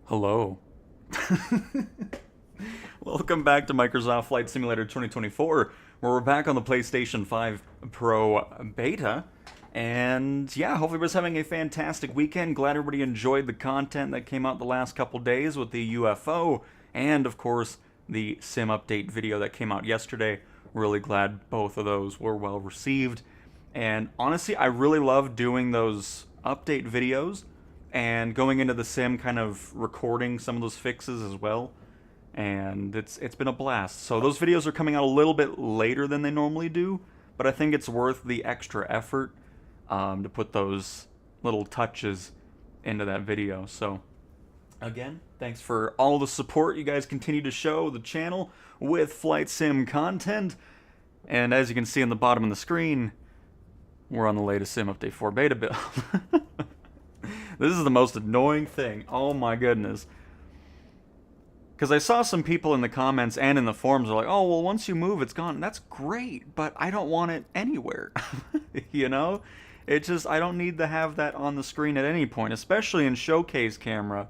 Hello. Welcome back to Microsoft Flight Simulator 2024, where we're back on the PlayStation 5 Pro beta. And yeah, hopefully everybody's having a fantastic weekend. Glad everybody enjoyed the content that came out the last couple days with the UFO, and of course, the sim update video that came out yesterday. Really glad both of those were well received. And honestly, I really love doing those update videos and going into the sim, kind of recording some of those fixes as well. And it's been a blast. So those videos are coming out a little bit later than they normally do, but I think it's worth the extra effort to put those little touches into that video. So again, thanks for all the support you guys continue to show the channel with flight sim content. And as you can see on the bottom of the screen, we're on the latest Sim Update 4 beta build. This is the most annoying thing. Oh my goodness. Because I saw some people in the comments and in the forums are like, oh, well, once you move, it's gone. That's great, but I don't want it anywhere. You know? It just, I don't need to have that on the screen at any point, especially in Showcase camera.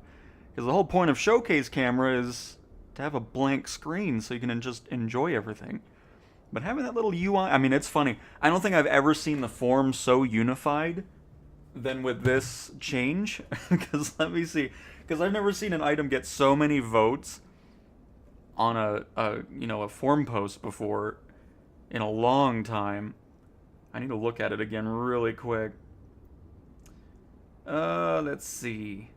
Because the whole point of Showcase camera is to have a blank screen so you can just enjoy everything. But having that little UI, I mean, it's funny. I don't think I've ever seen the form so unified than with this change. Because let me see. Because I've never seen an item get so many votes on a form post before in a long time. I need to look at it again really quick. Let's see.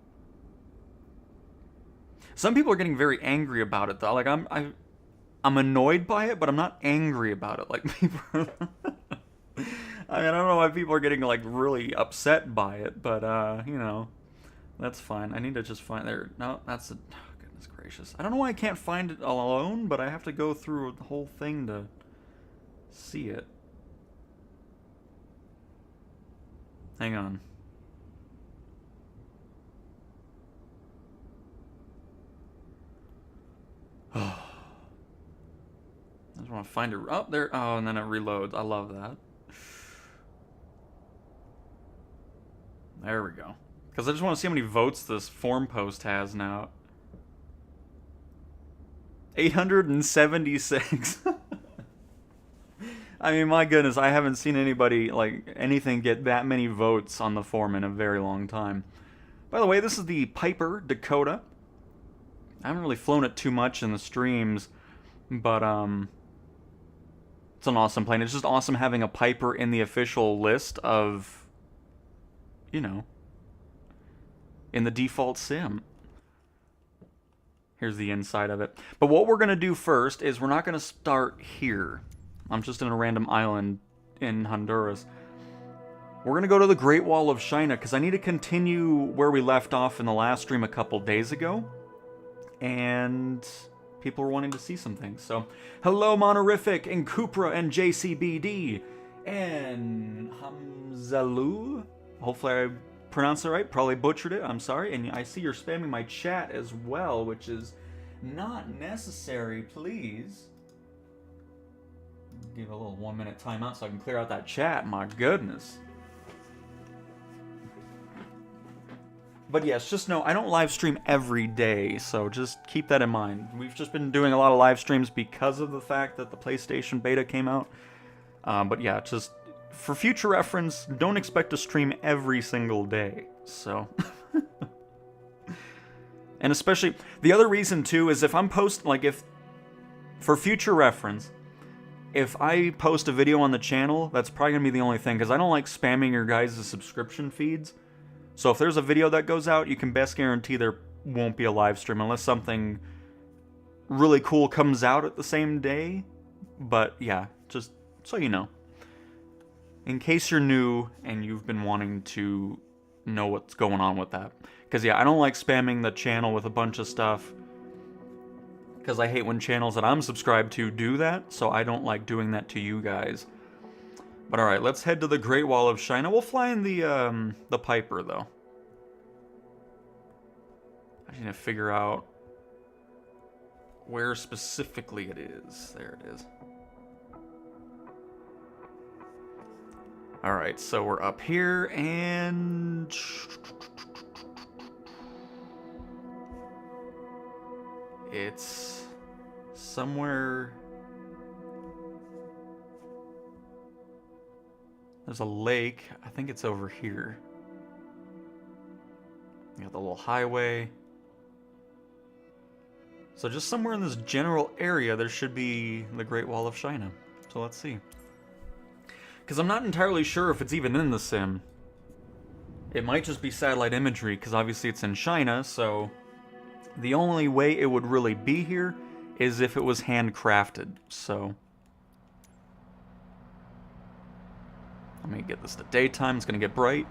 Some people are getting very angry about it though. Like I'm annoyed by it, but I'm not angry about it. Like people I mean, I don't know why people are getting like really upset by it, but you know, that's fine. I need to just find there. No, that's a oh, goodness gracious. I don't know why I can't find it alone, but I have to go through the whole thing to see it. Hang on. Oh. I just want to find it. Oh, there. Oh, and then it reloads. I love that. There we go. Because I just want to see how many votes this form post has now. 876. I mean, my goodness, I haven't seen anybody, like, anything get that many votes on the form in a very long time. By the way, this is the Piper Dakota. I haven't really flown it too much in the streams, but, it's an awesome plane. It's just awesome having a Piper in the official list of, you know, in the default sim. Here's the inside of it. But what we're going to do first is we're not going to start here. I'm just in a random island in Honduras. We're going to go to the Great Wall of China because I need to continue where we left off in the last stream a couple days ago. And people were wanting to see some things. So, hello Monorific and Cupra and JCBD and Hamzalu. Hopefully I pronounced it right. Probably butchered it. I'm sorry. And I see you're spamming my chat as well, which is not necessary. Please give a little 1 minute timeout so I can clear out that chat. My goodness. But yes, just know I don't live stream every day, so just keep that in mind. We've just been doing a lot of live streams because of the fact that the PlayStation beta came out. But yeah, just for future reference, don't expect to stream every single day. So, and especially the other reason too is if I'm for future reference, if I post a video on the channel, that's probably gonna be the only thing because I don't like spamming your guys' subscription feeds. So if there's a video that goes out, you can best guarantee there won't be a live stream unless something really cool comes out at the same day. But yeah, just so you know. In case you're new and you've been wanting to know what's going on with that. Because yeah, I don't like spamming the channel with a bunch of stuff. Because I hate when channels that I'm subscribed to do that. So I don't like doing that to you guys. But alright, let's head to the Great Wall of China. We'll fly in the Piper, though. I just need to figure out where specifically it is. There it is. Alright, so we're up here, and It's somewhere... There's a lake. I think it's over here. You got the little highway. So just somewhere in this general area, there should be the Great Wall of China. So let's see. Because I'm not entirely sure if it's even in the sim. It might just be satellite imagery, because obviously it's in China, so... The only way it would really be here is if it was handcrafted, so... Let me get this to daytime, it's going to get bright.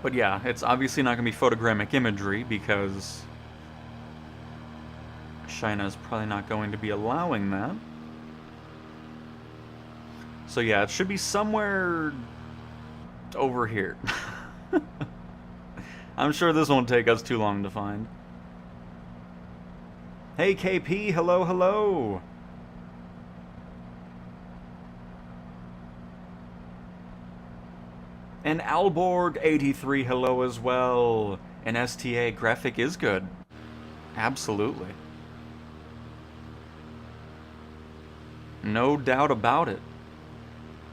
But yeah, it's obviously not going to be photogrammic imagery because China is probably not going to be allowing that. So yeah, it should be somewhere over here. I'm sure this won't take us too long to find. Hey KP, hello, hello! And Alborg83, hello as well. And STA, graphic is good. Absolutely. No doubt about it.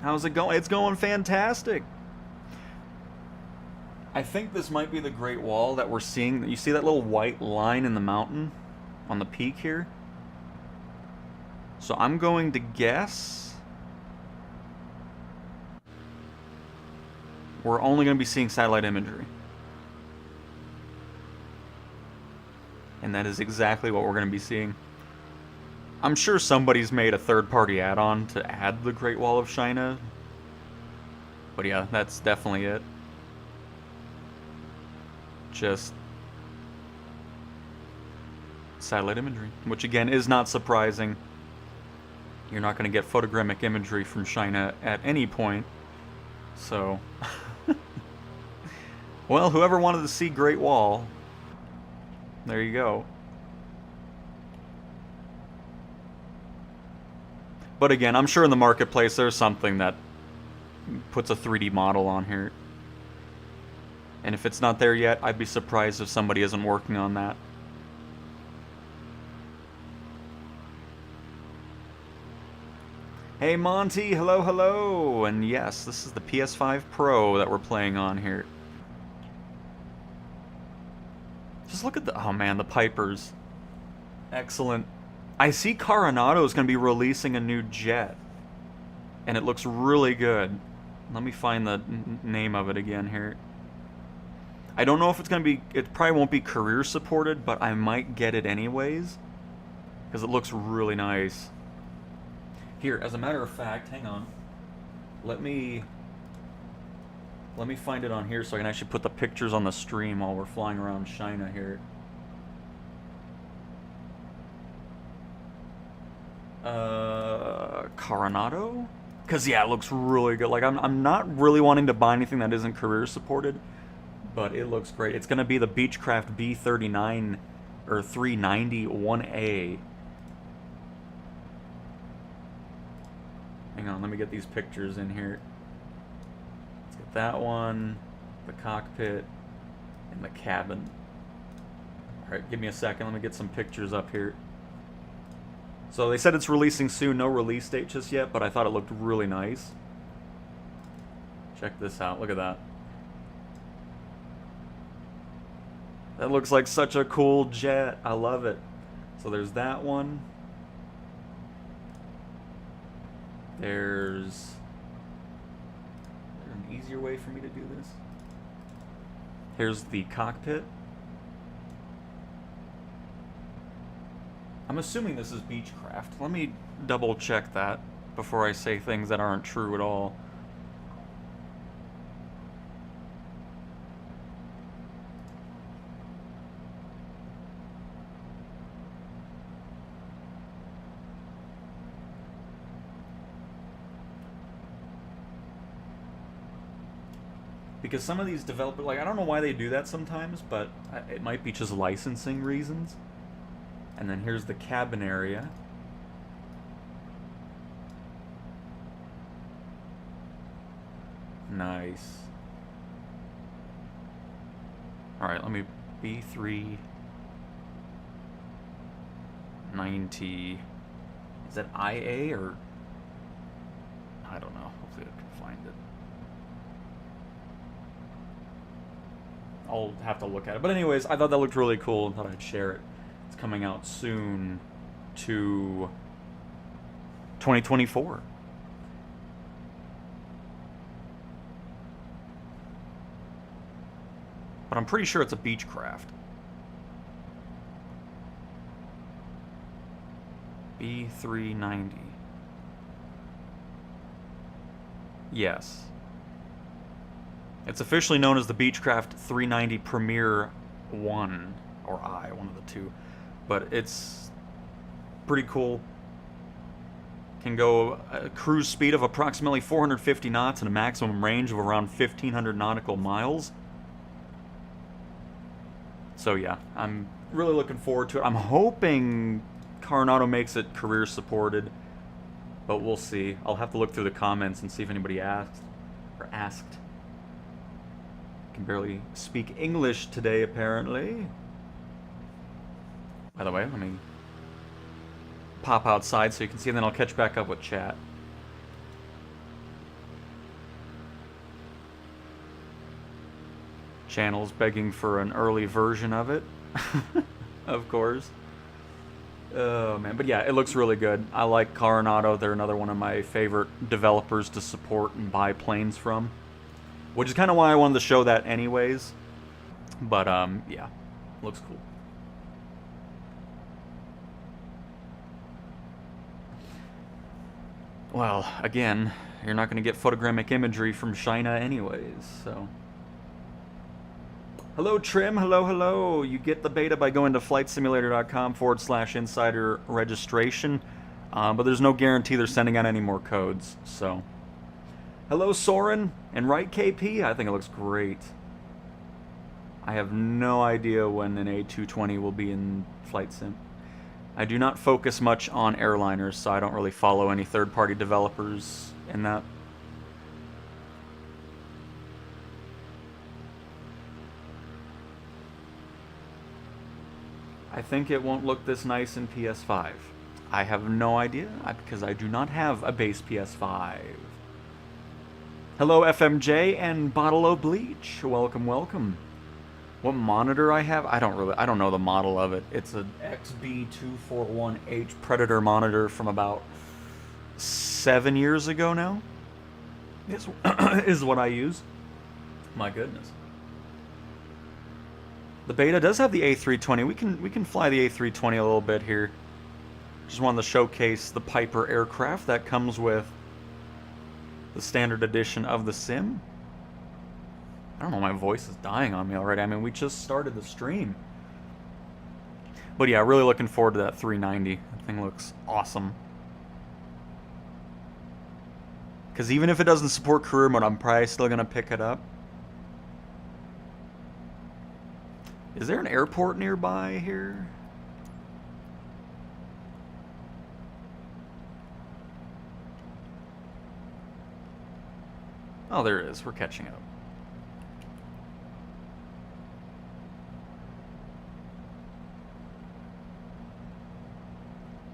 How's it going? It's going fantastic. I think this might be the Great Wall that we're seeing. You see that little white line in the mountain on the peak here? So I'm going to guess we're only going to be seeing satellite imagery. And that is exactly what we're going to be seeing. I'm sure somebody's made a third-party add-on to add the Great Wall of China. But yeah, that's definitely it. Just satellite imagery, which again is not surprising. You're not going to get photogrammic imagery from China at any point. So, well, whoever wanted to see Great Wall, there you go. But again, I'm sure in the marketplace there's something that puts a 3D model on here. And if it's not there yet, I'd be surprised if somebody isn't working on that. Hey Monty, hello, hello! And yes, this is the PS5 Pro that we're playing on here. Just look at the... Oh man, the Pipers. Excellent. I see Coronado is going to be releasing a new jet. And it looks really good. Let me find the name of it again here. I don't know if it's going to be... It probably won't be career supported, but I might get it anyways. Because it looks really nice. Here, as a matter of fact, hang on. Let me find it on here so I can actually put the pictures on the stream while we're flying around China here. Coronado? Because, yeah, it looks really good. Like, I'm not really wanting to buy anything that isn't career supported, but it looks great. It's going to be the Beechcraft B39 or 390 1A. Hang on, let me get these pictures in here. Let's get that one, the cockpit, and the cabin. Alright, give me a second, let me get some pictures up here. So they said it's releasing soon, no release date just yet, but I thought it looked really nice. Check this out, look at that. That looks like such a cool jet, I love it. So there's that one. There's an easier way for me to do this. Here's the cockpit. I'm assuming this is Beechcraft. Let me double check that before I say things that aren't true at all. Because some of these developers, like, I don't know why they do that sometimes, but it might be just licensing reasons. And then here's the cabin area. Nice. Alright, let me... B390... Is that IA or... I don't know. Hopefully I can find it. I'll have to look at it. But anyways, I thought that looked really cool and thought I'd share it. It's coming out soon to 2024. But I'm pretty sure it's a Beechcraft. B390. Yes. It's officially known as the Beechcraft 390 Premier 1, or I, one of the two. But it's pretty cool. Can go a cruise speed of approximately 450 knots and a maximum range of around 1,500 nautical miles. So yeah, I'm really looking forward to it. I'm hoping Coronado makes it career supported, but we'll see. I'll have to look through the comments and see if anybody asked. I can barely speak English today, apparently. By the way, let me pop outside so you can see, and then I'll catch back up with chat. Channel's begging for an early version of it, of course. Oh man, but yeah, it looks really good. I like Coronado. They're another one of my favorite developers to support and buy planes from, which is kind of why I wanted to show that anyways. But yeah, looks cool. Well, again, you're not going to get photogrammic imagery from China anyways, so... Hello, Trim. Hello, hello. You get the beta by going to flightsimulator.com/insider registration, but there's no guarantee they're sending out any more codes, so... Hello, Soren. And right, KP? I think it looks great. I have no idea when an A220 will be in Flight Sim. I do not focus much on airliners, so I don't really follow any third-party developers in that. I think it won't look this nice in PS5. I have no idea, because I do not have a base PS5. Hello, FMJ and Bottle of Bleach. Welcome, welcome. What monitor I have? I don't know the model of it. It's an XB241H Predator monitor from about 7 years ago now. Is what I use. My goodness. The beta does have the A320. We can fly the A320 a little bit here. Just wanted to showcase the Piper aircraft that comes with the standard edition of the sim. I don't know, my voice is dying on me already. I mean, we just started the stream. But yeah, really looking forward to that 390. That thing looks awesome. Because even if it doesn't support career mode, I'm probably still going to pick it up. Is there an airport nearby here? Oh, there it is. We're catching up.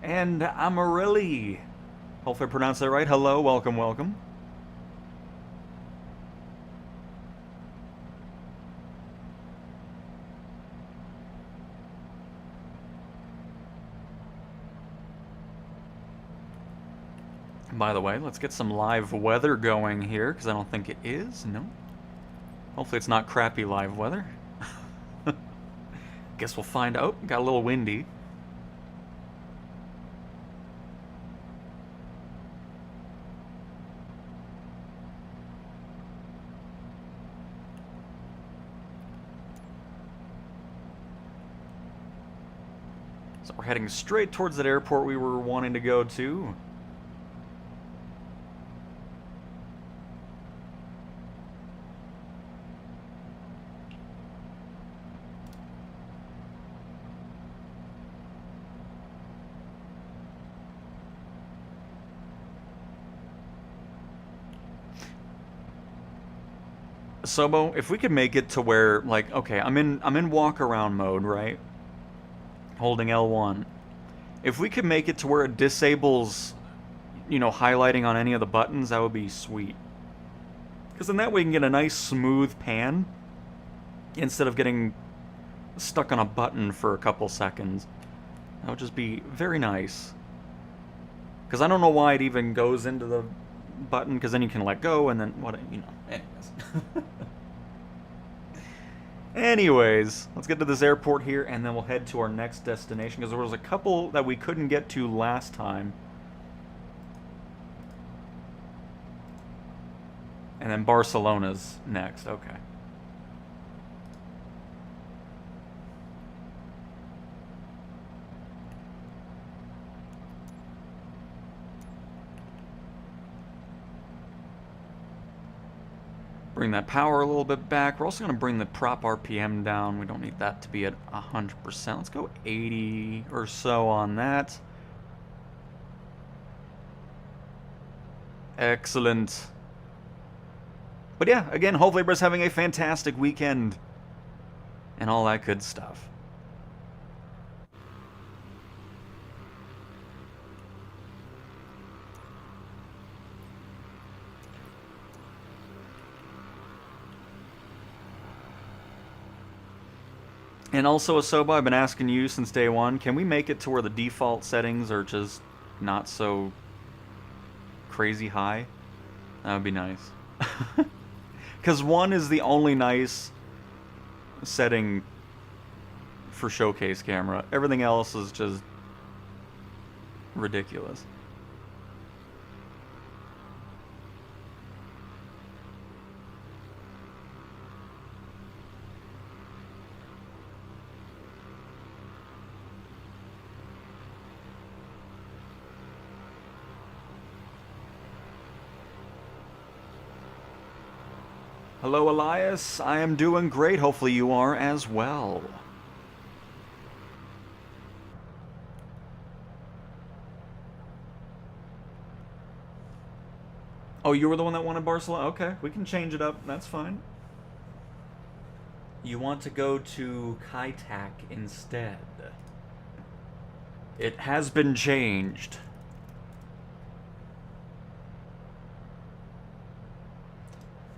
And Amarilli. Hopefully I pronounced that right. Hello, welcome, welcome. By the way, let's get some live weather going here, because I don't think it is. No. Hopefully it's not crappy live weather. Guess we'll find out. Oh, got a little windy. So we're heading straight towards that airport we were wanting to go to. Sobo, if we could make it to where, like, okay, I'm in walk around mode, right? Holding L1. If we could make it to where it disables, highlighting on any of the buttons, that would be sweet. Because then that way we can get a nice smooth pan instead of getting stuck on a button for a couple seconds. That would just be very nice. Because I don't know why it even goes into the button, because then you can let go and then anyways. Anyways, let's get to this airport here and then we'll head to our next destination, because there was a couple that we couldn't get to last time. And then Barcelona's next, okay. Bring that power a little bit back. We're also going to bring the prop RPM down. We don't need that to be at 100%. Let's go 80 or so on that. Excellent. But yeah, again, hopefully everybody's having a fantastic weekend and all that good stuff. And also, Asoba, I've been asking you since day one, can we make it to where the default settings are just not so crazy high? That would be nice. Because 1 is the only nice setting for showcase camera. Everything else is just ridiculous. Hello, Elias. I am doing great. Hopefully you are as well. Oh, you were the one that wanted Barcelona? Okay, we can change it up. That's fine. You want to go to Kaitak instead. It has been changed.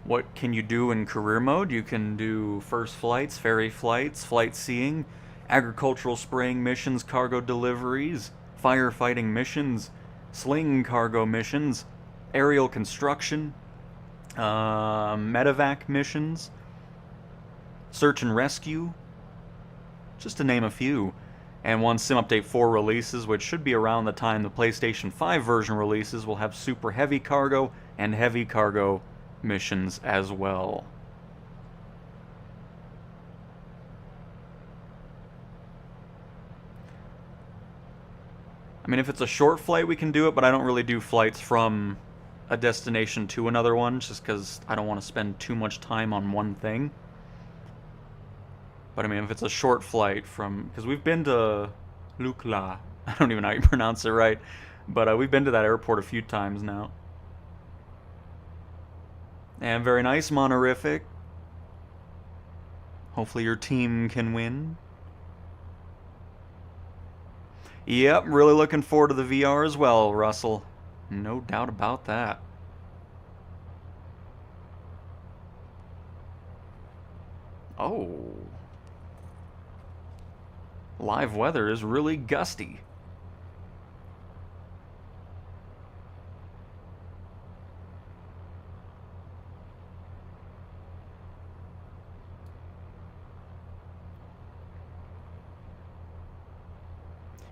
What can you do in career mode? You can do first flights, ferry flights, flight seeing, agricultural spraying missions, cargo deliveries, firefighting missions, sling cargo missions, aerial construction, medevac missions, search and rescue, just to name a few. And once Sim Update 4 releases, which should be around the time the PlayStation 5 version releases, we'll have super heavy cargo and heavy cargo missions as well. I mean, if it's a short flight, we can do it, but I don't really do flights from a destination to another one, just because I don't want to spend too much time on one thing. But I mean, if it's a short flight from... Because we've been to Lukla. I don't even know how you pronounce it right. But we've been to that airport a few times now. And very nice, Monorific. Hopefully your team can win. Yep, really looking forward to the VR as well, Russell. No doubt about that. Oh. Live weather is really gusty.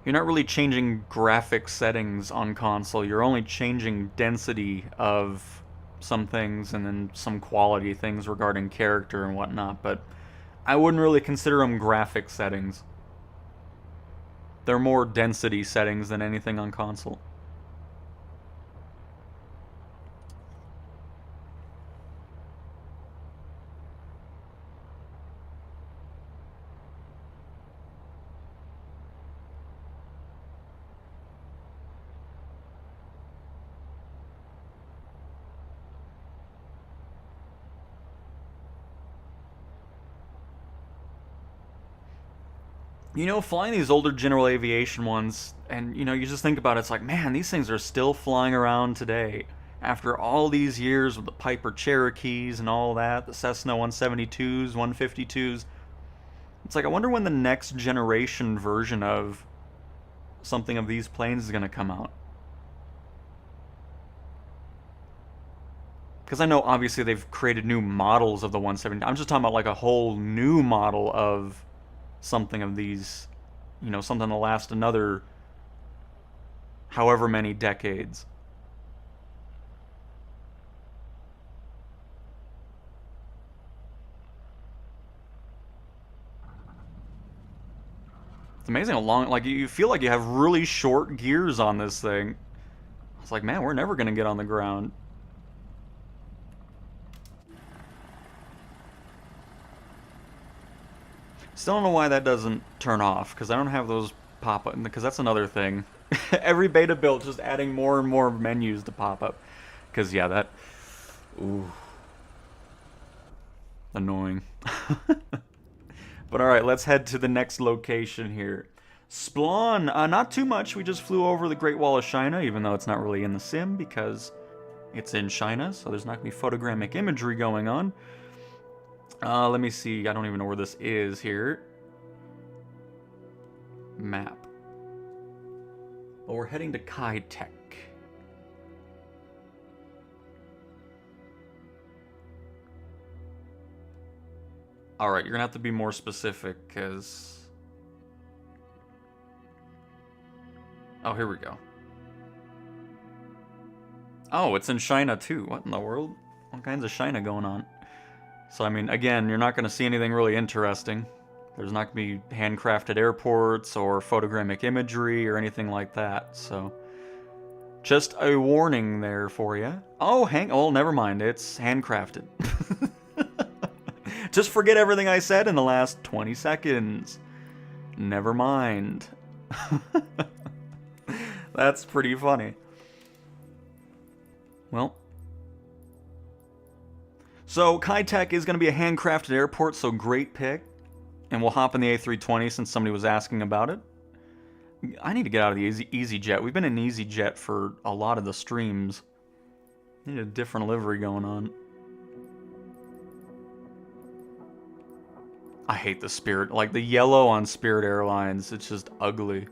You're not really changing graphic settings on console. You're only changing density of some things and then some quality things regarding character and whatnot, but I wouldn't really consider them graphic settings. They're more density settings than anything on console. You know, flying these older general aviation ones, and you know, you just think about it, it's like, man, these things are still flying around today. After all these years with the Piper Cherokees and all that, the Cessna 172s, 152s, it's like, I wonder when the next generation version of something of these planes is going to come out. Because I know obviously they've created new models of the 170. I'm just talking about like a whole new model of something of these, you know, something to last another however many decades. It's amazing how long, like, you feel like you have really short gears on this thing. It's like, man, we're never going to get on the ground. Still don't know why that doesn't turn off, because I don't have those pop up, because that's another thing. Every beta build just adding more and more menus to pop up. Because, yeah, that... Ooh. Annoying. But alright, let's head to the next location here. Splawn. Not too much. We just flew over the Great Wall of China, even though it's not really in the sim, because it's in China, so there's not going to be photogrammic imagery going on. Let me see. I don't even know where this is here. Map. Well, we're heading to Kai Tech. Alright, you're gonna have to be more specific, because... Oh, here we go. Oh, it's in China, too. What in the world? All kinds of China going on. So, I mean, again, you're not gonna see anything really interesting. There's not gonna be handcrafted airports, or photogrammic imagery, or anything like that, so... Just a warning there for you. Oh, oh, never mind. It's handcrafted. Just forget everything I said in the last 20 seconds. Never mind. That's pretty funny. Well. So, Kai Tech is going to be a handcrafted airport, so great pick. And we'll hop in the A320 since somebody was asking about it. I need to get out of the EasyJet. We've been in EasyJet for a lot of the streams. Need a different livery going on. I hate the Spirit. Like, the yellow on Spirit Airlines, it's just ugly.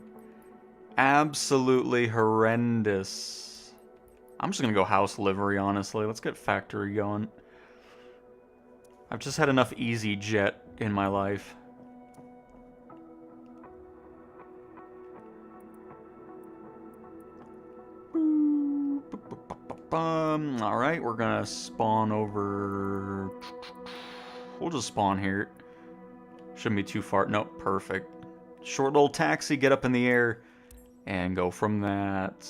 Absolutely horrendous. I'm just gonna go house livery, honestly. Let's get factory going. I've just had enough EasyJet in my life. Alright, we're gonna spawn over... We'll just spawn here. Shouldn't be too far. Nope, perfect. Short little taxi, get up in the air, and go from that.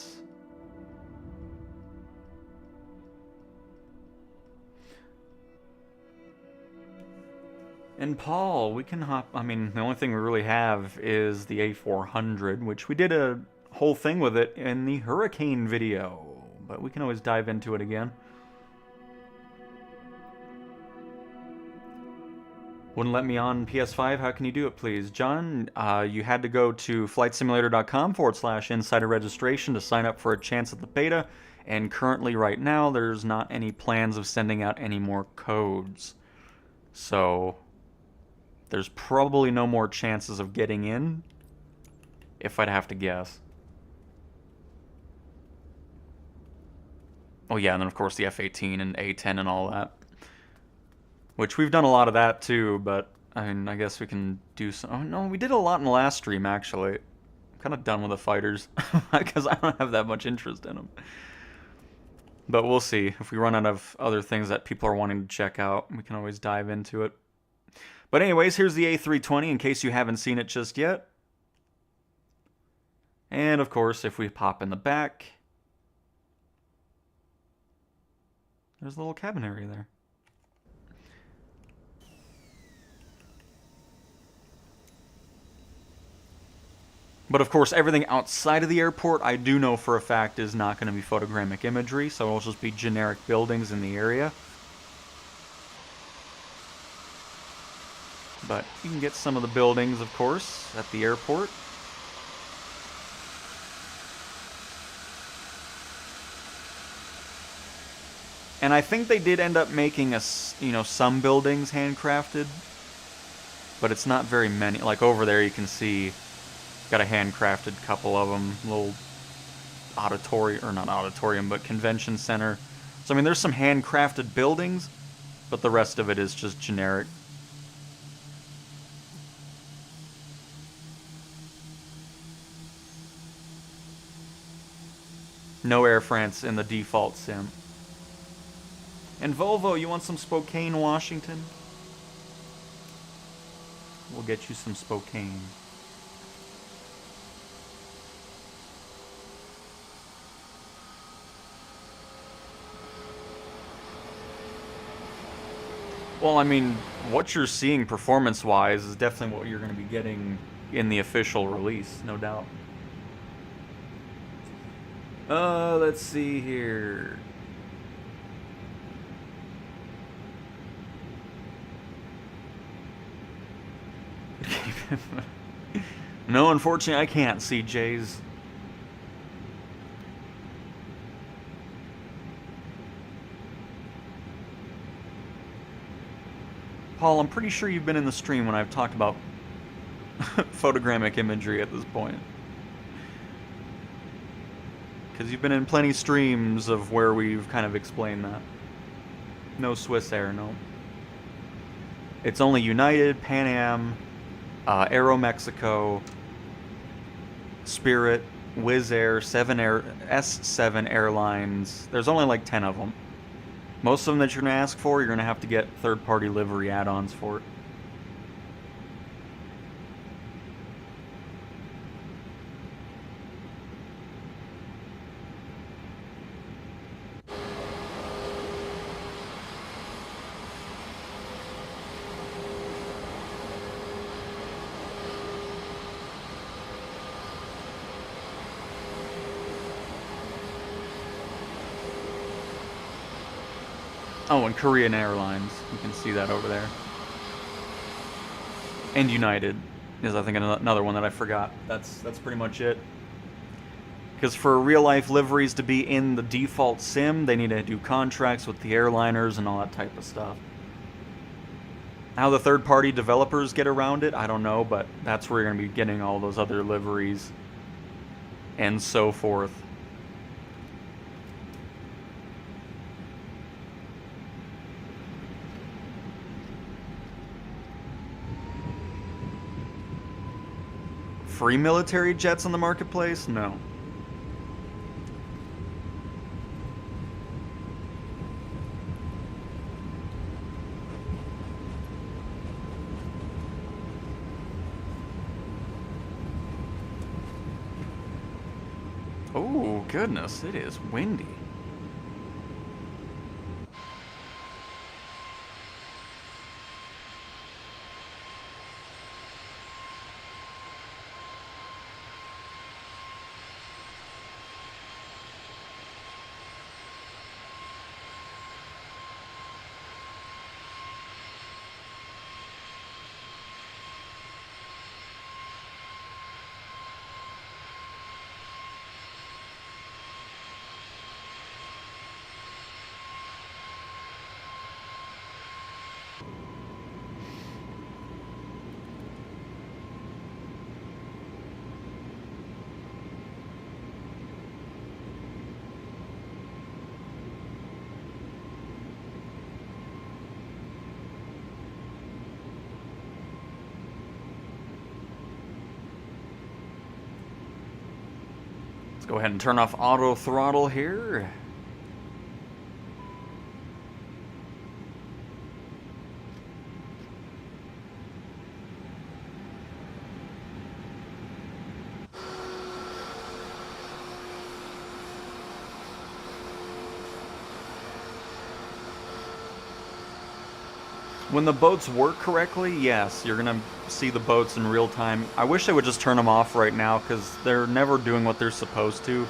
And Paul, we can hop... I mean, the only thing we really have is the A400, which we did a whole thing with it in the Hurricane video. But we can always dive into it again. Wouldn't let me on PS5. How can you do it, please? John, you had to go to flightsimulator.com/insider registration to sign up for a chance at the beta. And currently, right now, there's not any plans of sending out any more codes. So, there's probably no more chances of getting in, if I'd have to guess. Oh yeah, and then of course the F-18 and A-10 and all that. Which we've done a lot of that too, but I mean, I guess we can do some... Oh no, we did a lot in the last stream actually. I'm kind of done with the fighters, because I don't have that much interest in them. But we'll see. If we run out of other things that people are wanting to check out, we can always dive into it. But anyways, here's the A320 in case you haven't seen it just yet. And of course, if we pop in the back... There's a little cabin area there. But of course, everything outside of the airport, I do know for a fact is not going to be photogrammic imagery, so it'll just be generic buildings in the area. but you can get some of the buildings, of course, at the airport. And I think they did end up making some buildings handcrafted, but it's not very many. Like over there, you can see, got a handcrafted couple of them, little auditorium, or not auditorium, but convention center. So I mean, there's some handcrafted buildings, but the rest of it is just generic. No Air France in the default sim. And Volvo, you want some Spokane, Washington? We'll get you some Spokane. Well, I mean, what you're seeing performance-wise is definitely what you're going to be getting in the official release, no doubt. Let's see here. No, unfortunately, I can't see Jay's. Paul, I'm pretty sure you've been in the stream when I've talked about photogrammic imagery at this point. Because you've been in plenty streams of where we've kind of explained that. No Swiss Air, no. It's only United, Pan Am, Aeromexico, Spirit, Wizz Air, S7 Airlines. There's only like 10 of them. Most of them that you're going to ask for, you're going to have to get third-party livery add-ons for it. Oh, and Korean Airlines. You can see that over there. And United is, I think, another one that I forgot. That's pretty much it. Because for real-life liveries to be in the default sim, they need to do contracts with the airliners and all that type of stuff. How the third-party developers get around it, I don't know, but that's where you're going to be getting all those other liveries and so forth. Free military jets on the marketplace? No. Oh, goodness, it is windy. Go ahead and turn off auto throttle here. When the boats work correctly, yes, you're gonna see the boats in real time. I wish they would just turn them off right now because they're never doing what they're supposed to.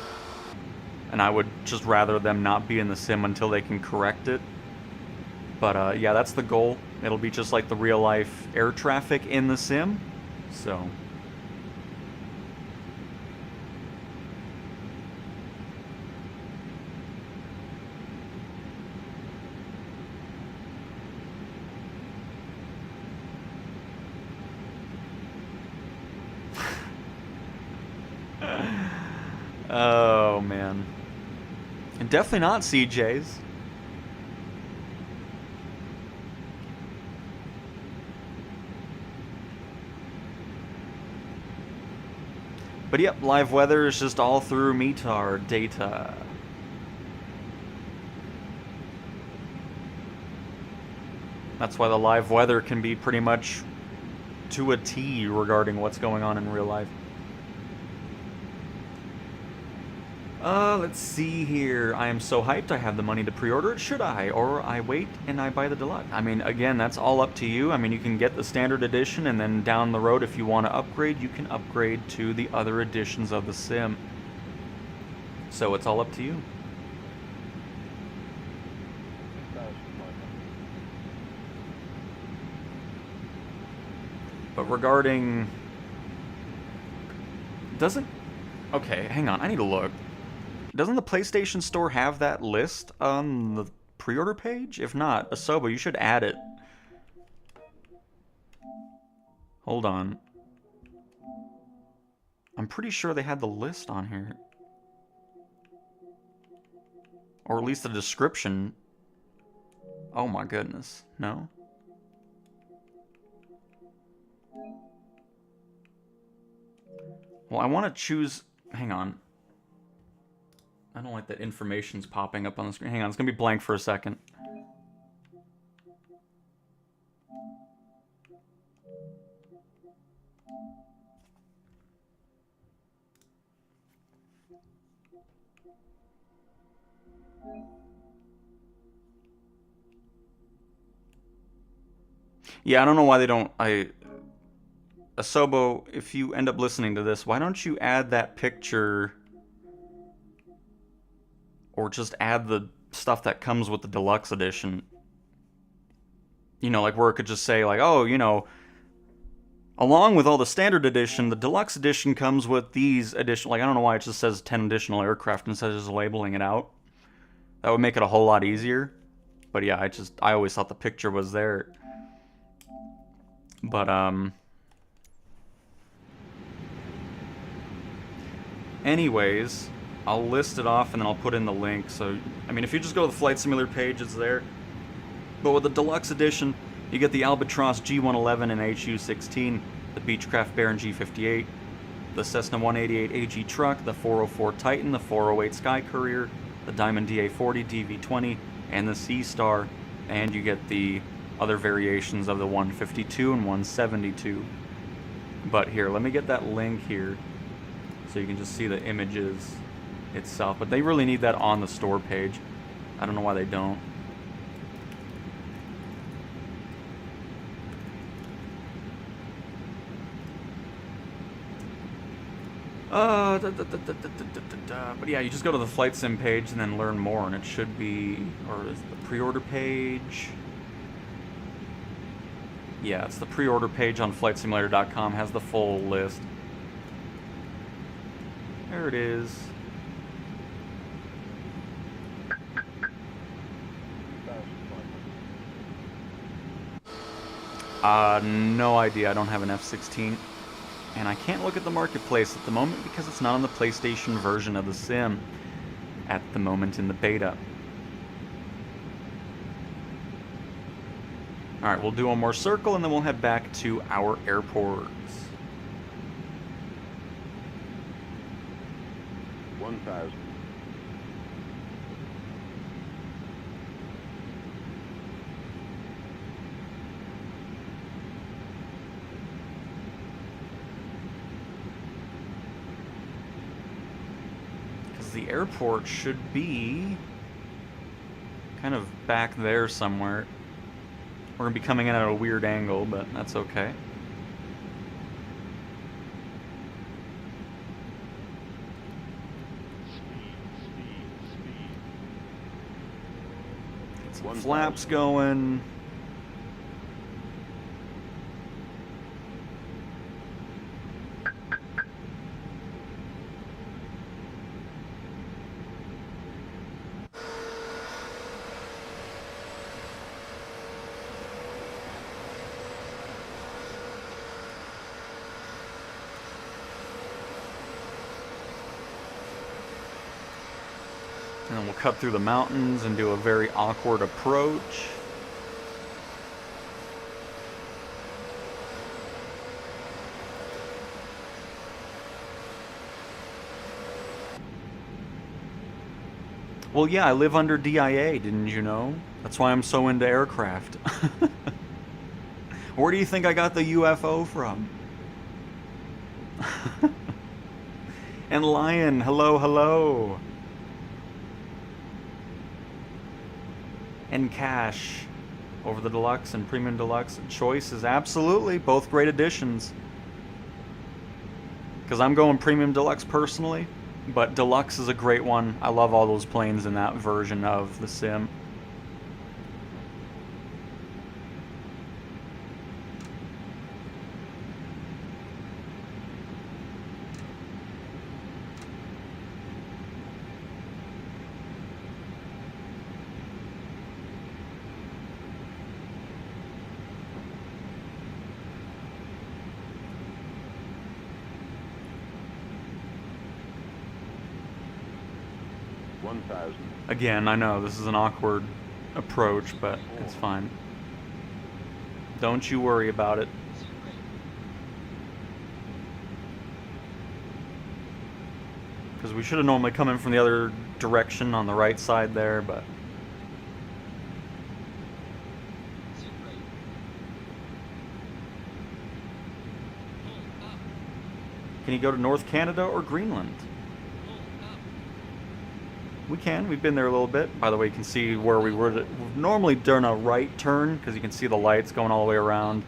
And I would just rather them not be in the sim until they can correct it. But yeah, that's the goal. It'll be just like the real life air traffic in the sim. So. Oh man. And definitely not CJ's. But yep, live weather is just all through METAR data. That's why the live weather can be pretty much to a T regarding what's going on in real life. Let's see here. I am so hyped. I have the money to pre-order it. Should I? Or I wait and I buy the deluxe? I mean, again, that's all up to you. I mean, you can get the standard edition, and then down the road, if you want to upgrade, you can upgrade to the other editions of the sim. So it's all up to you. But regarding... Doesn't... Okay, hang on. I need to look. Doesn't the PlayStation Store have that list on the pre-order page? If not, Asobo, you should add it. Hold on. I'm pretty sure they had the list on here. Or at least the description. Oh my goodness. No? Well, I want to choose... Hang on. I don't like that information's popping up on the screen. Hang on, it's going to be blank for a second. Yeah, I don't know why they don't... Asobo, if you end up listening to this, why don't you add that picture... Or just add the stuff that comes with the deluxe edition. You know, like where it could just say, like, oh, you know, along with all the standard edition, the deluxe edition comes with these additional... Like, I don't know why it just says 10 additional aircraft instead of just labeling it out. That would make it a whole lot easier. But yeah, I always thought the picture was there. But, anyways... I'll list it off and then I'll put in the link. So, I mean, if you just go to the Flight Simulator page, it's there. But with the deluxe edition, you get the Albatross G111 and HU-16, the Beechcraft Baron G58, the Cessna 188 AG truck, the 404 Titan, the 408 Sky Courier, the Diamond DA-40, DV-20, and the Sea Star. And you get the other variations of the 152 and 172. But here, let me get that link here so you can just see the images itself, but they really need that on the store page. I don't know why they don't. But yeah, you just go to the Flight Sim page and then learn more, and it should be, or is the pre-order page? Yeah, it's the pre-order page on flightsimulator.com, has the full list. There it is. No idea. I don't have an F-16. And I can't look at the marketplace at the moment because it's not on the PlayStation version of the sim at the moment in the beta. Alright, we'll do one more circle and then we'll head back to our airports. 1,000. The airport should be kind of back there somewhere. We're going to be coming in at a weird angle, but that's okay. Some flaps going. And then we'll cut through the mountains and do a very awkward approach. Well, yeah, I live under DIA, didn't you know? That's why I'm so into aircraft. Where do you think I got the UFO from? And Lion, hello, hello. And Cash over the Deluxe and Premium Deluxe choices. Absolutely, both great additions. Because I'm going Premium Deluxe personally, but Deluxe is a great one. I love all those planes in that version of the sim. Again, I know this is an awkward approach, but it's fine. Don't you worry about it. Because we should have normally come in from the other direction on the right side there, but... Can you go to North Canada or Greenland? We can. We've been there a little bit. By the way, you can see where we were. We've normally done a right turn because you can see the lights going all the way around.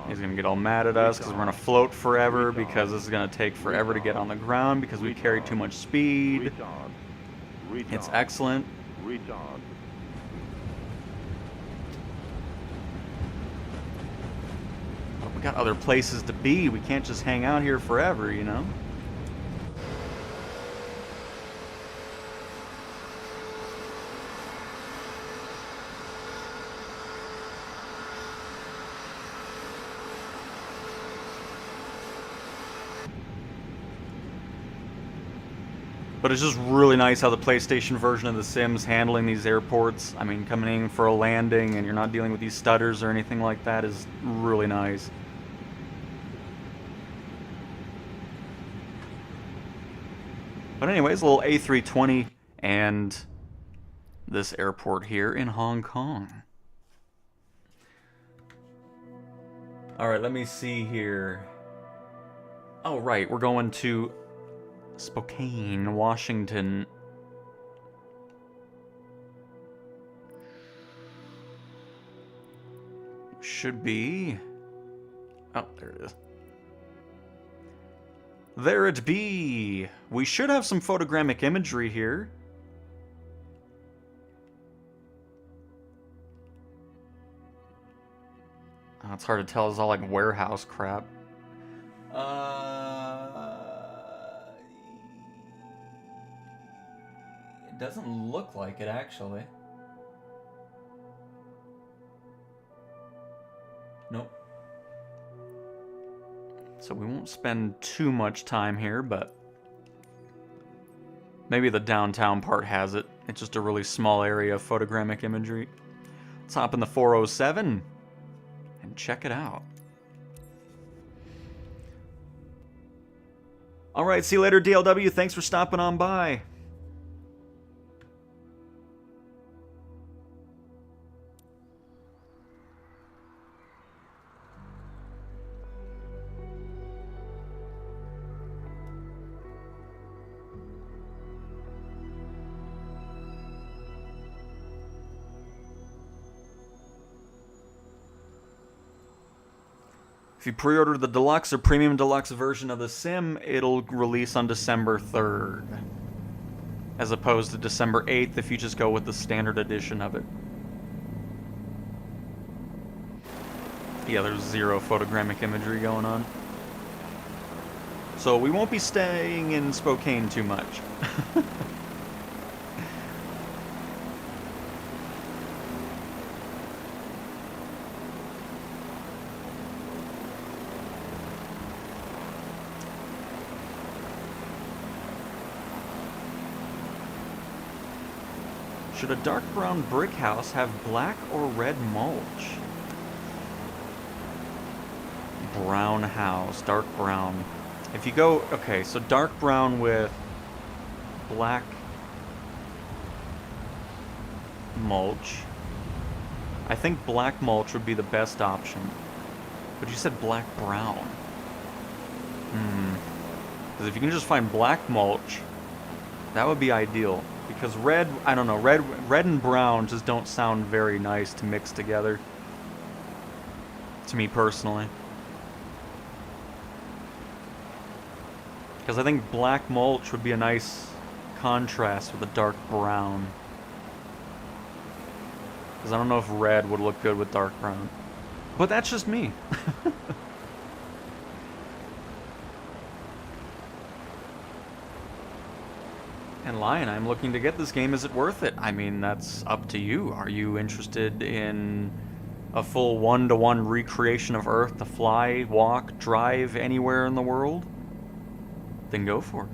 He's going to get all mad at us because we're going to float forever because this is going to take forever to get on the ground because we carry too much speed. It's excellent. We got other places to be. We can't just hang out here forever, you know? But it's just really nice how the PlayStation version of The Sims handling these airports. I mean, coming in for a landing and you're not dealing with these stutters or anything like that is really nice. But anyways, a little A320 and this airport here in Hong Kong. Alright, let me see here. Oh, right, we're going to Spokane, Washington. Should be... Oh, there it is. There it be! We should have some photogrammic imagery here. Oh, it's hard to tell. It's all like warehouse crap. It doesn't look like it, actually. Nope. So we won't spend too much time here, but maybe the downtown part has it. It's just a really small area of photogrammic imagery. Let's hop in the 407 and check it out. Alright, see you later, DLW. Thanks for stopping on by. If you pre-order the deluxe or premium deluxe version of the sim, it'll release on December 3rd. As opposed to December 8th if you just go with the standard edition of it. Yeah, there's zero photogrammic imagery going on. So we won't be staying in Spokane too much. Should a dark brown brick house have black or red mulch? Brown house, dark brown. If you go, okay, so dark brown with black mulch. I think black mulch would be the best option. But you said black brown. Because if you can just find black mulch, that would be ideal. Because red, I don't know, red and brown just don't sound very nice to mix together. To me personally. Because I think black mulch would be a nice contrast with a dark brown. Because I don't know if red would look good with dark brown. But that's just me. And Lion, I'm looking to get this game. Is it worth it? I mean, that's up to you. Are you interested in a full one-to-one recreation of Earth to fly, walk, drive anywhere in the world? Then go for it.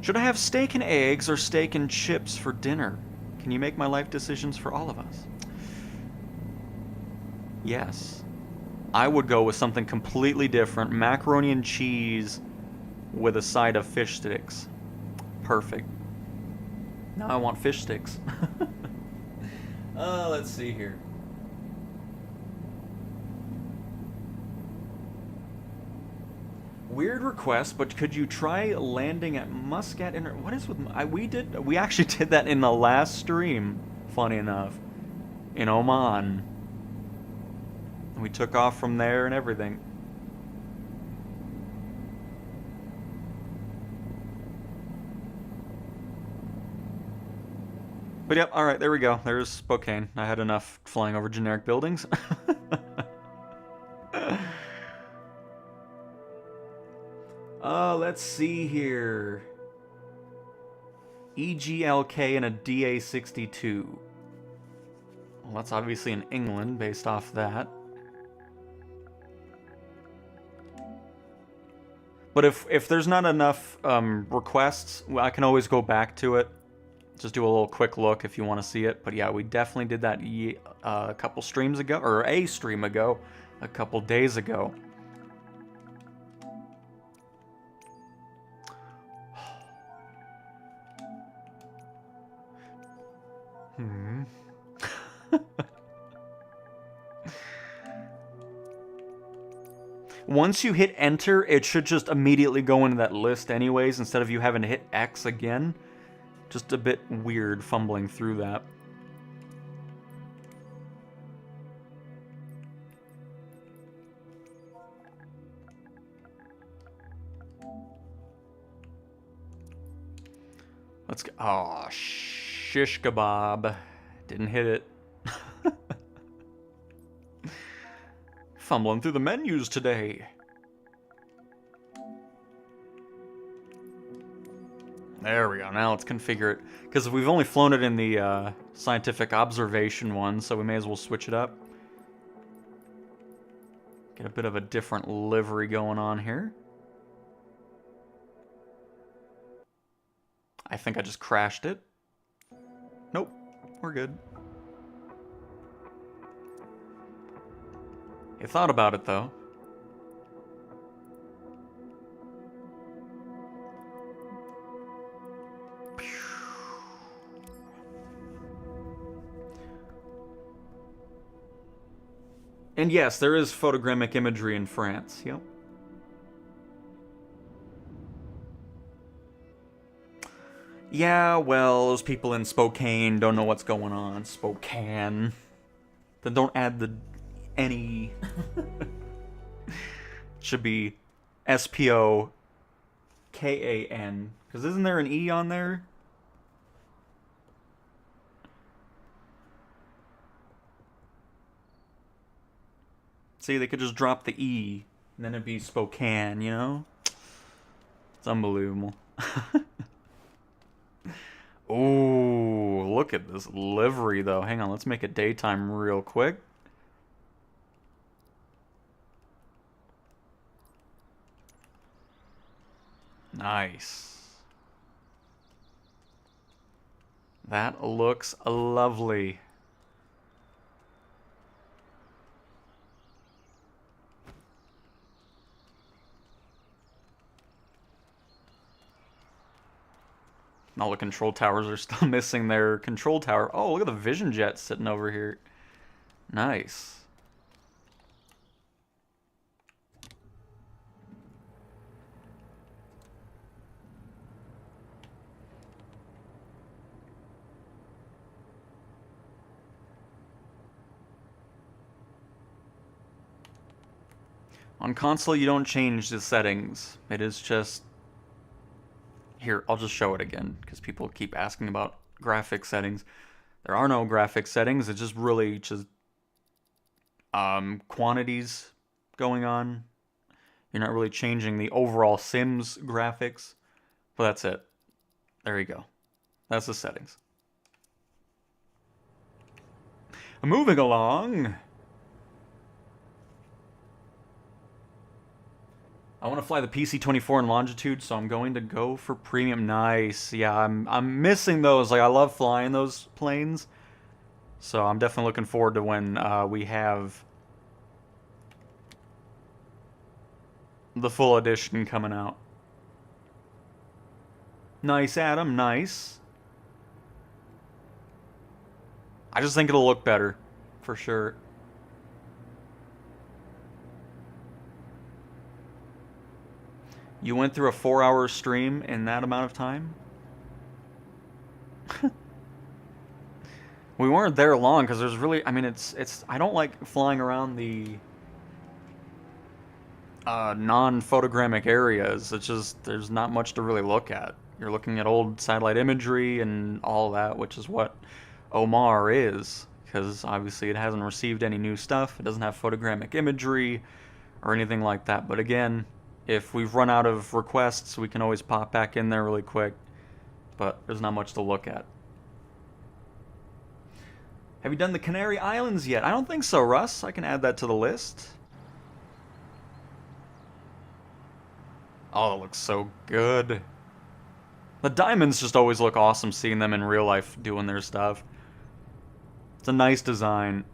Should I have steak and eggs or steak and chips for dinner? Can you make my life decisions for all of us? Yes. I would go with something completely different. Macaroni and cheese with a side of fish sticks. Perfect. Now I want fish sticks. Let's see here. Weird request, but could you try landing at Muscat What is with... We actually did that in the last stream, funny enough. In Oman. We took off from there and everything. But yep, alright, there we go. There's Spokane. I had enough flying over generic buildings. Let's see here. EGLK and a DA62. Well, that's obviously in England, based off that. But if there's not enough requests, I can always go back to it. Just do a little quick look if you want to see it. But yeah, we definitely did that a couple streams ago, or a stream ago, a couple days ago. Once you hit enter, it should just immediately go into that list anyways, instead of you having to hit X again. Just a bit weird fumbling through that. Let's go. Oh, shish kebab. Didn't hit it. Fumbling through the menus today. There we go. Now let's configure it. Because we've only flown it in the scientific observation one, so we may as well switch it up. Get a bit of a different livery going on here. I think I just crashed it. Nope. We're good. You thought about it, though. And yes, there is photogrammic imagery in France, yep. Yeah, well, those people in Spokane don't know what's going on. Spokane. Then don't add the N-E. Should be S-P-O-K-A-N. Because isn't there an E on there? See, they could just drop the E, and then it'd be Spokane, you know? It's unbelievable. Ooh, look at this livery, though. Hang on, let's make it daytime real quick. Nice. That looks lovely. All the control towers are still missing their control tower. Oh, look at the Vision Jet sitting over here. Nice. On console, you don't change the settings. It is just... Here, I'll just show it again, because people keep asking about graphic settings. There are no graphic settings. It's just really just quantities going on. You're not really changing the overall Sims graphics. But that's it. There you go. That's the settings. Moving along. I want to fly the PC-24 in longitude, so I'm going to go for premium. Nice. Yeah, I'm missing those. Like, I love flying those planes. So I'm definitely looking forward to when we have the full edition coming out. Nice, Adam. Nice. I just think it'll look better, for sure. You went through a 4-hour stream in that amount of time? We weren't there long because there's really, I mean, it's I don't like flying around the non-photogrammic areas. It's just, there's not much to really look at. You're looking at old satellite imagery and all that, which is what Omar is, because obviously it hasn't received any new stuff. It doesn't have photogrammic imagery or anything like that. But again, if we've run out of requests, we can always pop back in there really quick. But there's not much to look at. Have you done the Canary Islands yet? I don't think so, Russ. I can add that to the list. Oh, it looks so good. The diamonds just always look awesome seeing them in real life doing their stuff. It's a nice design.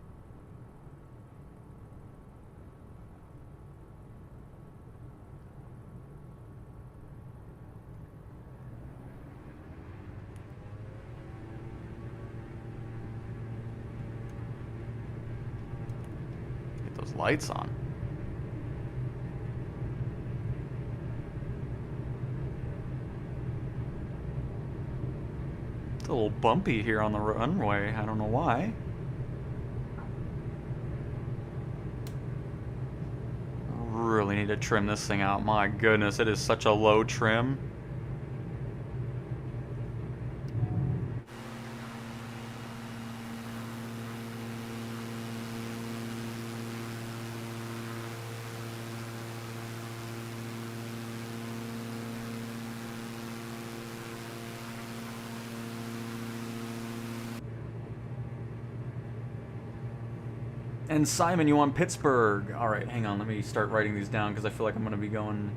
Get those lights on. It's a little bumpy here on the runway. I don't know why. Really need to trim this thing out. My goodness, it is such a low trim. And Simon, you want Pittsburgh. Alright, hang on, let me start writing these down because I feel like I'm going to be going...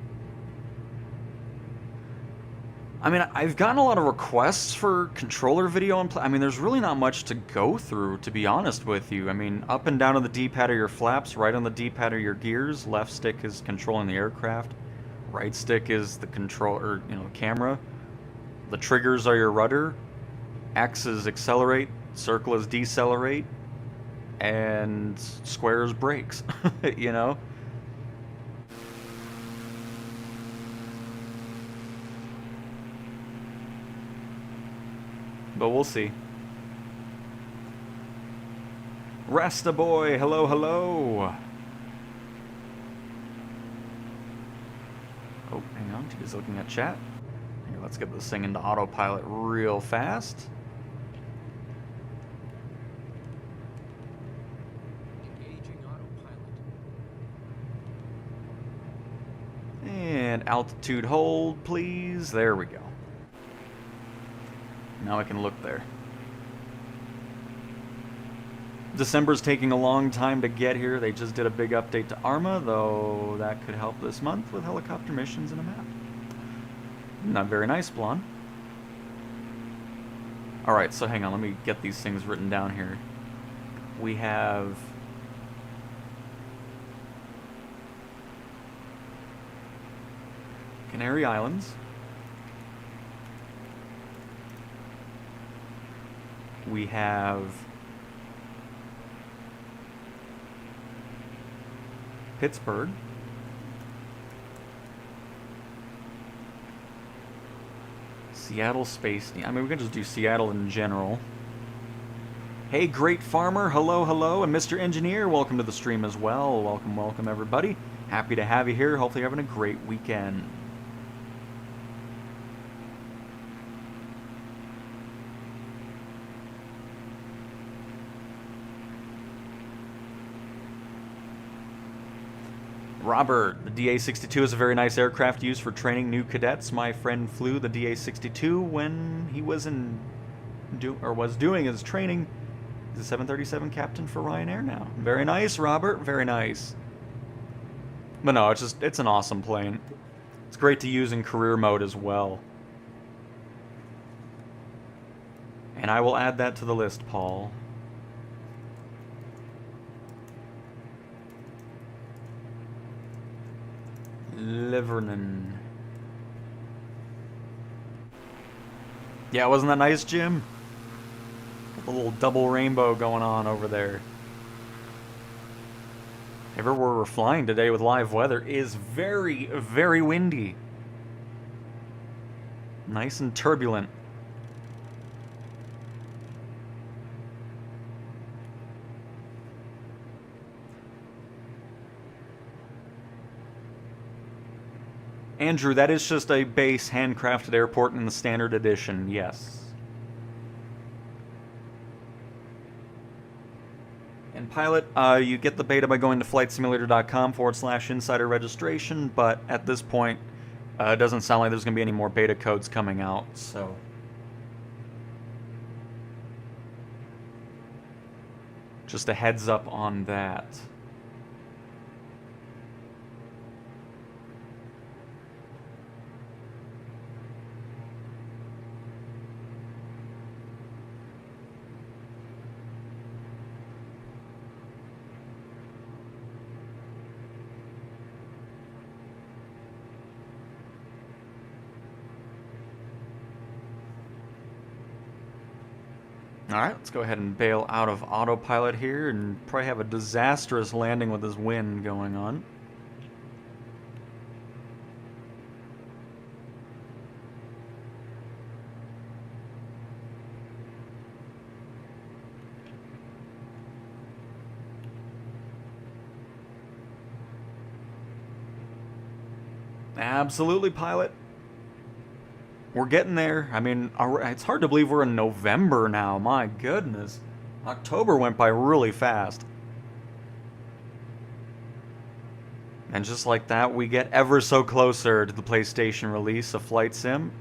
I mean, I've gotten a lot of requests for controller video and I mean, there's really not much to go through, to be honest with you. I mean, up and down on the D-pad are your flaps, right on the D-pad are your gears, left stick is controlling the aircraft, right stick is the controller, you know, camera, the triggers are your rudder, X is accelerate, circle is decelerate, and squares brakes, you know? But we'll see. Rasta boy, hello, hello. Oh, hang on, he's looking at chat. Here, let's get this thing into autopilot real fast. Engaging autopilot. And altitude hold, please. There we go. Now I can look there. December's taking a long time to get here. They just did a big update to ARMA, though that could help this month with helicopter missions and a map. Not very nice, Blonde. Alright, so hang on, let me get these things written down here. We have... Canary Islands. We have... Pittsburgh. Seattle Space. I mean, we can just do Seattle in general. Hey, Great Farmer. Hello, hello. And Mr. Engineer, welcome to the stream as well. Welcome, welcome, everybody. Happy to have you here. Hopefully you're having a great weekend. Robert, the DA-62 is a very nice aircraft used for training new cadets. My friend flew the DA-62 when he was doing his training. He's a 737 captain for Ryanair now. Very nice, Robert. Very nice. But no, it's an awesome plane. It's great to use in career mode as well. And I will add that to the list, Paul. Livernon. Yeah, wasn't that nice, Jim? A little double rainbow going on over there. Everywhere we're flying today with live weather is very, very windy. Nice and turbulent. Andrew, that is just a base handcrafted airport in the standard edition, yes. And Pilot, you get the beta by going to flightsimulator.com/insider registration, but at this point, it doesn't sound like there's going to be any more beta codes coming out, so... just a heads up on that. Alright, let's go ahead and bail out of autopilot here and probably have a disastrous landing with this wind going on. Absolutely, Pilot. We're getting there. I mean, it's hard to believe we're in November now. My goodness. October went by really fast. And just like that, we get ever so closer to the PlayStation release of Flight Sim.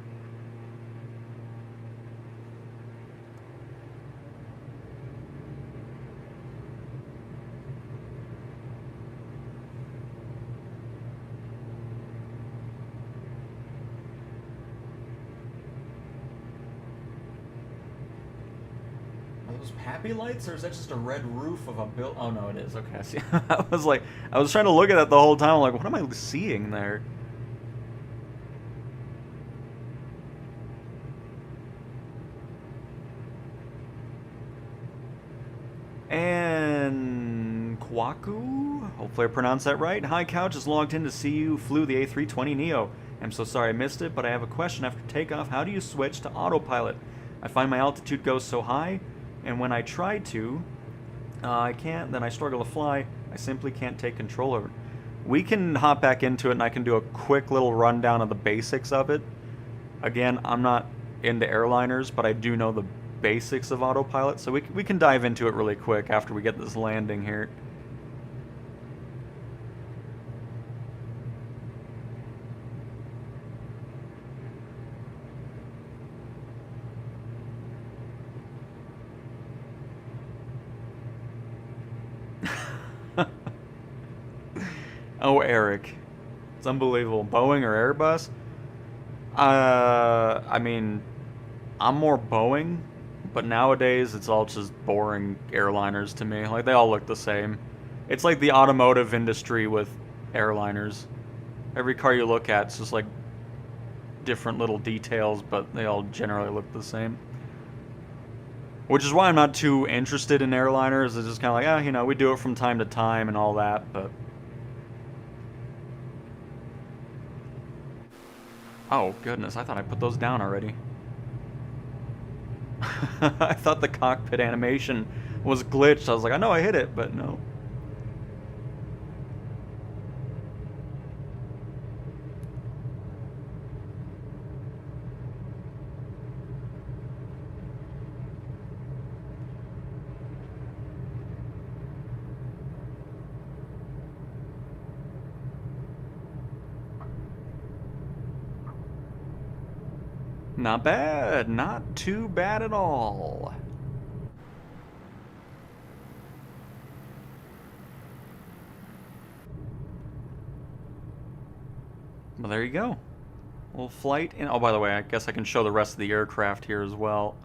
Happy lights, or is that just a red roof of a build? Oh no, it is. Okay, I see. I was trying to look at that the whole time. I'm like, what am I seeing there? And Kwaku, hopefully I pronounced that right. Hi, Couch is logged in to see you flew the A320neo. I'm so sorry I missed it, but I have a question after takeoff. How do you switch to autopilot? I find my altitude goes so high, and when I try to, I can't, then I struggle to fly. I simply can't take control of it. We can hop back into it and I can do a quick little rundown of the basics of it. Again, I'm not into airliners, but I do know the basics of Autopilot, so we can dive into it really quick after we get this landing here. Oh, Eric. It's unbelievable. Boeing or Airbus? I mean, I'm more Boeing, but nowadays it's all just boring airliners to me. Like, they all look the same. It's like the automotive industry with airliners. Every car you look at, it's just like different little details, but they all generally look the same. Which is why I'm not too interested in airliners. It's just kind of like, you know, we do it from time to time and all that, but... Oh, goodness, I thought I put those down already. I thought the cockpit animation was glitched. I was like, I know I hit it, but no. Not bad. Not too bad at all. Well, there you go. Little flight in. Oh, by the way, I guess I can show the rest of the aircraft here as well.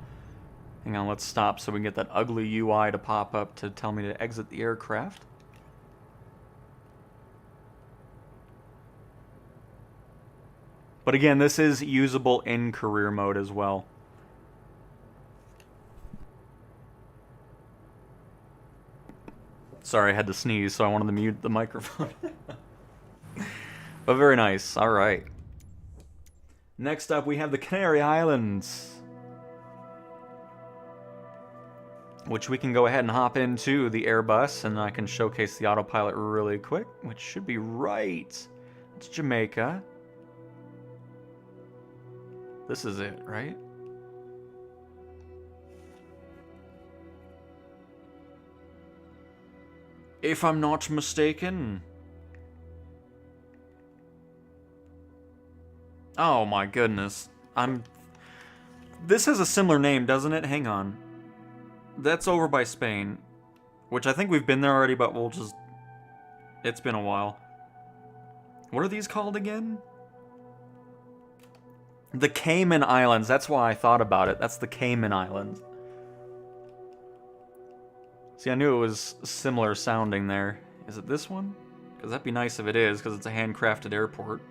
Hang on, let's stop so we can get that ugly UI to pop up to tell me to exit the aircraft. But again, this is usable in career mode as well. Sorry, I had to sneeze, so I wanted to mute the microphone. But very nice. All right. Next up, we have the Canary Islands, which we can go ahead and hop into the Airbus, and I can showcase the Autopilot really quick, which should be right. It's Jamaica. This is it, right? If I'm not mistaken. Oh my goodness. This has a similar name, doesn't it? Hang on. That's over by Spain, which I think we've been there already, but we'll just... It's been a while. What are these called again? The Cayman Islands. That's why I thought about it. That's the Cayman Islands. See, I knew it was similar sounding there. Is it this one? Because that'd be nice if it is, because it's a handcrafted airport.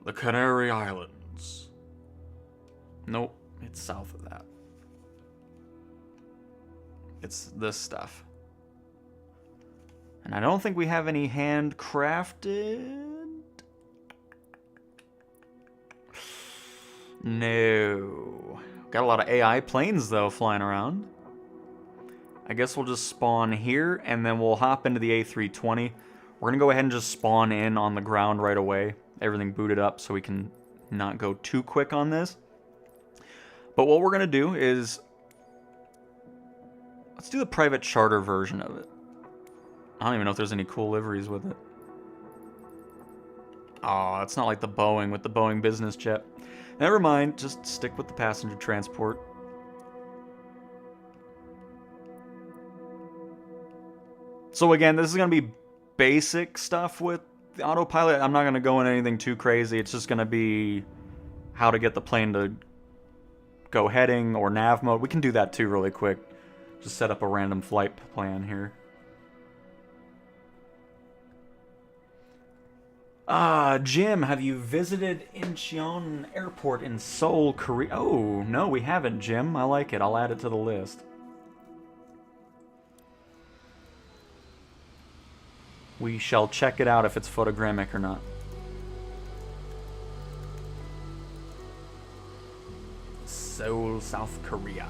The Canary Islands. Nope, it's south of that. It's this stuff. And I don't think we have any handcrafted. No. Got a lot of AI planes, though, flying around. I guess we'll just spawn here, and then we'll hop into the A320. We're going to go ahead and just spawn in on the ground right away. Everything booted up so we can not go too quick on this. But what we're going to do is... Let's do the private charter version of it. I don't even know if there's any cool liveries with it. Oh, it's not like the Boeing with the Boeing business jet. Never mind, just stick with the passenger transport. So again, this is going to be basic stuff with the Autopilot. I'm not going to go into anything too crazy. It's just going to be how to get the plane to go heading or nav mode. We can do that too really quick. Just set up a random flight plan here. Jim, have you visited Incheon Airport in Seoul, Korea? Oh, no, we haven't, Jim. I like it. I'll add it to the list. We shall check it out if it's photogrammic or not. Seoul, South Korea.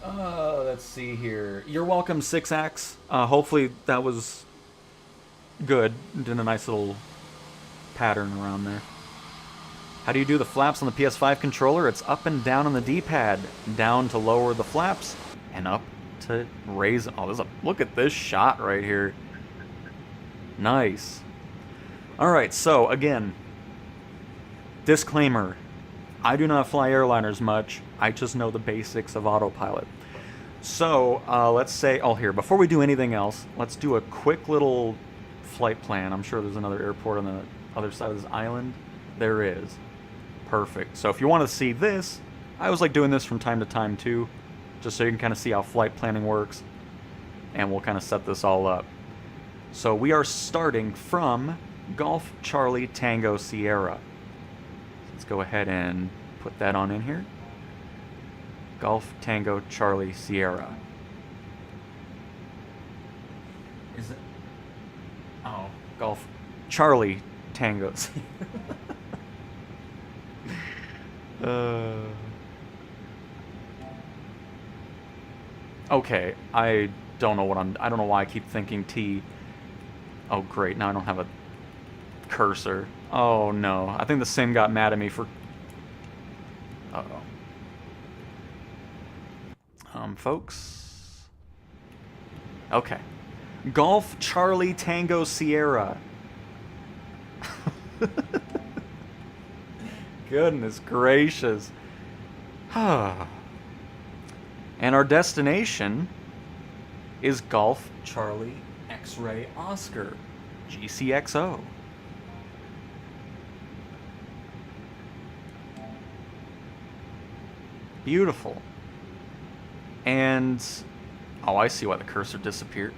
Let's see here. You're welcome, 6X. Hopefully that was good. Did a nice little pattern around there. How do you do the flaps on the PS5 controller? It's up and down on the D-pad. Down to lower the flaps, and up to raise. Oh, look at this shot right here. Nice. Alright, so again, disclaimer. I do not fly airliners much. I just know the basics of autopilot. So, let's say, here, before we do anything else, let's do a quick little flight plan. I'm sure there's another airport on the other side of this island. There is. Perfect. So if you want to see this, I always like doing this from time to time too, just so you can kind of see how flight planning works, and we'll kind of set this all up. So we are starting from Golf Charlie Tango Sierra. Let's go ahead and put that on in here. Golf Tango Charlie Sierra. Is it? Oh, Golf Charlie Tango Sierra. Okay, I don't know why I keep thinking T. Oh great, now I don't have a cursor. Oh no, I think the sim got mad at me for... Uh-oh. Folks... Okay. Golf Charlie Tango Sierra. Goodness gracious. And our destination is Golf Charlie X-Ray Oscar, GCXO. Beautiful. And, oh, I see why the cursor disappeared.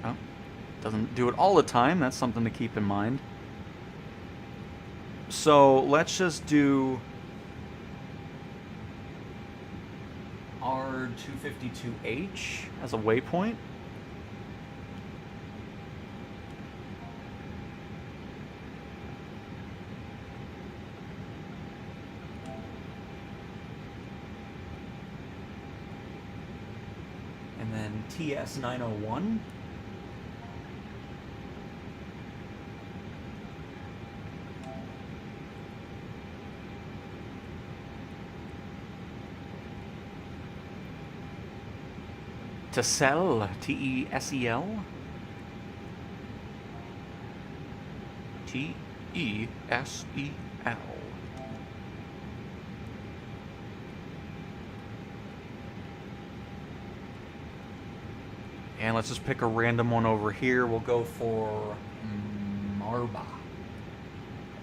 Oh, doesn't do it all the time. That's something to keep in mind. So let's just do R252H as a waypoint. And then TS901. Tesel, T-E-S-E-L. T-E-S-E-L. And let's just pick a random one over here. We'll go for Marba.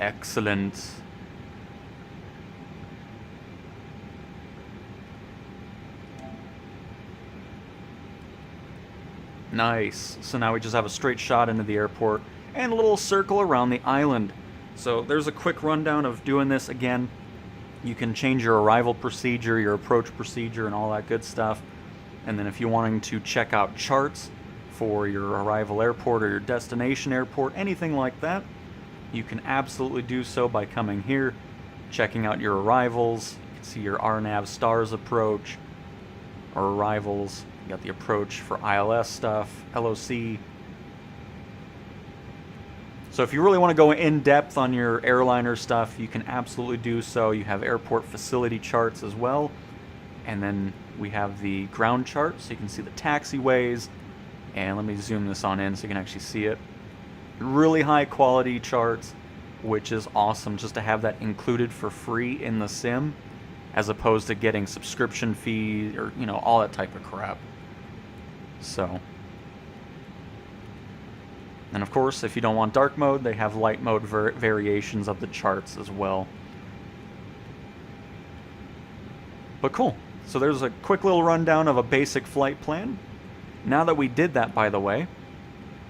Excellent. Nice. So now we just have a straight shot into the airport and a little circle around the island. So there's a quick rundown of doing this again. You can change your arrival procedure, your approach procedure, and all that good stuff. And then if you're wanting to check out charts for your arrival airport or your destination airport, anything like that, you can absolutely do so by coming here, checking out your arrivals. You can see your RNAV stars approach, or arrivals. You got the approach for ILS stuff, LOC. So if you really want to go in depth on your airliner stuff, you can absolutely do so. You have airport facility charts as well. And then we have the ground chart, so you can see the taxiways. And let me zoom this on in so you can actually see it. Really high quality charts, which is awesome just to have that included for free in the sim, as opposed to getting subscription fees or, you know, all that type of crap. So, and of course, if you don't want dark mode, they have light mode variations of the charts as well. But cool. So there's a quick little rundown of a basic flight plan. Now that we did that, by the way,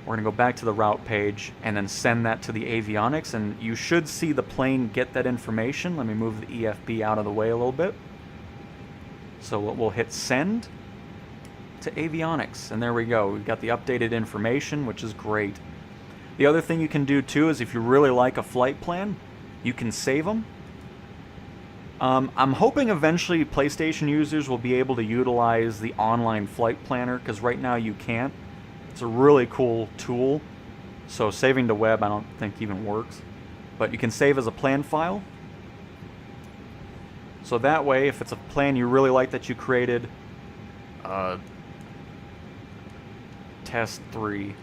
we're going to go back to the route page and then send that to the avionics, and you should see the plane get that information. Let me move the EFB out of the way a little bit. So we'll hit send to avionics, and there we go. We've got the updated information, which is great. The other thing you can do too is if you really like a flight plan, You can save them. I'm hoping eventually PlayStation users will be able to utilize the online flight planner, because right now you can't. It's a really cool tool. So saving to web I don't think even works. But you can save as a plan file. So that way, if it's a plan you really like that you created, test 3,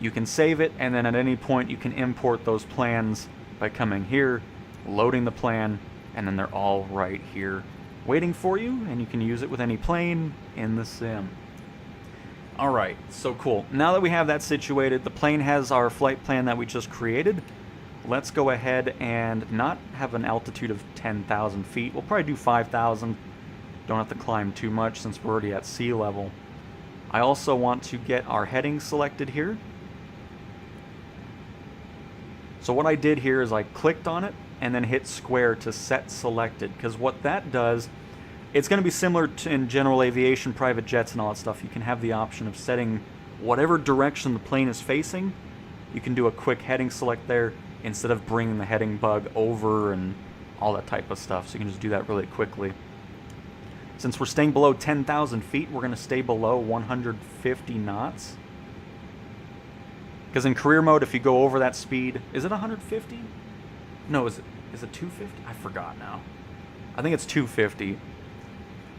you can save it, and then at any point you can import those plans by coming here, loading the plan, and then they're all right here waiting for you, and you can use it with any plane in the sim. Alright, so cool. Now that we have that situated, the plane has our flight plan that we just created. Let's go ahead and not have an altitude of 10,000 feet. We'll probably do 5,000. Don't have to climb too much since we're already at sea level. I also want to get our heading selected here. So what I did here is I clicked on it and then hit square to set selected, because what that does, it's going to be similar to in general aviation, private jets and all that stuff. You can have the option of setting whatever direction the plane is facing. You can do a quick heading select there instead of bringing the heading bug over and all that type of stuff. So you can just do that really quickly. Since we're staying below 10,000 feet, we're going to stay below 150 knots. Because in career mode, if you go over that speed, is it 150? No, is it 250? I forgot now. I think it's 250.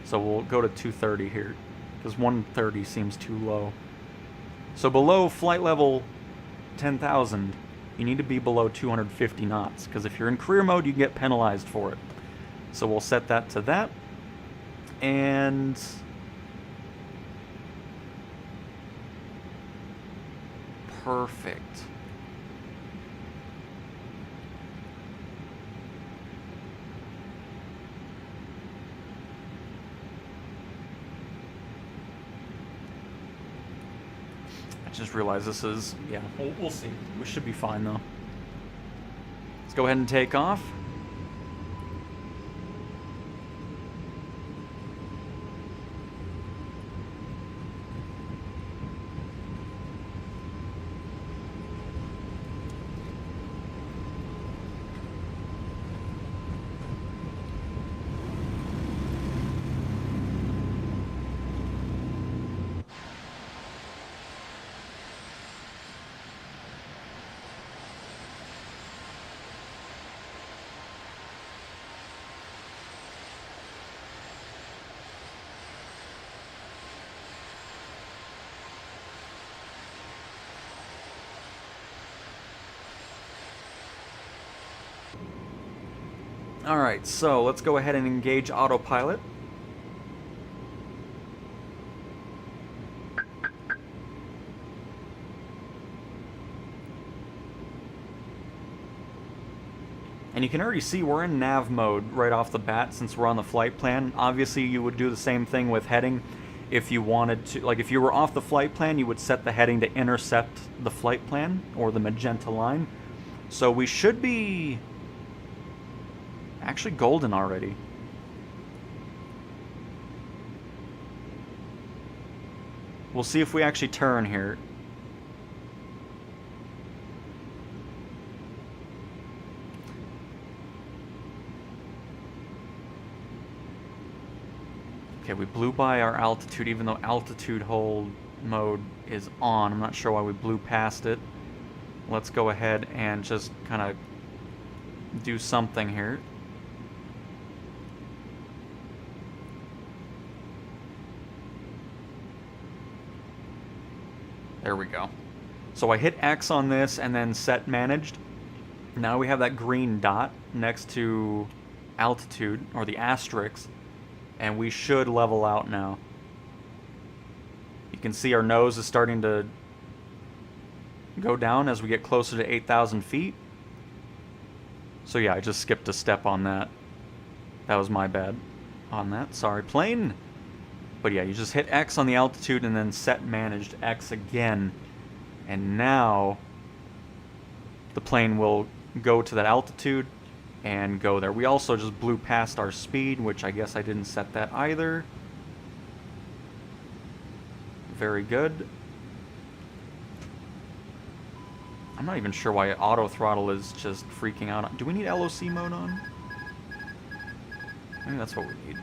So we'll go to 230 here, because 130 seems too low. So below flight level 10,000, you need to be below 250 knots, because if you're in career mode, you can get penalized for it. So we'll set that to that. And perfect. I just realized this is, yeah, we'll see. We should be fine though. Let's go ahead and take off. Alright, so let's go ahead and engage Autopilot. And you can already see we're in nav mode right off the bat since we're on the flight plan. Obviously you would do the same thing with heading if you wanted to. Like if you were off the flight plan, you would set the heading to intercept the flight plan or the magenta line. So we should be actually golden already. We'll see if we actually turn here. Okay, we blew by our altitude even though altitude hold mode is on. I'm not sure why we blew past it. Let's go ahead and just kind of do something here. There we go. So I hit X on this and then set managed. Now we have that green dot next to altitude, or the asterisk, and we should level out now. You can see our nose is starting to go down as we get closer to 8,000 feet. So yeah, I just skipped a step on that. That was my bad on that. Sorry, plane. But yeah, you just hit X on the altitude and then set managed X again. And now the plane will go to that altitude and go there. We also just blew past our speed, which I guess I didn't set that either. Very good. I'm not even sure why auto throttle is just freaking out. Do we need LOC mode on? Maybe that's what we need.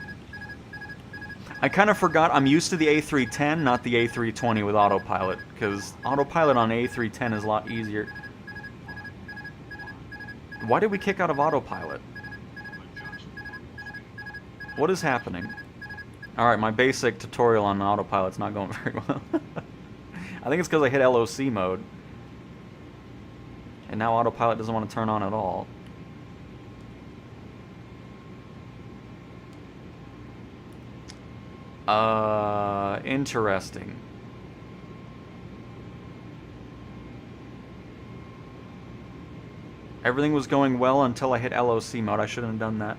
I kind of forgot I'm used to the A310, not the A320 with autopilot, because autopilot on A310 is a lot easier. Why did we kick out of autopilot? What is happening? Alright, my basic tutorial on autopilot's not going very well. I think it's because I hit LOC mode. And now autopilot doesn't want to turn on at all. Interesting. Everything was going well until I hit LOC mode. I shouldn't have done that.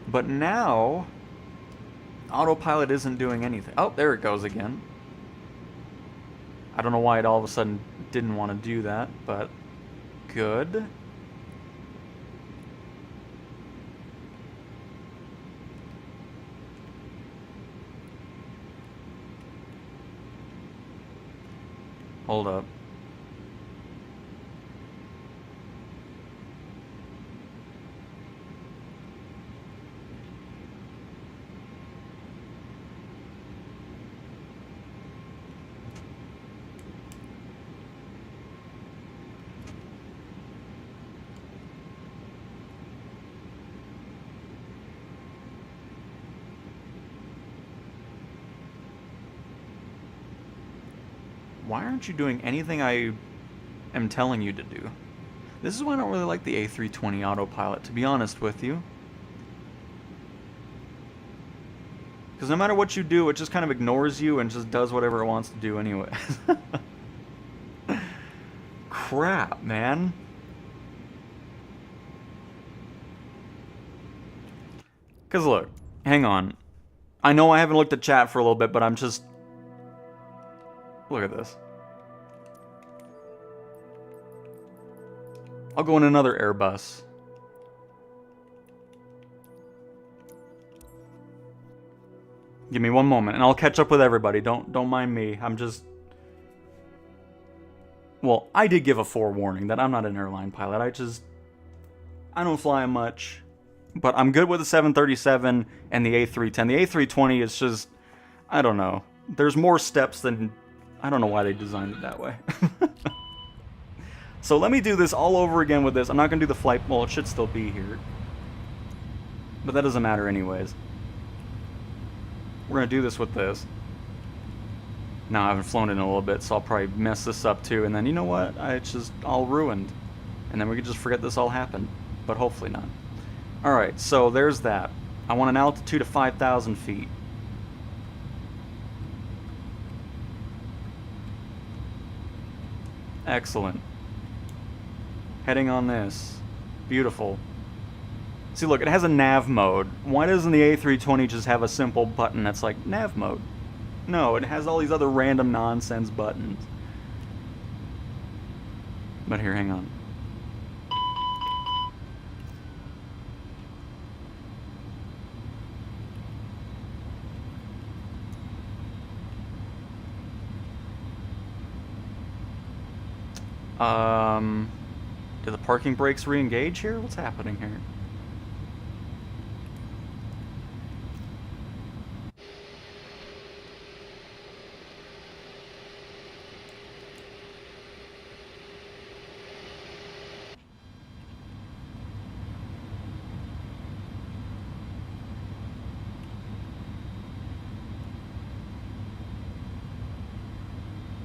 But now, autopilot isn't doing anything. Oh, there it goes again. I don't know why it all of a sudden didn't want to do that, but good. Hold up. Why aren't you doing anything I am telling you to do? This is why I don't really like the A320 autopilot, to be honest with you. Because no matter what you do, it just kind of ignores you and just does whatever it wants to do anyway. Crap, man. Because look, hang on. I know I haven't looked at chat for a little bit, but I'm just... Look at this. I'll go in another Airbus. Give me one moment, and I'll catch up with everybody. Don't mind me. I'm just... Well, I did give a forewarning that I'm not an airline pilot. I don't fly much. But I'm good with the 737 and the A310. The A320 is just... I don't know. There's more steps than... I don't know why they designed it that way. So let me do this all over again with this. I'm not going to do the flight... Well, it should still be here. But that doesn't matter anyways. We're going to do this with this. Now, I haven't flown it in a little bit, so I'll probably mess this up too. And then, you know what? It's just all ruined. And then we could just forget this all happened. But hopefully not. Alright, so there's that. I want an altitude of 5,000 feet. Excellent. Heading on this. Beautiful. See, look, it has a nav mode. Why doesn't the A320 just have a simple button that's like nav mode? No, it has all these other random nonsense buttons. But here, hang on. Do the parking brakes re-engage here? What's happening here?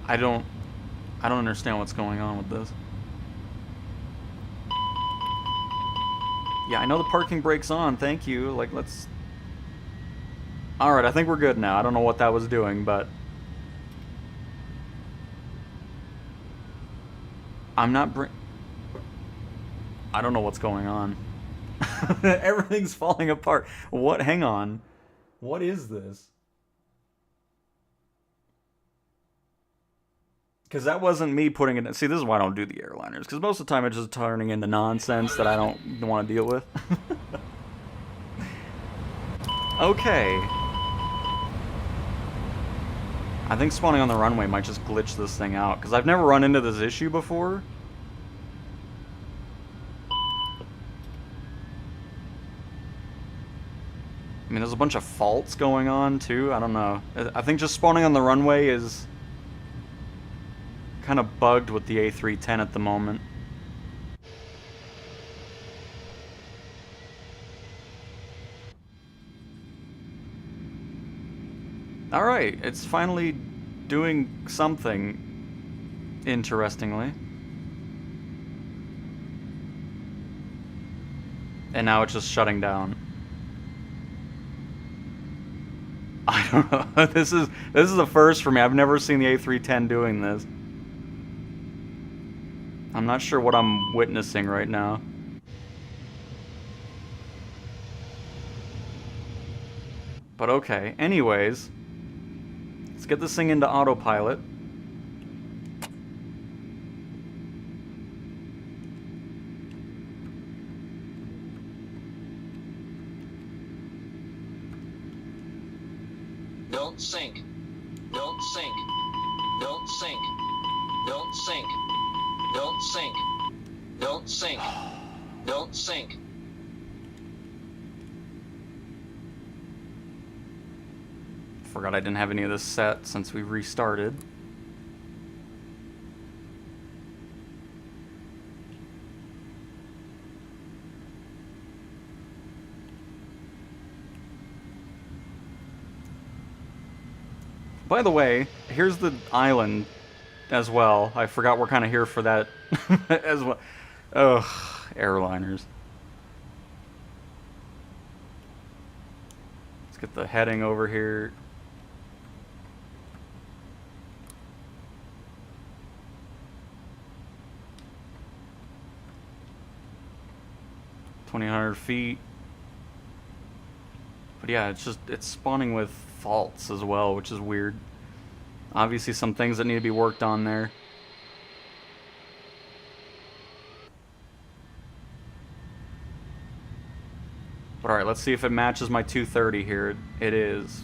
I don't understand what's going on with this. Yeah, I know the parking brake's on, thank you. Like, let's... Alright, I think we're good now. I don't know what that was doing, but... I'm not I don't know what's going on. Everything's falling apart. What? Hang on. What is this? Because that wasn't me putting it in. See, this is why I don't do the airliners. Because most of the time it's just turning into nonsense that I don't want to deal with. Okay. I think spawning on the runway might just glitch this thing out. Because I've never run into this issue before. mean, there's a bunch of faults going on, too. I don't know. I think just spawning on the runway is kind of bugged with the A310 at the moment. Alright, it's finally doing something, interestingly. And now it's just shutting down. I don't know. This is a first for me. I've never seen the A310 doing this. I'm not sure what I'm witnessing right now. But okay. Anyways, let's get this thing into autopilot. Don't sink. Don't sink. Don't sink. Don't sink. Don't sink. Don't sink. Don't sink. Forgot I didn't have any of this set since we restarted. By the way, here's the island as well. I forgot we're kind of here for that as well. Ugh, airliners. Let's get the heading over here. $2,000 feet. But yeah, it's spawning with faults as well, which is weird. Obviously some things that need to be worked on there. But alright, let's see if it matches my 230 here. It is.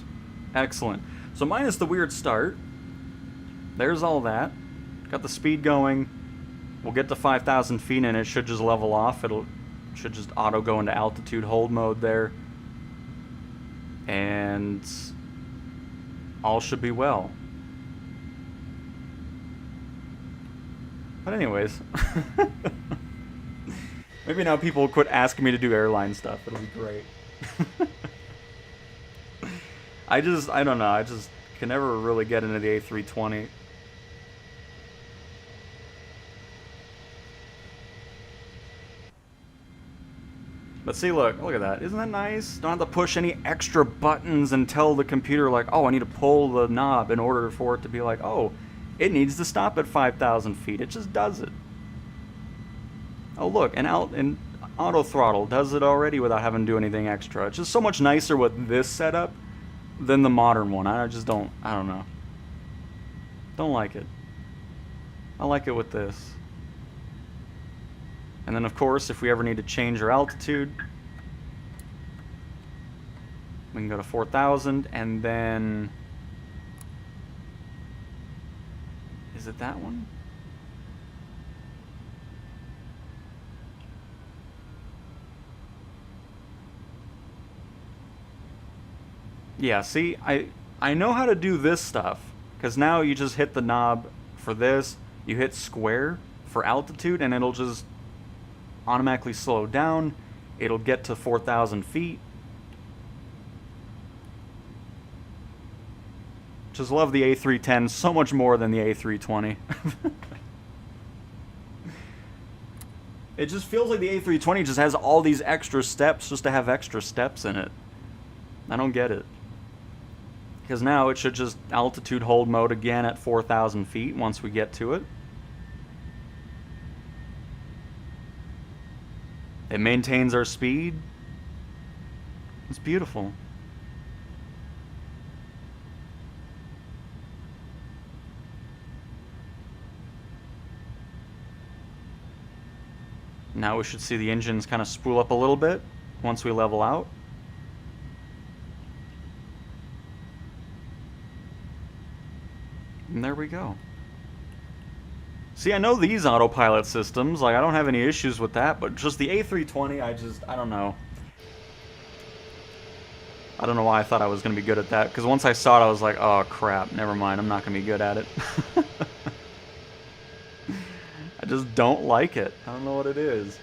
Excellent. So minus the weird start. There's all that. Got the speed going. We'll get to 5,000 feet and it should just level off. It should just auto go into altitude hold mode there. And all should be well. But anyways, maybe now people will quit asking me to do airline stuff. It'll be great. I don't know. I just can never really get into the A320. But see, look at that. Isn't that nice? Don't have to push any extra buttons and tell the computer, like, oh, I need to pull the knob in order for it to be like, oh, it needs to stop at 5,000 feet. It just does it. Oh, look, and auto throttle does it already without having to do anything extra. It's just so much nicer with this setup than the modern one. I don't know. Don't like it. I like it with this. And then, of course, if we ever need to change our altitude, we can go to 4,000, and then... Is it that one? Yeah, see, I know how to do this stuff, because now you just hit the knob for this, you hit square for altitude, and it'll just automatically slow down. It'll get to 4,000 feet. Just love the A310 so much more than the A320. It just feels like the A320 just has all these extra steps just to have extra steps in it. I don't get it. Because now it should just altitude hold mode again at 4,000 feet once we get to it. It maintains our speed. It's beautiful. Now we should see the engines kind of spool up a little bit once we level out. And there we go. See, I know these autopilot systems, like I don't have any issues with that, but just the A320, I don't know. I don't know why I thought I was going to be good at that, because once I saw it, I was like, oh crap, never mind, I'm not going to be good at it. I just don't like it. I don't know what it is.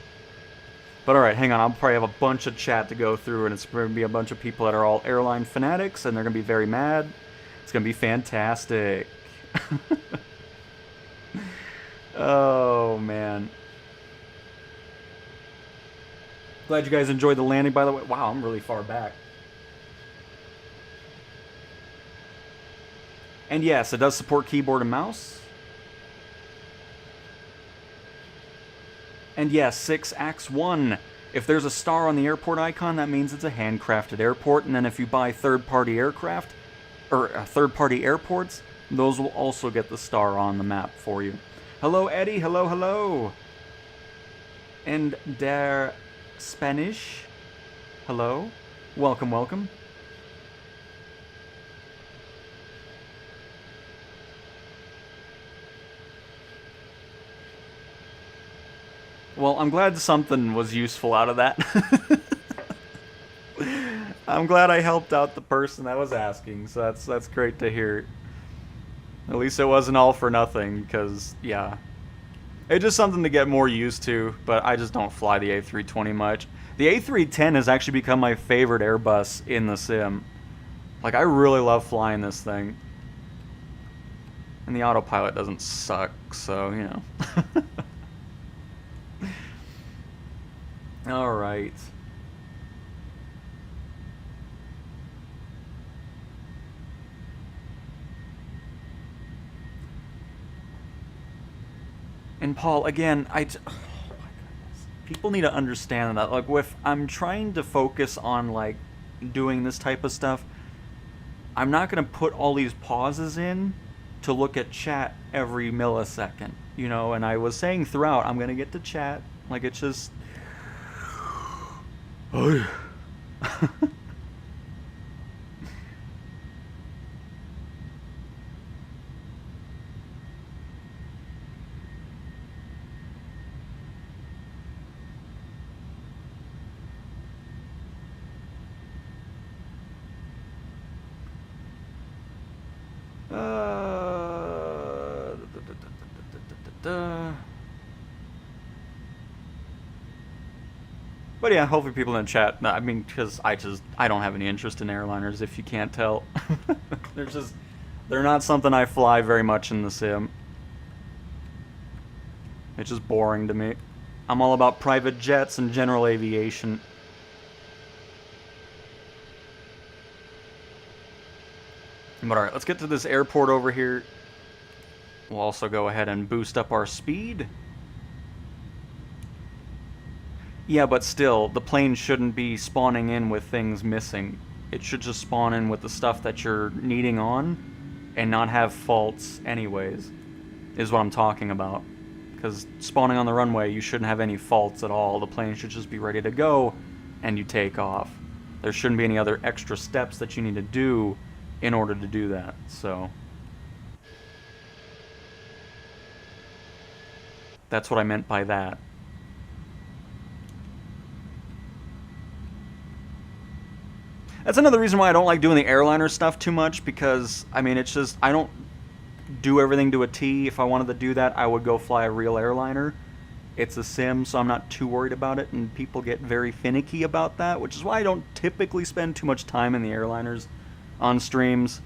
But alright, hang on, I'll probably have a bunch of chat to go through, and it's going to be a bunch of people that are all airline fanatics, and they're going to be very mad. It's going to be fantastic. Oh, man. Glad you guys enjoyed the landing, by the way. Wow, I'm really far back. And yes, it does support keyboard and mouse. And yes, 6 Acts 1. If there's a star on the airport icon, that means it's a handcrafted airport. And then if you buy third-party aircraft, or third-party airports, those will also get the star on the map for you. Hello, Eddie. Hello, hello. And der Spanish. Hello. Welcome, welcome. Well, I'm glad something was useful out of that. I'm glad I helped out the person that was asking, so that's great to hear. At least it wasn't all for nothing, because, yeah. It's just something to get more used to, but I just don't fly the A320 much. The A310 has actually become my favorite Airbus in the sim. Like, I really love flying this thing. And the autopilot doesn't suck, so, you know. Alright. And Paul, again, oh my goodness. People need to understand that. Like, if I'm trying to focus on, like, doing this type of stuff, I'm not going to put all these pauses in to look at chat every millisecond, you know? And I was saying throughout, I'm going to get to chat. Like, it's just... But yeah, hopefully people in the chat, I mean, because I don't have any interest in airliners, if you can't tell. They're not something I fly very much in the sim. It's just boring to me. I'm all about private jets and general aviation. But alright, let's get to this airport over here. We'll also go ahead and boost up our speed. Yeah, but still, the plane shouldn't be spawning in with things missing. It should just spawn in with the stuff that you're needing on, and not have faults anyways, is what I'm talking about. Because spawning on the runway, you shouldn't have any faults at all. The plane should just be ready to go, and you take off. There shouldn't be any other extra steps that you need to do in order to do that, so... That's what I meant by that. That's another reason why I don't like doing the airliner stuff too much, because, I mean, it's just, I don't do everything to a T. If I wanted to do that, I would go fly a real airliner. It's a sim, so I'm not too worried about it, and people get very finicky about that, which is why I don't typically spend too much time in the airliners on streams,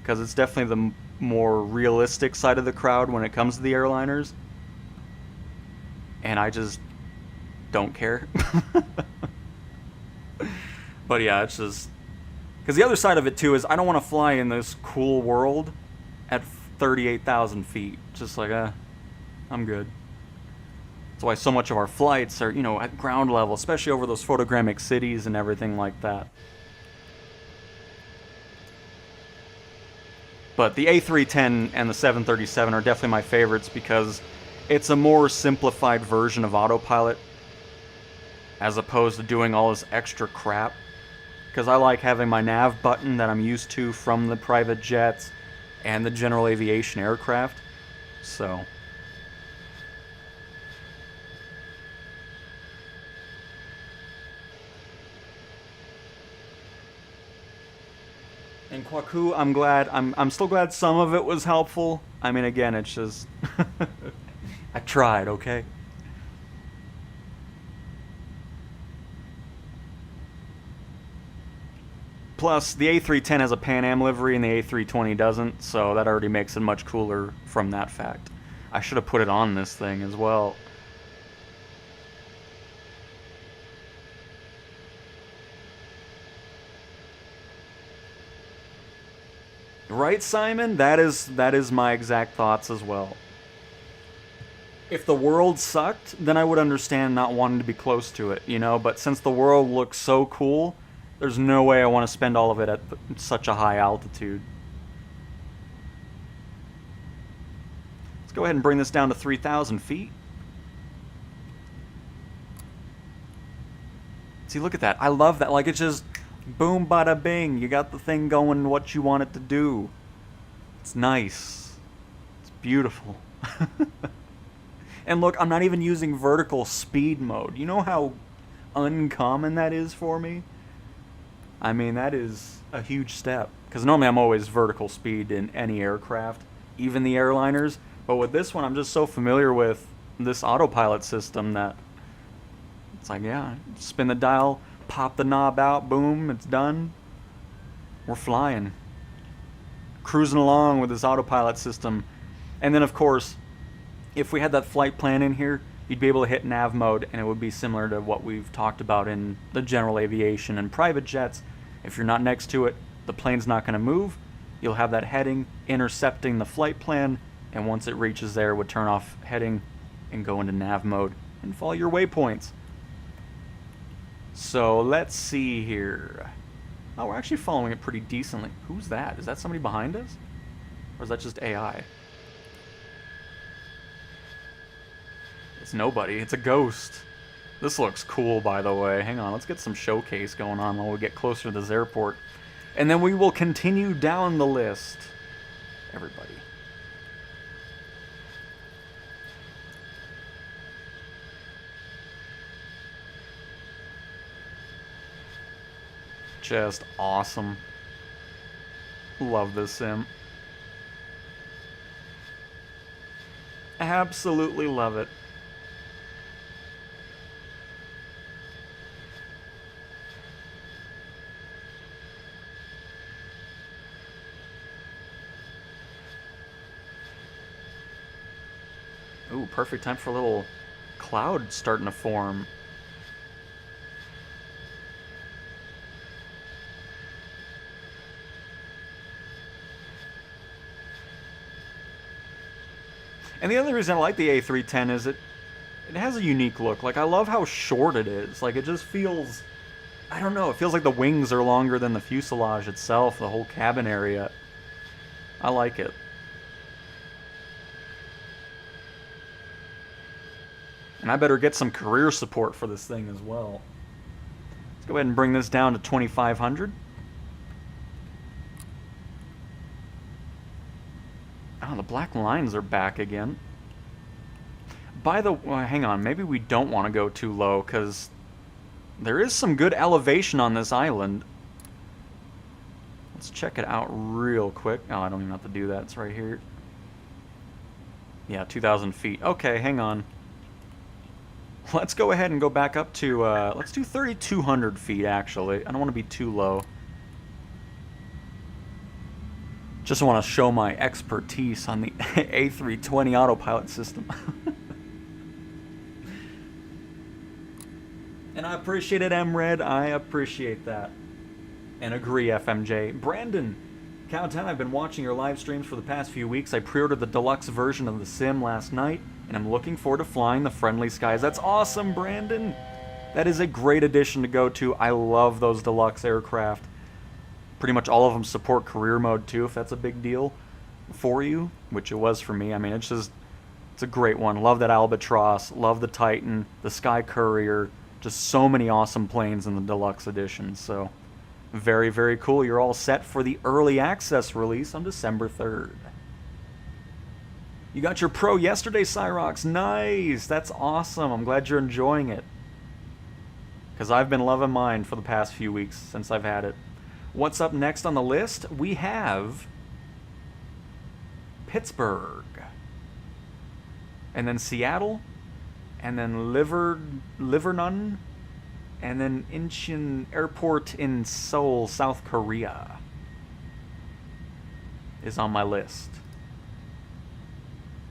because it's definitely the more realistic side of the crowd when it comes to the airliners. And I just don't care. But yeah, it's just... Because the other side of it, too, is I don't want to fly in this cool world at 38,000 feet. Just like, I'm good. That's why so much of our flights are, you know, at ground level, especially over those photogrammic cities and everything like that. But the A310 and the 737 are definitely my favorites because it's a more simplified version of Autopilot as opposed to doing all this extra crap. Because I like having my nav button that I'm used to from the private jets and the general aviation aircraft. So... And Kwaku, I'm still glad some of it was helpful. I mean, again, it's just I tried, okay? Plus, the A310 has a Pan Am livery and the A320 doesn't, so that already makes it much cooler from that fact. I should have put it on this thing as well. Right, Simon? That is my exact thoughts as well. If the world sucked, then I would understand not wanting to be close to it, you know? But since the world looks so cool, there's no way I want to spend all of it at such a high altitude. Let's go ahead and bring this down to 3,000 feet. See, look at that. I love that. Like, it's just boom, bada, bing. You got the thing going what you want it to do. It's nice. It's beautiful. And look, I'm not even using vertical speed mode. You know how uncommon that is for me? I mean, that is a huge step. Because normally I'm always vertical speed in any aircraft, even the airliners. But with this one, I'm just so familiar with this autopilot system that it's like, yeah, spin the dial, pop the knob out, boom, it's done. We're flying. Cruising along with this autopilot system. And then, of course, if we had that flight plan in here, you'd be able to hit nav mode, and it would be similar to what we've talked about in the general aviation and private jets. If you're not next to it, the plane's not going to move. You'll have that heading intercepting the flight plan, and once it reaches there, it would turn off heading and go into nav mode and follow your waypoints. So let's see here. Oh, we're actually following it pretty decently. Who's that? Is that somebody behind us? Or is that just AI? It's nobody. It's a ghost. This looks cool, by the way. Hang on, let's get some showcase going on while we get closer to this airport. And then we will continue down the list. Everybody. Just awesome. Love this sim. Absolutely love it. Ooh, perfect time for a little cloud starting to form. And the other reason I like the A310 is it has a unique look. Like, I love how short it is. Like, it just feels, I don't know, it feels like the wings are longer than the fuselage itself, the whole cabin area. I like it. And I better get some career support for this thing as well. Let's go ahead and bring this down to 2,500. Oh, the black lines are back again. By the way, hang on, maybe we don't want to go too low, because there is some good elevation on this island. Let's check it out real quick. Oh, I don't even have to do that, it's right here. Yeah, 2,000 feet. Okay, hang on. Let's go ahead and go back up to, let's do 3,200 feet, actually. I don't want to be too low. Just want to show my expertise on the A320 autopilot system. And I appreciate it, MRed. I appreciate that. And agree, FMJ. Brandon, Cowtown, I've been watching your live streams for the past few weeks. I pre-ordered the deluxe version of the sim last night, and I'm looking forward to flying the friendly skies. That's awesome, Brandon. That is a great addition to go to. I love those deluxe aircraft. Pretty much all of them support career mode too, if that's a big deal for you, which it was for me. I mean, it's a great one. Love that Albatross, love the Titan, the Sky Courier, just so many awesome planes in the deluxe edition. So very, very cool. You're all set for the early access release on December 3rd. You got your Pro yesterday, Cyrox. Nice. That's awesome. I'm glad you're enjoying it, because I've been loving mine for the past few weeks since I've had it. What's up next on the list? We have Pittsburgh, and then Seattle, and then Livernon, and then Incheon Airport in Seoul, South Korea is on my list.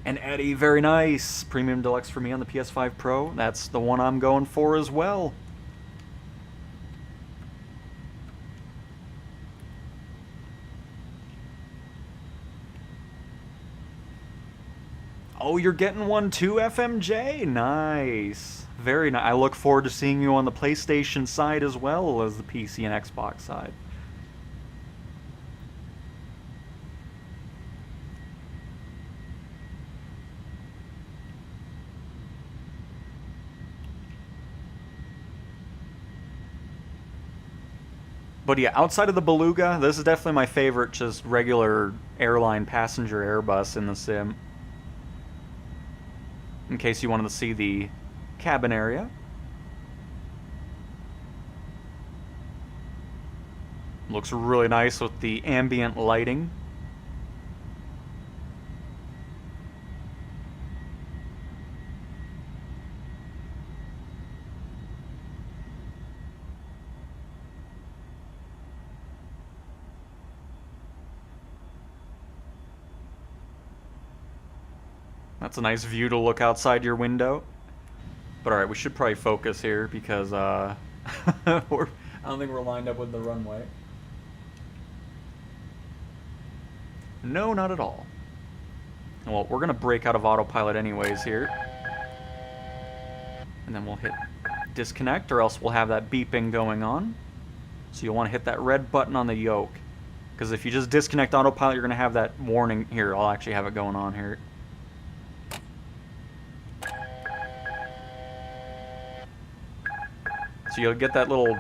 And Eddie, very nice. Premium Deluxe for me on the PS5 Pro. That's the one I'm going for as well. Oh, you're getting one too, FMJ? Nice. Very nice. I look forward to seeing you on the PlayStation side as well as the PC and Xbox side. But yeah, outside of the Beluga, this is definitely my favorite just regular airline passenger Airbus in the sim. In case you wanted to see the cabin area. Looks really nice with the ambient lighting. That's a nice view to look outside your window. But alright, we should probably focus here because I don't think we're lined up with the runway. No, not at all. Well, we're going to break out of autopilot anyways here. And then we'll hit disconnect, or else we'll have that beeping going on. So you'll want to hit that red button on the yoke. Because if you just disconnect autopilot, you're going to have that warning. Here, I'll actually have it going on here. So you'll get that little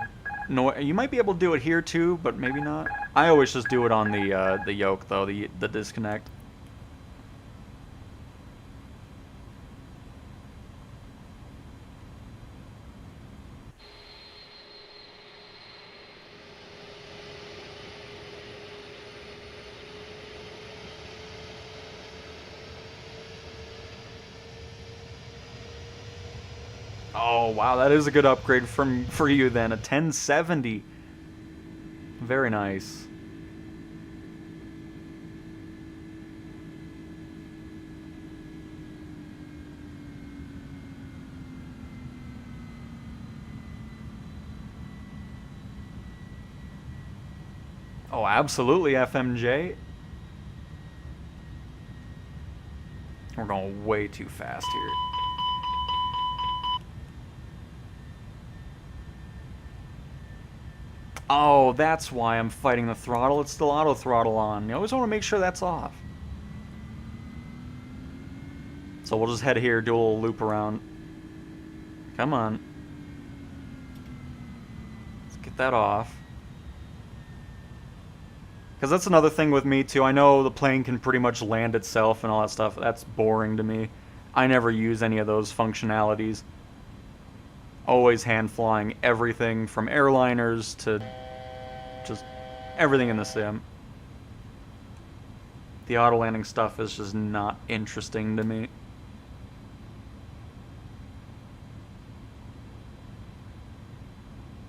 noise. You might be able to do it here too, but maybe not. I always just do it on the yoke though, the disconnect. Oh wow, that is a good upgrade for you then. A 1070. Very nice. Oh, absolutely, FMJ. We're going way too fast here. Oh, that's why I'm fighting the throttle. It's still auto throttle on. You always want to make sure that's off. So we'll just head here, do a little loop around. Come on. Let's get that off. Because that's another thing with me too. I know the plane can pretty much land itself and all that stuff. That's boring to me. I never use any of those functionalities. Always hand flying everything from airliners to just everything in the sim. The auto landing stuff is just not interesting to me.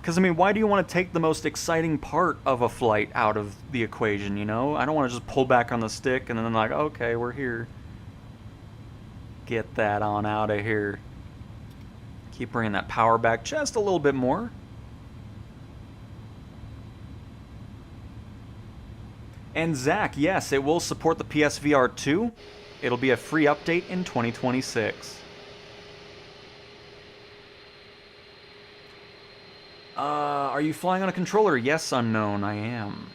Because, I mean, why do you want to take the most exciting part of a flight out of the equation, you know? I don't want to just pull back on the stick and then like, okay, we're here. Get that on out of here. Keep bringing that power back just a little bit more. And Zach, yes, it will support the PSVR 2. It'll be a free update in 2026. Are you flying on a controller? Yes, unknown, I am.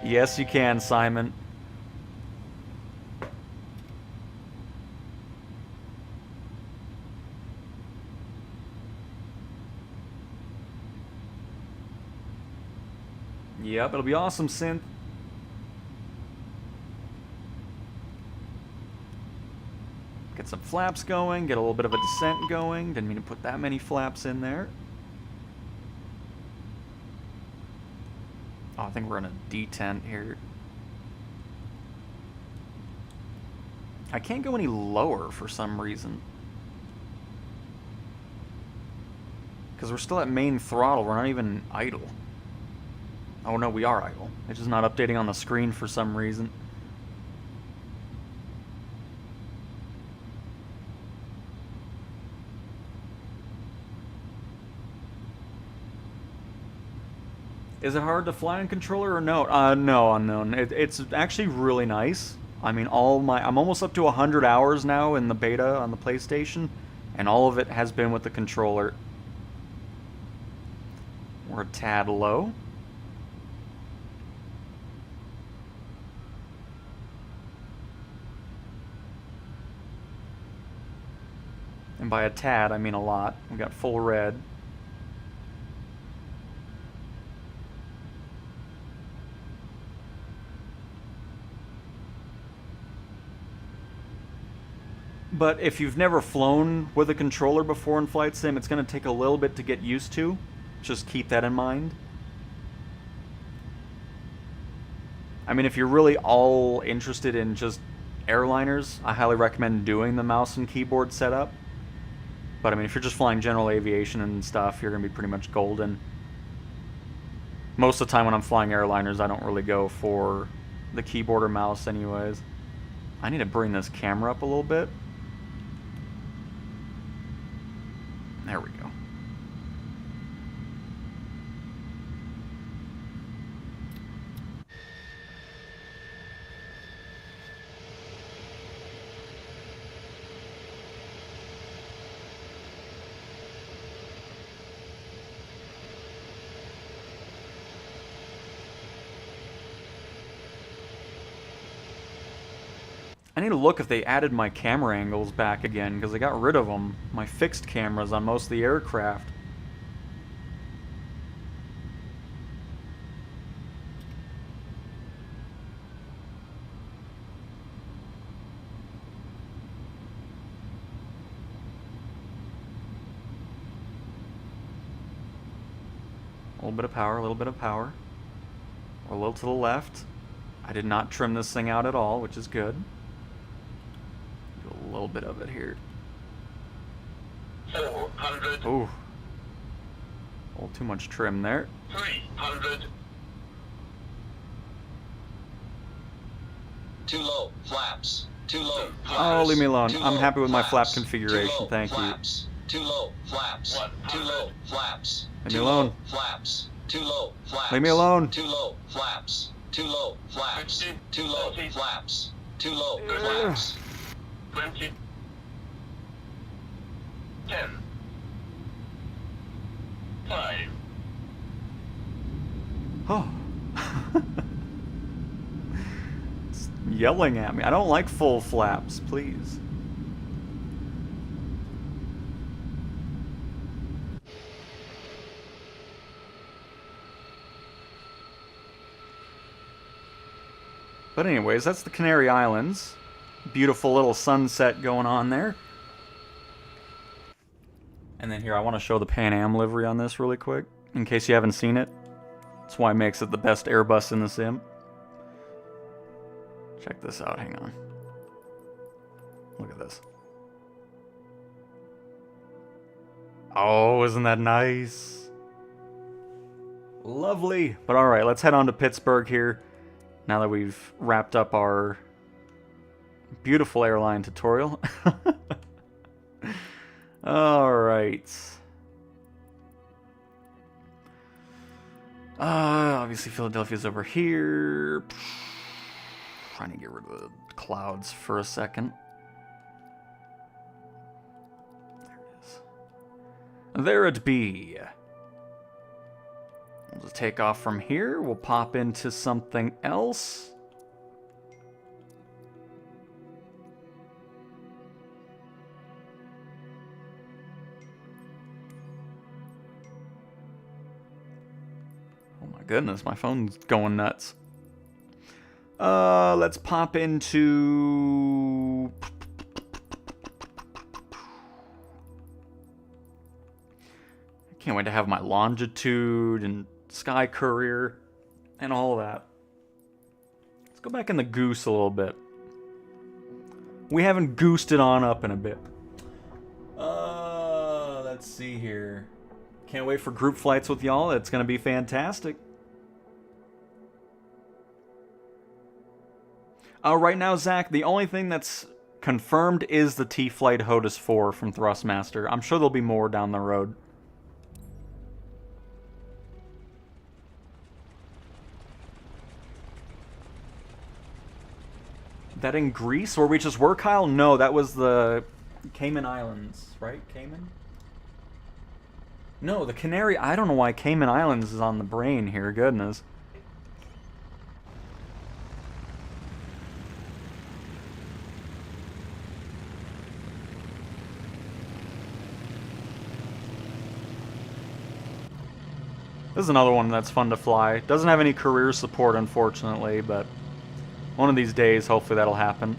Yes, you can, Simon. Yep, it'll be awesome, Synth. Get some flaps going, get a little bit of a descent going. Didn't mean to put that many flaps in there. Oh, I think we're in a detent here. I can't go any lower for some reason. Because we're still at main throttle, we're not even idle. Oh no, we are idle. It's just not updating on the screen for some reason. Is it hard to fly on controller or no? No, unknown. It's actually really nice. I mean, I'm almost up to 100 hours now in the beta on the PlayStation, and all of it has been with the controller. We're a tad low. And by a tad, I mean a lot. We got full red. But if you've never flown with a controller before in Flight Sim, it's going to take a little bit to get used to. Just keep that in mind. I mean, if you're really all interested in just airliners, I highly recommend doing the mouse and keyboard setup. But I mean, if you're just flying general aviation and stuff, you're going to be pretty much golden. Most of the time when I'm flying airliners, I don't really go for the keyboard or mouse anyways. I need to bring this camera up a little bit. There we go. I need to look if they added my camera angles back again, because I got rid of them. My fixed cameras on most of the aircraft. A little bit of power, a little bit of power. Or a little to the left. I did not trim this thing out at all, which is good. A little bit of it here. 400. Ooh. A little too much trim there. 300. Too low. Flaps. Too low. Oh, leave me alone. Too I'm low, happy with my flap flaps. configuration. Too low, Thank flaps. Too low. Flaps. Too low. Flaps. Leave me Too alone. low, Flaps. Too low. Flaps. Leave me alone. Too low. Flaps. Too low. Flaps. Too low. Flaps. Too low. Flaps. 20. 10. 5. Oh. It's yelling at me. I don't like full flaps, please. But anyways, that's the Canary Islands. Beautiful little sunset going on there. And then here, I want to show the Pan Am livery on this really quick, in case you haven't seen it. That's why it makes it the best Airbus in the sim. Check this out, hang on. Look at this. Oh, isn't that nice? Lovely. But alright, let's head on to Pittsburgh here, now that we've wrapped up our beautiful airline tutorial. Alright. Obviously Philadelphia's over here. Trying to get rid of the clouds for a second. There it is. There it be. We'll just take off from here. We'll pop into something else. Goodness, my phone's going nuts. Let's pop into... Can't wait to have my longitude and sky courier and all that. Let's go back in the goose a little bit. We haven't goosed it on up in a bit. Let's see here. Can't wait for group flights with y'all. It's going to be fantastic. Right now, Zach, the only thing that's confirmed is the T-Flight HOTUS 4 from Thrustmaster. I'm sure there'll be more down the road. That in Greece, where we just were, Kyle? No, that was the Cayman Islands, right? Cayman? No, the Canary... I don't know why Cayman Islands is on the brain here, goodness. This is another one that's fun to fly. Doesn't have any career support, unfortunately, but one of these days, hopefully that'll happen.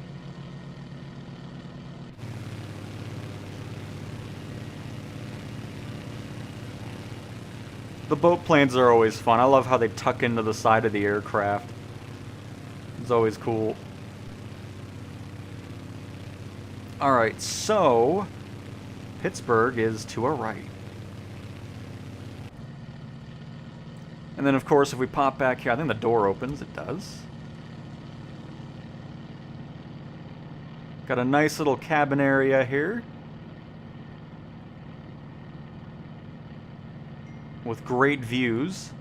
The boat planes are always fun. I love how they tuck into the side of the aircraft. It's always cool. Alright, so Pittsburgh is to our right. And then, of course, if we pop back here, I think the door opens. It does. Got a nice little cabin area here. With great views.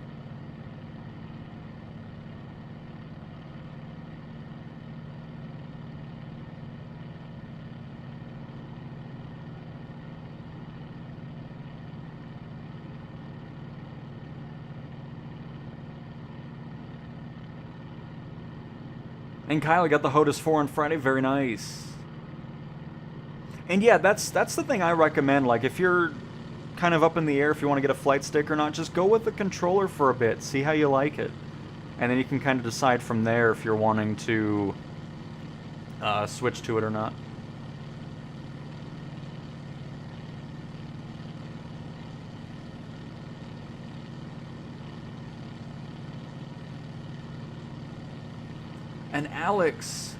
And Kyle got the HOTUS 4 on Friday. Very nice. And yeah, that's the thing I recommend. Like, if you're kind of up in the air, if you want to get a flight stick or not, just go with the controller for a bit. See how you like it. And then you can kind of decide from there if you're wanting to switch to it or not. And Alex,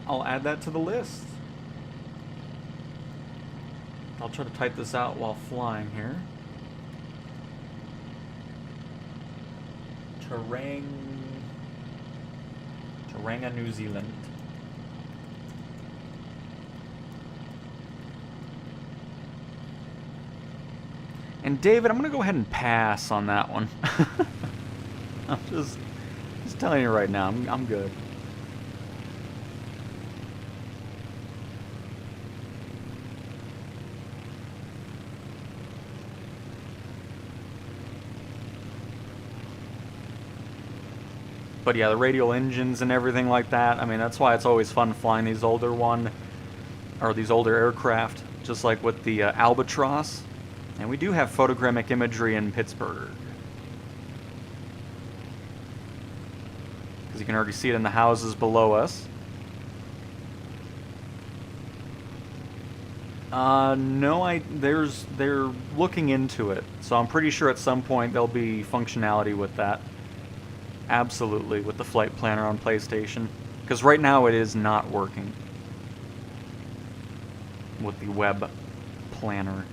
I'll add that to the list. I'll try to type this out while flying here. Tauranga, New Zealand. And David, I'm gonna go ahead and pass on that one. I'm just telling you right now, I'm good. But yeah, the radial engines and everything like that, I mean, that's why it's always fun flying these older aircraft, just like with the Albatross. And we do have photogrammic imagery in Pittsburgh. Because you can already see it in the houses below us. No, they're looking into it. So I'm pretty sure at some point there'll be functionality with that. Absolutely, with the flight planner on PlayStation. Because right now it is not working with the web planner.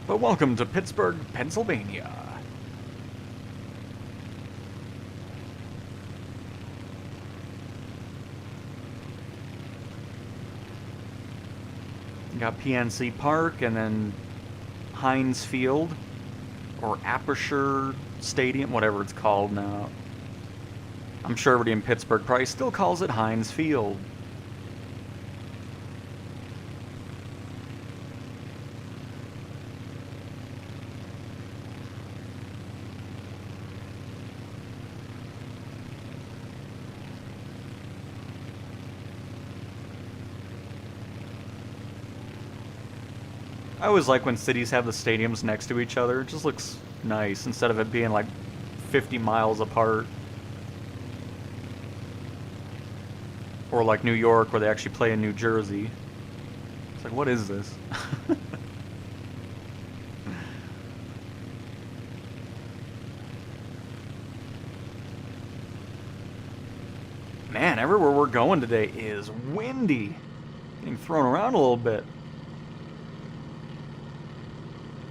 But welcome to Pittsburgh, Pennsylvania. You got PNC Park and then Heinz Field, or Aperture Stadium, whatever it's called now. I'm sure everybody in Pittsburgh probably still calls it Heinz Field. I always like when cities have the stadiums next to each other. It just looks nice instead of it being like 50 miles apart. Or like New York, where they actually play in New Jersey. It's like, what is this? Man, everywhere we're going today is windy. Getting thrown around a little bit.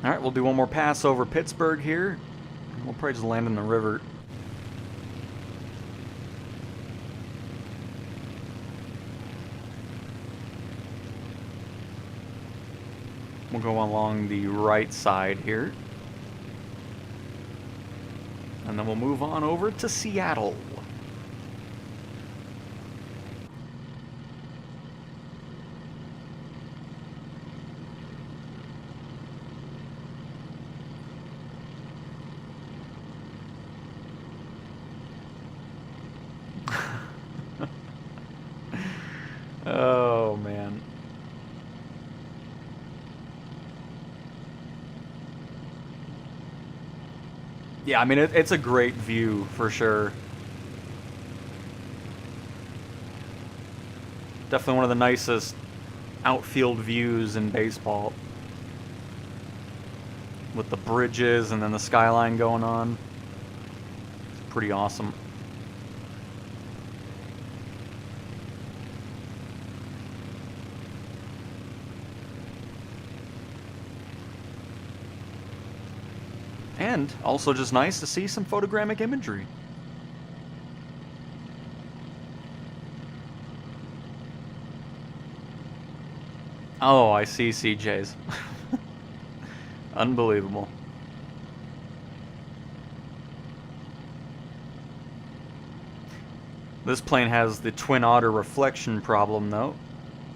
Alright, we'll do one more pass over Pittsburgh here. We'll probably just land in the river. We'll go along the right side here. And then we'll move on over to Seattle. Oh, man. Yeah, I mean, it's a great view, for sure. Definitely one of the nicest outfield views in baseball. With the bridges and then the skyline going on. It's pretty awesome. And also just nice to see some photogrammic imagery. Oh, I see CJs. Unbelievable. This plane has the twin otter reflection problem, though,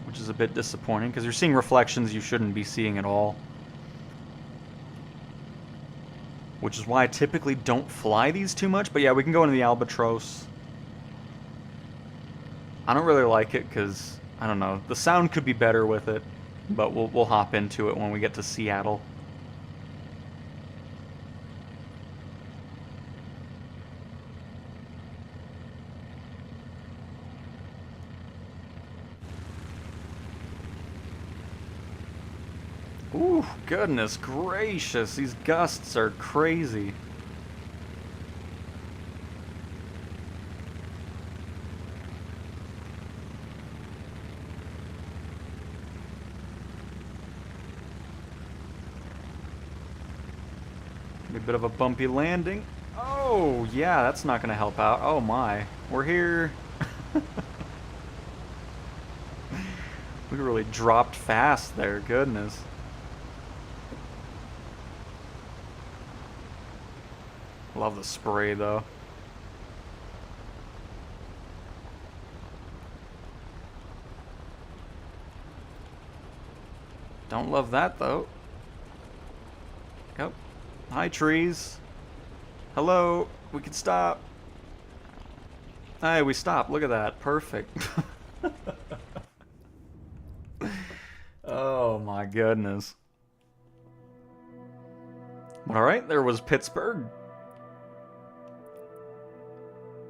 which is a bit disappointing, because you're seeing reflections you shouldn't be seeing at all. Which is why I typically don't fly these too much. But yeah, we can go into the Albatross. I don't really like it because, I don't know, the sound could be better with it. But we'll hop into it when we get to Seattle. Ooh, goodness gracious, these gusts are crazy. A bit of a bumpy landing. Oh, yeah, that's not going to help out. Oh my, we're here. We really dropped fast there, goodness. Love the spray, though. Don't love that, though. Yep. Hi, trees. Hello. We can stop. Hey, we stopped. Look at that. Perfect. Oh, my goodness. All right, there was Pittsburgh.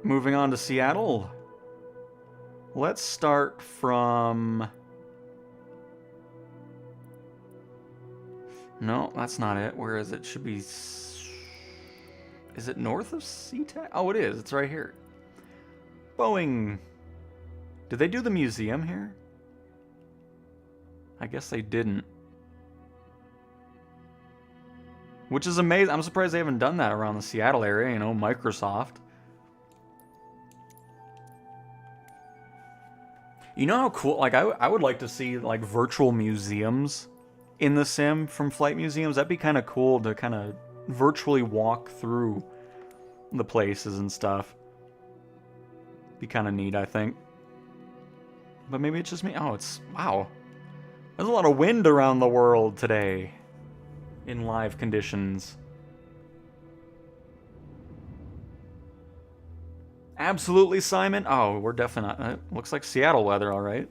Moving on to Seattle. Let's start from... No, that's not it. Where is it? Should be... Is it north of SeaTac? Oh, it is. It's right here. Boeing. Did they do the museum here? I guess they didn't. Which is amazing. I'm surprised they haven't done that around the Seattle area. You know, Microsoft. You know how cool, like, I would like to see, like, virtual museums in the sim from flight museums. That'd be kind of cool to kind of virtually walk through the places and stuff. Be kind of neat, I think. But maybe it's just me. Oh, it's, wow. There's a lot of wind around the world today in live conditions. Absolutely, Simon. Oh, we're definitely not. Looks like Seattle weather, all right.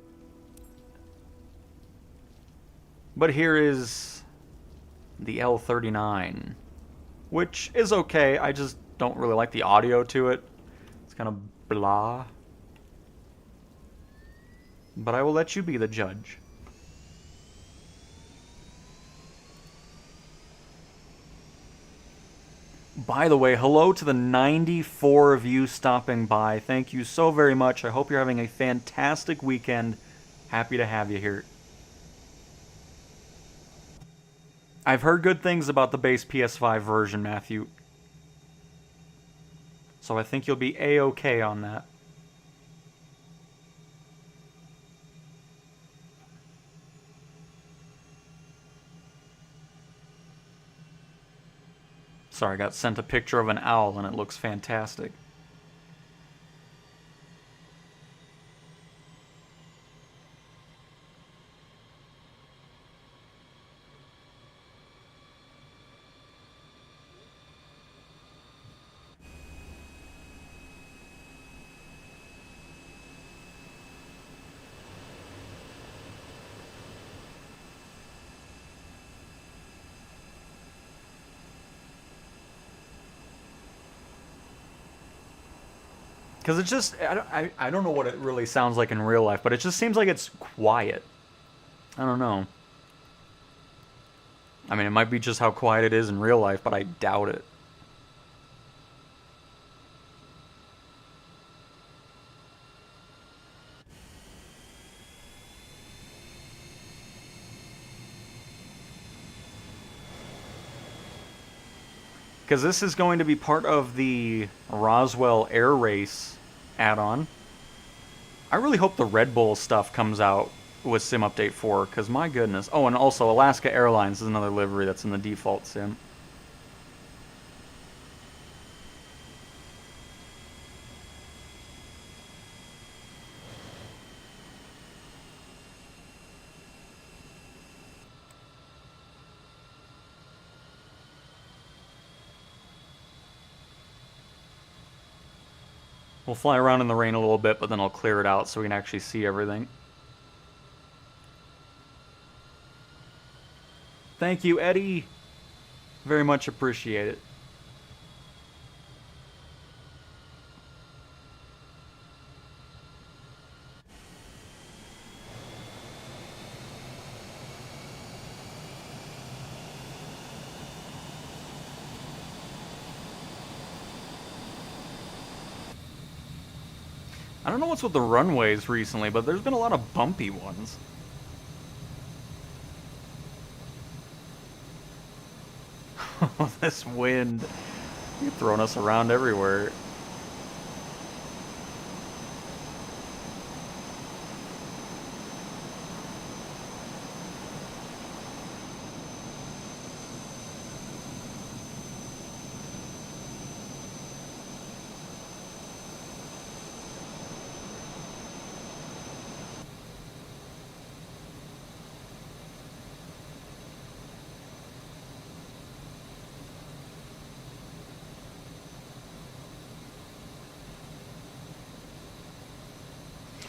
But here is the L-39, which is okay. I just don't really like the audio to it. It's kind of blah. But I will let you be the judge. By the way, hello to the 94 of you stopping by. Thank you so very much. I hope you're having a fantastic weekend. Happy to have you here. I've heard good things about the base PS5 version, Matthew. So I think you'll be A-okay on that. Sorry, I got sent a picture of an owl and it looks fantastic. Because it just, I don't know what it really sounds like in real life, but it just seems like it's quiet. I don't know. I mean, it might be just how quiet it is in real life, but I doubt it. Because this is going to be part of the Roswell Air Race add-on. I really hope the Red Bull stuff comes out with Sim Update 4, because my goodness. Oh, and also Alaska Airlines is another livery that's in the default sim. We'll fly around in the rain a little bit, but then I'll clear it out so we can actually see everything. Thank you, Eddie. Very much appreciate it. I don't know what's with the runways recently, but there's been a lot of bumpy ones. This wind, you're throwing us around everywhere.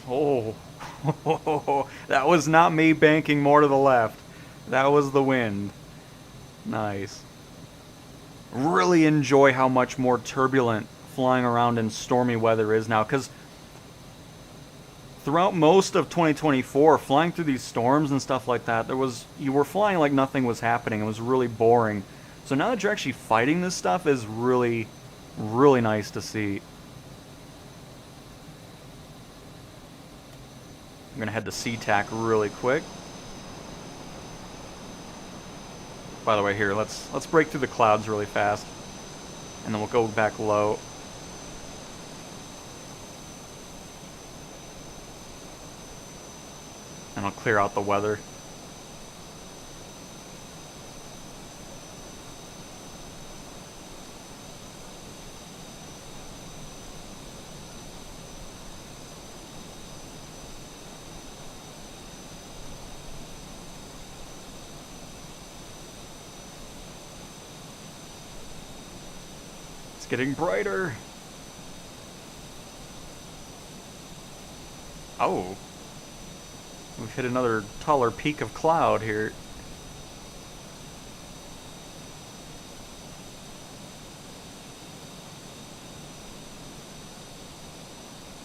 Oh, that was not me banking more to the left. That was the wind. Nice. Really enjoy how much more turbulent flying around in stormy weather is now, because throughout most of 2024, flying through these storms and stuff like that, you were flying like nothing was happening. It was really boring. So now that you're actually fighting this stuff is really, really nice to see. I'm gonna head to SeaTac really quick. By the way, here, let's break through the clouds really fast, and then we'll go back low. And I'll clear out the weather. Getting brighter. Oh. We've hit another taller peak of cloud here.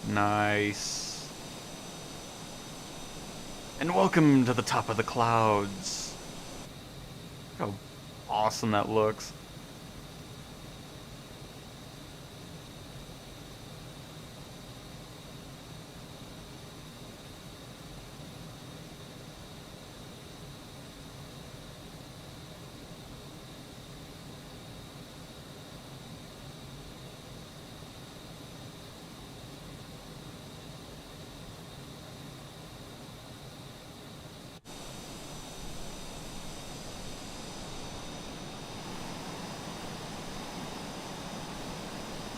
Nice. And welcome to the top of the clouds. Look how awesome that looks.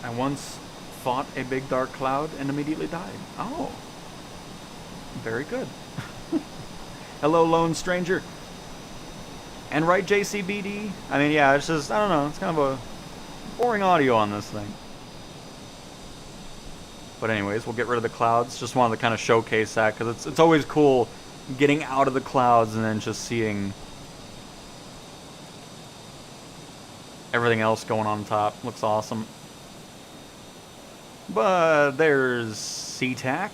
I once fought a big dark cloud and immediately died. Oh. Very good. Hello, lone stranger. And right, JCBD? I mean, yeah, it's just, I don't know, it's kind of a boring audio on this thing. But anyways, we'll get rid of the clouds. Just wanted to kind of showcase that, because it's always cool getting out of the clouds and then just seeing everything else going on top. Looks awesome. But there's SeaTac.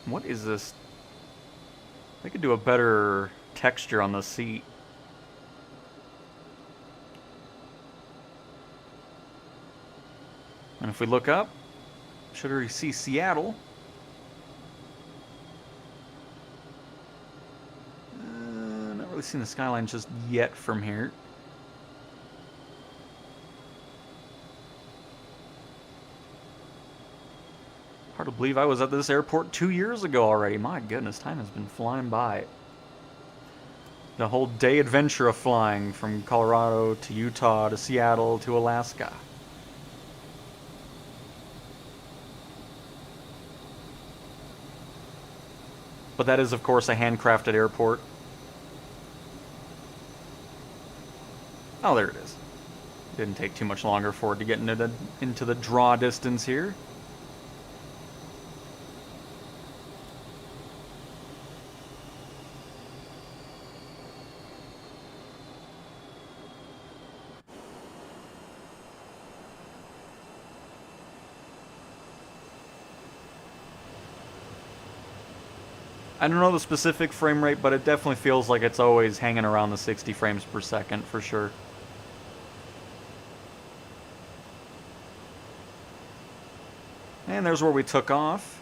What is this? They could do a better texture on the seat. And if we look up, should we see Seattle? Not really seeing the skyline just yet from here. Hard to believe I was at this airport 2 years ago already. My goodness, time has been flying by. The whole day adventure of flying from Colorado to Utah to Seattle to Alaska. But that is, of course, a handcrafted airport. Oh, there it is. Didn't take too much longer for it to get into the draw distance here. I don't know the specific frame rate, but it definitely feels like it's always hanging around the 60 frames per second for sure. And there's where we took off.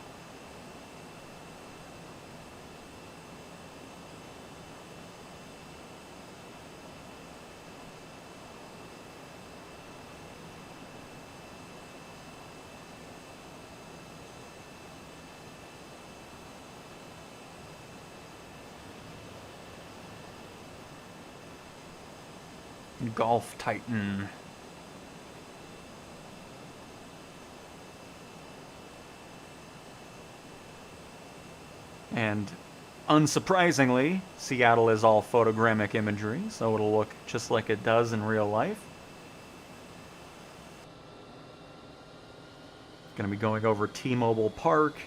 Golf Titan. And unsurprisingly, Seattle is all photogrammic imagery, so it'll look just like it does in real life. Gonna be going over T-Mobile Park,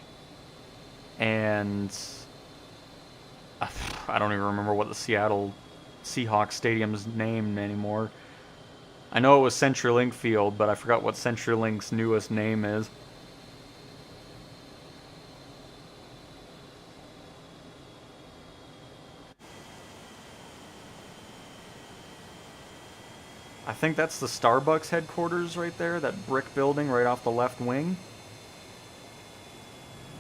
and I don't even remember what the Seattle Seahawks Stadium's name anymore. I know it was CenturyLink Field, but I forgot what CenturyLink's newest name is. I think that's the Starbucks headquarters right there, that brick building right off the left wing.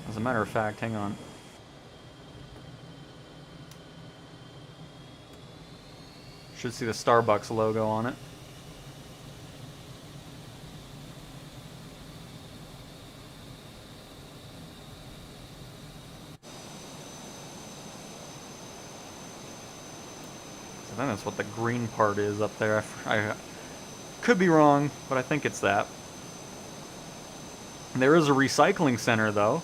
As a matter of fact, hang on. Should see the Starbucks logo on it. So then that's what the green part is up there. I could be wrong, but I think it's that. There is a recycling center, though.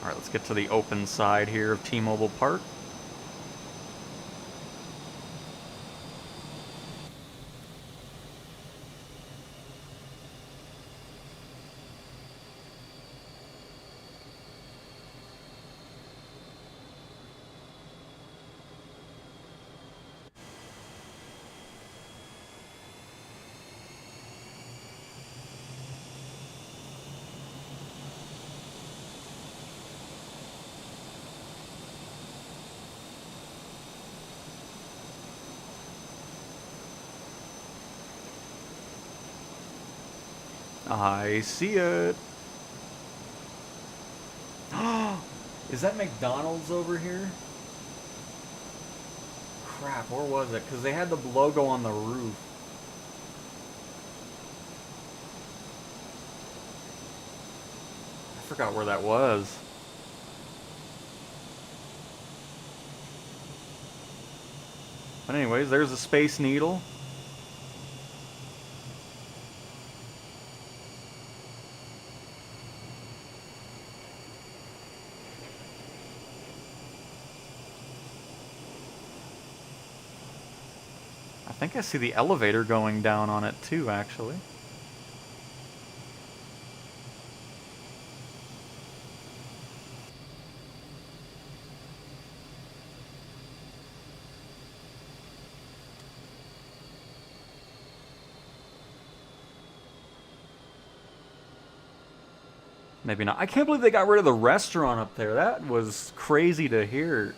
Alright, let's get to the open side here of T-Mobile Park. I see it. Is that McDonald's over here? Crap, where was it? Because they had the logo on the roof. I forgot where that was. But anyways, there's a Space Needle. I think I see the elevator going down on it too, actually. Maybe not. I can't believe they got rid of the restaurant up there. That was crazy to hear.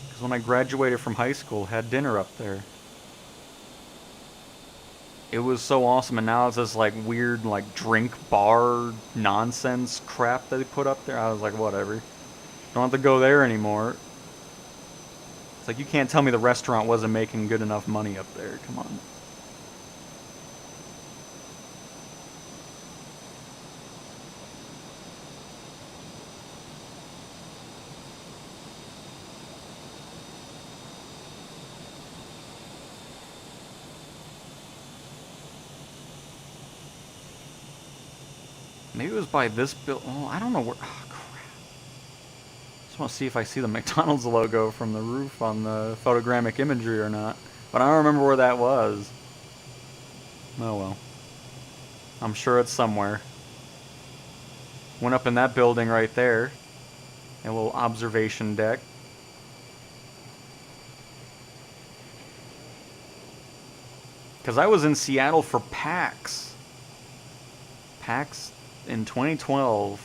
Because when I graduated from high school, had dinner up there. It was so awesome, and now it's this like weird like drink bar nonsense crap that they put up there. I was like, whatever. Don't have to go there anymore. It's like you can't tell me the restaurant wasn't making good enough money up there. Come on. Maybe it was by this build. Oh, I don't know where. Oh, crap. Just want to see if I see the McDonald's logo from the roof on the photogrammic imagery or not. But I don't remember where that was. Oh well. I'm sure it's somewhere. Went up in that building right there. A little observation deck. Because I was in Seattle for PAX. PAX in 2012.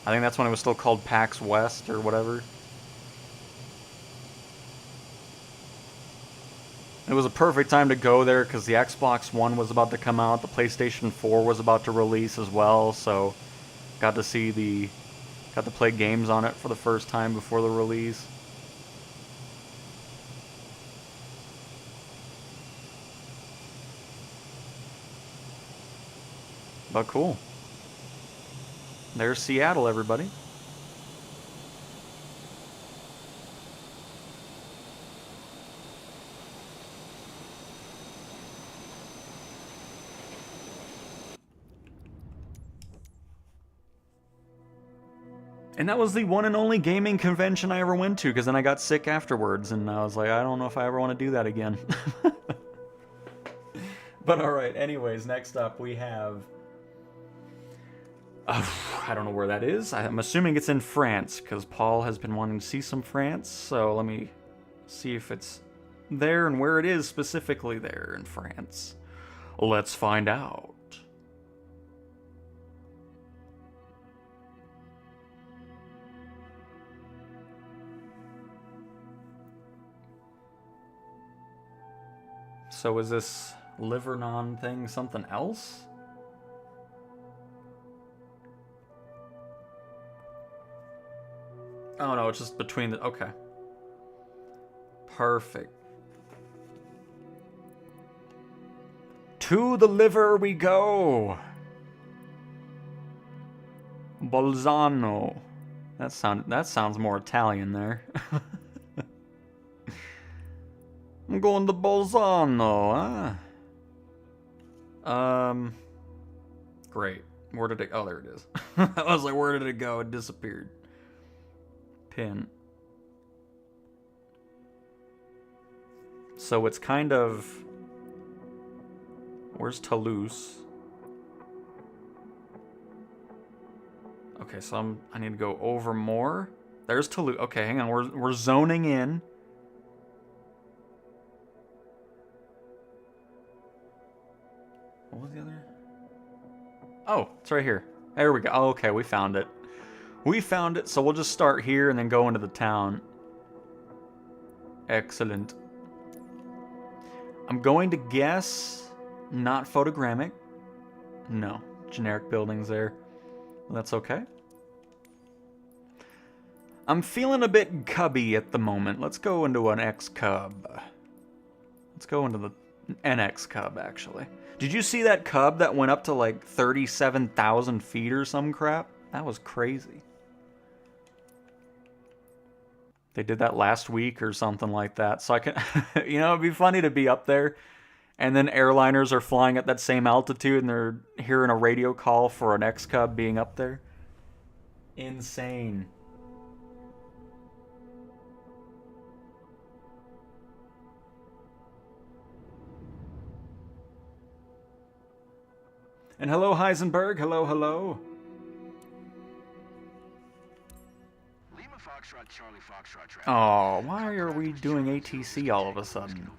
I think that's when it was still called PAX West or whatever. It was a perfect time to go there because the Xbox One was about to come out, the PlayStation 4 was about to release as well, so got to play games on it for the first time before the release. But cool. There's Seattle, everybody. And that was the one and only gaming convention I ever went to, because then I got sick afterwards, and I was like, I don't know if I ever want to do that again. But alright, anyways, next up we have... I don't know where that is. I'm assuming it's in France, because Paul has been wanting to see some France, so let me see if it's there and where it is specifically there in France. Let's find out. So is this Livernon thing something else? Oh no, it's just between the... Okay. Perfect. To the liver we go! Bolzano. That sounds more Italian there. I'm going to Bolzano, huh? Great. Where did it... Oh, there it is. I was like, where did it go? It disappeared. Pin. So it's kind of... Where's Toulouse? Okay, so I need to go over more. There's Toulouse. Okay, hang on. We're zoning in. What was the other? Oh, it's right here. There we go. Oh, okay, we found it. We found it, so we'll just start here and then go into the town. Excellent. I'm going to guess Not photogrammic. No. Generic buildings there. That's okay. I'm feeling a bit cubby at the moment. Let's go into an X Cub. Let's go into the NX Cub, actually. Did you see that Cub that went up to like 37,000 feet or some crap? That was crazy. They did that last week or something like that. So I can, you know, it'd be funny to be up there and then airliners are flying at that same altitude and they're hearing a radio call for an X Cub being up there. Insane. And hello, Heisenberg. Hello, hello. Oh, why are we doing ATC all of a sudden?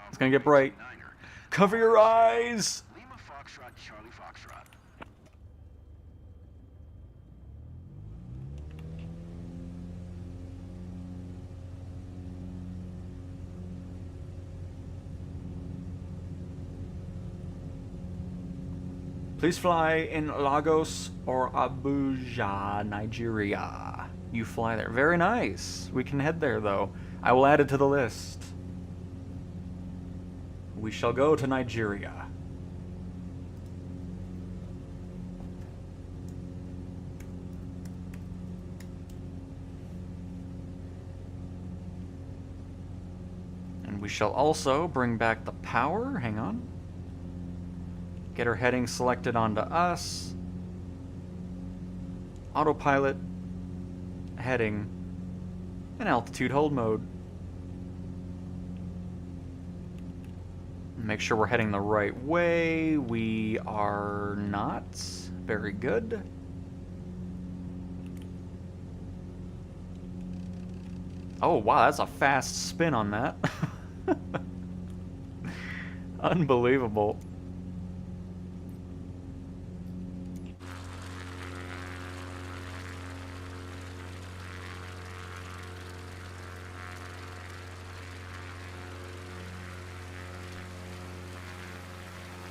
It's gonna get bright. Cover your eyes! Please fly in Lagos or Abuja, Nigeria. You fly there. Very nice. We can head there, though. I will add it to the list. We shall go to Nigeria. And we shall also bring back the power. Hang on. Get our heading selected onto us. Autopilot. Heading. And altitude hold mode. Make sure we're heading the right way. We are not. Very good. Oh, wow, that's a fast spin on that. Unbelievable.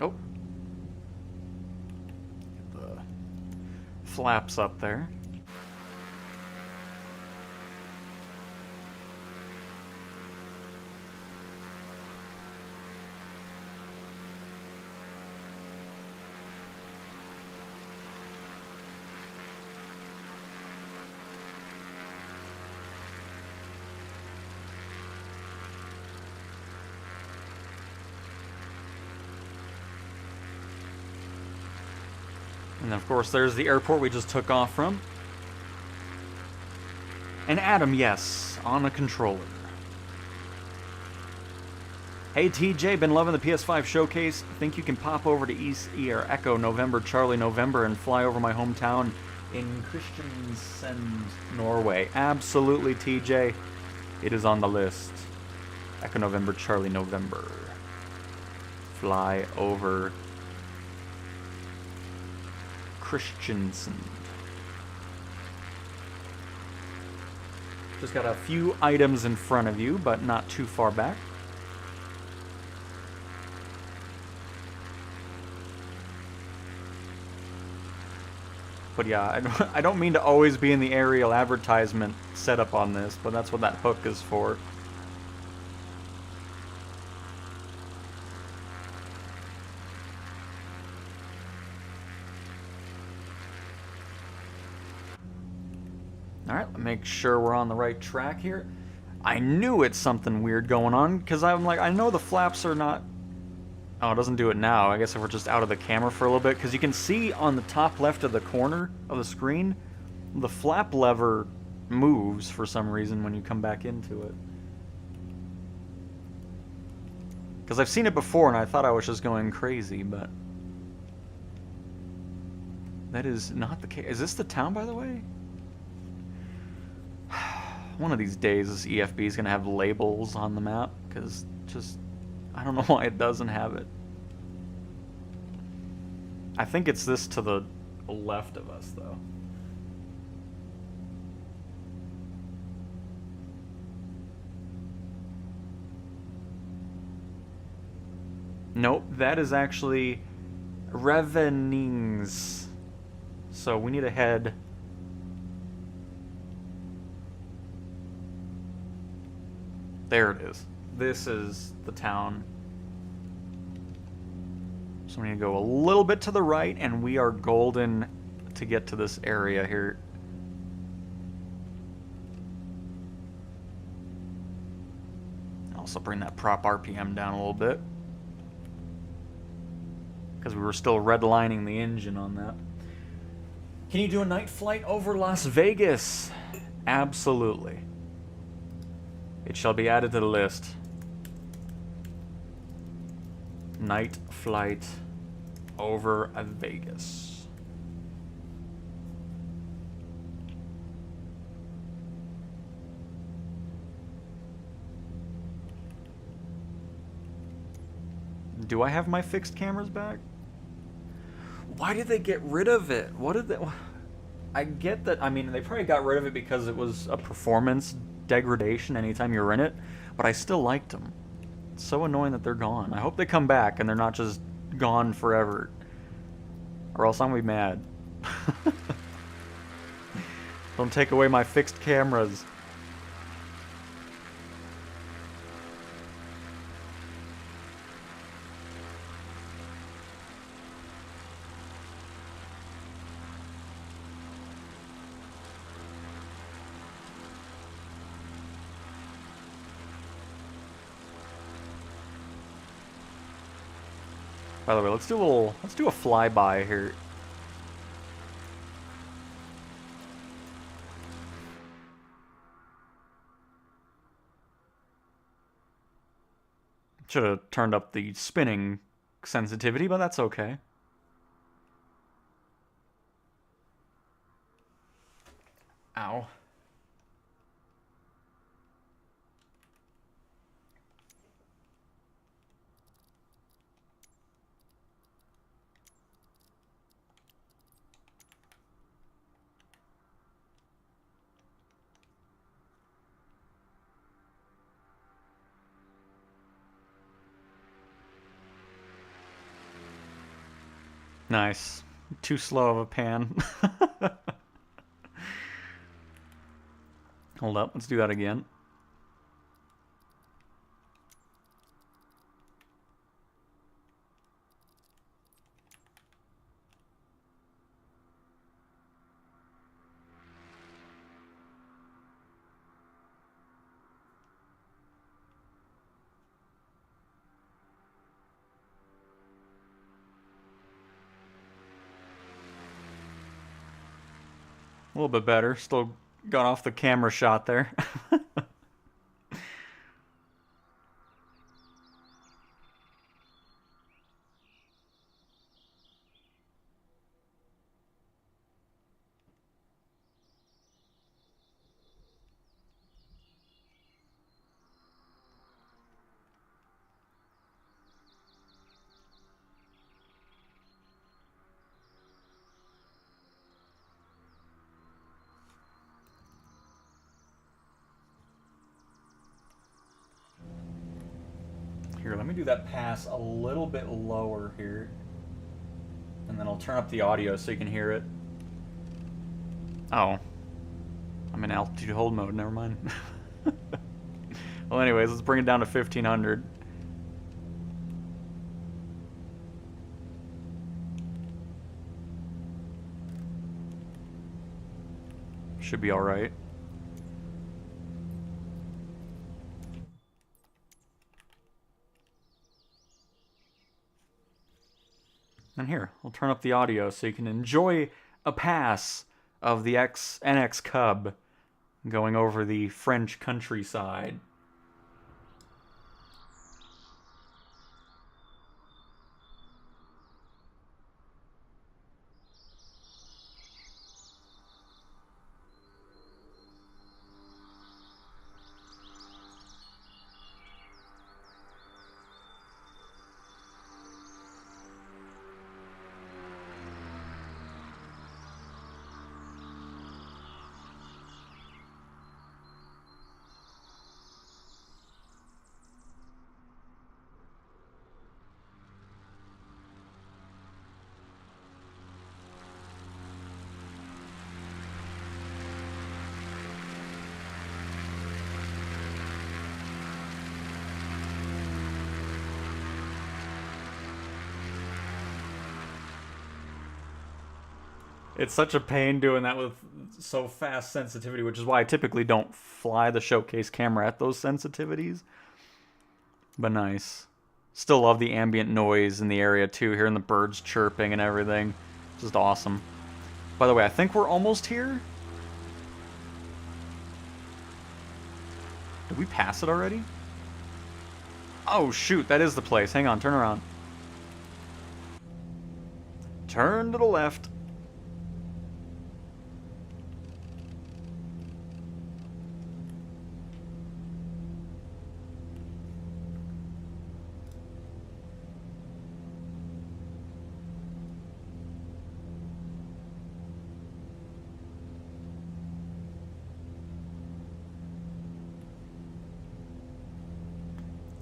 Oh. Get the flaps up there. And of course, there's the airport we just took off from. And Adam, yes, on a controller. Hey TJ, been loving the PS5 showcase. Think you can pop over to East or Echo November Charlie November and fly over my hometown in Kristiansand, Norway? Absolutely, TJ. It is on the list. Echo November Charlie November. Fly over Kristiansand. Just got a few items in front of you, but not too far back. But yeah, I don't mean to always be in the aerial advertisement setup on this, but that's what that hook is for. Alright, make sure we're on the right track here. I knew it's something weird going on, because I'm like, I know the flaps are not... Oh, it doesn't do it now. I guess if we're just out of the camera for a little bit, because you can see on the top left of the corner of the screen, the flap lever moves for some reason when you come back into it. Because I've seen it before and I thought I was just going crazy, but... that is not the case. Is this the town, by the way? One of these days, this EFB is going to have labels on the map, because just... I don't know why it doesn't have it. I think it's this to the left of us, though. Nope, that is actually Revenings. So we need to head... There it is. This is the town. So we need to go a little bit to the right, and we are golden to get to this area here. Also bring that prop RPM down a little bit, because we were still redlining the engine on that. Can you do a night flight over Las Vegas? Absolutely. It shall be added to the list. Night flight over Vegas. Do I have my fixed cameras back? Why did they get rid of it? What did they... I get that, I mean, they probably got rid of it because it was a performance degradation anytime you were in it, but I still liked them. It's so annoying that they're gone. I hope they come back and they're not just gone forever, or else I'm gonna be mad. Don't take away my fixed cameras. By the way, let's do a flyby here. Should have turned up the spinning sensitivity, but that's okay. Ow. Nice. Too slow of a pan. Hold up, let's do that again. A little bit better. Still got off the camera shot there. Here, let me do that pass a little bit lower here. And then I'll turn up the audio so you can hear it. Oh. I'm in altitude hold mode, never mind. Well, anyways, let's bring it down to 1500. Should be alright. And here, we'll turn up the audio so you can enjoy a pass of the NX Cub going over the French countryside. It's such a pain doing that with so fast sensitivity, which is why I typically don't fly the showcase camera at those sensitivities. But nice. Still love the ambient noise in the area too, hearing the birds chirping and everything. Just awesome. By the way, I think we're almost here. Did we pass it already? Oh shoot, that is the place. Hang on, turn around. Turn to the left.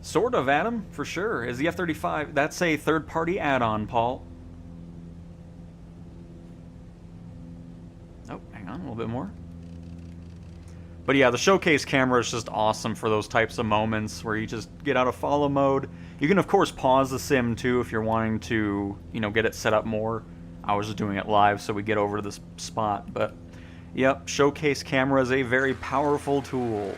Sort of, Adam, for sure. Is the F-35... That's a third-party add-on, Paul. Oh, hang on, a little bit more. But yeah, the showcase camera is just awesome for those types of moments where you just get out of follow mode. You can, of course, pause the sim, too, if you're wanting to, you know, get it set up more. I was just doing it live, so we get over to this spot. But, yep, showcase camera is a very powerful tool.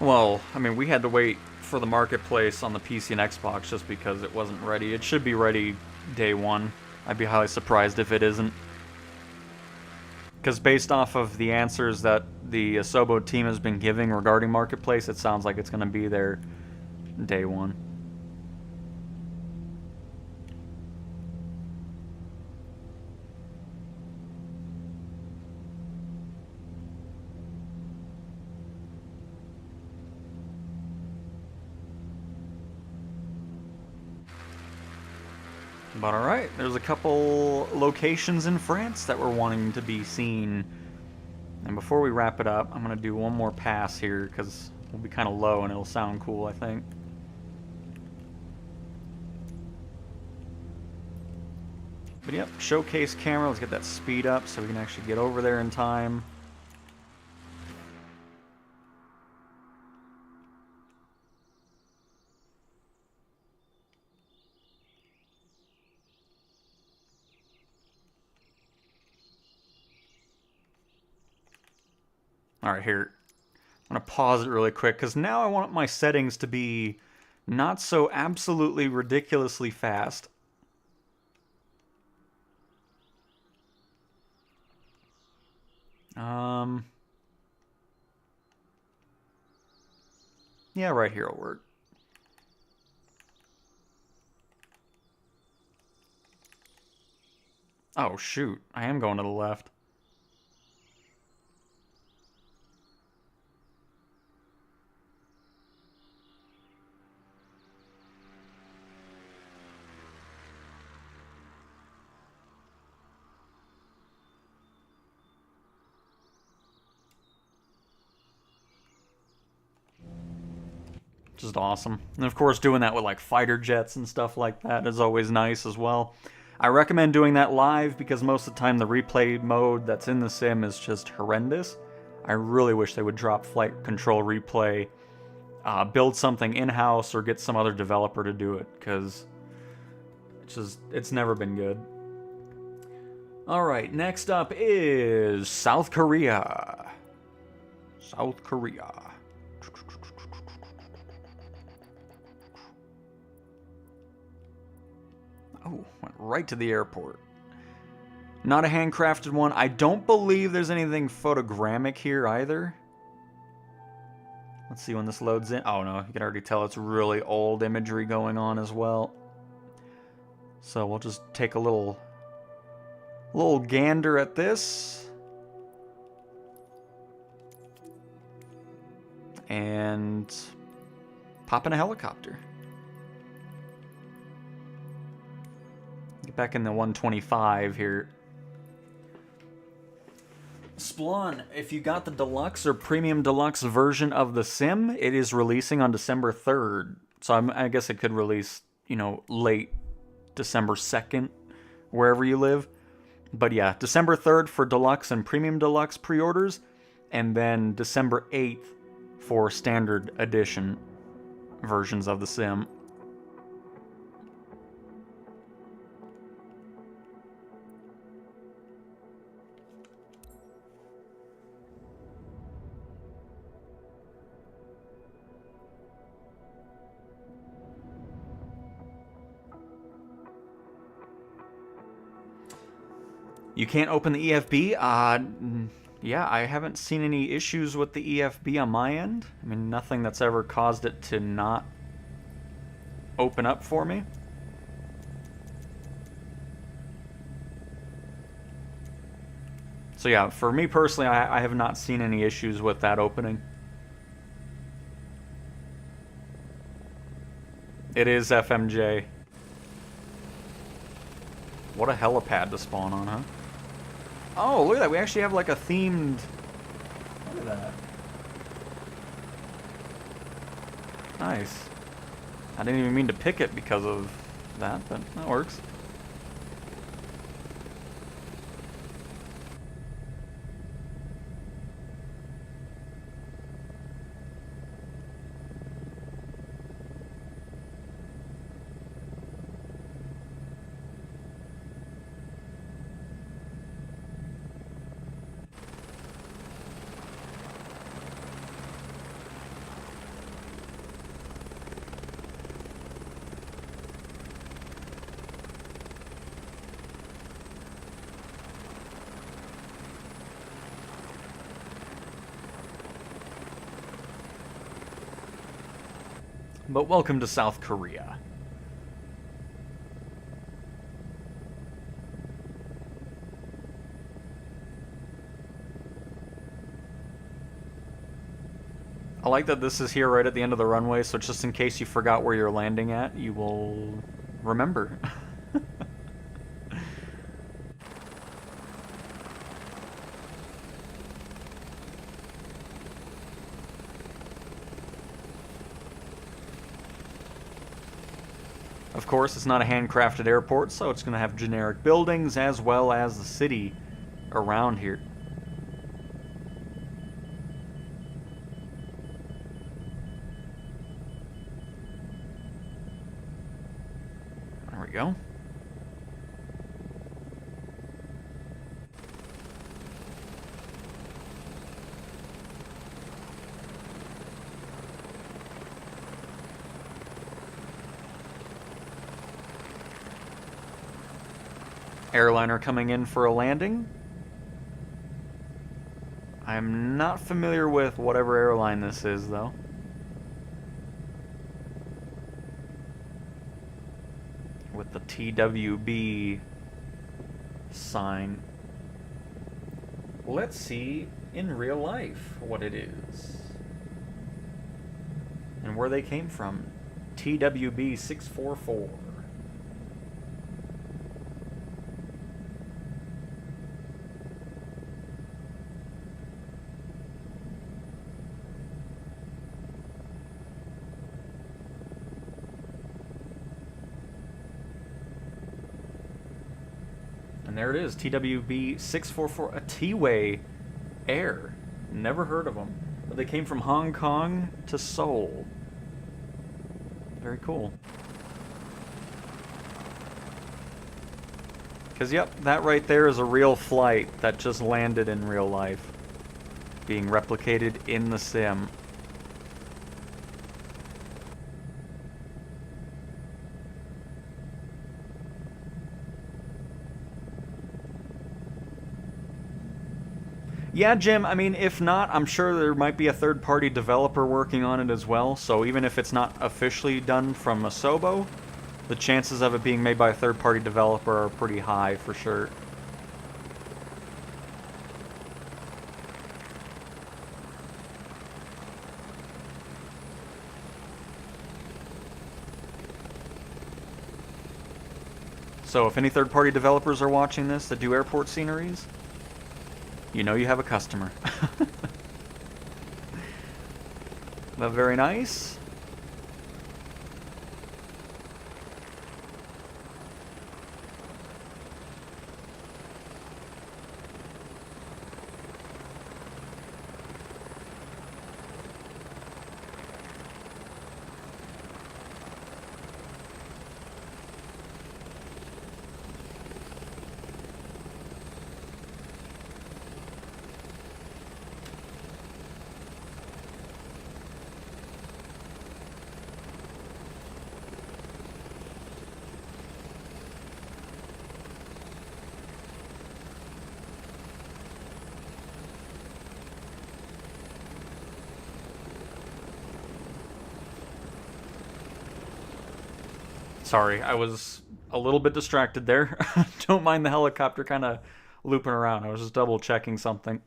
Well, I mean, we had to wait for the marketplace on the PC and Xbox just because it wasn't ready. It should be ready day one. I'd be highly surprised if it isn't. Because based off of the answers that the Asobo team has been giving regarding marketplace, it sounds like it's going to be there day one. But alright, there's a couple locations in France that we're wanting to be seen. And before we wrap it up, I'm going to do one more pass here, because we'll be kind of low and it'll sound cool, I think. But yep, showcase camera, let's get that speed up so we can actually get over there in time. Alright, here. I'm going to pause it really quick, because now I want my settings to be not so absolutely ridiculously fast. Yeah, right here will work. Oh, shoot. I am going to the left. Just awesome. And of course, doing that with like fighter jets and stuff like that is always nice as well. I recommend doing that live because most of the time the replay mode that's in the sim is just horrendous. I really wish they would drop flight control replay, build something in-house, or get some other developer to do it, because it's never been good. Alright, next up is South Korea. South Korea. Oh, went right to the airport. Not a handcrafted one. I don't believe there's anything photogrammic here either. Let's see when this loads in. Oh no, you can already tell it's really old imagery going on as well. So we'll just take a little gander at this. And pop in a helicopter. Get back in the 125 here. Splon, if you got the deluxe or premium deluxe version of the sim, it is releasing on December 3rd. So I guess it could release, you know, late December 2nd, wherever you live. But yeah, December 3rd for Deluxe and Premium Deluxe pre-orders, and then December 8th for Standard Edition versions of the sim. You can't open the EFB? Yeah, I haven't seen any issues with the EFB on my end. I mean, nothing that's ever caused it to not open up for me. So yeah, for me personally, I have not seen any issues with that opening. It is FMJ. What a helipad to spawn on, huh? Oh, look at that. We actually have like a themed... Look at that. Nice. I didn't even mean to pick it because of that, but that works. But welcome to South Korea. I like that this is here right at the end of the runway, so just in case you forgot where you're landing at, you will remember. Of course, it's not a handcrafted airport, so it's going to have generic buildings as well as the city around here. There we go. Airliner coming in for a landing. I'm not familiar with whatever airline this is, though. With the TWB sign. Let's see in real life what it is. And where they came from. TWB 644. And there it is, TWB 644, a T-Way Air. Never heard of them. But they came from Hong Kong to Seoul. Very cool. Because, yep, that right there is a real flight that just landed in real life. Being replicated in the sim. Yeah, Jim, I mean, if not, I'm sure there might be a third-party developer working on it as well, so even if it's not officially done from Asobo, the chances of it being made by a third-party developer are pretty high, for sure. So if any third-party developers are watching this that do airport sceneries, you know you have a customer. But very nice. Sorry, I was a little bit distracted there. Don't mind the helicopter kind of looping around. I was just double checking something.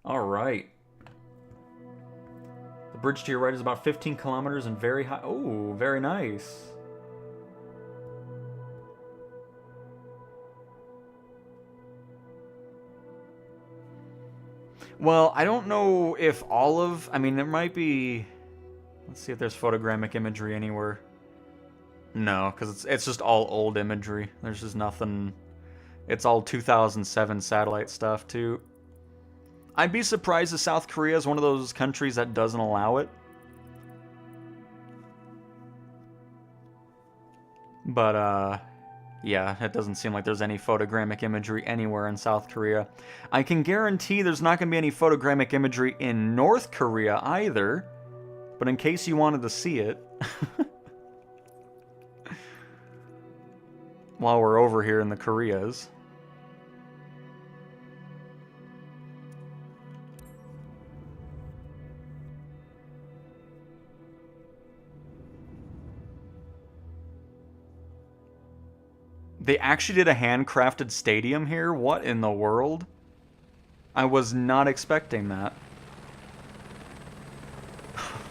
All right. The bridge to your right is about 15 kilometers and very high. Oh, very nice. Well, I don't know if all of... I mean, there might be... Let's see if there's photogrammic imagery anywhere. No, because it's just all old imagery. There's just nothing... It's all 2007 satellite stuff, too. I'd be surprised if South Korea is one of those countries that doesn't allow it. But, yeah, it doesn't seem like there's any photogrammic imagery anywhere in South Korea. I can guarantee there's not going to be any photogrammic imagery in North Korea either. But in case you wanted to see it... while we're over here in the Koreas... They actually did a handcrafted stadium here? What in the world? I was not expecting that.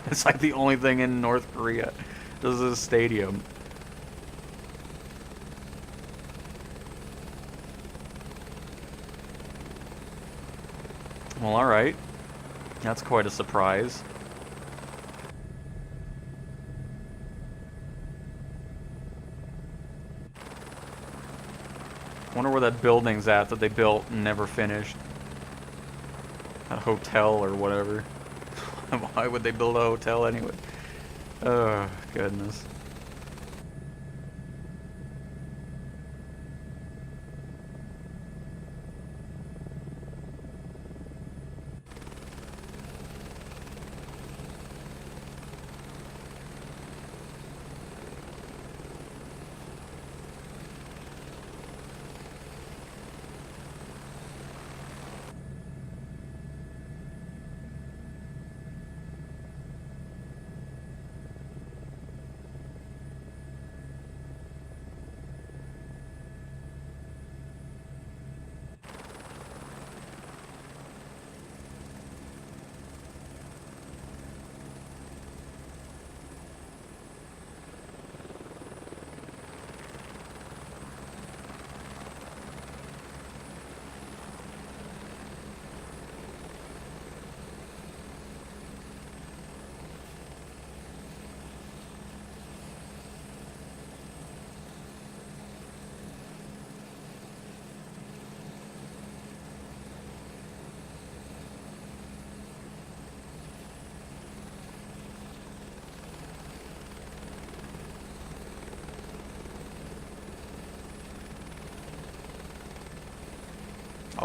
It's like the only thing in North Korea. This is a stadium. Well, alright. That's quite a surprise. Wonder where that building's at that they built and never finished. A hotel or whatever. Why would they build a hotel anyway? Oh, goodness.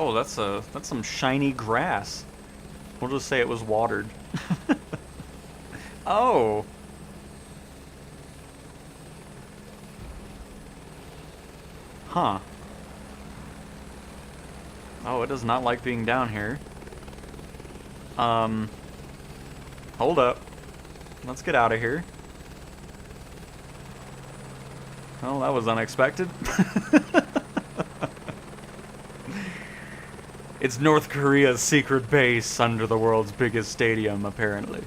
Oh, that's some shiny grass. We'll just say it was watered. Oh. Huh. Oh, it does not like being down here. Hold up. Let's get out of here. Well, that was unexpected. It's North Korea's secret base under the world's biggest stadium, apparently.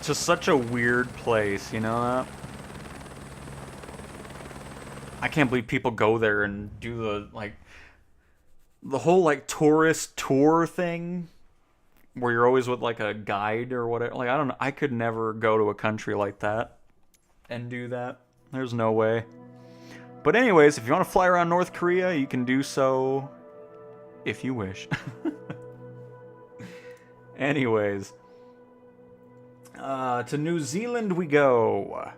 Just such a weird place, you know that? I can't believe people go there and do the whole like tourist tour thing where you're always with like a guide or whatever. Like I don't know, I could never go to a country like that and do that. There's no way. But anyways, if you want to fly around North Korea, you can do so if you wish. Anyways. To New Zealand we go.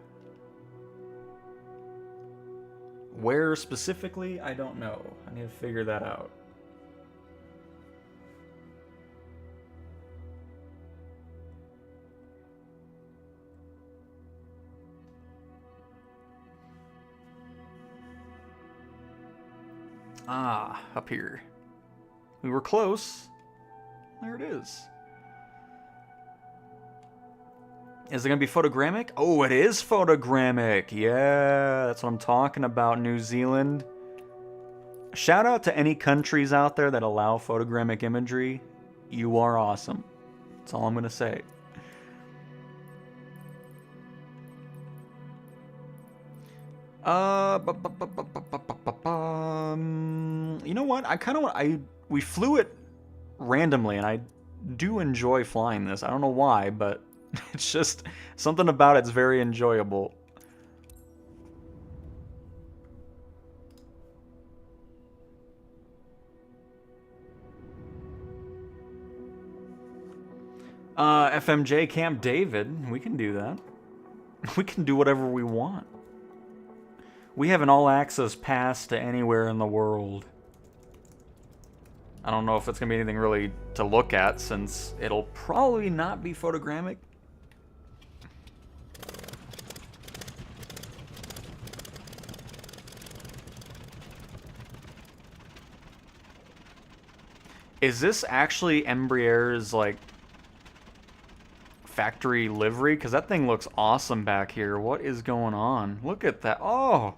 Where specifically? I don't know. I need to figure that out. Ah, up here. We were close. There it is. Is it going to be photogrammic? Oh, it is photogrammic. Yeah, that's what I'm talking about, New Zealand. Shout out to any countries out there that allow photogrammic imagery. You are awesome. That's all I'm going to say. You know what? I kind of want... we flew it randomly, and I do enjoy flying this. I don't know why, but it's just something about it's very enjoyable. FMJ Camp David, we can do that. We can do whatever we want. We have an all-access pass to anywhere in the world. I don't know if it's going to be anything really to look at, since it'll probably not be photogrammic. Is this actually Embraer's, like, factory livery? Because that thing looks awesome back here. What is going on? Look at that. Oh!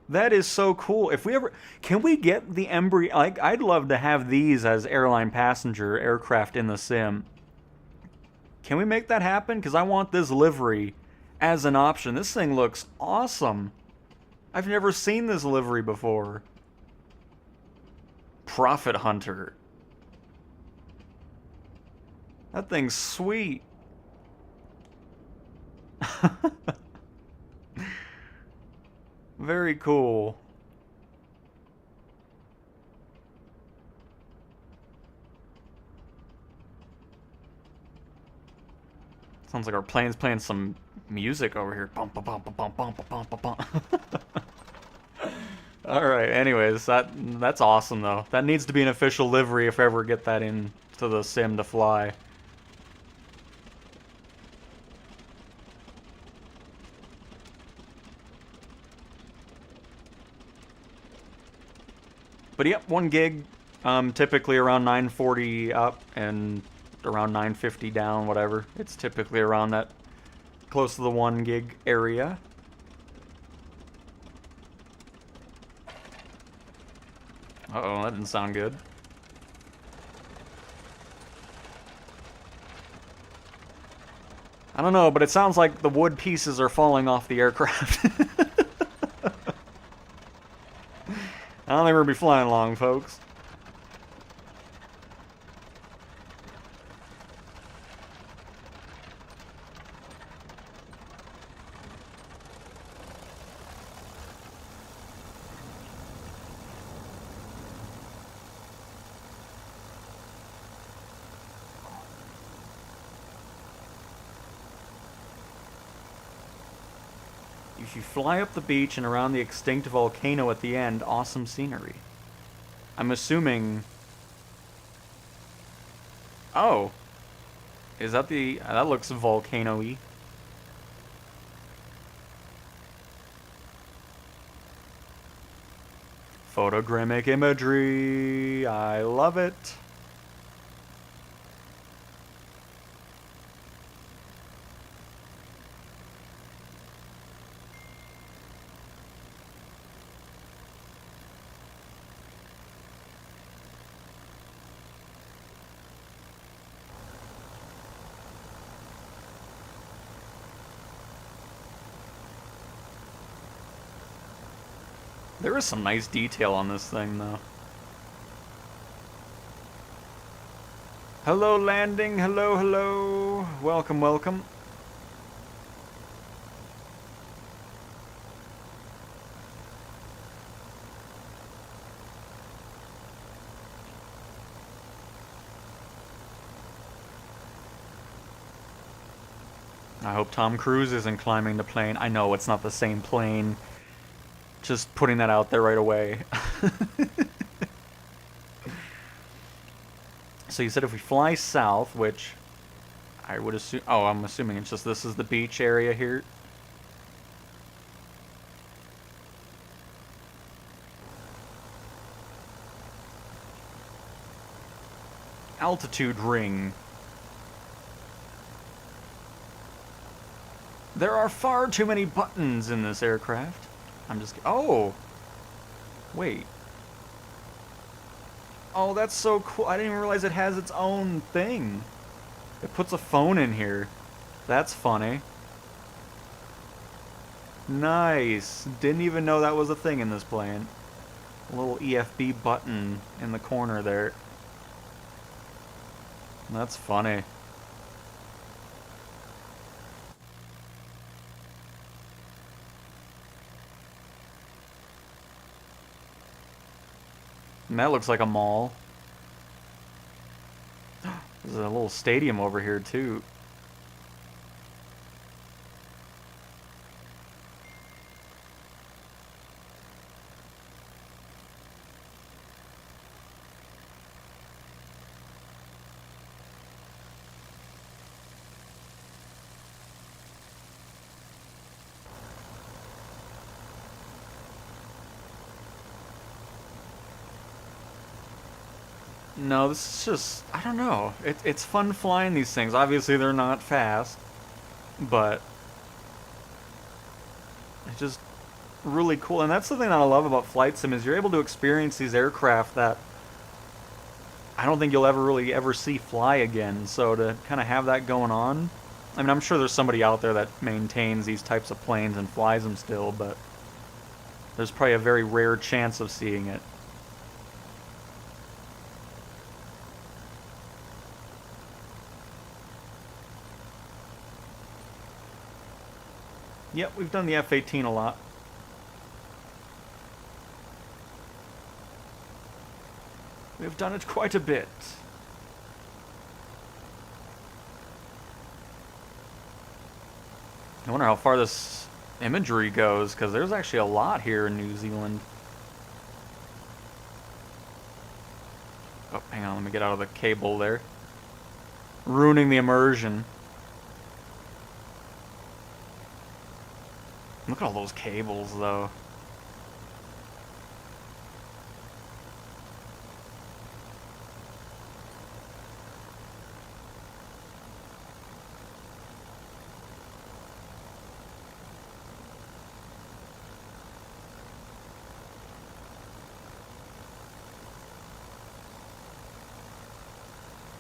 That is so cool. If we ever... Can we get the Embraer... Like, I'd love to have these as airline passenger aircraft in the sim. Can we make that happen? Because I want this livery as an option. This thing looks awesome. I've never seen this livery before. Profit Hunter. That thing's sweet. Very cool. Sounds like our plane's playing some music over here. Bum, bum, bum, bum, bum, bum, bum, bum. All right. Anyways, that's awesome though. That needs to be an official livery if I ever get that into the sim to fly. But yep, 1 gig, typically around 940 up and around 950 down, whatever. It's typically around that, close to the 1 gig area. Uh-oh, that didn't sound good. I don't know, but it sounds like the wood pieces are falling off the aircraft. I don't think we're going to be flying long, folks. If you fly up the beach and around the extinct volcano at the end, awesome scenery. I'm assuming... Oh. Is that the... That looks volcano-y. Photogrammic imagery. I love it. There is some nice detail on this thing, though. Hello, landing. Hello, hello. Welcome, welcome. I hope Tom Cruise isn't climbing the plane. I know it's not the same plane. Just putting that out there right away. So you said if we fly south, which I would assume... Oh, I'm assuming it's just this is the beach area here. Altitude ring. There are far too many buttons in this aircraft. I'm just... Oh! Wait. Oh, that's so cool. I didn't even realize it has its own thing. It puts a phone in here. That's funny. Nice. Didn't even know that was a thing in this plane. A little EFB button in the corner there. That's funny. And that looks like a mall. There's a little stadium over here too. No, this is just, I don't know. It's fun flying these things. Obviously, they're not fast, but it's just really cool. And that's the thing that I love about Flight Sim is you're able to experience these aircraft that I don't think you'll ever see fly again. So to kind of have that going on, I mean, I'm sure there's somebody out there that maintains these types of planes and flies them still, but there's probably a very rare chance of seeing it. Yep, we've done the F-18 a lot. We've done it quite a bit. I wonder how far this imagery goes, because there's actually a lot here in New Zealand. Oh, hang on, let me get out of the cable there. Ruining the immersion. Look at all those cables, though.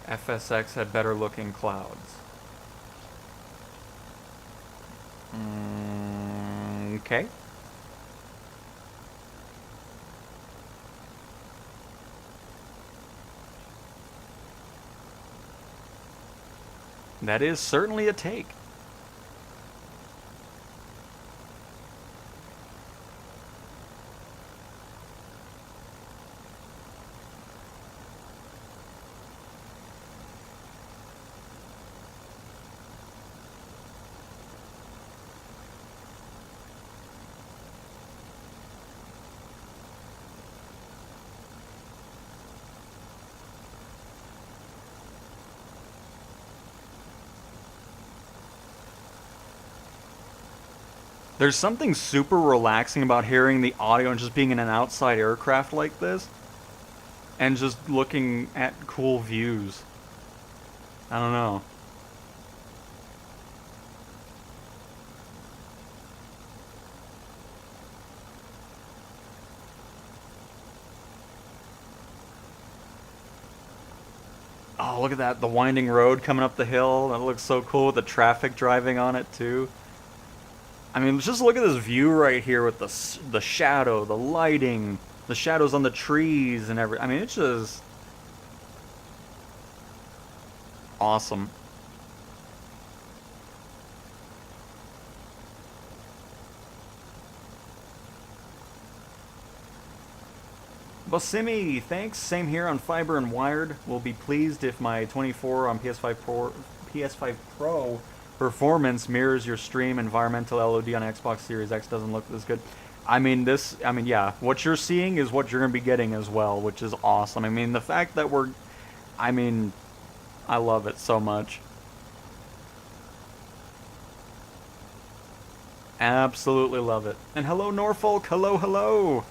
FSX had better looking clouds. Okay. That is certainly a take. There's something super relaxing about hearing the audio and just being in an outside aircraft like this and just looking at cool views. I don't know. Oh, look at that, the winding road coming up the hill. That looks so cool with the traffic driving on it too. I mean, just look at this view right here with the shadow, the lighting, the shadows on the trees and everything. I mean, it's just awesome. Bosimi, thanks. Same here on Fiber and Wired. Will be pleased if my 24 on PS5 Pro performance mirrors your stream. Environmental LOD on Xbox Series X doesn't look this good. I mean, yeah, what you're seeing is what you're going to be getting as well, which is awesome. I mean, the fact that I love it so much. Absolutely love it. And hello, Norfolk. Hello, hello.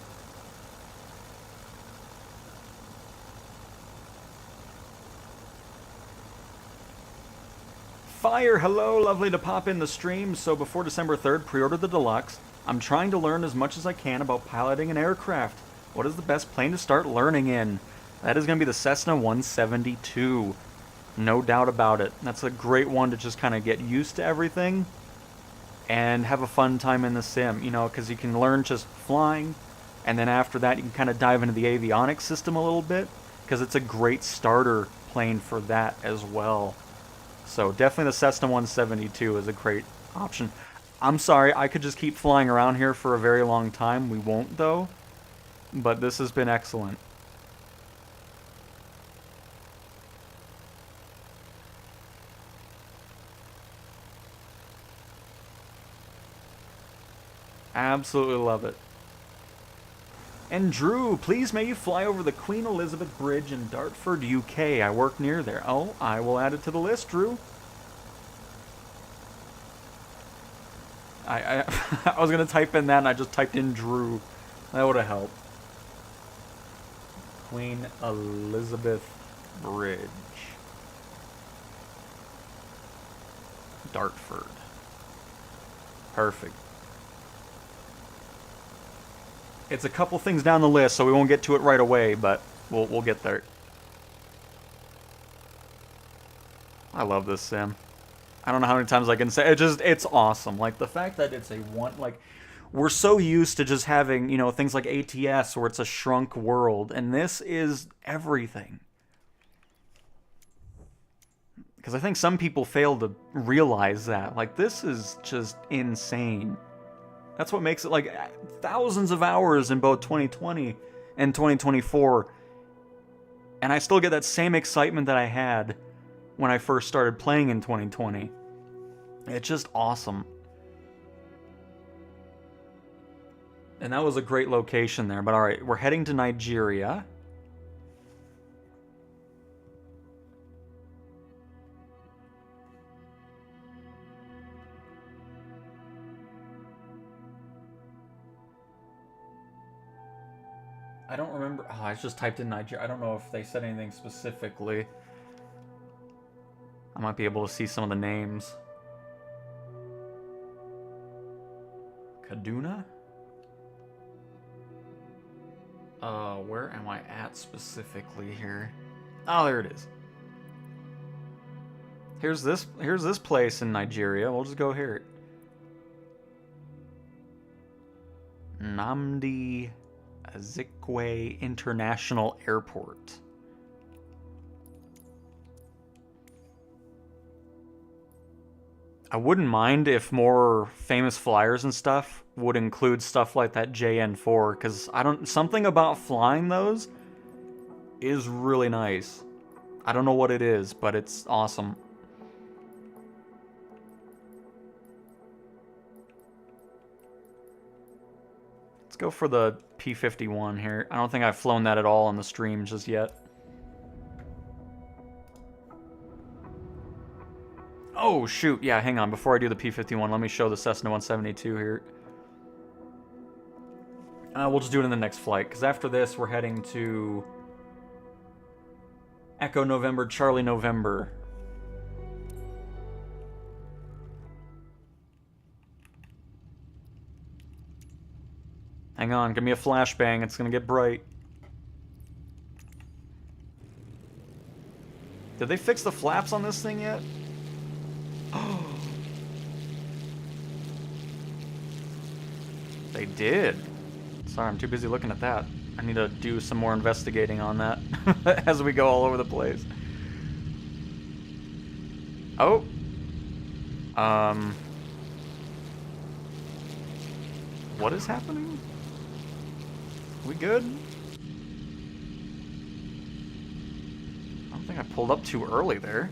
Fire, hello. Lovely to pop in the stream. So before December 3rd, pre-order the Deluxe. I'm trying to learn as much as I can about piloting an aircraft. What is the best plane to start learning in? That is going to be the Cessna 172. No doubt about it. That's a great one to just kind of get used to everything and have a fun time in the sim, you know, because you can learn just flying, and then after that you can kind of dive into the avionics system a little bit, because it's a great starter plane for that as well. So definitely the Cessna 172 is a great option. I'm sorry, I could just keep flying around here for a very long time. We won't, though, but this has been excellent. Absolutely love it. And Drew, please may you fly over the Queen Elizabeth Bridge in Dartford, UK. I work near there. Oh, I will add it to the list, Drew. I was going to type in that and I just typed in Drew. That would have helped. Queen Elizabeth Bridge. Dartford. Perfect. It's a couple things down the list, so we won't get to it right away, but we'll get there. I love this sim. I don't know how many times I can say it. It's awesome. Like the fact that it's we're so used to just having, you know, things like ATS where it's a shrunk world, and this is everything. Because I think some people fail to realize that. Like, this is just insane. That's what makes it, like, thousands of hours in both 2020 and 2024. And I still get that same excitement that I had when I first started playing in 2020. It's just awesome. And that was a great location there. But alright, we're heading to Nigeria. I don't remember. Oh, I just typed in Nigeria. I don't know if they said anything specifically. I might be able to see some of the names. Kaduna? Where am I at specifically here? Oh, there it is. Here's this place in Nigeria. We'll just go here. Nnamdi Azikiwe International Airport. I wouldn't mind if more famous flyers and stuff would include stuff like that JN4, because something about flying those is really nice. I don't know what it is, but it's awesome. Let's go for the P-51 here. I don't think I've flown that at all on the stream just yet. Oh, shoot. Yeah, hang on. Before I do the P-51, let me show the Cessna 172 here. We'll just do it in the next flight, because after this, we're heading to Echo November, Charlie November. Hang on, give me a flashbang. It's gonna get bright. Did they fix the flaps on this thing yet? Oh. They did. Sorry, I'm too busy looking at that. I need to do some more investigating on that as we go all over the place. Oh. What is happening? We good? I don't think I pulled up too early there.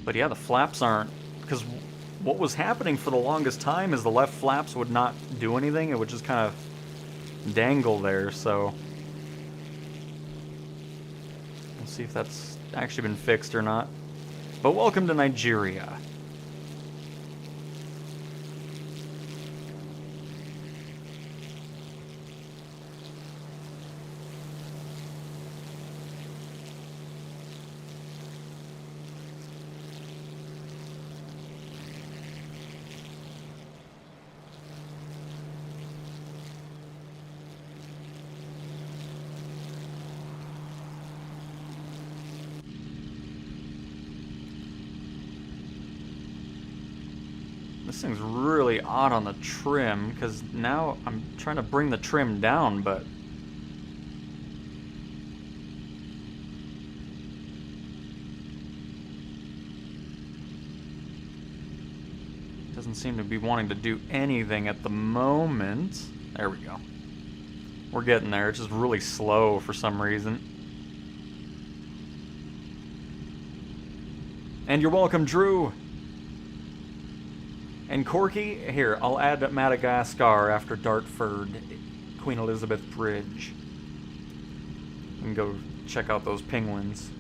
But yeah, the flaps aren't... Because what was happening for the longest time is the left flaps would not do anything. It would just kind of dangle there, so... We'll see if that's actually been fixed or not. But welcome to Nigeria. This thing's really odd on the trim, because now I'm trying to bring the trim down, but... doesn't seem to be wanting to do anything at the moment. There we go. We're getting there. It's just really slow for some reason. And you're welcome, Drew! And Corky, here, I'll add Madagascar after Dartford, Queen Elizabeth Bridge. And go check out those penguins.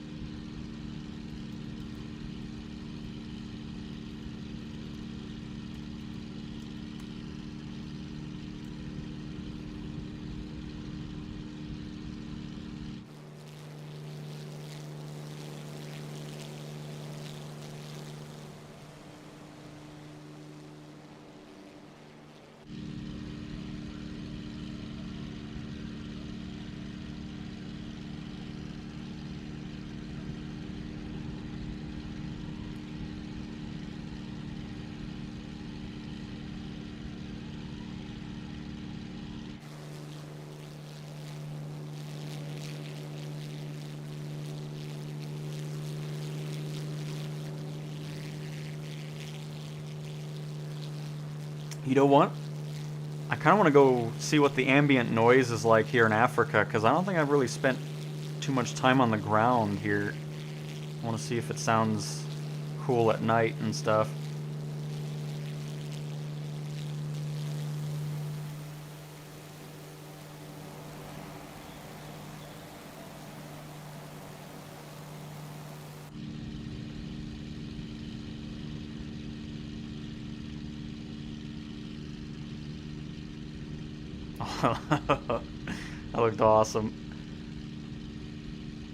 You know what? I kind of want to go see what the ambient noise is like here in Africa, because I don't think I've really spent too much time on the ground here. I want to see if it sounds cool at night and stuff. That looked awesome.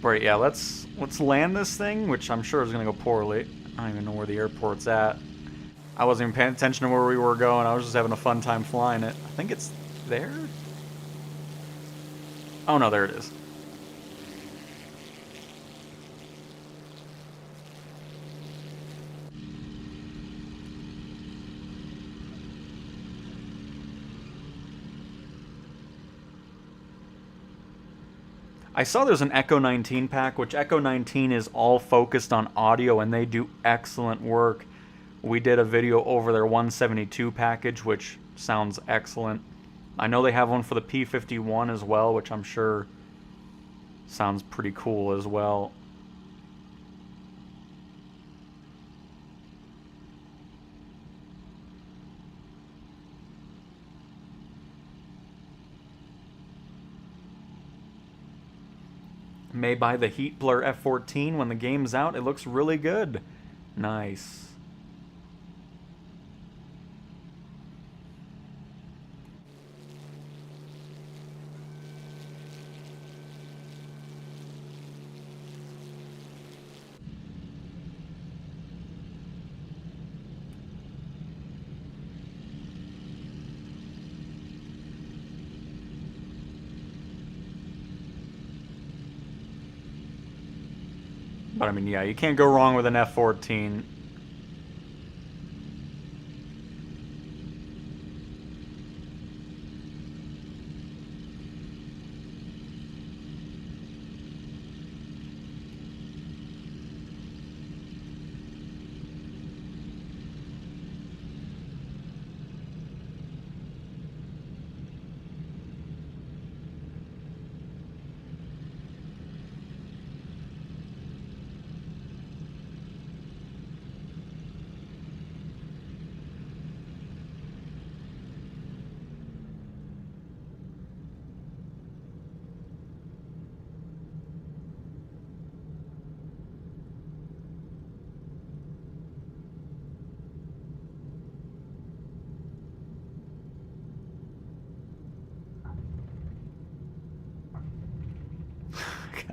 Right, yeah, let's land this thing, which I'm sure is gonna go poorly. I don't even know where the airport's at. I wasn't even paying attention to where we were going. I was just having a fun time flying it. I think it's there? Oh no, there it is. I saw there's an Echo 19 pack, which Echo 19 is all focused on audio, and they do excellent work. We did a video over their 172 package, which sounds excellent. I know they have one for the P51 as well, which I'm sure sounds pretty cool as well. May buy the Heat Blur F14 when the game's out. It looks really good. Nice. But I mean, yeah, you can't go wrong with an F14.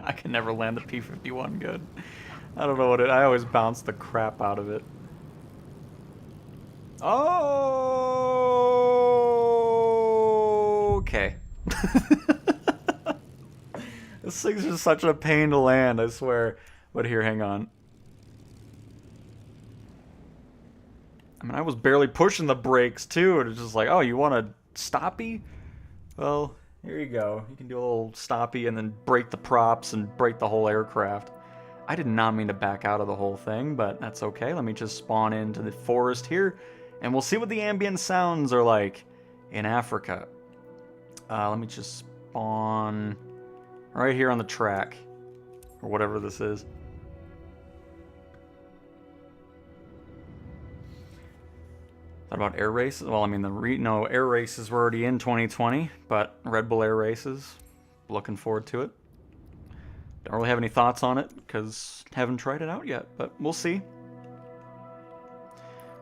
I can never land the P-51 good. I don't know what I always bounce the crap out of it. Oh, okay. This thing's just such a pain to land, I swear. But here, hang on. I mean, I was barely pushing the brakes, too. And it's just like, oh, you want a stoppie? Well, here you go. You can do a little stoppie and then break the props and break the whole aircraft. I did not mean to back out of the whole thing, but that's okay. Let me just spawn into the forest here, and we'll see what the ambient sounds are like in Africa. Let me just spawn right here on the track, or whatever this is. Thought about air races? Well, I mean, no, air races were already in 2020, but Red Bull air races, looking forward to it. Don't really have any thoughts on it, because haven't tried it out yet, but we'll see.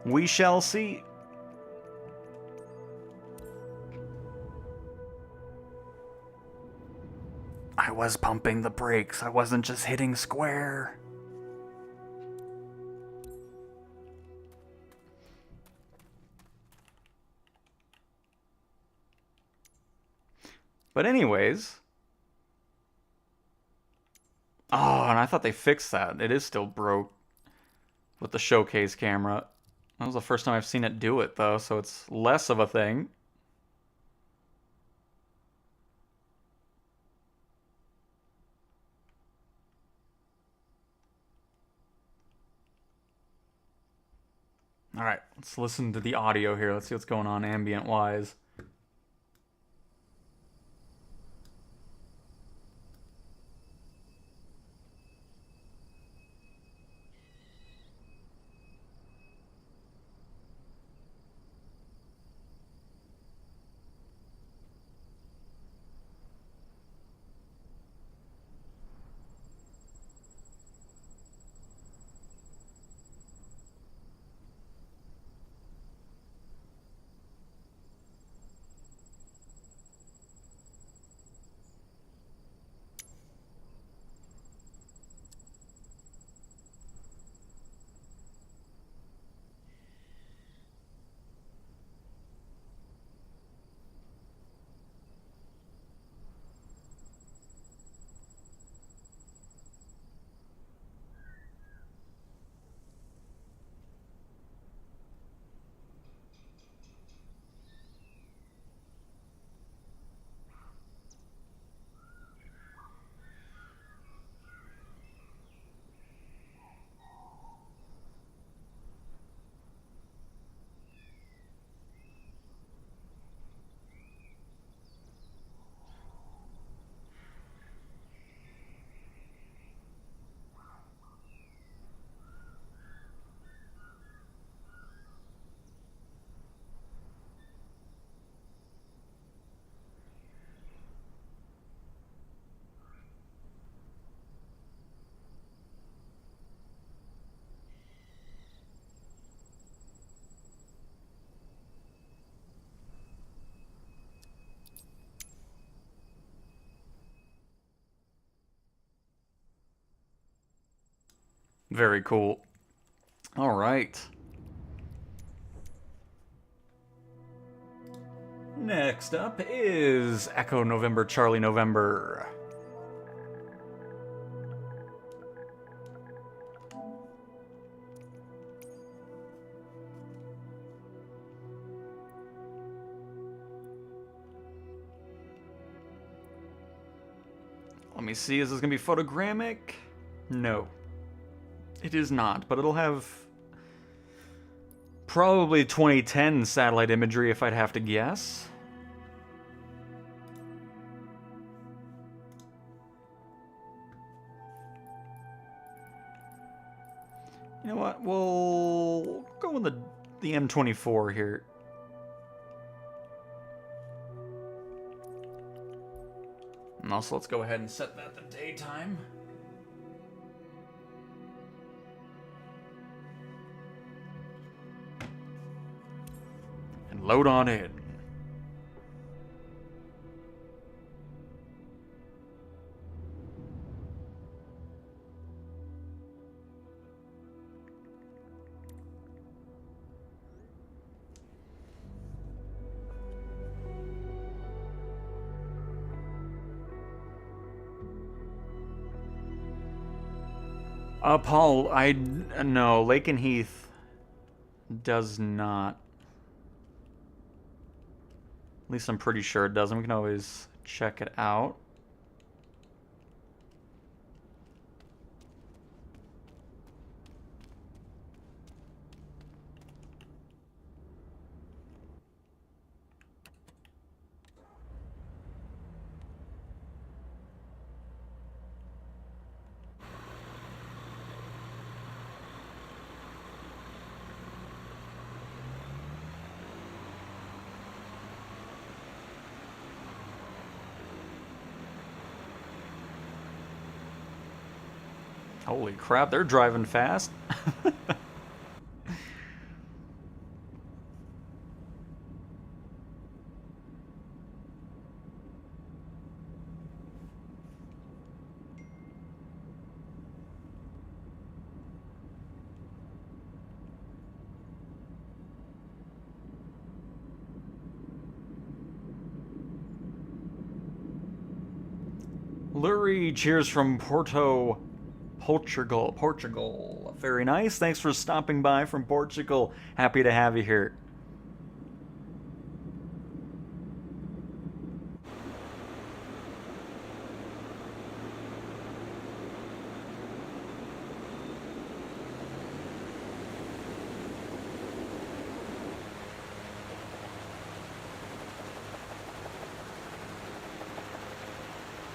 We shall see. I was pumping the brakes, I wasn't just hitting square. But anyways... Oh, and I thought they fixed that. It is still broke with the showcase camera. That was the first time I've seen it do it, though, so it's less of a thing. Alright, let's listen to the audio here. Let's see what's going on ambient-wise. Very cool. All right. Next up is Echo November Charlie November. Let me see, is this going to be photogrammic? No. It is not, but it'll have probably 2010 satellite imagery if I'd have to guess. You know what? We'll go with the M24 here. And also, let's go ahead and set that to daytime. And load on in. Paul, no, Lake and Heath does not. At least I'm pretty sure it doesn't. We can always check it out. Holy crap, they're driving fast. Lurie, cheers from Portugal. Very nice. Thanks for stopping by from Portugal. Happy to have you here.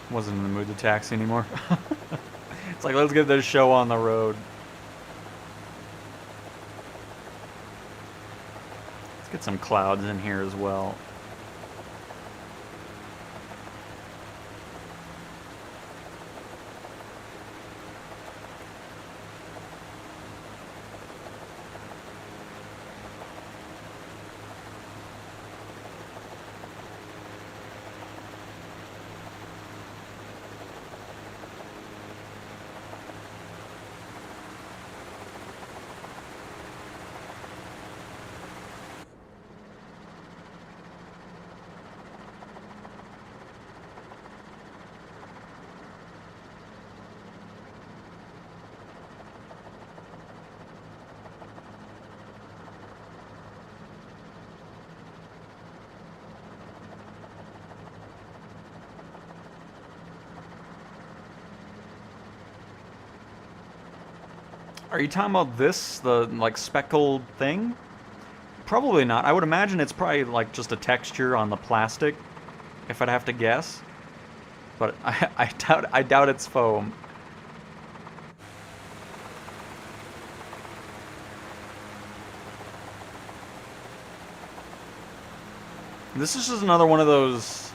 Wasn't in the mood to taxi anymore. It's like, let's get this show on the road. Let's get some clouds in here as well. Are you talking about this, the like speckled thing? Probably not. I would imagine it's probably like just a texture on the plastic, if I'd have to guess. But I doubt it's foam. This is just another one of those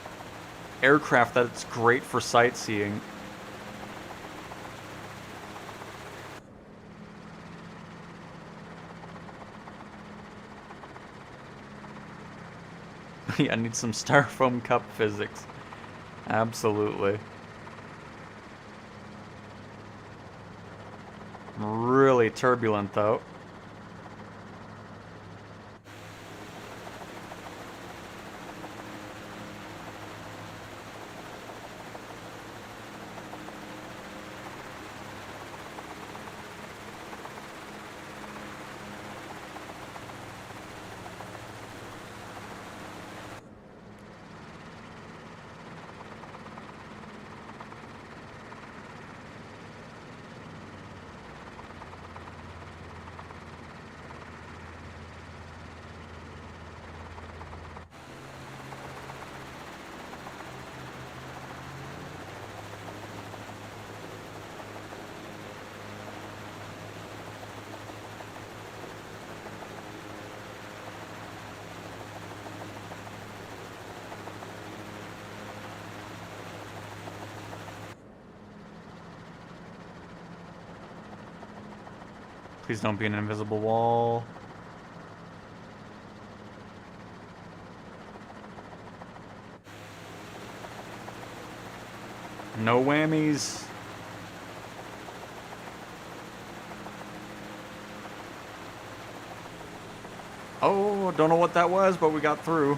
aircraft that's great for sightseeing. Yeah, I need some styrofoam cup physics. Absolutely. Really turbulent, though. Please don't be an invisible wall. No whammies. Oh, don't know what that was, but we got through.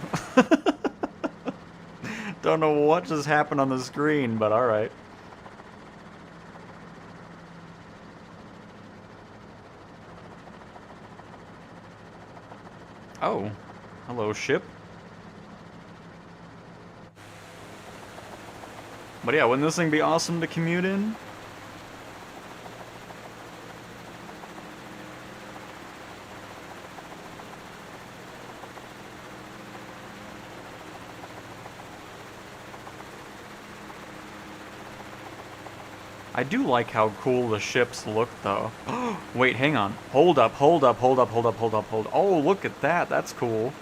Don't know what just happened on the screen, but alright. Oh, hello, ship. But yeah, wouldn't this thing be awesome to commute in? I do like how cool the ships look, though. Wait, hang on. Hold up, hold up, hold up, hold up, hold up, hold up. Oh, look at that. That's cool.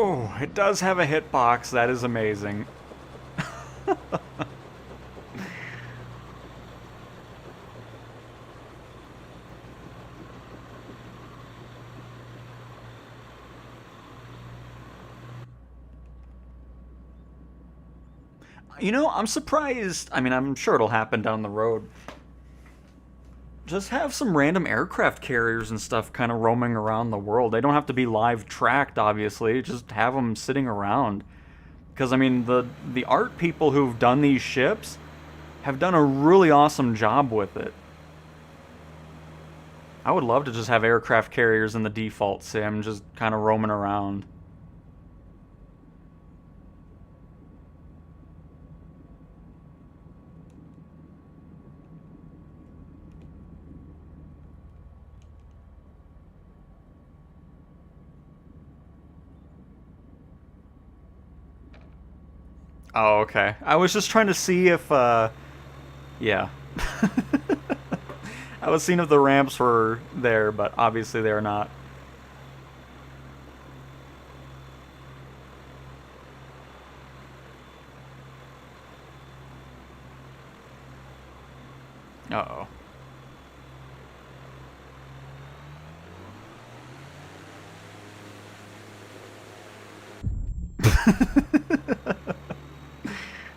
Oh, it does have a hitbox. That is amazing. You know, I'm surprised. I mean, I'm sure it'll happen down the road. Just have some random aircraft carriers and stuff kind of roaming around the world. They don't have to be live tracked, obviously. Just have them sitting around. Because, I mean, the art people who've done these ships have done a really awesome job with it. I would love to just have aircraft carriers in the default sim, just kind of roaming around. Oh, okay. I was just trying to see if, yeah. I was seeing if the ramps were there, but obviously they're not. Uh-oh.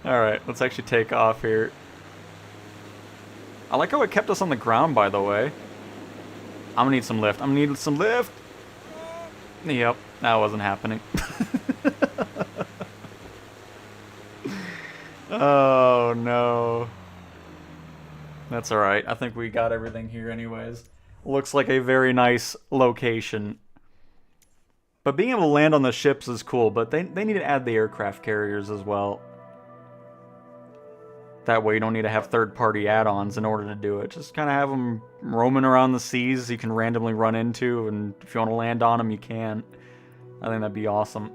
Alright, let's actually take off here. I like how it kept us on the ground, by the way. I'm gonna need some lift. I'm gonna need some lift! Yep, that wasn't happening. Oh, no. That's alright. I think we got everything here anyways. Looks like a very nice location. But being able to land on the ships is cool, but they need to add the aircraft carriers as well. That way you don't need to have third-party add-ons in order to do it. Just kind of have them roaming around the seas you can randomly run into, and if you want to land on them, you can. I think that'd be awesome.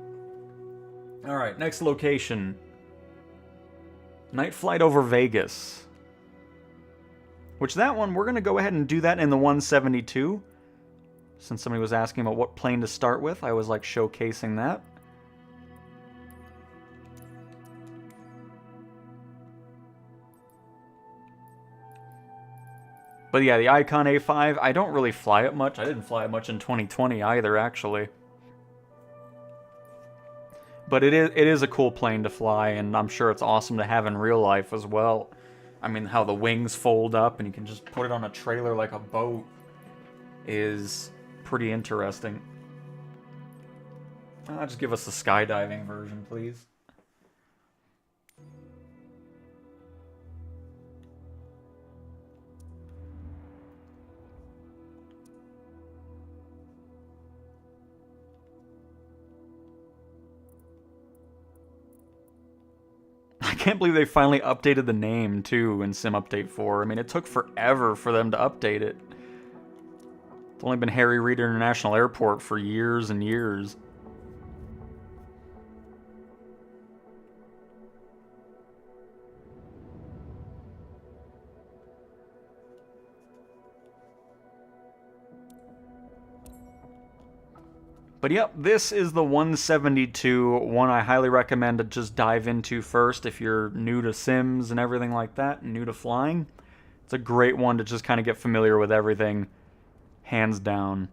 Alright, next location. Night flight over Vegas. Which that one, we're going to go ahead and do that in the 172. Since somebody was asking about what plane to start with, I was like showcasing that. But yeah, the Icon A5, I don't really fly it much. I didn't fly it much in 2020 either, actually. But it is a cool plane to fly, and I'm sure it's awesome to have in real life as well. I mean, how the wings fold up and you can just put it on a trailer like a boat is pretty interesting. Just give us the skydiving version, please. I can't believe they finally updated the name, too, in Sim Update 4. I mean, it took forever for them to update it. It's only been Harry Reid International Airport for years and years. But yep, this is the 172, one I highly recommend to just dive into first if you're new to Sims and everything like that, new to flying. It's a great one to just kind of get familiar with everything. Hands down.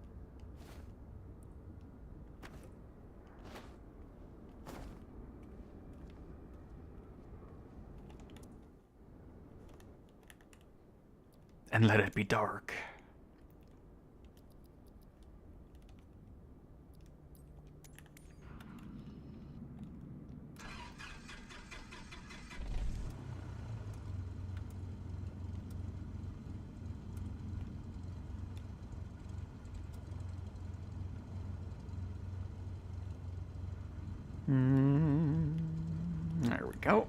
And let it be dark. There we go.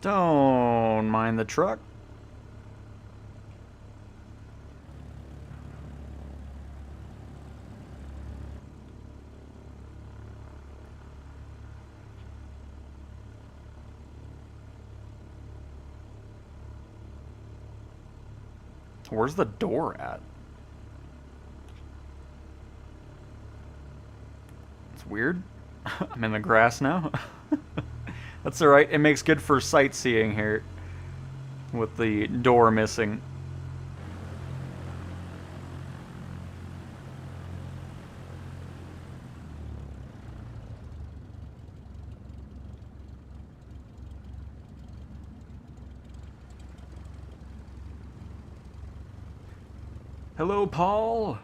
Don't mind the truck. Where's the door at? It's weird. I'm in the grass now. That's alright. It makes good for sightseeing here. With the door missing. Hello, Paul.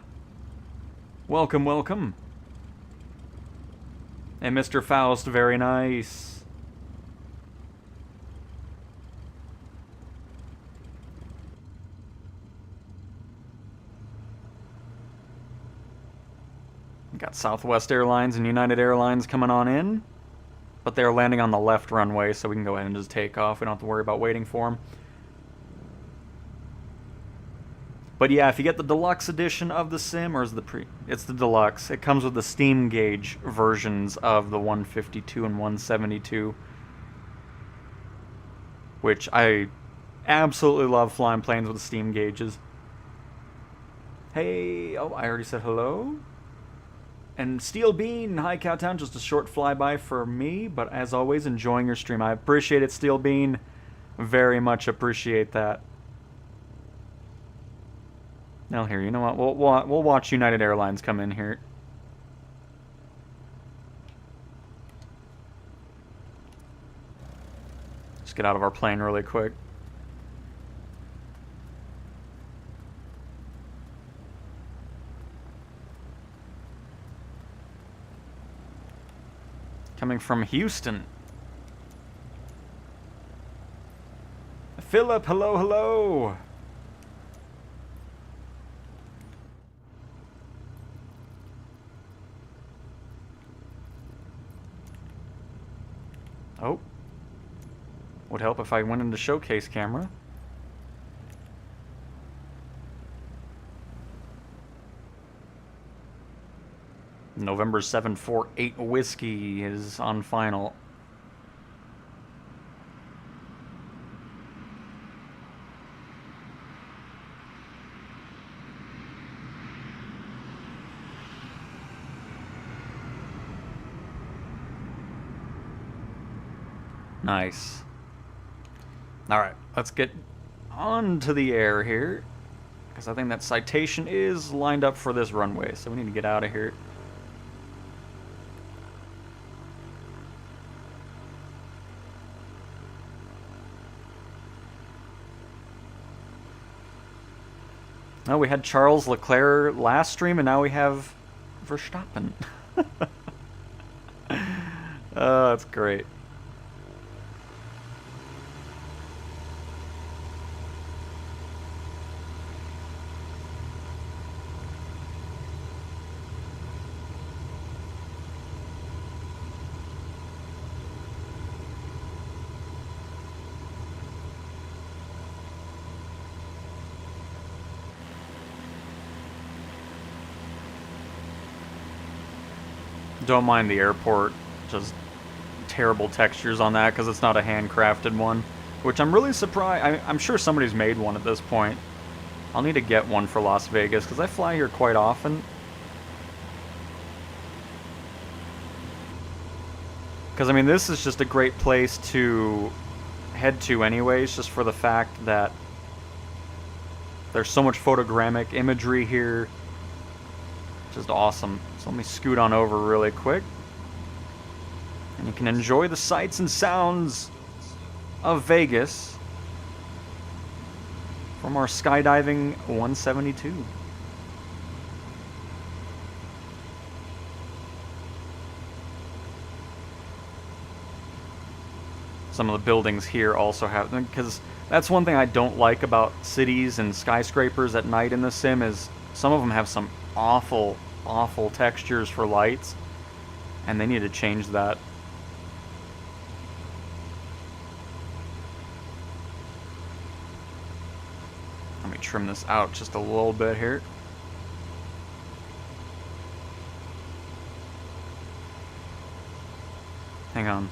Welcome, welcome. And Mr. Faust, very nice. Got Southwest Airlines and United Airlines coming on in. But they're landing on the left runway, so we can go ahead and just take off. We don't have to worry about waiting for them. But yeah, if you get the deluxe edition of the sim, or is the it's the deluxe. It comes with the steam gauge versions of the 152 and 172. Which I absolutely love flying planes with steam gauges. Hey, oh, I already said hello. And Steel Bean, hi Cowtown, just a short flyby for me, but as always, enjoying your stream. I appreciate it, Steel Bean. Very much appreciate that. Now here, you know what? We'll watch United Airlines come in here. Just get out of our plane really quick. Coming from Houston. Philip, hello, hello. Oh. Would help if I went into showcase camera. November 748 Whiskey is on final. Nice. Alright, let's get on to the air here. Because I think that citation is lined up for this runway, so we need to get out of here. Oh, we had Charles Leclerc last stream, and now we have Verstappen. Oh, that's great. Don't mind the airport, just terrible textures on that because it's not a handcrafted one. which I'm really surprised. I'm sure somebody's made one at this point. I'll need to get one for Las Vegas because I fly here quite often. Because, I mean, this is just a great place to head to anyways, just for the fact that there's so much photogrammic imagery here. Just awesome. So let me scoot on over really quick. And you can enjoy the sights and sounds of Vegas from our skydiving 172. Some of the buildings here also have them, because that's one thing I don't like about cities and skyscrapers at night in the sim is some of them have some awful, awful textures for lights, and they need to change that. Let me trim this out just a little bit here. Hang on.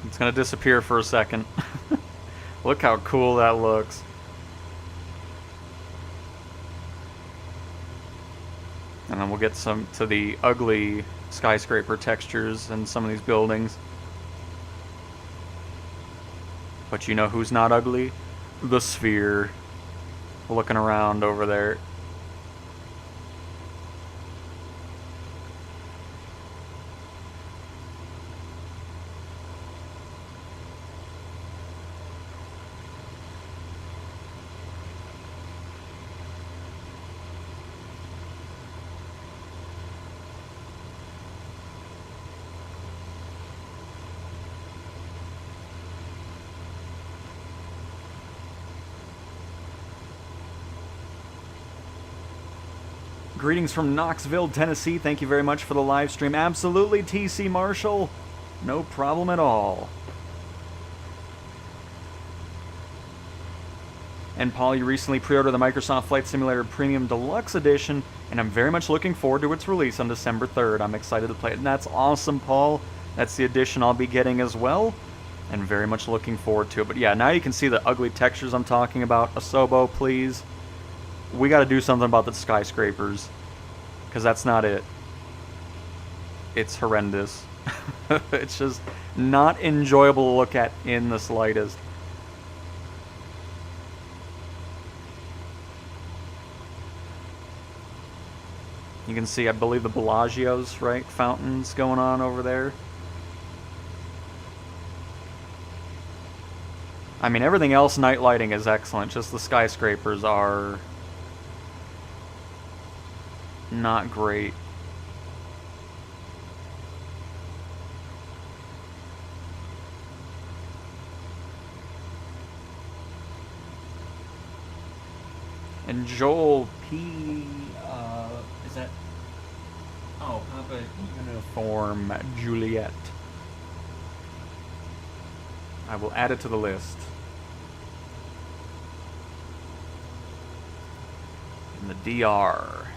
It's gonna disappear for a second. Look how cool that looks. And then we'll get some to the ugly skyscraper textures in some of these buildings. But you know who's not ugly? The Sphere. Looking around over there. Greetings from Knoxville, Tennessee. Thank you very much for the live stream. Absolutely, TC Marshall. No problem at all. And Paul, you recently pre-ordered the Microsoft Flight Simulator Premium Deluxe Edition, and I'm very much looking forward to its release on December 3rd. I'm excited to play it, and that's awesome, Paul. That's the edition I'll be getting as well, and very much looking forward to it. But yeah, now you can see the ugly textures I'm talking about. Asobo, please. We got to do something about the skyscrapers, because that's not it. It's horrendous. It's just not enjoyable to look at in the slightest. You can see, I believe, the Bellagio's, right? Fountains going on over there. I mean, everything else, night lighting is excellent. Just the skyscrapers are not great. And Joel P. Is that? Oh, Papa Uniform Juliet. I will add it to the list. In the DR.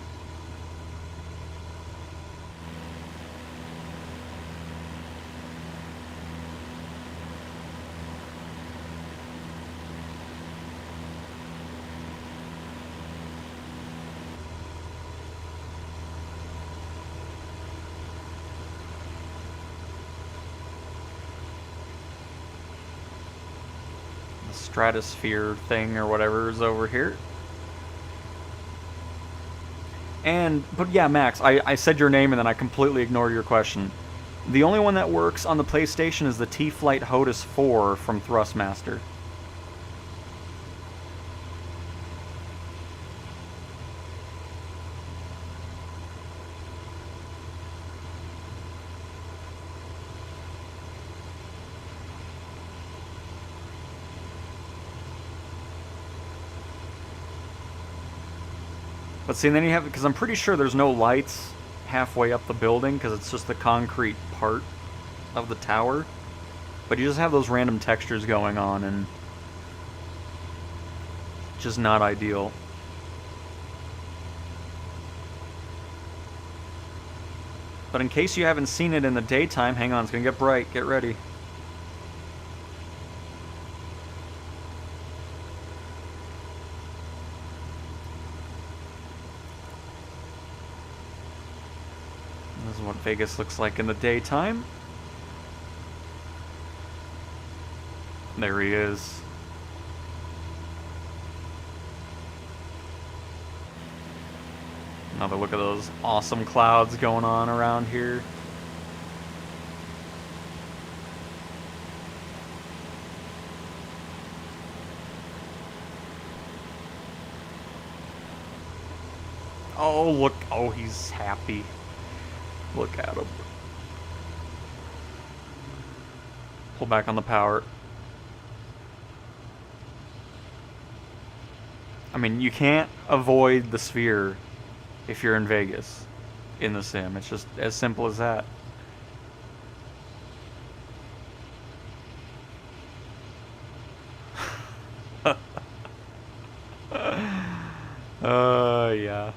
Stratosphere thing or whatever is over here. But yeah, Max, I said your name and then I completely ignored your question. The only one that works on the PlayStation is the T-Flight HOTUS 4 from Thrustmaster. But see, and then you have, because I'm pretty sure there's no lights halfway up the building, because it's just the concrete part of the tower. But you just have those random textures going on, and just not ideal. But in case you haven't seen it in the daytime, hang on, it's going to get bright, get ready. is what Vegas looks like in the daytime. There he is. Another look at those awesome clouds going on around here. Oh, look. Oh, he's happy. Look at him. Pull back on the power. I mean, you can't avoid the sphere if you're in Vegas in the sim. It's just as simple as that. Yeah.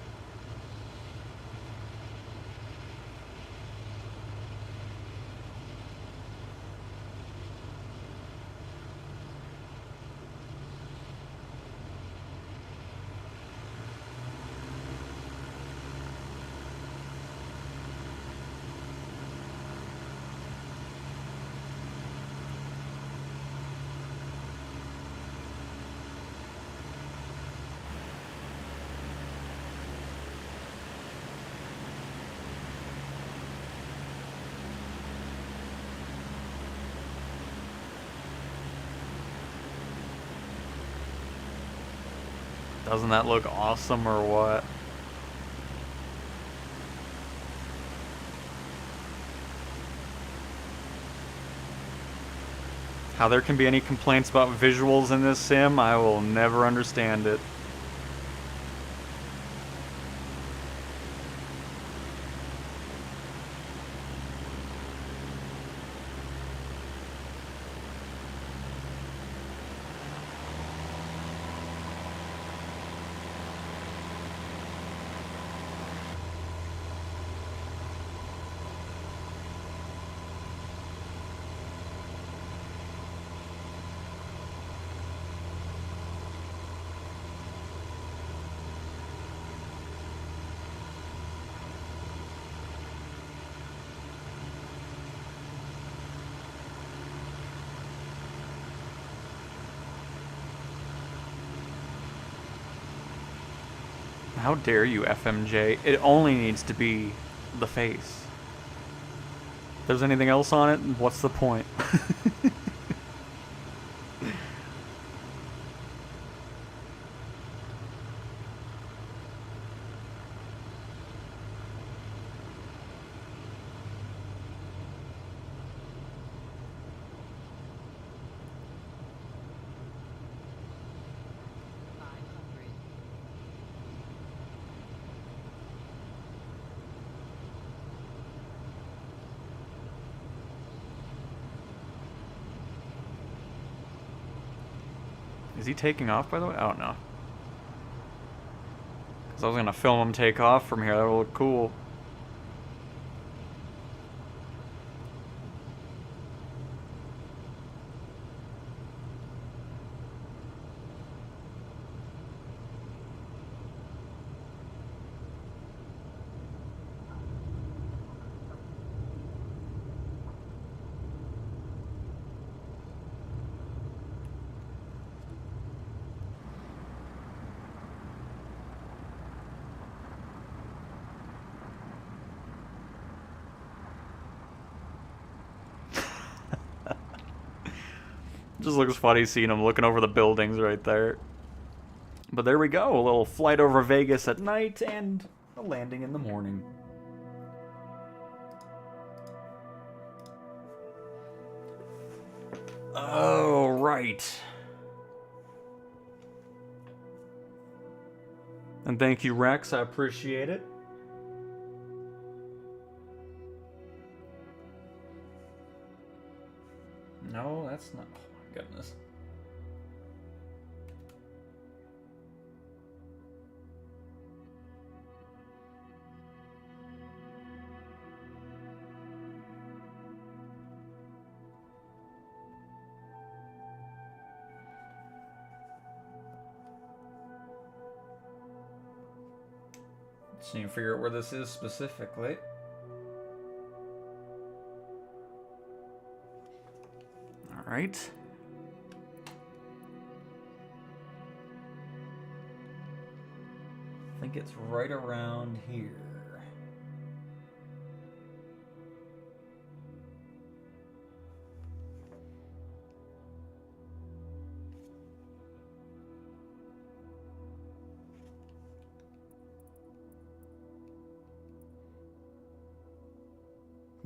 Doesn't that look awesome or what? How there can be any complaints about visuals in this sim, I will never understand it. How dare you, FMJ? It only needs to be the face. If there's anything else on it, what's the point? Is he taking off, by the way? Oh, no. Because I was going to film him take off from here. That would look cool. Just looks funny seeing him looking over the buildings right there. But there we go, a little flight over Vegas at night and a landing in the morning. Oh, right. And thank you, Rex, I appreciate it. No, that's not... Oh my goodness. Just need to figure out where this is specifically. right. I think it's right around here.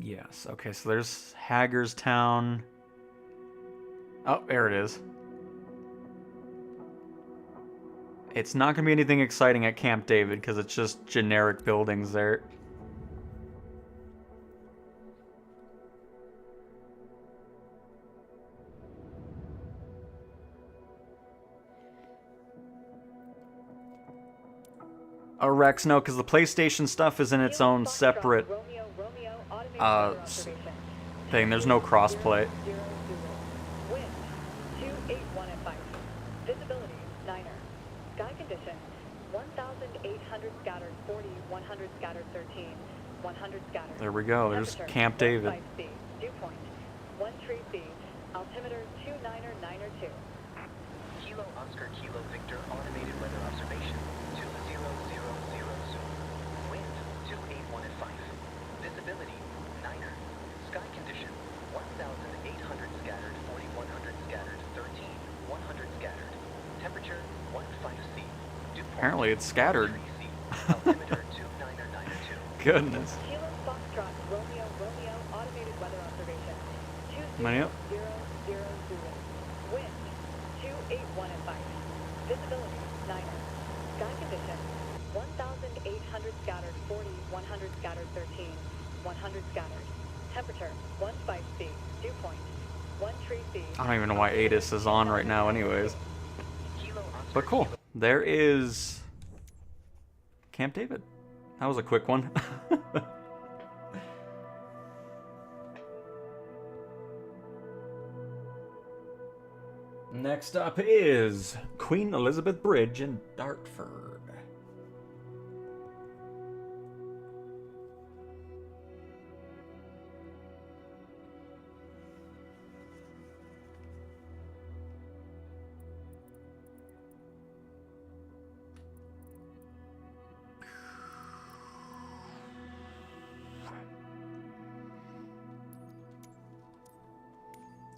Yes, okay, so there's Hagerstown. Oh, there it is. It's not going to be anything exciting at Camp David because it's just generic buildings there. Oh, Rex, no, because the PlayStation stuff is in its own separate thing. There's no crossplay. Wind 281 at 5. Visibility 9er. Sky condition 1,800 scattered 40, 100 scattered 13, 100 scattered. There we go. There's Camp David. 15C. Dew point 13C. Altimeter 29er 9er 2. Kilo Oscar Kilo Victor automated weather observation 2000 Seoul. Wind 281 at 5. Visibility 9er. Sky condition 1,800 scattered 40, 100 scattered 13, 100 scattered. Temperature 15C. Dew point Apparently it's scattered. 3C. Altimeter 29er 9er 2. Goodness. Kilo Foxtrot Romeo automated weather observation 2000. Wind 281 at 5. Visibility 9er. Sky condition 1,800 scattered 40, 100 scattered 13, 100 scattered. Temperature 15C. Dew point 13C. I don't even know why ATIS is on right now anyways. But cool. There is Camp David. That was a quick one. Next up is Queen Elizabeth Bridge in Dartford.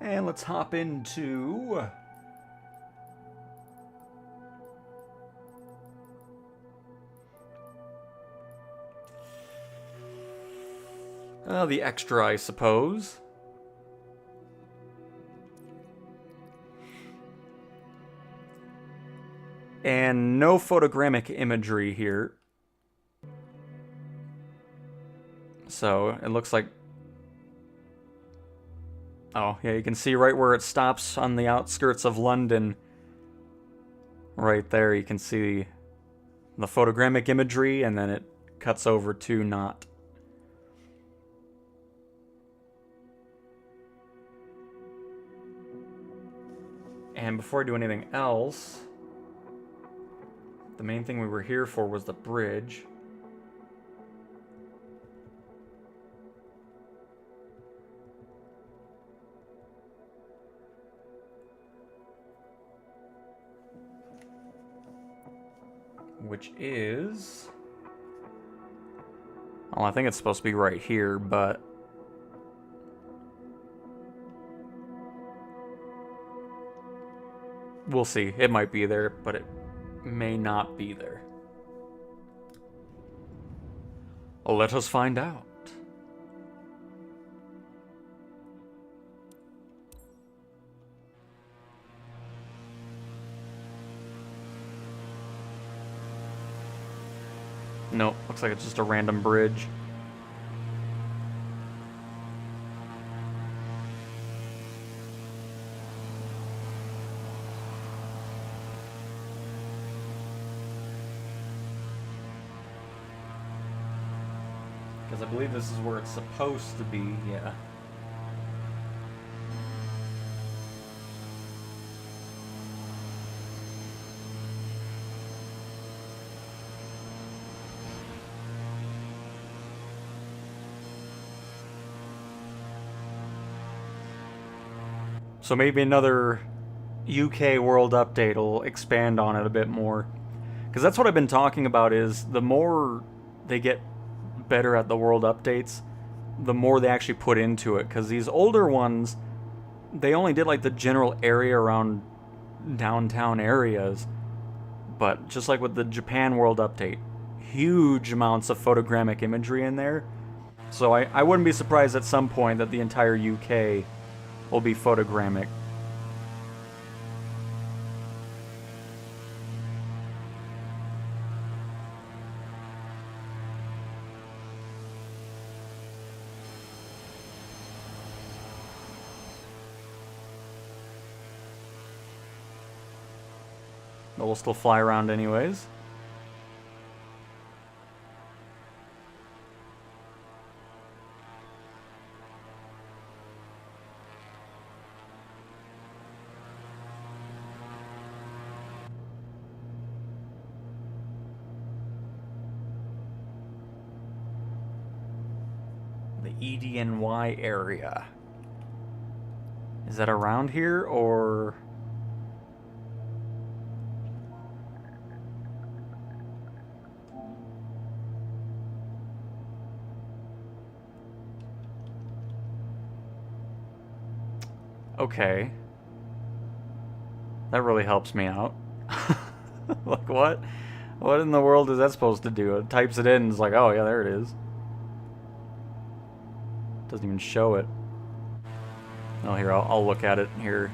And let's hop into the extra, I suppose. And no photogrammic imagery here. So it looks like... Oh, yeah, you can see right where it stops on the outskirts of London. Right there, you can see the photogrammic imagery, and then it cuts over to not. And before I do anything else, the main thing we were here for was the bridge. Which is... Oh, I think it's supposed to be right here, but... We'll see. It might be there, but it may not be there. Let us find out. Nope, looks like it's just a random bridge. Because I believe this is where it's supposed to be, yeah. So maybe another UK World Update will expand on it a bit more. Because that's what I've been talking about, is the more they get better at the World Updates, the more they actually put into it. Because these older ones, they only did like the general area around downtown areas. But just like with the Japan World Update, huge amounts of photogrammic imagery in there. So I wouldn't be surprised at some point that the entire UK will be photogrammic. But we'll still fly around anyways. The EDNY area. Is that around here, or... Okay. That really helps me out. Like, what? What in the world is that supposed to do? It types it in and it's like, oh yeah, there it is. Doesn't even show it. Oh, here, I'll look at it here.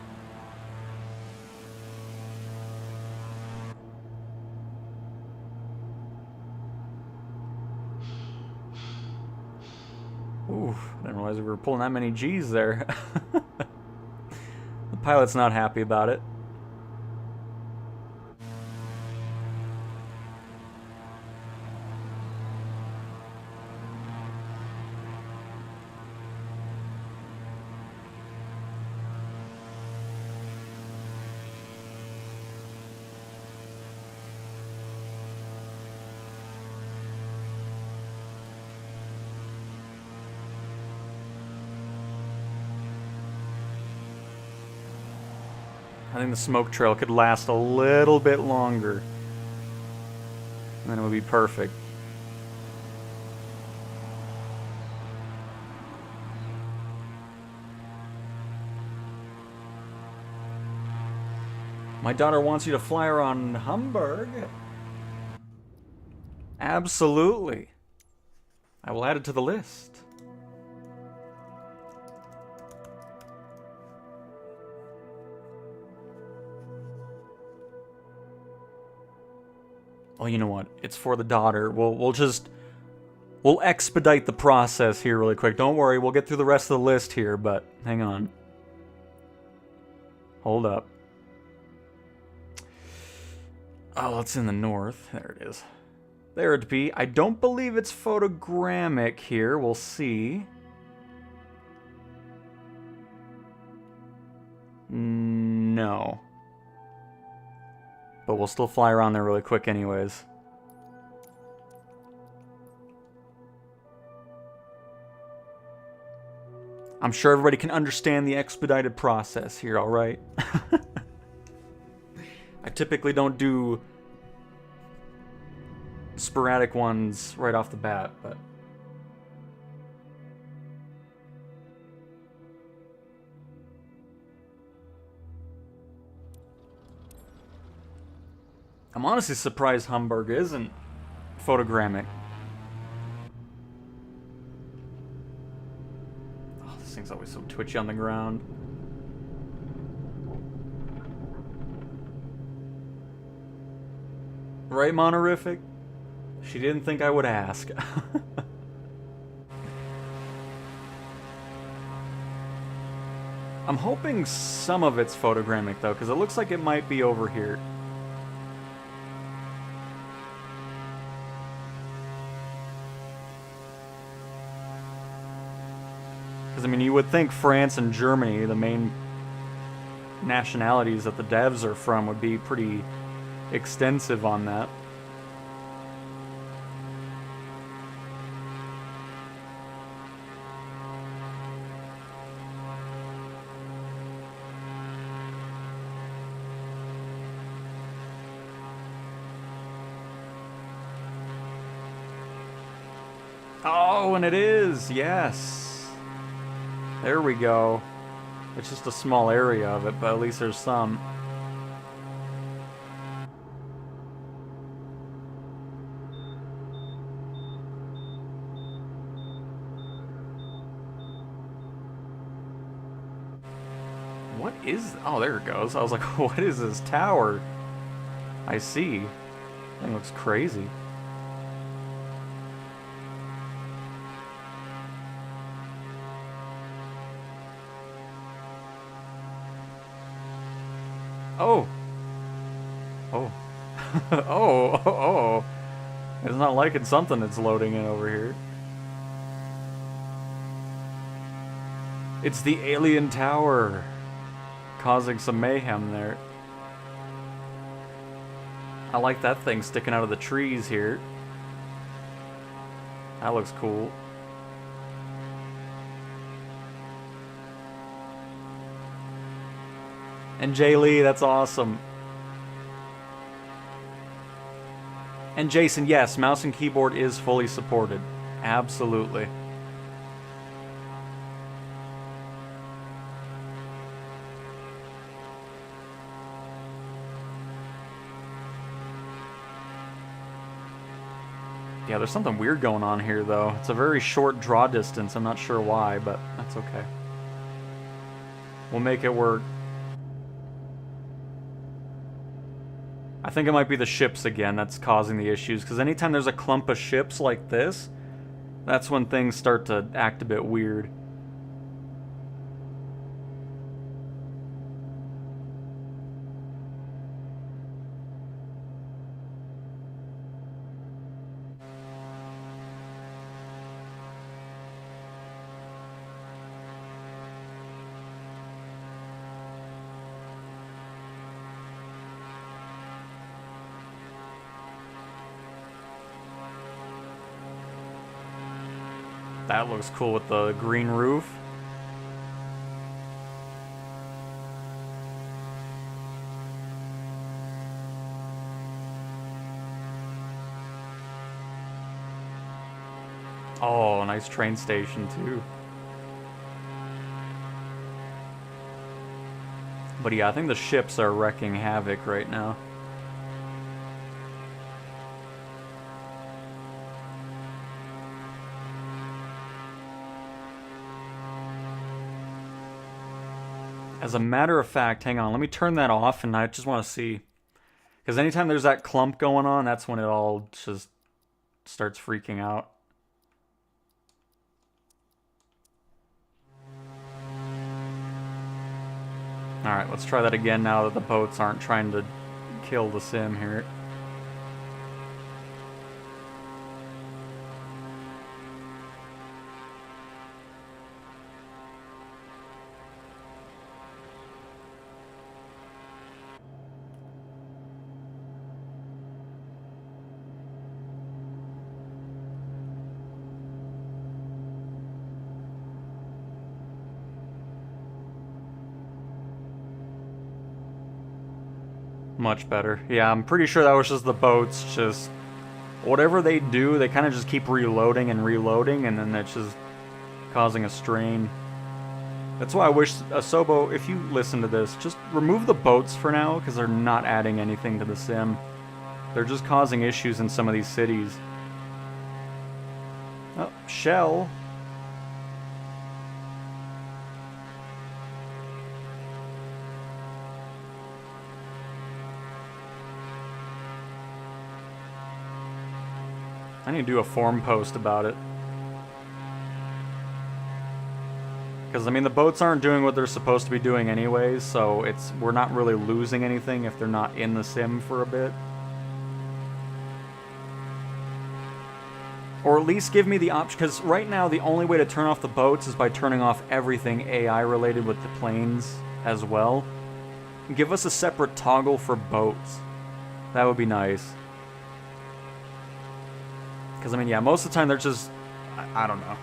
Ooh, I didn't realize we were pulling that many G's there. The pilot's not happy about it. I think the smoke trail could last a little bit longer. And then it would be perfect. My daughter wants you to fly her on Hamburg. Absolutely. I will add it to the list. Well, you know what? It's for the daughter. We'll expedite the process here really quick. Don't worry, we'll get through the rest of the list here, but hang on. Hold up. Oh, it's in the north. There it is. There it be. I don't believe it's photogrammic here. We'll see. No. But we'll still fly around there really quick anyways. I'm sure everybody can understand the expedited process here, alright? I typically don't do sporadic ones right off the bat, but... I'm honestly surprised Hamburg isn't photogrammic. Oh, this thing's always so twitchy on the ground. Right, Monorific? She didn't think I would ask. I'm hoping some of it's photogrammic, though, because it looks like it might be over here. Because, I mean, you would think France and Germany, the main nationalities that the devs are from, would be pretty extensive on that. Oh, and it is, yes. There we go. It's just a small area of it, but at least there's some. What is... Oh, there it goes. I was like, what is this tower? I see. That looks crazy. Oh. Oh. oh. It's not liking something that's loading in over here. It's the alien tower. Causing some mayhem there. I like that thing sticking out of the trees here. That looks cool. And Jay Lee, that's awesome. And Jason, yes, mouse and keyboard is fully supported. Absolutely. Yeah, there's something weird going on here, though. It's a very short draw distance. I'm not sure why, but that's okay. We'll make it work. I think it might be the ships again that's causing the issues, because anytime there's a clump of ships like this, that's when things start to act a bit weird. That looks cool with the green roof. Oh, nice train station too. But yeah, I think the ships are wrecking havoc right now. As a matter of fact, hang on, let me turn that off, and I just want to see. Because anytime there's that clump going on, that's when it all just starts freaking out. Alright, let's try that again now that the boats aren't trying to kill the sim here. Much better. Yeah, I'm pretty sure that was just the boats. Just whatever they do, they kind of just keep reloading and reloading, and then that's just causing a strain. That's why I wish Asobo, if you listen to this, just remove the boats for now, because they're not adding anything to the sim. They're just causing issues in some of these cities. Oh, Shell. I need to do a forum post about it. Because, I mean, the boats aren't doing what they're supposed to be doing anyways, so we're not really losing anything if they're not in the sim for a bit. Or at least give me the option, because right now the only way to turn off the boats is by turning off everything AI related with the planes as well. Give us a separate toggle for boats. That would be nice. Because, I mean, yeah, most of the time they're just, I don't know.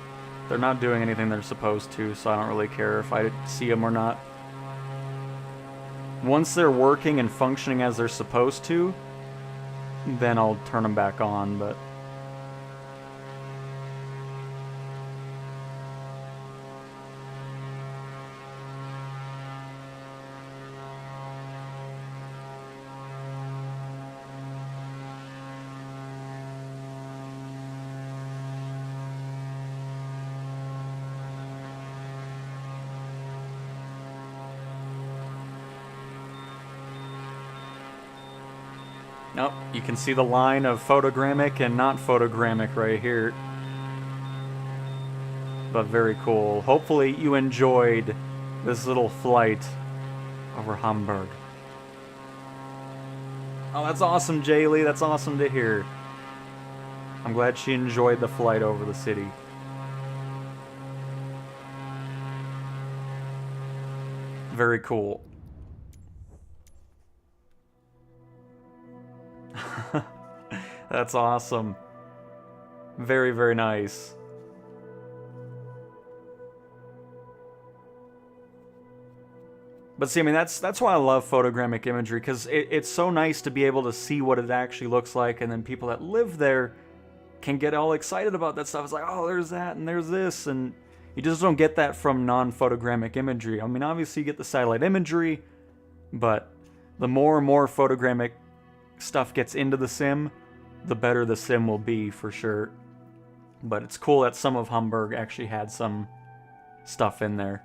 They're not doing anything they're supposed to, so I don't really care if I see them or not. Once they're working and functioning as they're supposed to, then I'll turn them back on, but... Nope, you can see the line of photogrammic and not photogrammic right here. But very cool. Hopefully you enjoyed this little flight over Hamburg. Oh, that's awesome, Jaylee. That's awesome to hear. I'm glad she enjoyed the flight over the city. Very cool. That's awesome. Very, very nice. But see, I mean, that's why I love photogrammic imagery, because it's so nice to be able to see what it actually looks like, and then people that live there can get all excited about that stuff. It's like, oh, there's that, and there's this, and you just don't get that from non-photogrammic imagery. I mean, obviously you get the satellite imagery, but the more and more photogrammic stuff gets into the sim, the better the sim will be, for sure. But it's cool that some of Hamburg actually had some stuff in there.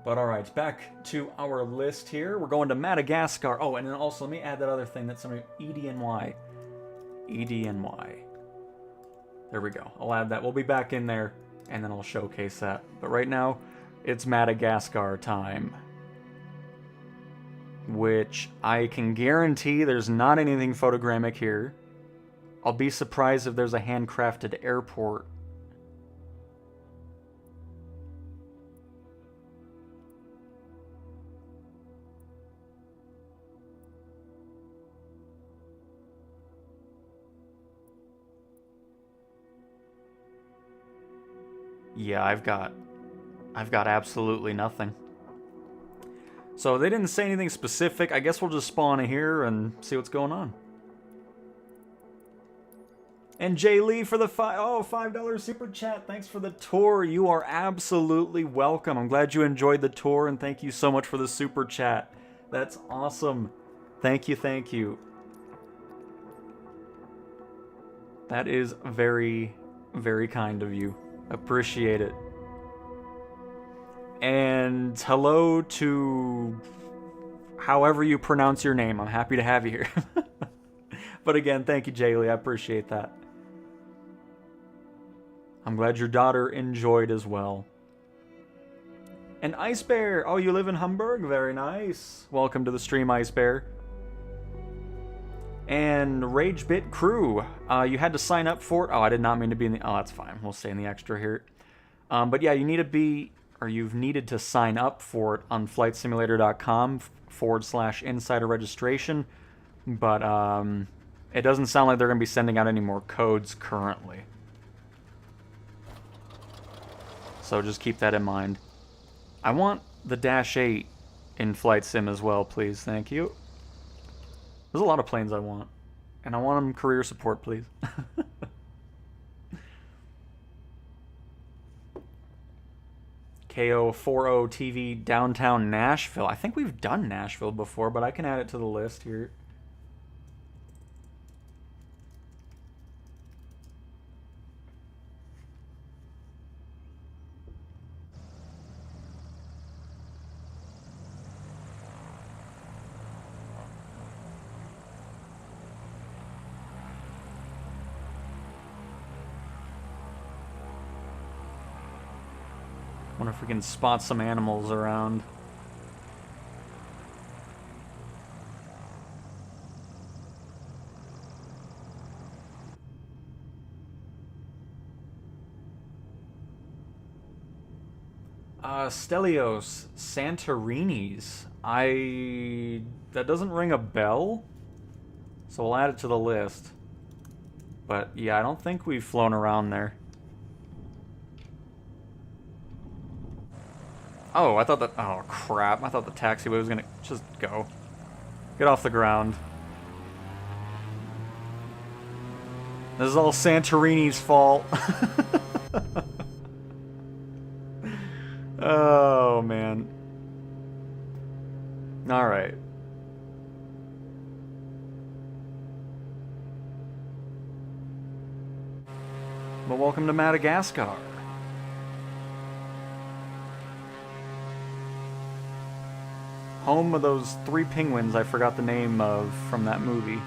But alright, back to our list here. We're going to Madagascar. Oh, and then also, let me add that other thing that somebody... EDNY. EDNY. There we go. I'll add that. We'll be back in there, and then I'll showcase that. But right now, it's Madagascar time. Which I can guarantee there's not anything photogrammic here. I'll be surprised if there's a handcrafted airport. Yeah, I've got absolutely nothing. So they didn't say anything specific. I guess we'll just spawn in here and see what's going on. And Jay Lee for the $5 super chat. Thanks for the tour. You are absolutely welcome. I'm glad you enjoyed the tour, and thank you so much for the super chat. That's awesome. Thank you, thank you. That is very, very kind of you. Appreciate it. And hello to however you pronounce your name. I'm happy to have you here. But again, thank you, Jaylee. I appreciate that. I'm glad your daughter enjoyed as well. And Ice Bear. Oh, you live in Hamburg? Very nice. Welcome to the stream, Ice Bear. And RageBit Crew. You had to sign up for it. Oh, I did not mean to be in the... Oh, that's fine. We'll stay in the extra here. But yeah, you need to be... Or you've needed to sign up for it on flightsimulator.com/insider registration. But it doesn't sound like they're going to be sending out any more codes currently. So just keep that in mind. I want the Dash 8 in Flight Sim as well, please. Thank you. There's a lot of planes I want. And I want them career support, please. KO40 TV Downtown Nashville. I think we've done Nashville before, but I can add it to the list here. Wonder if we can spot some animals around. Stelios Santorini's. That doesn't ring a bell, so we'll add it to the list. But yeah, I don't think we've flown around there. Oh, I thought that... Oh, crap. I thought the taxiway was gonna just go. Get off the ground. This is all Santorini's fault. Oh, man. Alright. Well, welcome to Madagascar. Home of those 3 penguins I forgot the name of from that movie.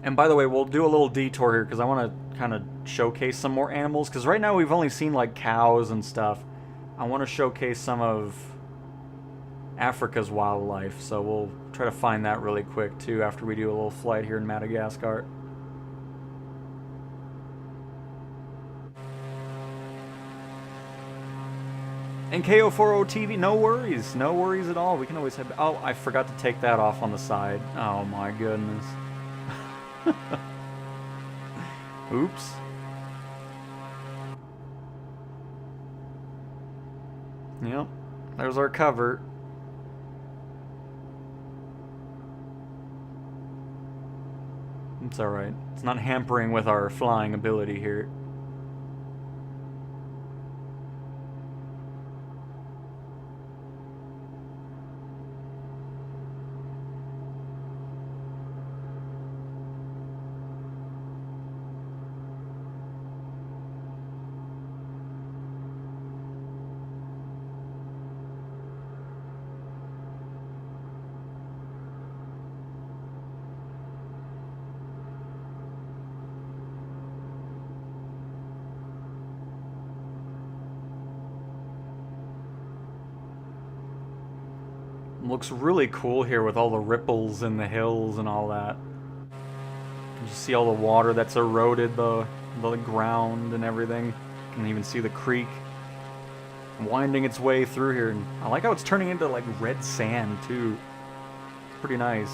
And by the way, we'll do a little detour here because I want to kind of showcase some more animals. Because right now we've only seen like cows and stuff. I want to showcase some of Africa's wildlife. So we'll try to find that really quick too after we do a little flight here in Madagascar. And KO40 TV, no worries at all. We can always have. Oh, I forgot to take that off on the side. Oh my goodness. Oops. Yep, there's our cover. It's alright. It's not hampering with our flying ability here. Looks really cool here with all the ripples in the hills and all that. You see all the water that's eroded the ground and everything. You can even see the creek winding its way through here. And I like how it's turning into like red sand too. It's pretty nice.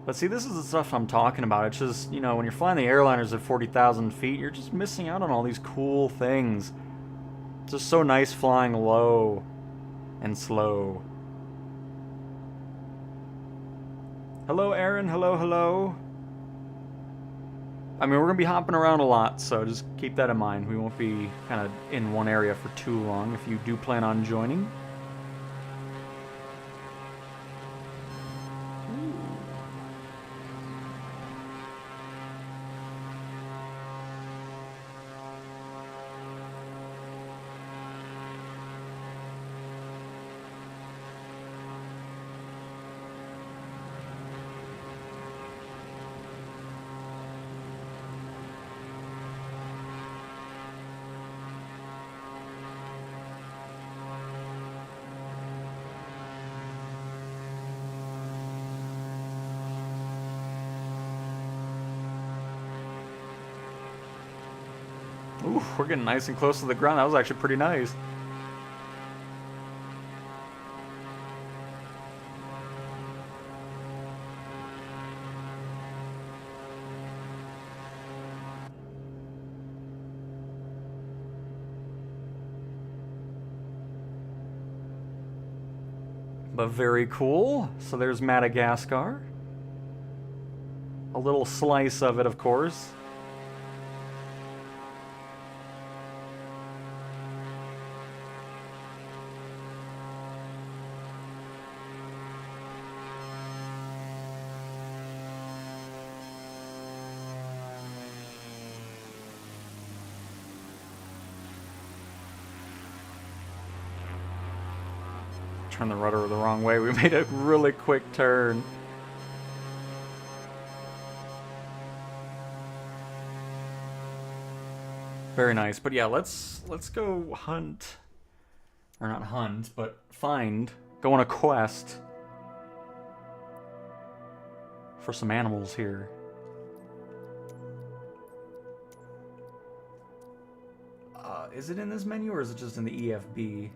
But see, this is the stuff I'm talking about. It's just, you know, when you're flying the airliners at 40,000 feet, you're just missing out on all these cool things. It's just so nice flying low and slow. Hello, Aaron. Hello, hello. I mean, we're going to be hopping around a lot, so just keep that in mind. We won't be kind of in one area for too long if you do plan on joining. Ooh, we're getting nice and close to the ground. That was actually pretty nice. But very cool. So there's Madagascar. A little slice of it, of course. Turn the rudder the wrong way. We made a really quick turn. Very nice. But yeah, let's go hunt. Or not hunt, but find. Go on a quest for some animals here. Is it in this menu or is it just in the EFB?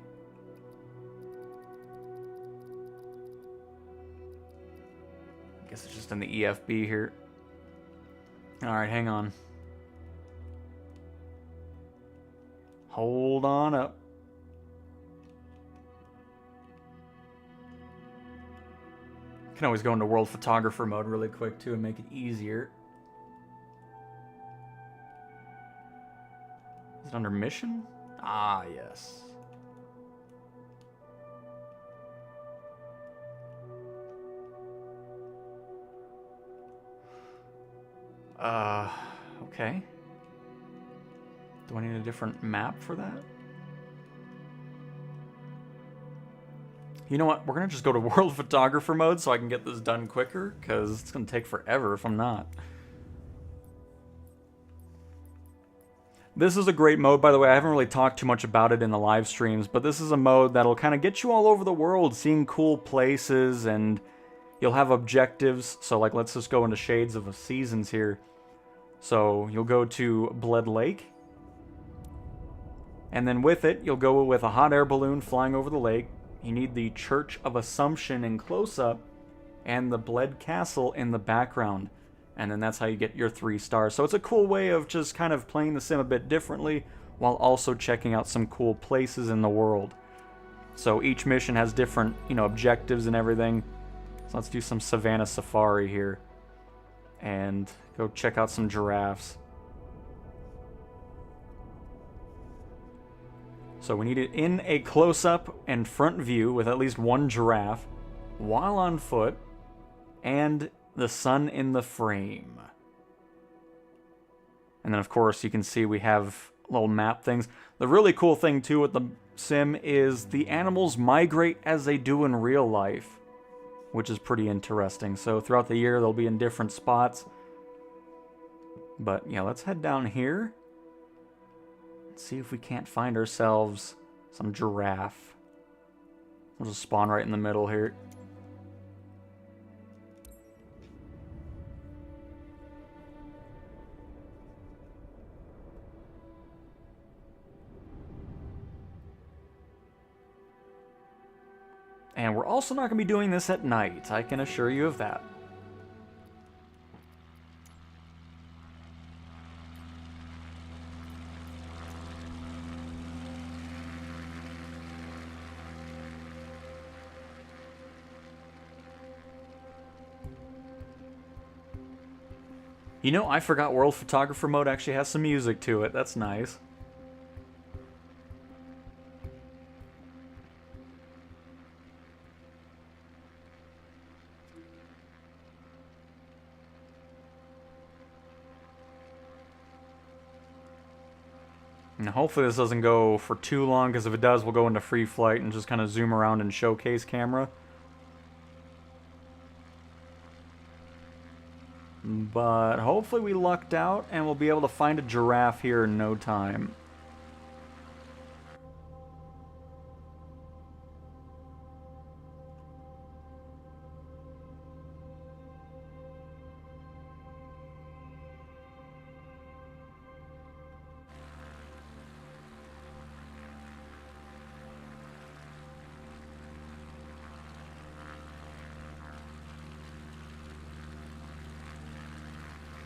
I guess it's just in the EFB here. Alright, hang on. Hold on up. Can always go into world photographer mode really quick too and make it easier. Is it under mission? Ah, yes. Okay. Do I need a different map for that? You know what? We're going to just go to World Photographer mode so I can get this done quicker, because it's going to take forever if I'm not. This is a great mode, by the way. I haven't really talked too much about it in the live streams, but this is a mode that'll kind of get you all over the world, seeing cool places, and you'll have objectives. So, like, let's just go into Shades of the Seasons here. So, you'll go to Blood Lake. And then with it, you'll go with a hot air balloon flying over the lake. You need the Church of Assumption in close-up and the Bled Castle in the background. And then that's how you get your 3 stars. So it's a cool way of just kind of playing the sim a bit differently while also checking out some cool places in the world. So each mission has different, objectives and everything. So let's do some Savannah Safari here. And go check out some giraffes. So we need it in a close-up and front view with at least one giraffe while on foot and the sun in the frame. And then, of course, you can see we have little map things. The really cool thing, too, with the sim is the animals migrate as they do in real life, which is pretty interesting. So throughout the year, they'll be in different spots. But, yeah, let's head down here. See if we can't find ourselves some giraffe. We'll just spawn right in the middle here. And we're also not going to be doing this at night, I can assure you of that. I forgot World Photographer mode actually has some music to it. That's nice. And hopefully this doesn't go for too long, because if it does, we'll go into free flight and just kind of zoom around and showcase camera. But hopefully we lucked out and we'll be able to find a giraffe here in no time.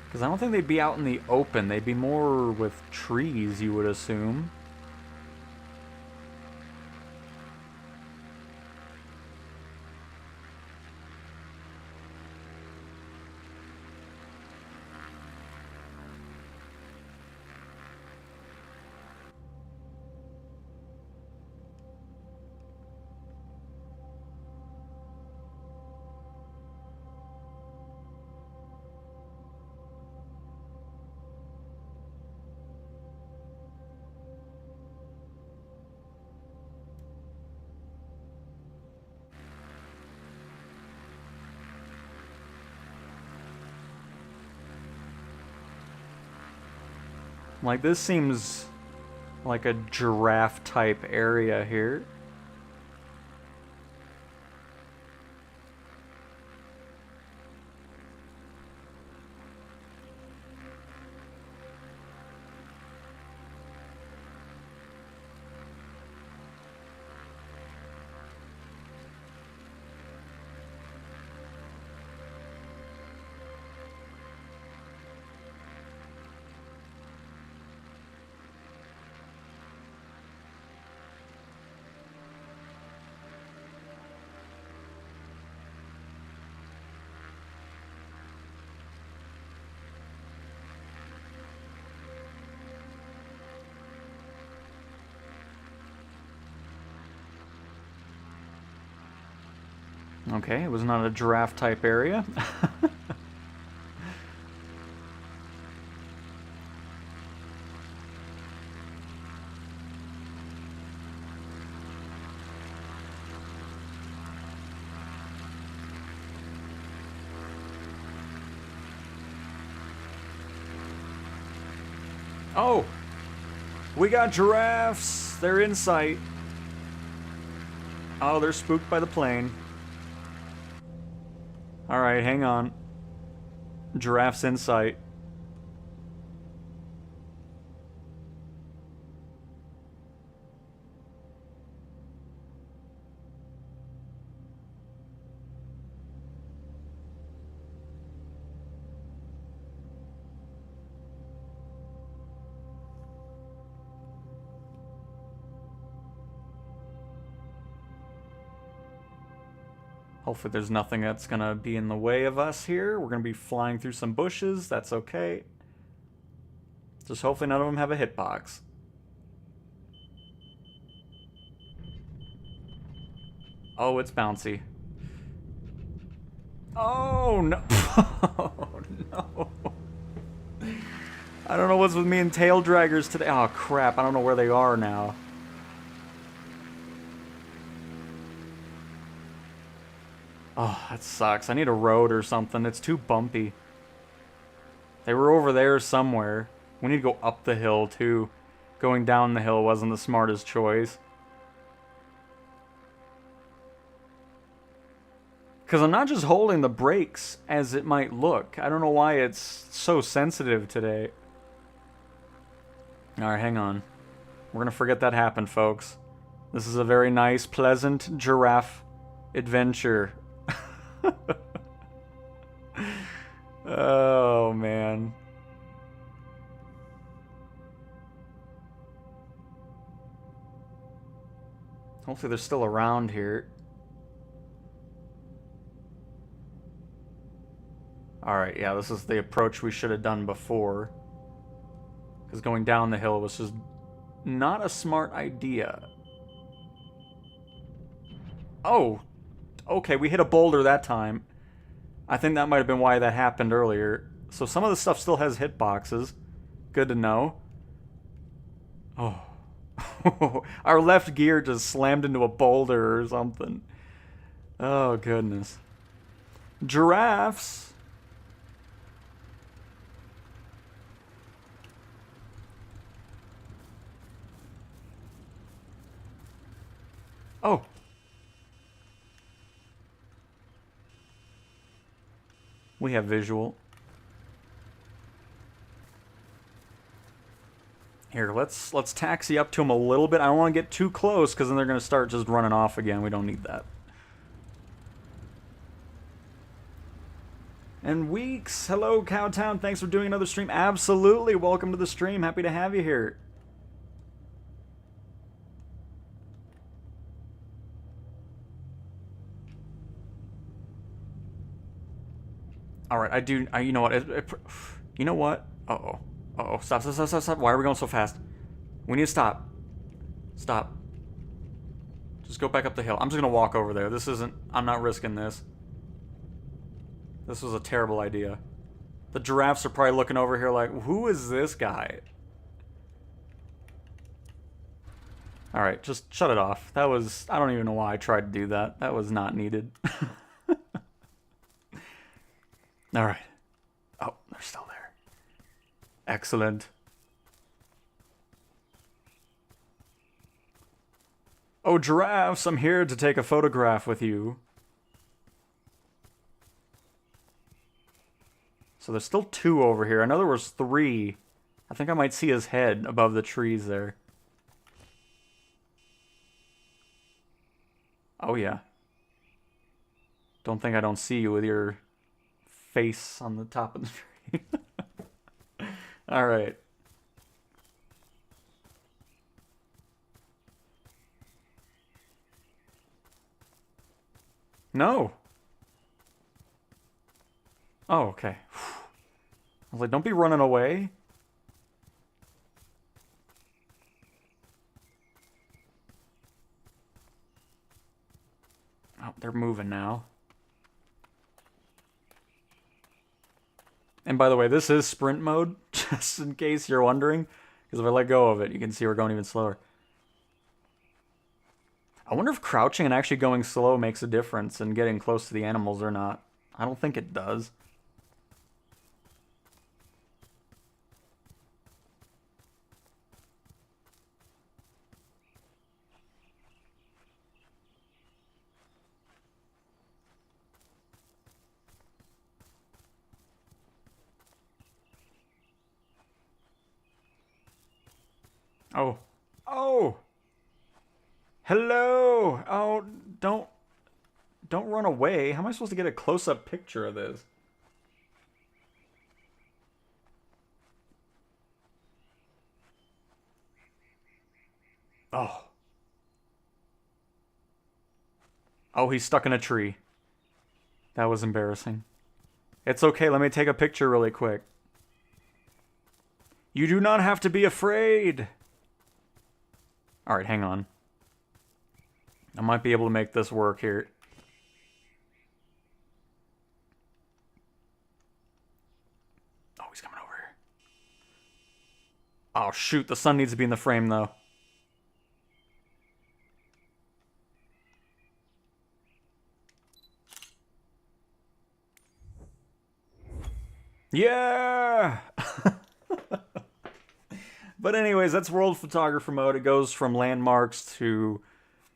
Because I don't think they'd be out in the open. They'd be more with trees, you would assume. Like, this seems like a giraffe type area here. Okay, it was not a giraffe type area. Oh! We got giraffes! They're in sight. Oh, they're spooked by the plane. Alright, hang on. Giraffes in sight. Hopefully there's nothing that's gonna be in the way of us here. We're gonna be flying through some bushes. That's okay. Just hopefully none of them have a hitbox. Oh, it's bouncy. Oh, no. Oh, no. I don't know what's with me and tail draggers today. Oh, crap. I don't know where they are now. Oh, that sucks. I need a road or something. It's too bumpy. They were over there somewhere. We need to go up the hill, too. Going down the hill wasn't the smartest choice. Because I'm not just holding the brakes as it might look. I don't know why it's so sensitive today. Alright, hang on. We're going to forget that happened, folks. This is a very nice, pleasant giraffe adventure. Oh, man. Hopefully they're still around here. Alright, yeah, this is the approach we should have done before. Because going down the hill was just not a smart idea. Oh! Okay, we hit a boulder that time. I think that might have been why that happened earlier. So some of the stuff still has hitboxes. Good to know. Oh. Our left gear just slammed into a boulder or something. Oh, goodness. Giraffes! Oh. We have visual. Here, let's taxi up to them a little bit. I don't want to get too close because then they're going to start just running off again. We don't need that. And Weeks, hello Cowtown. Thanks for doing another stream. Absolutely, welcome to the stream. Happy to have you here. All right, you know what? You know what? Uh-oh. Uh-oh. Stop. Why are we going so fast? We need to stop. Stop. Just go back up the hill. I'm just going to walk over there. I'm not risking this. This was a terrible idea. The giraffes are probably looking over here like, who is this guy? All right, just shut it off. I don't even know why I tried to do that. That was not needed. All right. Oh, they're still there. Excellent. Oh, giraffes, I'm here to take a photograph with you. So there's still 2 over here. I know there was 3. I think I might see his head above the trees there. Oh, yeah. Don't think I don't see you with your face on the top of the tree. All right. No. Oh, okay. I was like, don't be running away. Oh, they're moving now. And by the way, this is sprint mode, just in case you're wondering. Because if I let go of it, you can see we're going even slower. I wonder if crouching and actually going slow makes a difference in getting close to the animals or not. I don't think it does. Oh. Oh! Hello! Oh, don't run away. How am I supposed to get a close-up picture of this? Oh. Oh, he's stuck in a tree. That was embarrassing. It's okay, let me take a picture really quick. You do not have to be afraid! Alright, hang on. I might be able to make this work here. Oh, he's coming over here. Oh, shoot. The sun needs to be in the frame, though. Yeah! But anyways, that's world photographer mode. It goes from landmarks to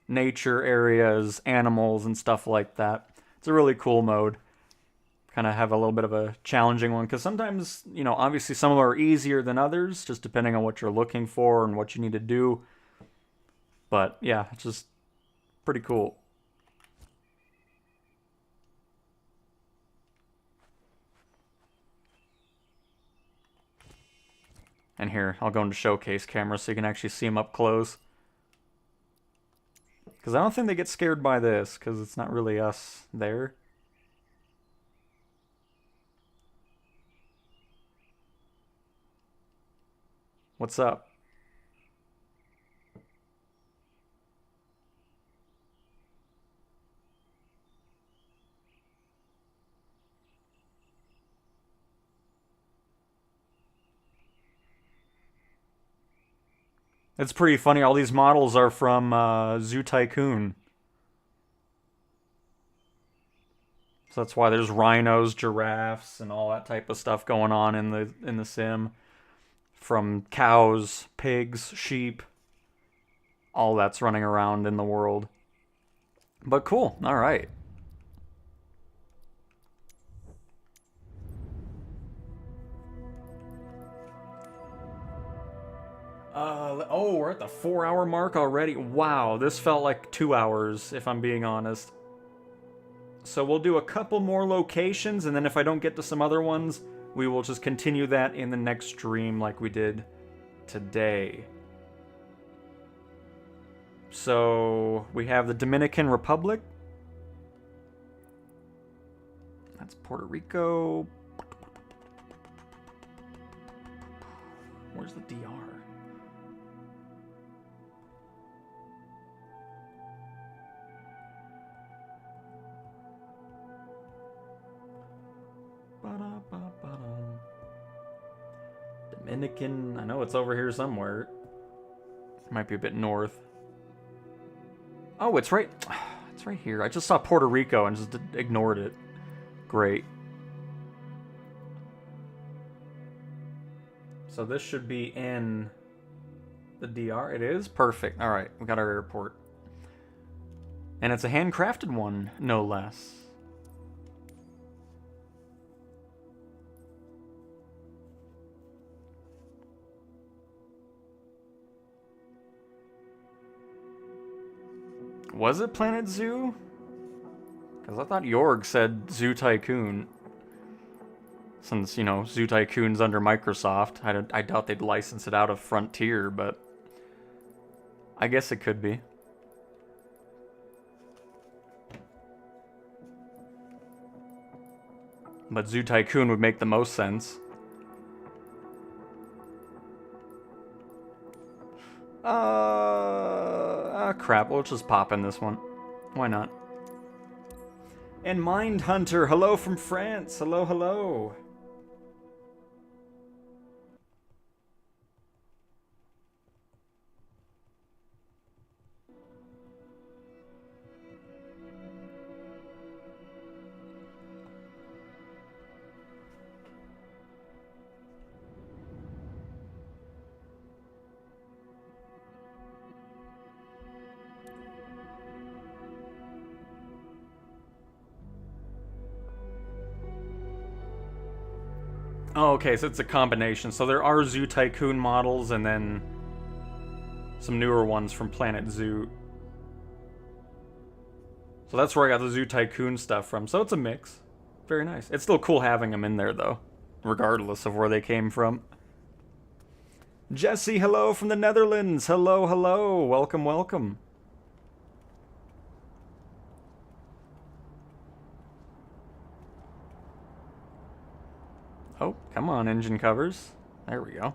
nature areas, animals, and stuff like that. It's a really cool mode. Kind of have a little bit of a challenging one, because sometimes, you know, obviously some of them are easier than others, just depending on what you're looking for and what you need to do. But yeah, it's just pretty cool. And here, I'll go into showcase camera so you can actually see them up close. Because I don't think they get scared by this, because it's not really us there. What's up? It's pretty funny. All these models are from Zoo Tycoon. So that's why there's rhinos, giraffes, and all that type of stuff going on in the sim. From cows, pigs, sheep. All that's running around in the world. But cool. All right. Oh, we're at the 4-hour mark already. Wow, this felt like 2 hours, if I'm being honest. So we'll do a couple more locations, and then if I don't get to some other ones, we will just continue that in the next stream like we did today. So we have the Dominican Republic. That's Puerto Rico. Where's the DR? Dominican, I know it's over here somewhere. Might be a bit north. Oh, it's right here. I just saw Puerto Rico and just ignored it. Great. So this should be in the DR. It is? Perfect. All right, we got our airport. And it's a handcrafted one, no less. Was it Planet Zoo? Because I thought Jorg said Zoo Tycoon. Since, you know, Zoo Tycoon's under Microsoft. I doubt they'd license it out of Frontier, but I guess it could be. But Zoo Tycoon would make the most sense. Crap, we'll just pop in this one. Why not? And Mindhunter, hello from France. Hello, hello. Oh, okay, so it's a combination. So there are Zoo Tycoon models and then some newer ones from Planet Zoo. So that's where I got the Zoo Tycoon stuff from. So it's a mix. Very nice. It's still cool having them in there, though, regardless of where they came from. Jesse, hello from the Netherlands. Hello, hello. Welcome, welcome. Oh, come on, engine covers. There we go.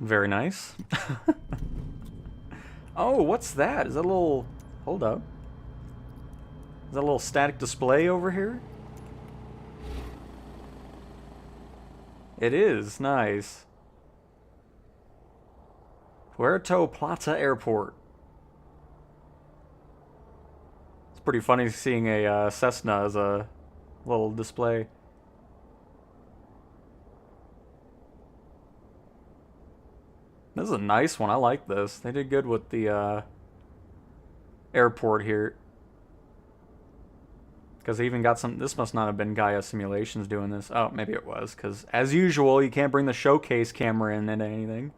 Very nice. Oh, what's that? Is that a little... Hold up. Is that a little static display over here? It is. Nice. Puerto Plata Airport. It's pretty funny seeing a Cessna as a little display. This is a nice one. I like this. They did good with the airport here. Because they even got some... This must not have been Gaia Simulations doing this. Oh, maybe it was. Because, as usual, you can't bring the showcase camera in into anything.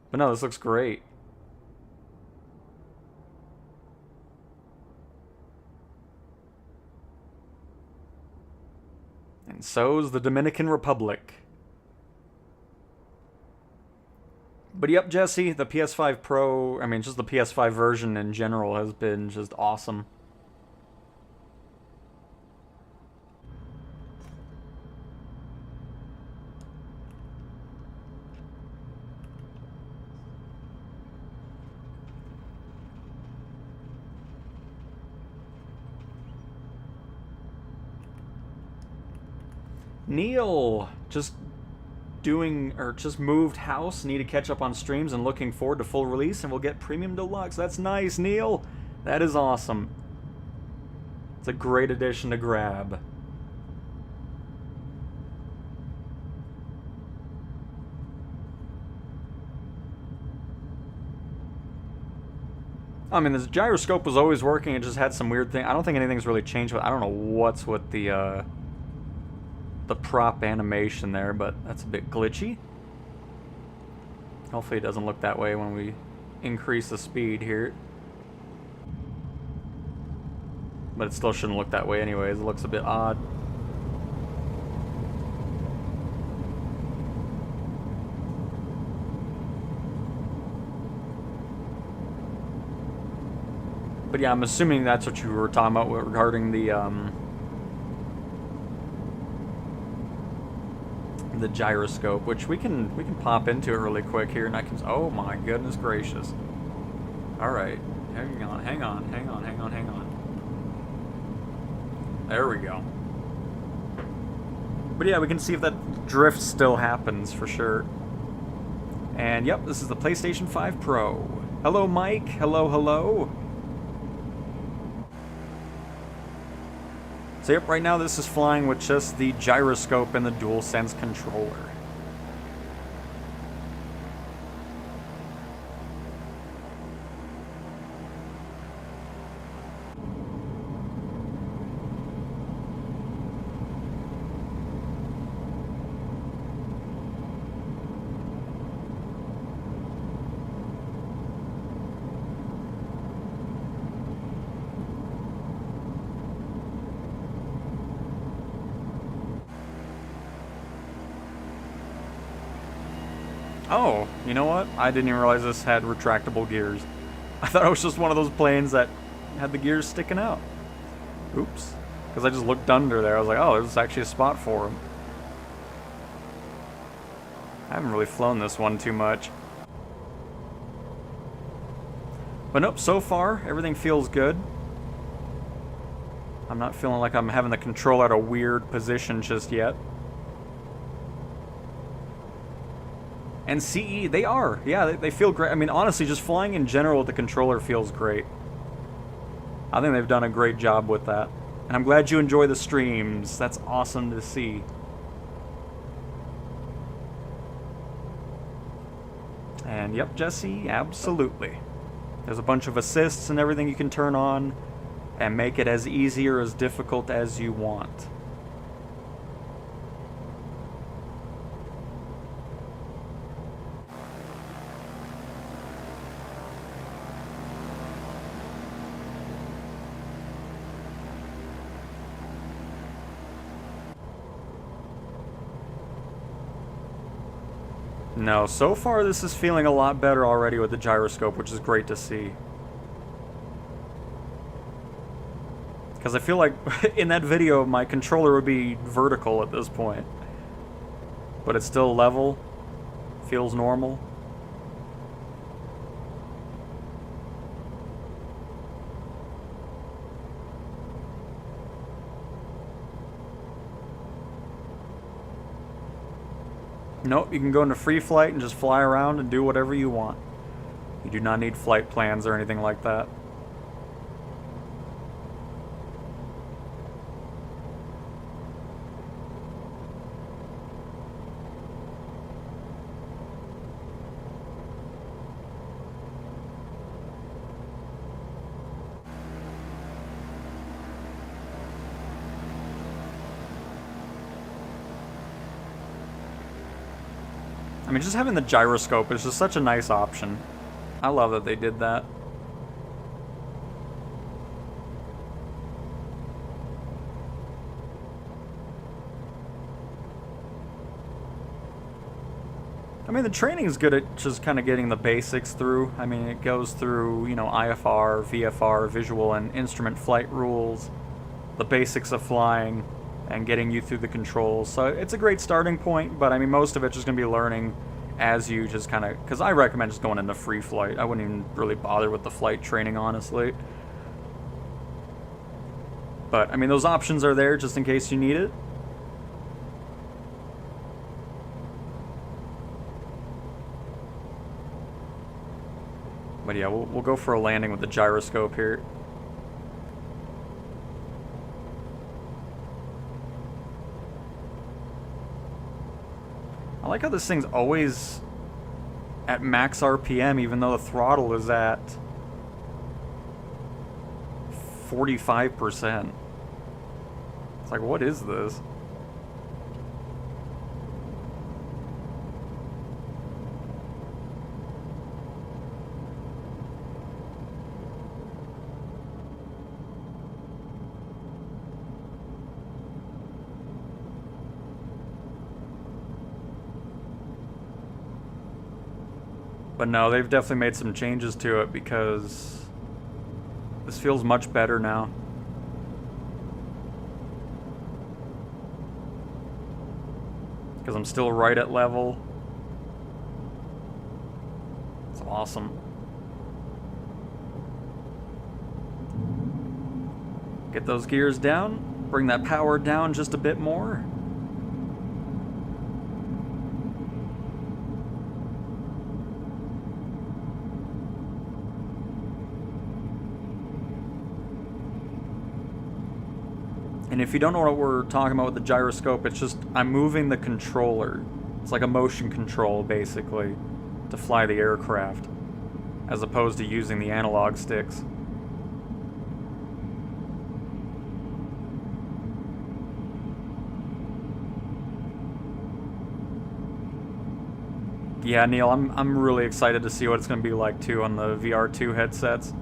But no, this looks great. And so's the Dominican Republic. But yep, Jesse, the PS5 Pro, I mean, just the PS5 version in general has been just awesome. Neil, just moved house, need to catch up on streams and looking forward to full release, and we'll get Premium Deluxe. That's nice, Neil. That is awesome. It's a great addition to grab. I mean, this gyroscope was always working, it just had some weird thing. I don't think anything's really changed, but I don't know what's with the prop animation there, but that's a bit glitchy. Hopefully it doesn't look that way when we increase the speed here. But it still shouldn't look that way anyways. It looks a bit odd. But yeah, I'm assuming that's what you were talking about regarding the gyroscope, which we can pop into it really quick here, and I can... Oh my goodness gracious. Alright, hang on. There we go. But yeah, we can see if that drift still happens for sure. And yep, this is the PlayStation 5 Pro. Hello, Mike. Hello. So yep, right now this is flying with just the gyroscope and the DualSense controller. Oh, you know what? I didn't even realize this had retractable gears. I thought it was just one of those planes that had the gears sticking out. Oops. Because I just looked under there. I was like, oh, there's actually a spot for them. I haven't really flown this one too much. But nope, so far, everything feels good. I'm not feeling like I'm having the control at a weird position just yet. And CE, they are. Yeah, they feel great. I mean, honestly, just flying in general with the controller feels great. I think they've done a great job with that. And I'm glad you enjoy the streams. That's awesome to see. And yep, Jesse, absolutely. There's a bunch of assists and everything you can turn on. and make it as easy or as difficult as you want. No, so far this is feeling a lot better already with the gyroscope, which is great to see. Because I feel like in that video my controller would be vertical at this point. But it's still level, feels normal. Nope, you can go into free flight and just fly around and do whatever you want. You do not need flight plans or anything like that. I mean, just having the gyroscope is just such a nice option. I love that they did that. I mean, the training is good at just kind of getting the basics through. I mean, it goes through, you know, IFR, VFR, visual and instrument flight rules, the basics of flying, and getting you through the controls. So it's a great starting point, but I mean, most of it's just going to be learning as you just kind of... Because I recommend just going into free flight. I wouldn't even really bother with the flight training, honestly. But, I mean, those options are there just in case you need it. But yeah, we'll go for a landing with the gyroscope here. I like how this thing's always at max RPM, even though the throttle is at 45%. It's like, what is this? But no, they've definitely made some changes to it because this feels much better now. Because I'm still right at level. It's awesome. Get those gears down, bring that power down just a bit more. And if you don't know what we're talking about with the gyroscope, it's just I'm moving the controller. It's like a motion control, basically, to fly the aircraft, as opposed to using the analog sticks. Yeah, Neil, I'm really excited to see what it's going to be like, too, on the VR2 headsets.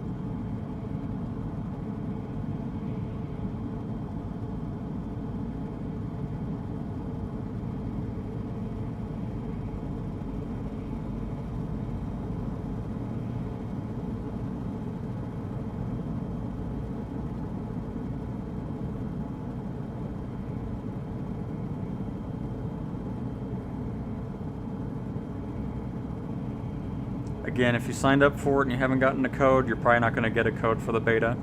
Again, if you signed up for it and you haven't gotten a code, you're probably not going to get a code for the beta.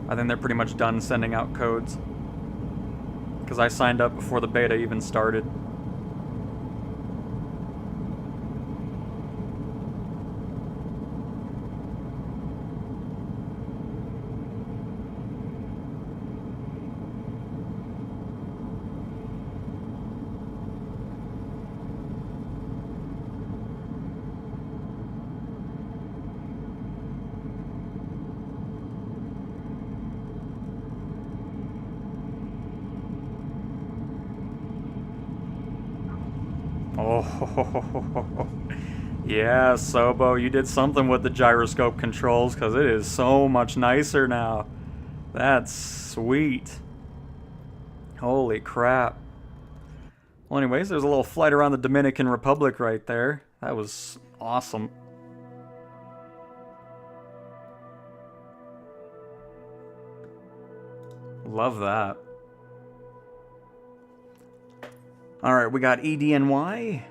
I think they're pretty much done sending out codes. Because I signed up before the beta even started. Oh, yeah, Sobo, you did something with the gyroscope controls, because it is so much nicer now. That's sweet. Holy crap. Well, anyways, there's a little flight around the Dominican Republic right there. That was awesome. Love that. Alright, we got EDNY.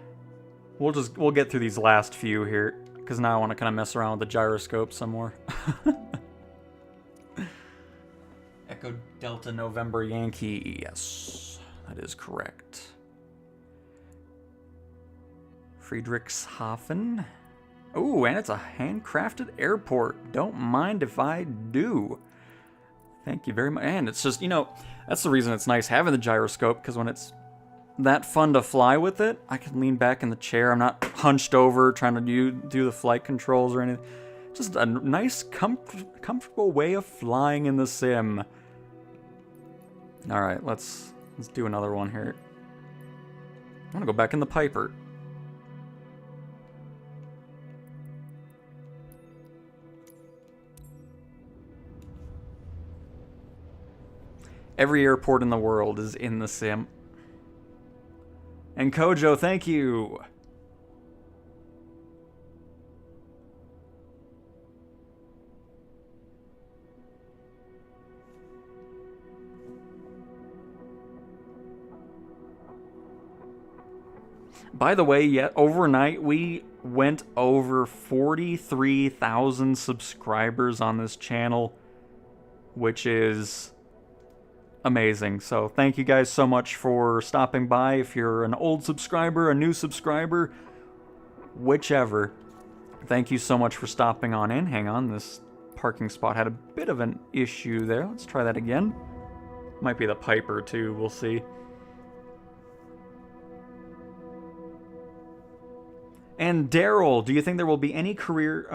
We'll get through these last few here, because now I want to kind of mess around with the gyroscope some more. Echo Delta November Yankee. Yes, that is correct. Friedrichshafen. Oh, and it's a handcrafted airport. Don't mind if I do. Thank you very much. And it's just, you know, that's the reason it's nice having the gyroscope, because when it's that fun to fly with it, I can lean back in the chair. I'm not hunched over trying to do the flight controls or anything. Just a nice, comfortable way of flying in the sim. All right, let's do another one here. I'm gonna go back in the Piper. Every airport in the world is in the sim. And Kojo, thank you. By the way, yet overnight we went over 43,000 subscribers on this channel, which is amazing. So thank you guys so much for stopping by. If you're an old subscriber, a new subscriber, whichever, thank you so much for stopping on in. Hang on, this parking spot had a bit of an issue there. Let's try that again. Might be the Piper too, we'll see. And Daryl, do you think there will be any career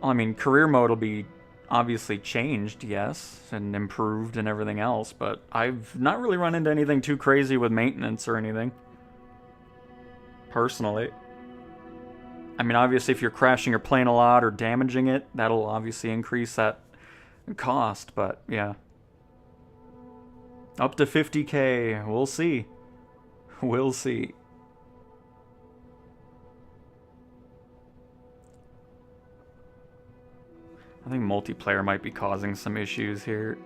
I mean, career mode will be obviously changed, yes, and improved and everything else, but I've not really run into anything too crazy with maintenance or anything. Personally. I mean, obviously, if you're crashing your plane a lot or damaging it, that'll obviously increase that cost, but yeah. Up to 50K, we'll see. We'll see. I think multiplayer might be causing some issues here,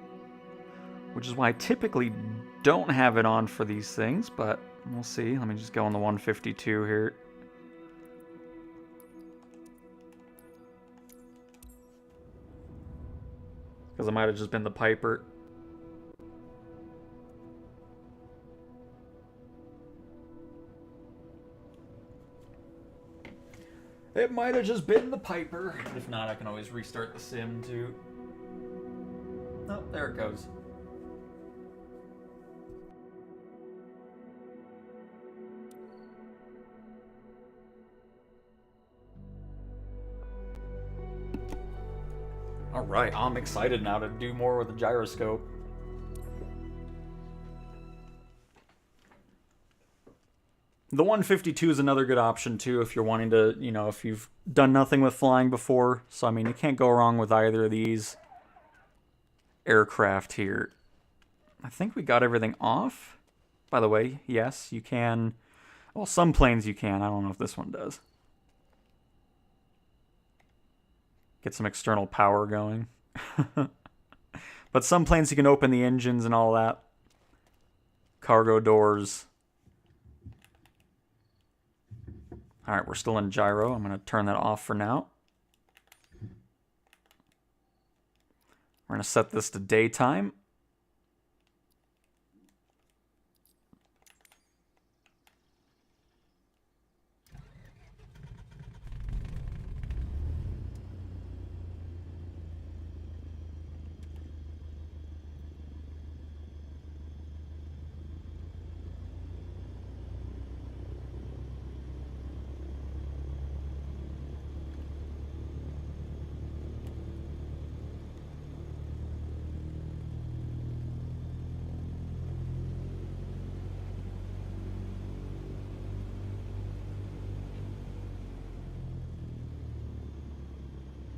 which is why I typically don't have it on for these things, but we'll see. Let me just go on the 152 here. Because it might have just been the Piper. It might have just been the Piper. If not, I can always restart the sim too. Oh, there it goes. Alright, I'm excited now to do more with the gyroscope. The 152 is another good option too if you're wanting to, you know, if you've done nothing with flying before. So, I mean, you can't go wrong with either of these aircraft here. I think we got everything off. By the way, yes, you can. Well, some planes you can. I don't know if this one does. Get some external power going. But some planes you can open the engines and all that. Cargo doors. Alright, we're still in gyro. I'm going to turn that off for now. We're going to set this to daytime.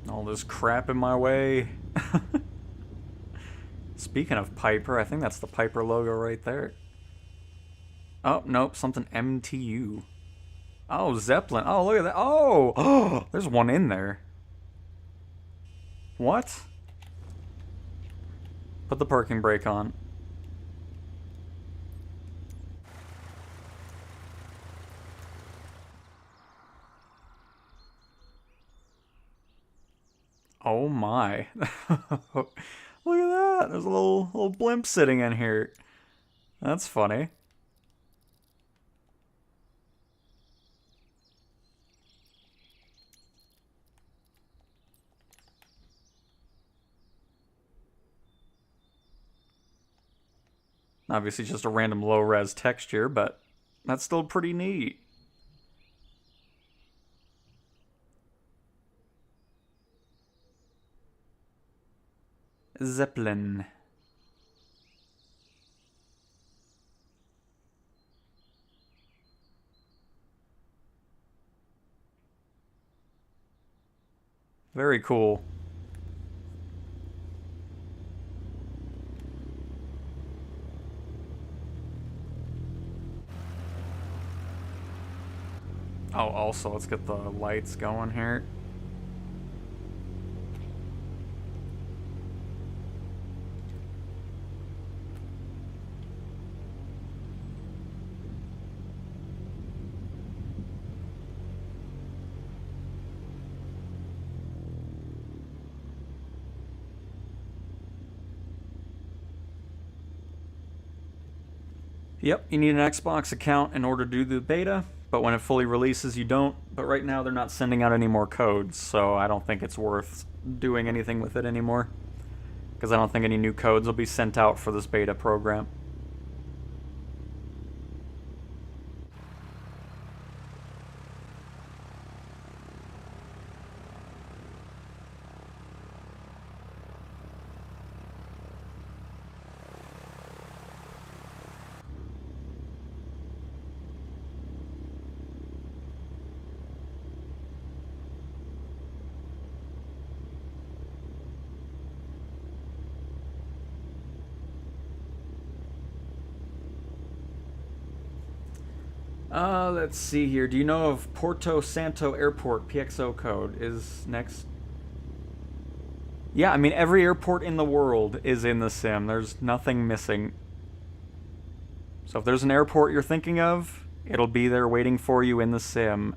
All this crap in my way. Speaking of Piper, I think that's the Piper logo right there. Oh, nope, something MTU. Oh, Zeppelin. Oh, look at that. Oh, there's one in there. What? Put the parking brake on. Oh my. Look at that. There's a little blimp sitting in here. That's funny. Obviously just a random low-res texture, but that's still pretty neat. Zeppelin. Very cool. Oh, also, let's get the lights going here. Yep, you need an Xbox account in order to do the beta, but when it fully releases you don't. But right now they're not sending out any more codes, so I don't think it's worth doing anything with it anymore. Because I don't think any new codes will be sent out for this beta program. Let's see here. Do you know of Porto Santo Airport PXO code is next? Yeah, I mean, every airport in the world is in the sim. There's nothing missing. So if there's an airport you're thinking of, it'll be there waiting for you in the sim.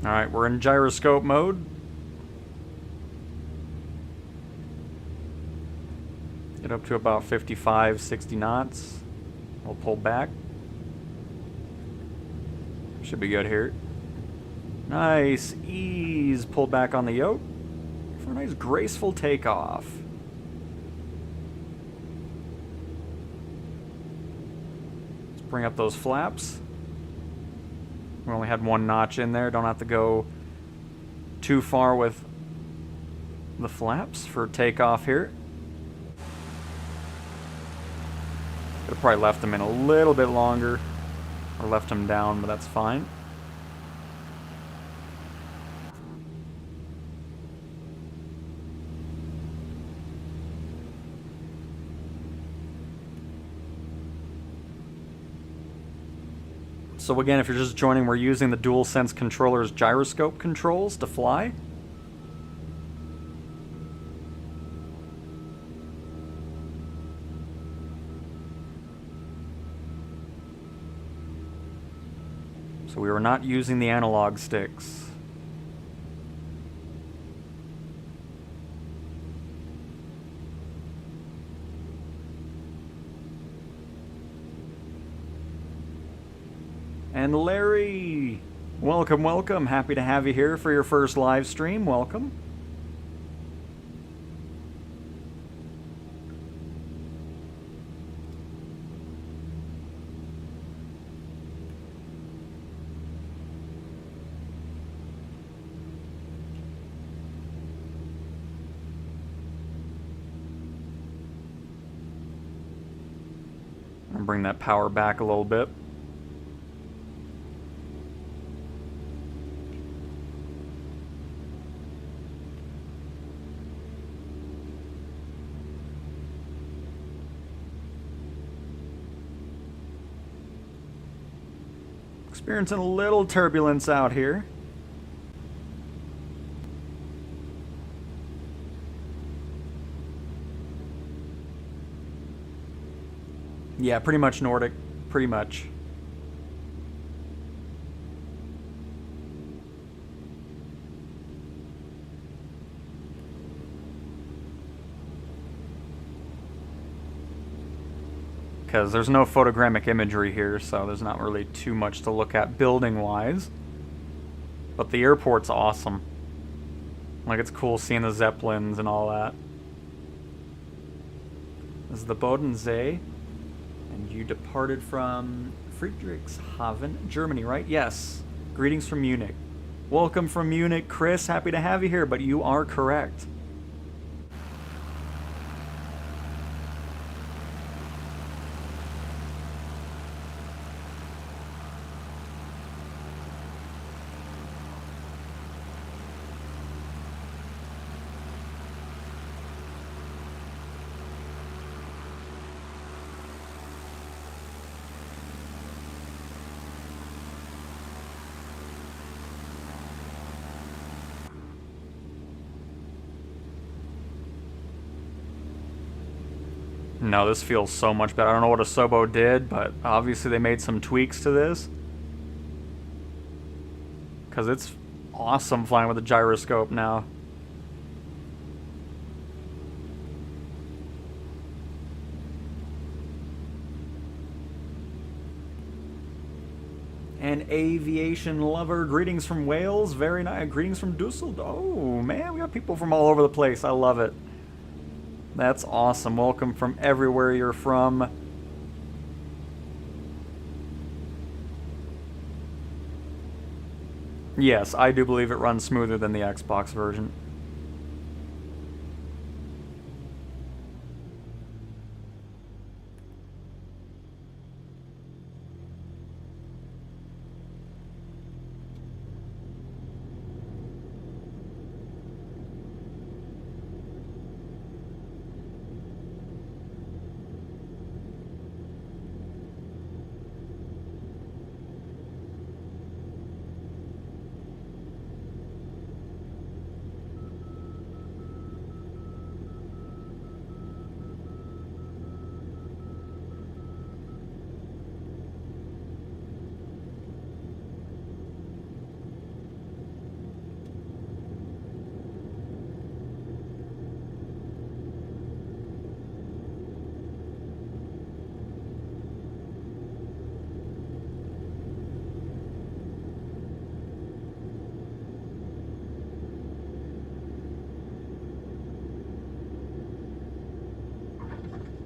Alright, we're in gyroscope mode. Get up to about 55, 60 knots. We'll pull back. Should be good here. Nice ease. Pull back on the yoke for a nice graceful takeoff. Let's bring up those flaps. We only had one notch in there. Don't have to go too far with the flaps for takeoff here. Could have probably left them in a little bit longer, or left them down, but that's fine. So again, if you're just joining, we're using the DualSense controller's gyroscope controls to fly. So we were not using the analog sticks. And Larry, welcome, welcome. Happy to have you here for your first live stream. Welcome. I'll bring that power back a little bit. Experiencing a little turbulence out here. Yeah, pretty much Nordic. Pretty much. Because there's no photogrammic imagery here, so there's not really too much to look at building-wise. But the airport's awesome. Like, it's cool seeing the Zeppelins and all that. This is the Bodensee. And you departed from Friedrichshafen, Germany, right? Yes. Greetings from Munich. Welcome from Munich, Chris. Happy to have you here, but you are correct. No, this feels so much better. I don't know what Asobo did, but obviously they made some tweaks to this. Because it's awesome flying with a gyroscope now. An aviation lover, greetings from Wales. Very nice. Greetings from Dusseldorf. Oh, man, we got people from all over the place. I love it. That's awesome. Welcome from everywhere you're from. Yes, I do believe it runs smoother than the Xbox version.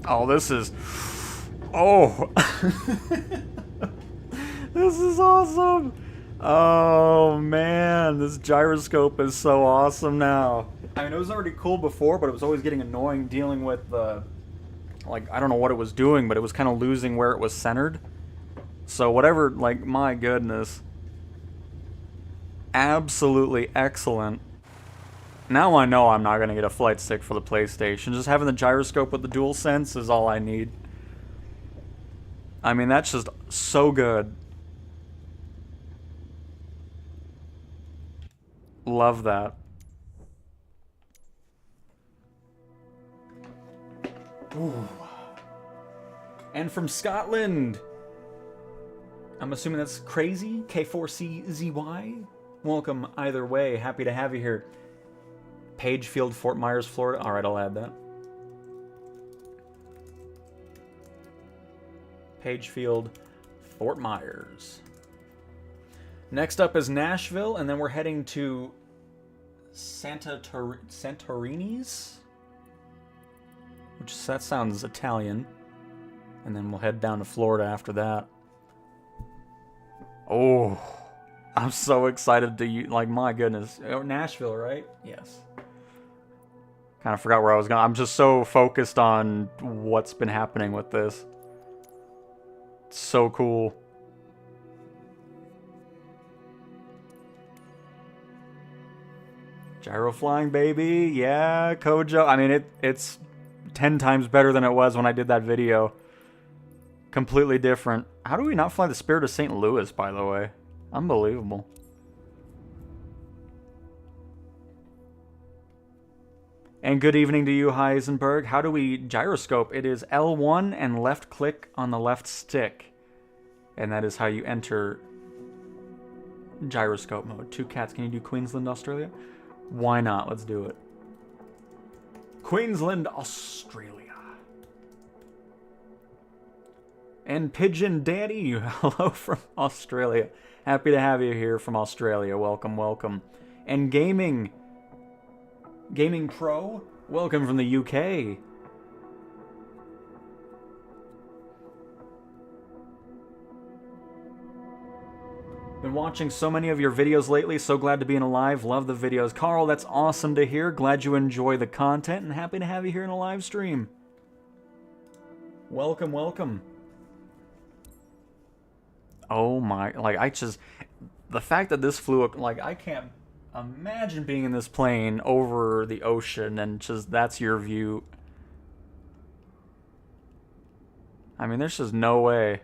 Oh, this is... Oh! This is awesome! Oh, man. This gyroscope is so awesome now. I mean, it was already cool before, but it was always getting annoying dealing with the... Like, I don't know what it was doing, but it was kind of losing where it was centered. So whatever, like, my goodness. Absolutely excellent. Now I know I'm not going to get a flight stick for the PlayStation. Just having the gyroscope with the DualSense is all I need. I mean, that's just so good. Love that. Ooh. And from Scotland. I'm assuming that's Crazy, K4CZY. Welcome either way. Happy to have you here. Pagefield, Fort Myers, Florida. Alright, I'll add that. Pagefield, Fort Myers, Next up is Nashville, and then we're heading to Santorini's, which that sounds Italian. And then we'll head down to Florida after that. Oh, I'm so excited to like, my goodness. Nashville, right? Yes. Kind of forgot where I was going. I'm just so focused on what's been happening with this. It's so cool. Gyro flying, baby. Yeah, Kojo. I mean, it's 10 times better than it was when I did that video. Completely different. How do we not fly the Spirit of St. Louis, by the way? Unbelievable. And good evening to you, Heisenberg. How do we gyroscope? It is L1 and left click on the left stick. And that is how you enter gyroscope mode. Two cats. Can you do Queensland, Australia? Why not? Let's do it. Queensland, Australia. And Pigeon Daddy, hello from Australia. Happy to have you here from Australia. Welcome, welcome. And Gaming Pro, welcome from the UK. Been watching so many of your videos lately. So glad to be in a live. Love the videos. Carl, that's awesome to hear. Glad you enjoy the content and happy to have you here in a live stream. Welcome, welcome. Oh my, like, the fact that this flew, like, I can't imagine being in this plane over the ocean and just, that's your view. I mean, there's just no way.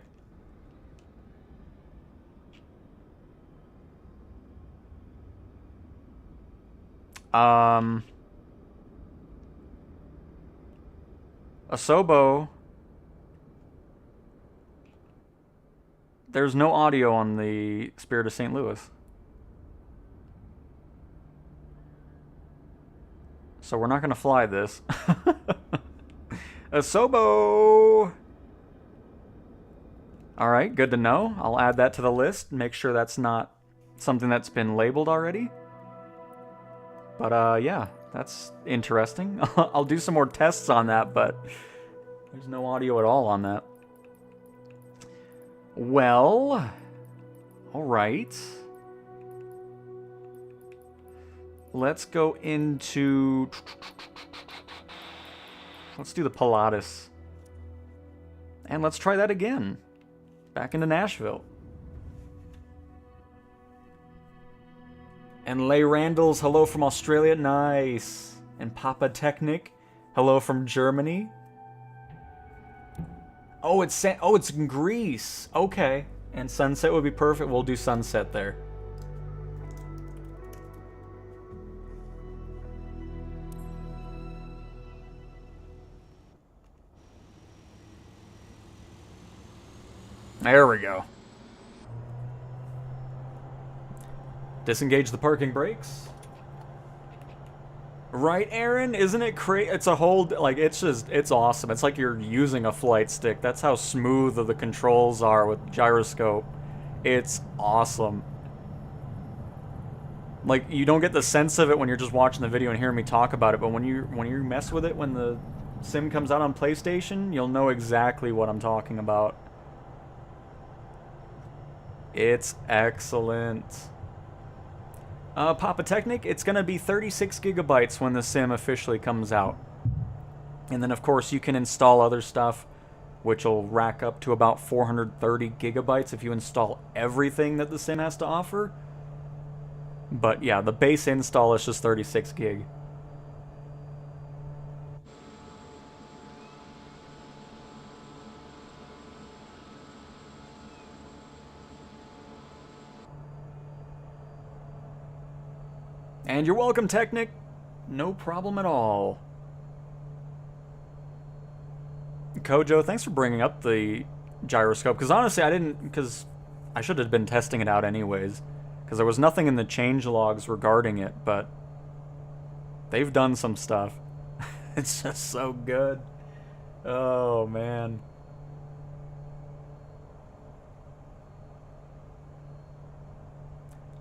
Asobo. There's no audio on the Spirit of St. Louis. So we're not going to fly this. Asobo! Alright, good to know. I'll add that to the list. Make sure that's not something that's been labeled already. But, yeah, that's interesting. I'll do some more tests on that, but there's no audio at all on that. Well, alright. Let's go into... Let's do the Pilatus. And let's try that again. Back into Nashville. And Leigh Randalls, hello from Australia. Nice. And Papa Technic, hello from Germany. Oh, it's in Greece. Okay. And sunset would be perfect. We'll do sunset there. There we go. Disengage the parking brakes. Right, Aaron? Isn't it crazy? It's a whole, like, it's awesome. It's like you're using a flight stick. That's how smooth the controls are with gyroscope. It's awesome. Like, you don't get the sense of it when you're just watching the video and hearing me talk about it, but when you mess with it, when the sim comes out on PlayStation, you'll know exactly what I'm talking about. It's excellent. Papa Technic, it's going to be 36 gigabytes when the sim officially comes out. And then, of course, you can install other stuff, which will rack up to about 430 gigabytes if you install everything that the sim has to offer. But, yeah, the base install is just 36 gig. And you're welcome, Technic. No problem at all. Kojo, thanks for bringing up the gyroscope. Because honestly, because I should have been testing it out anyways. Because there was nothing in the changelogs regarding it, but they've done some stuff. It's just so good. Oh, man.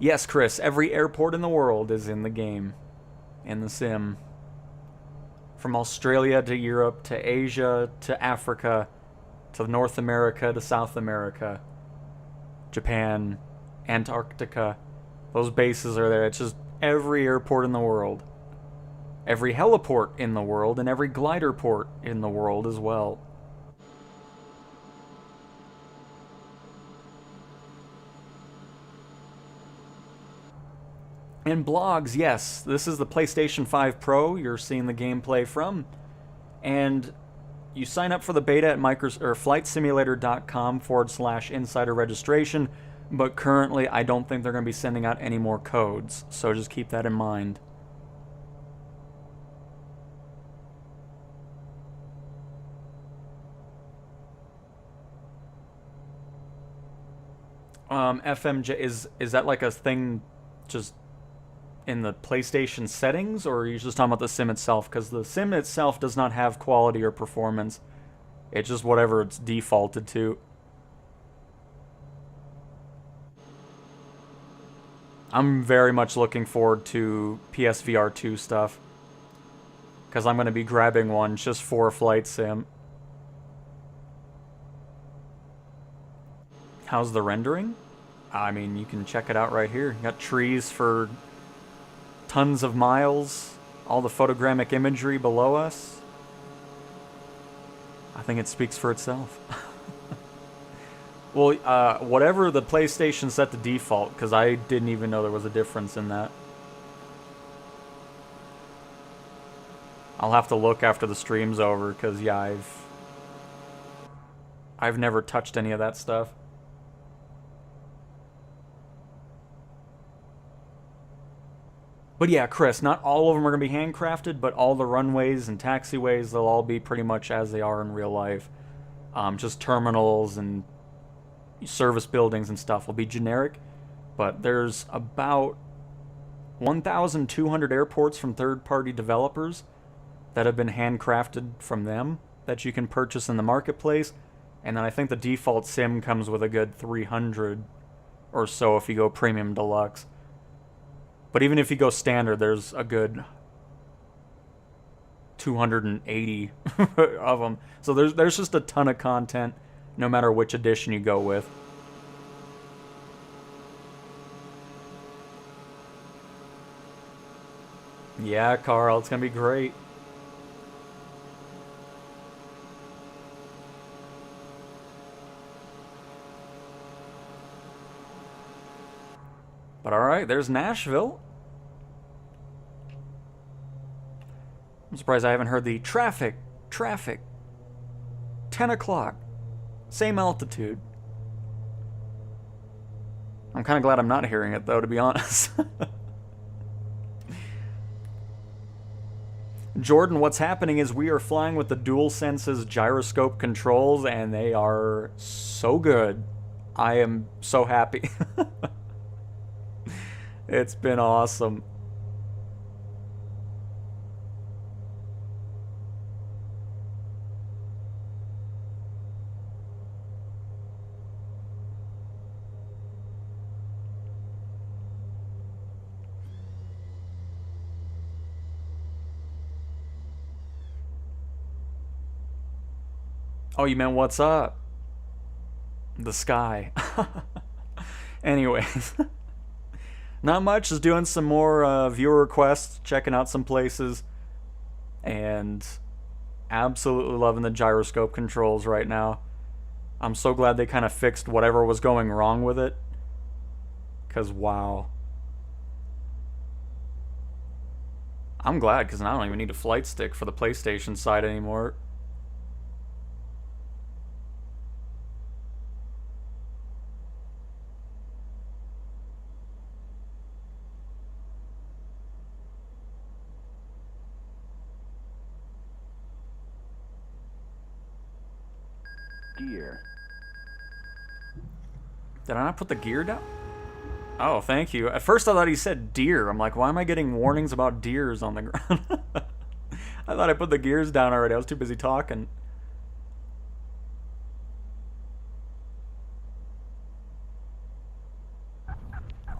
Yes, Chris, every airport in the world is in the game. In the sim. From Australia to Europe to Asia to Africa to North America to South America. Japan, Antarctica. Those bases are there. It's just every airport in the world. Every heliport in the world and every glider port in the world as well. And blogs, yes, this is the PlayStation 5 Pro you're seeing the gameplay from. And you sign up for the beta at flightsimulator.com/insider registration, but currently I don't think they're going to be sending out any more codes, so just keep that in mind. FMJ, is that like a thing just in the PlayStation settings, or are you just talking about the sim itself? Because the sim itself does not have quality or performance. It's just whatever it's defaulted to. I'm very much looking forward to PSVR 2 stuff, because I'm going to be grabbing one just for a flight sim. How's the rendering? I mean, you can check it out right here. You got trees for tons of miles, all the photogrammic imagery below us. I think it speaks for itself. Well, whatever the PlayStation set to default, because I didn't even know there was a difference in that. I'll have to look after the stream's over, because yeah, I've never touched any of that stuff. But yeah, Chris, not all of them are going to be handcrafted, but all the runways and taxiways, they'll all be pretty much as they are in real life. Just terminals and service buildings and stuff will be generic. But there's about 1,200 airports from third-party developers that have been handcrafted from them that you can purchase in the marketplace. And then I think the default sim comes with a good 300 or so if you go premium deluxe. But even if you go standard, there's a good 280 of them. So there's just a ton of content, no matter which edition you go with. Yeah, Carl, it's gonna be great. But alright, there's Nashville. I'm surprised I haven't heard the traffic. 10 o'clock. Same altitude. I'm kind of glad I'm not hearing it, though, to be honest. Jordan, what's happening is we are flying with the DualSense's gyroscope controls, and they are so good. I am so happy. It's been awesome. Oh, you meant what's up? The sky. Anyways. Not much, just doing some more viewer requests, checking out some places, and absolutely loving the gyroscope controls right now. I'm so glad they kind of fixed whatever was going wrong with it, because wow. I'm glad, because I don't even need a flight stick for the PlayStation side anymore. Gear. Did I not put the gear down? Oh, thank you. At first I thought he said deer. I'm like, why am I getting warnings about deers on the ground? I thought I put the gears down already. I was too busy talking.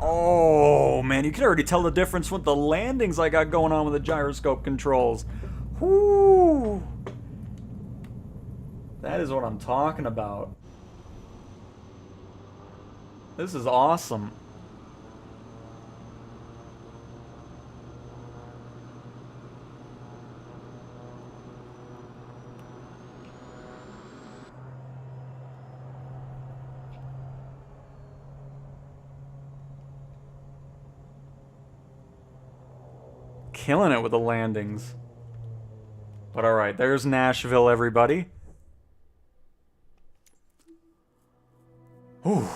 Oh, man. You can already tell the difference with the landings I got going on with the gyroscope controls. Whoo! That is what I'm talking about. This is awesome. Killing it with the landings. But alright, there's Nashville, everybody. Ooh.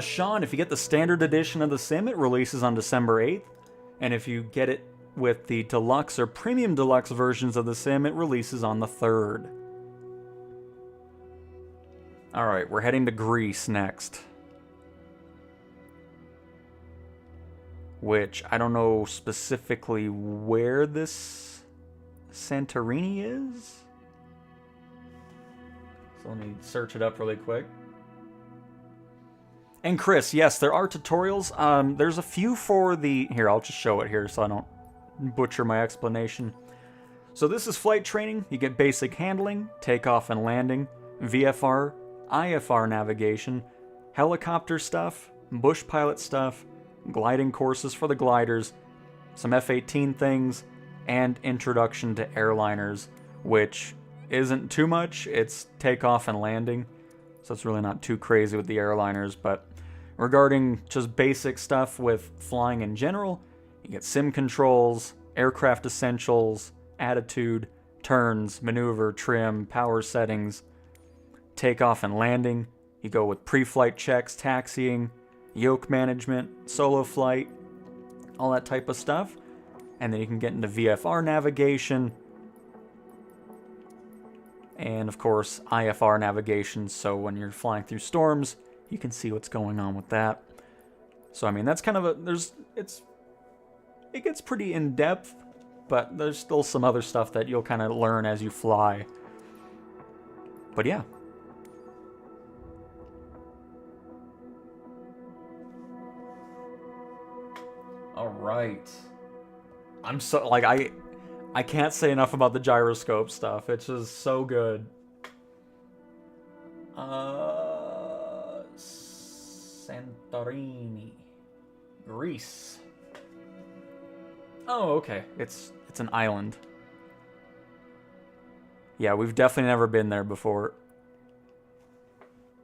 Sean, if you get the standard edition of the sim, it releases on December 8th. And if you get it with the deluxe or premium deluxe versions of the sim, it releases on the 3rd. Alright, we're heading to Greece next. Which, I don't know specifically where this Santorini is. So let me search it up really quick. And Chris, yes, there are tutorials. There's a few for the... Here, I'll just show it here so I don't butcher my explanation. So this is flight training. You get basic handling, takeoff and landing, VFR, IFR navigation, helicopter stuff, bush pilot stuff, gliding courses for the gliders, some F-18 things, and introduction to airliners, which isn't too much. It's takeoff and landing, so it's really not too crazy with the airliners. But regarding just basic stuff with flying in general, you get sim controls, aircraft essentials, attitude, turns, maneuver, trim, power settings, takeoff and landing. You go with pre-flight checks, taxiing, yoke management, solo flight, all that type of stuff. And then you can get into VFR navigation, and of course IFR navigation, so when you're flying through storms you can see what's going on with that. So I mean, that's kind of a, it gets pretty in-depth, but there's still some other stuff that you'll kind of learn as you fly. But yeah. All right. I'm so, like, I can't say enough about the gyroscope stuff. It's just so good. Santorini, Greece. Oh, okay. It's an island. Yeah, we've definitely never been there before.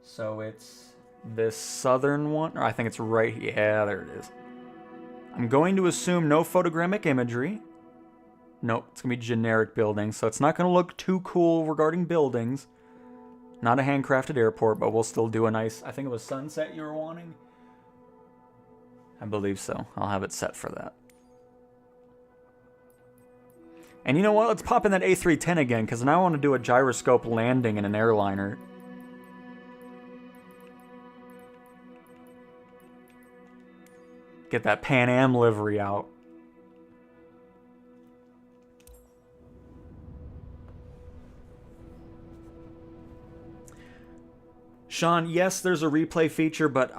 So it's this southern one, or I think it's right, yeah, there it is. I'm going to assume no photogrammic imagery. Nope, it's going to be generic buildings, so it's not going to look too cool regarding buildings. Not a handcrafted airport, but we'll still do a nice, I think it was sunset you were wanting? I believe so. I'll have it set for that. And you know what? Let's pop in that A310 again, because now I want to do a gyroscope landing in an airliner. Get that Pan Am livery out. Sean, yes, there's a replay feature, but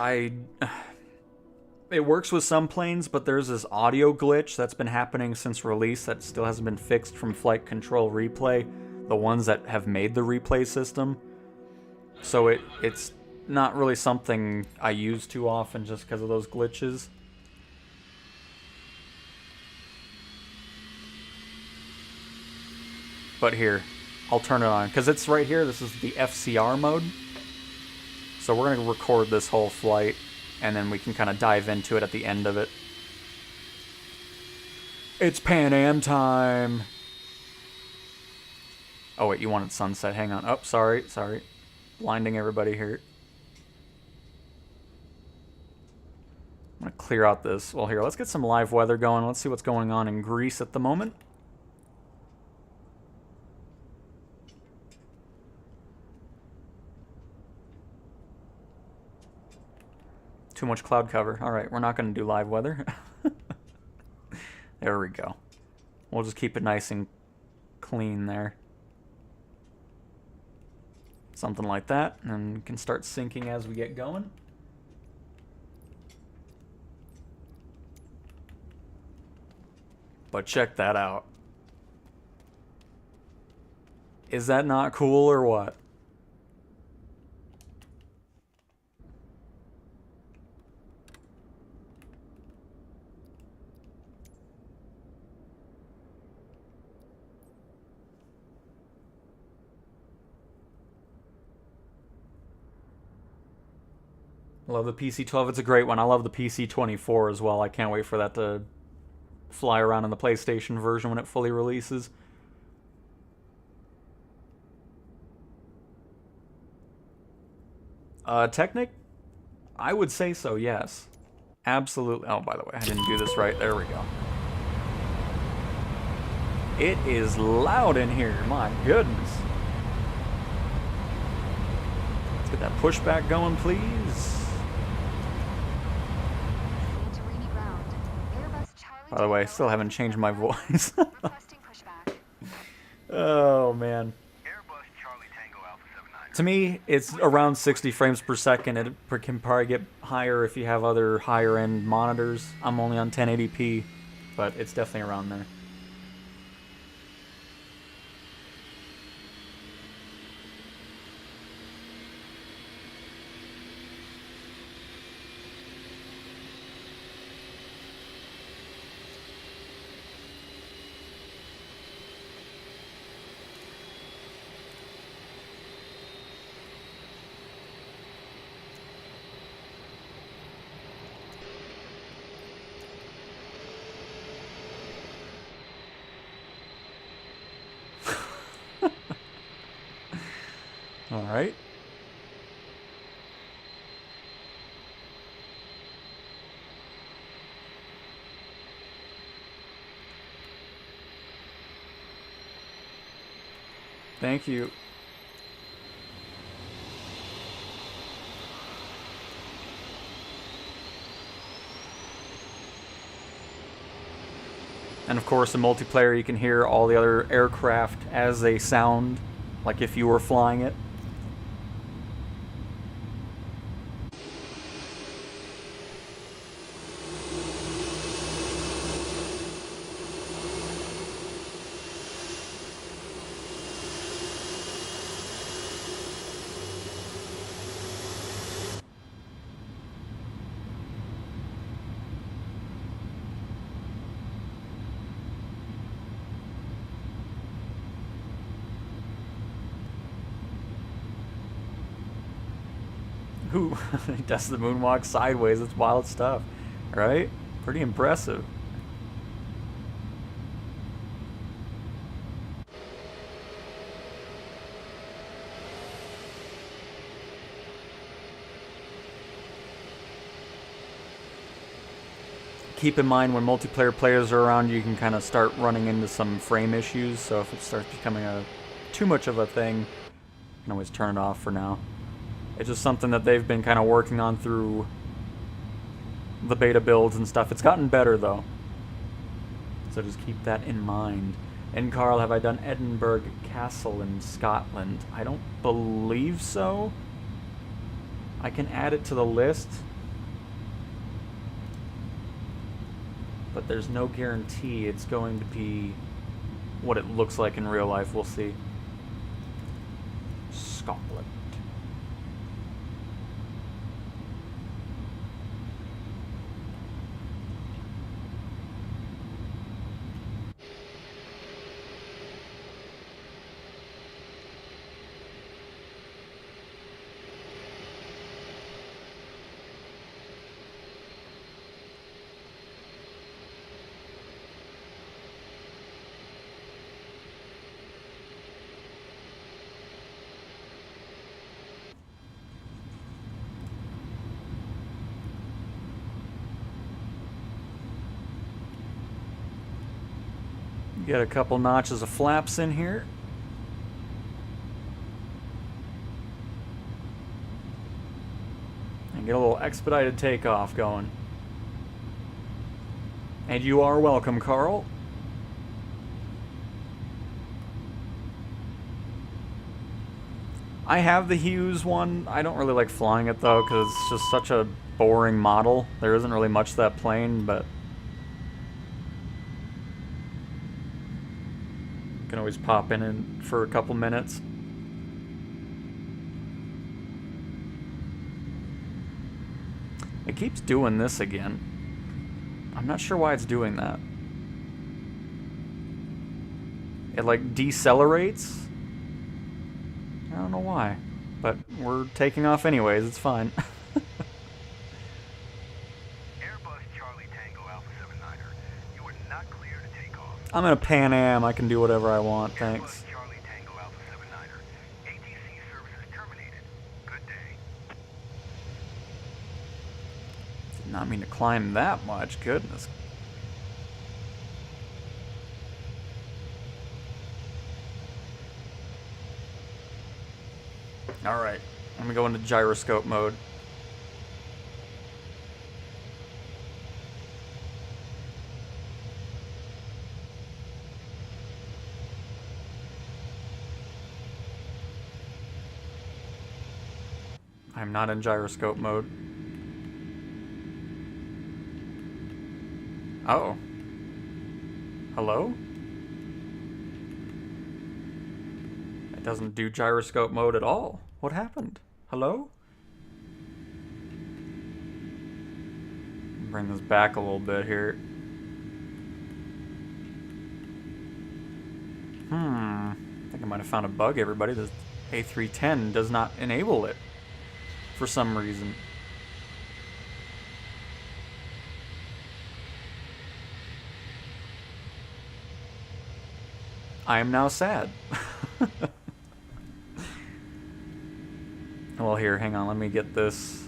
it works with some planes, but there's this audio glitch that's been happening since release that still hasn't been fixed from Flight Control Replay, the ones that have made the replay system. So it's not really something I use too often just because of those glitches. But here, I'll turn it on, because it's right here. This is the FCR mode. So we're going to record this whole flight, and then we can kind of dive into it at the end of it. It's Pan Am time! Oh wait, you wanted sunset. Hang on. Oh, sorry. Blinding everybody here. I'm going to clear out this. Well, here, let's get some live weather going. Let's see what's going on in Greece at the moment. Too much cloud cover. Alright, we're not going to do live weather. There we go. We'll just keep it nice and clean there. Something like that, and we can start sinking as we get going. But check that out. Is that not cool or what? I love the PC-12. It's a great one. I love the PC-24 as well. I can't wait for that to fly around in the PlayStation version when it fully releases. Technic? I would say so, yes. Absolutely. Oh, by the way, I didn't do this right. There we go. It is loud in here. My goodness. Let's get that pushback going, please. By the way, I still haven't changed my voice. Oh, man. To me, it's around 60 frames per second. It can probably get higher if you have other higher-end monitors. I'm only on 1080p, but it's definitely around there. All right. Thank you. And of course, in multiplayer, you can hear all the other aircraft as they sound, like if you were flying it. Who does the moonwalk sideways? It's wild stuff, right? Pretty impressive. Keep in mind when multiplayer players are around, you can kind of start running into some frame issues. So if it starts becoming too much of a thing, you can always turn it off for now. It's just something that they've been kind of working on through the beta builds and stuff. It's gotten better, though. So just keep that in mind. And Carl, have I done Edinburgh Castle in Scotland? I don't believe so. I can add it to the list. But there's no guarantee it's going to be what it looks like in real life. We'll see. Scotland. Get a couple notches of flaps in here. And get a little expedited takeoff going. And you are welcome, Carl. I have the Hughes one. I don't really like flying it though, because it's just such a boring model. There isn't really much to that plane, but you can always pop in and for a couple minutes. It keeps doing this again. I'm not sure why it's doing that. It like decelerates. I don't know why, but we're taking off anyways. It's fine. Airbus Charlie Tango Alpha 79er, you are not clear to take off. I'm in a Pan Am. I can do whatever I want. Thanks. Airbus Charlie Tango Alpha 79er, ATC services terminated. Good day. Did not mean to climb that much. Goodness. Alright, let me go into gyroscope mode. I'm not in gyroscope mode. Oh. Hello? It doesn't do gyroscope mode at all. What happened? Hello? Bring this back a little bit here. I think I might have found a bug, everybody. The A310 does not enable it for some reason. I am now sad. Well, here, hang on, let me get this.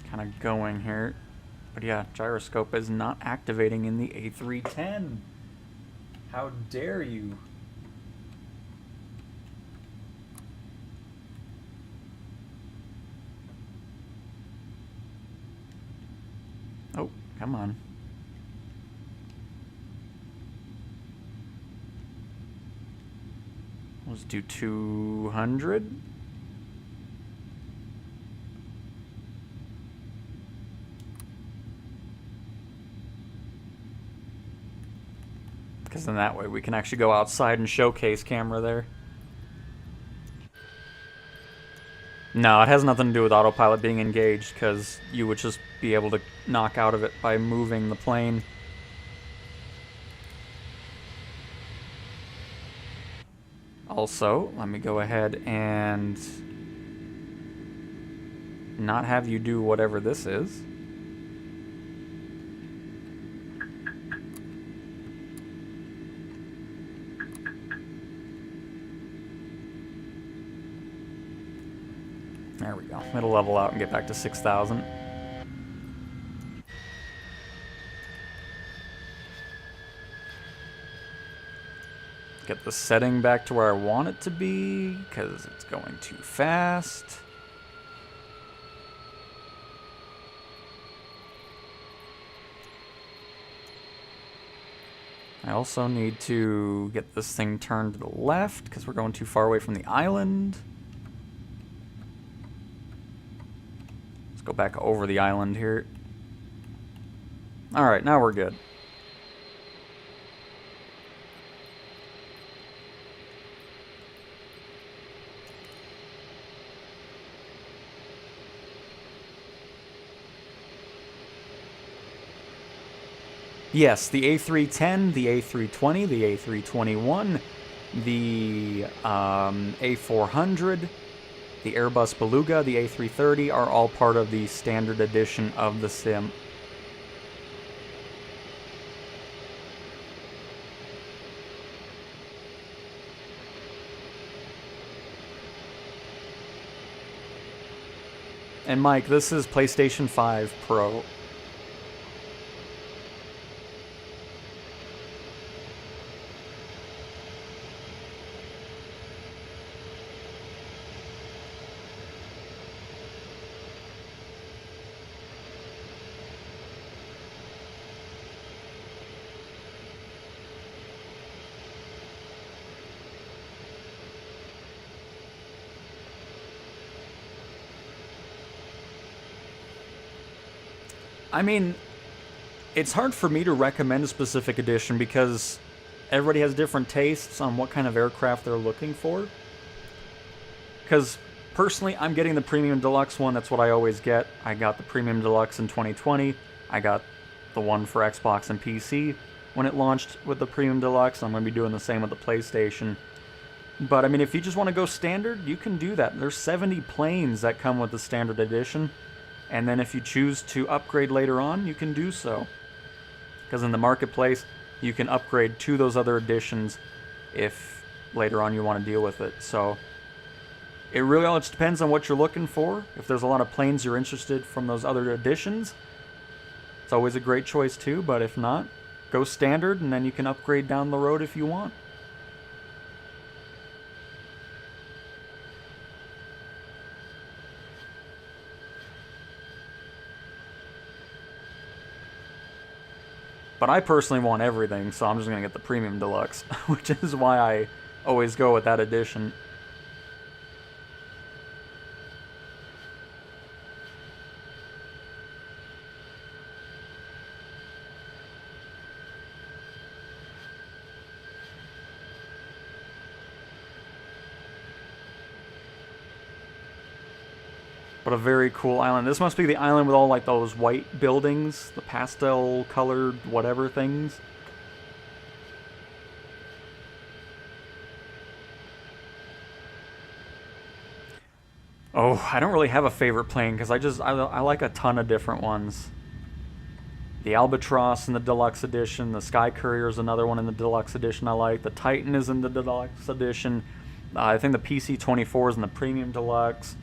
Kind of going here. But yeah, gyroscope is not activating in the A310. How dare you? Oh, come on. Let's do 200. Because then that way we can actually go outside and showcase camera there. No, it has nothing to do with autopilot being engaged, because you would just be able to knock out of it by moving the plane. Also, let me go ahead and not have you do whatever this is. There we go. It'll level out and get back to 6,000. Get the setting back to where I want it to be, because it's going too fast. I also need to get this thing turned to the left, because we're going too far away from the island. Go back over the island here. Alright, now we're good. Yes, the A310, the A320, the A321, the A400, the Airbus Beluga, the A330 are all part of the standard edition of the sim. And Mike, this is PlayStation 5 Pro. I mean, it's hard for me to recommend a specific edition because everybody has different tastes on what kind of aircraft they're looking for. Because personally, I'm getting the Premium Deluxe one. That's what I always get. I got the Premium Deluxe in 2020. I got the one for Xbox and PC when it launched with the Premium Deluxe. I'm going to be doing the same with the PlayStation. But, I mean, if you just want to go standard, you can do that. There's 70 planes that come with the standard edition. And then if you choose to upgrade later on, you can do so. Because in the marketplace, you can upgrade to those other editions if later on you want to deal with it. So it really all just depends on what you're looking for. If there's a lot of planes you're interested from those other editions, it's always a great choice too. But if not, go standard and then you can upgrade down the road if you want. But I personally want everything, so I'm just going to get the Premium Deluxe, which is why I always go with that edition. But a very cool island. This must be the island with all like those white buildings, the pastel colored whatever things. Oh, I don't really have a favorite plane because I like a ton of different ones. The Albatross in the Deluxe Edition, the Sky Courier is another one in the Deluxe Edition I like. The Titan is in the Deluxe Edition. I think the PC-24 is in the Premium Deluxe.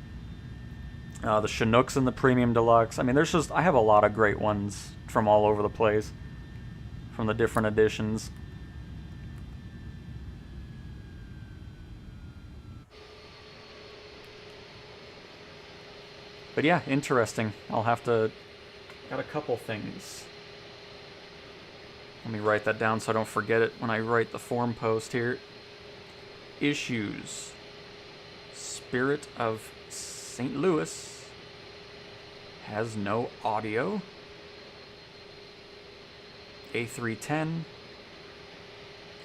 The Chinook's in the Premium Deluxe. I mean, I have a lot of great ones from all over the place, from the different editions. But yeah, interesting. Got a couple things. Let me write that down so I don't forget it when I write the forum post here. Issues. Spirit of St. Louis has no audio. A310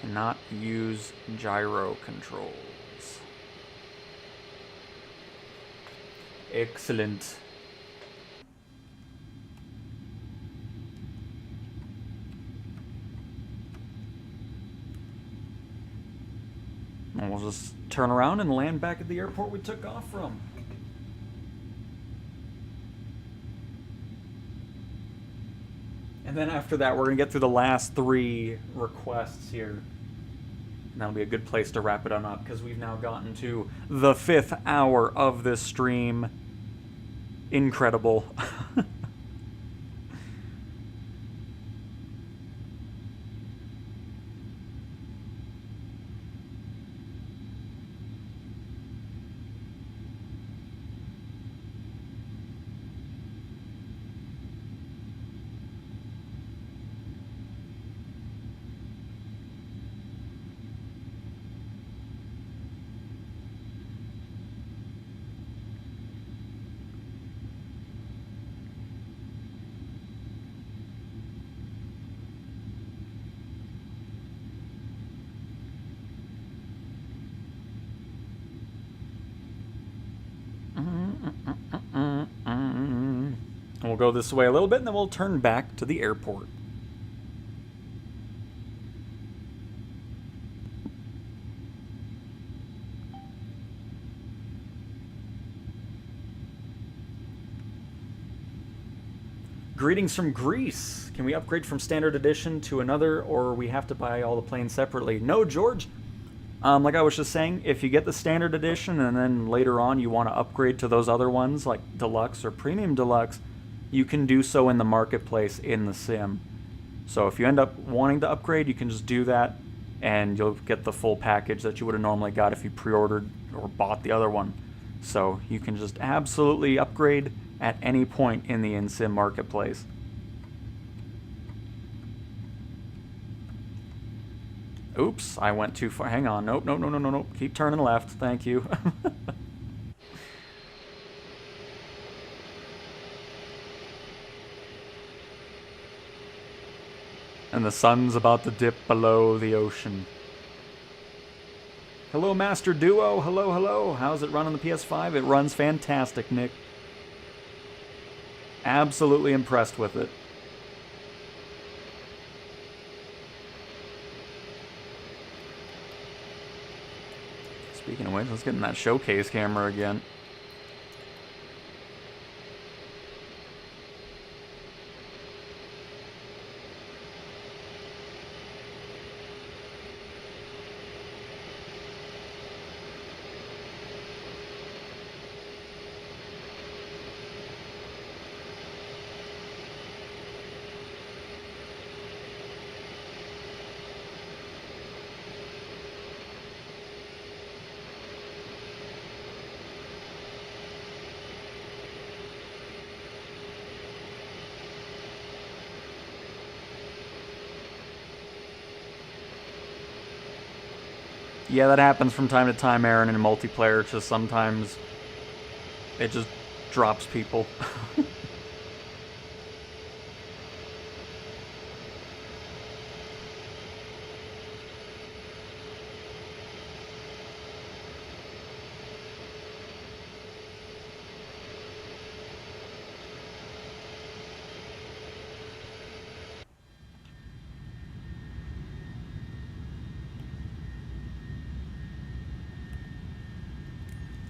cannot use gyro controls. Excellent. And we'll just turn around and land back at the airport we took off from. And then after that, we're going to get through the last 3 requests here. And that'll be a good place to wrap it on up, because we've now gotten to the 5th hour of this stream. Incredible. We'll go this way a little bit, and then we'll turn back to the airport. Greetings from Greece. Can we upgrade from standard edition to another, or we have to buy all the planes separately? No, George. Like I was just saying, if you get the standard edition and then later on you want to upgrade to those other ones like Deluxe or Premium Deluxe, you can do so in the marketplace in the sim. So if you end up wanting to upgrade, you can just do that and you'll get the full package that you would have normally got if you pre-ordered or bought the other one. So you can just absolutely upgrade at any point in the in-sim marketplace. Oops, I went too far. Hang on. Nope, nope, no, no, no, no. Keep turning left. Thank you. And the sun's about to dip below the ocean. Hello, Master Duo. Hello, hello. How's it run on the PS5? It runs fantastic, Nick. Absolutely impressed with it. Speaking of which, let's get in that showcase camera again. Yeah, that happens from time to time, Aaron, in multiplayer. Just sometimes it just drops people.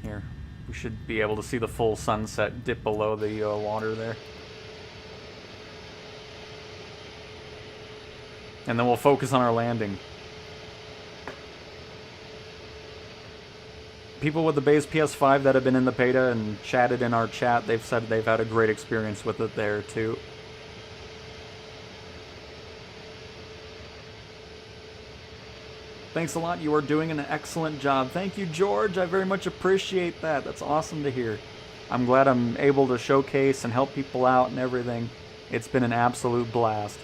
Here, we should be able to see the full sunset dip below the water there. And then we'll focus on our landing. People with the base PS5 that have been in the beta and chatted in our chat, they've said they've had a great experience with it there too. Thanks a lot. You are doing an excellent job. Thank you, George. I very much appreciate that. That's awesome to hear. I'm glad I'm able to showcase and help people out and everything. It's been an absolute blast.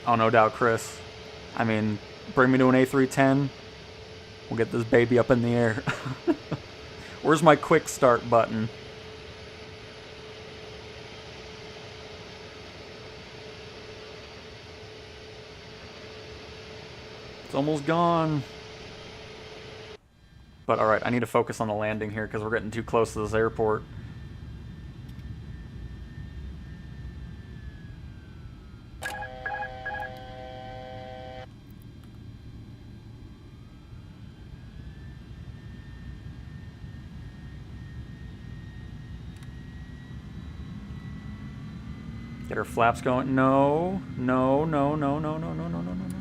Oh, no doubt, Chris. I mean, bring me to an A310. We'll get this baby up in the air. Where's my quick start button? It's almost gone. But alright, I need to focus on the landing here because we're getting too close to this airport. Get our flaps going. No, no, no, no, no, no, no, no, no, no, no, no.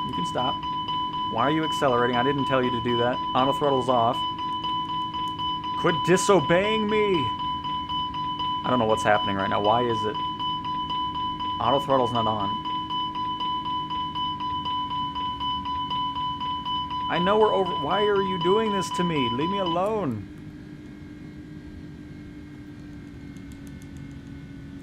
You can stop. Why are you accelerating? I didn't tell you to do that. Auto throttle's off. Quit disobeying me! I don't know what's happening right now. Why is it? Auto throttle's not on. I know we're over. Why are you doing this to me? Leave me alone.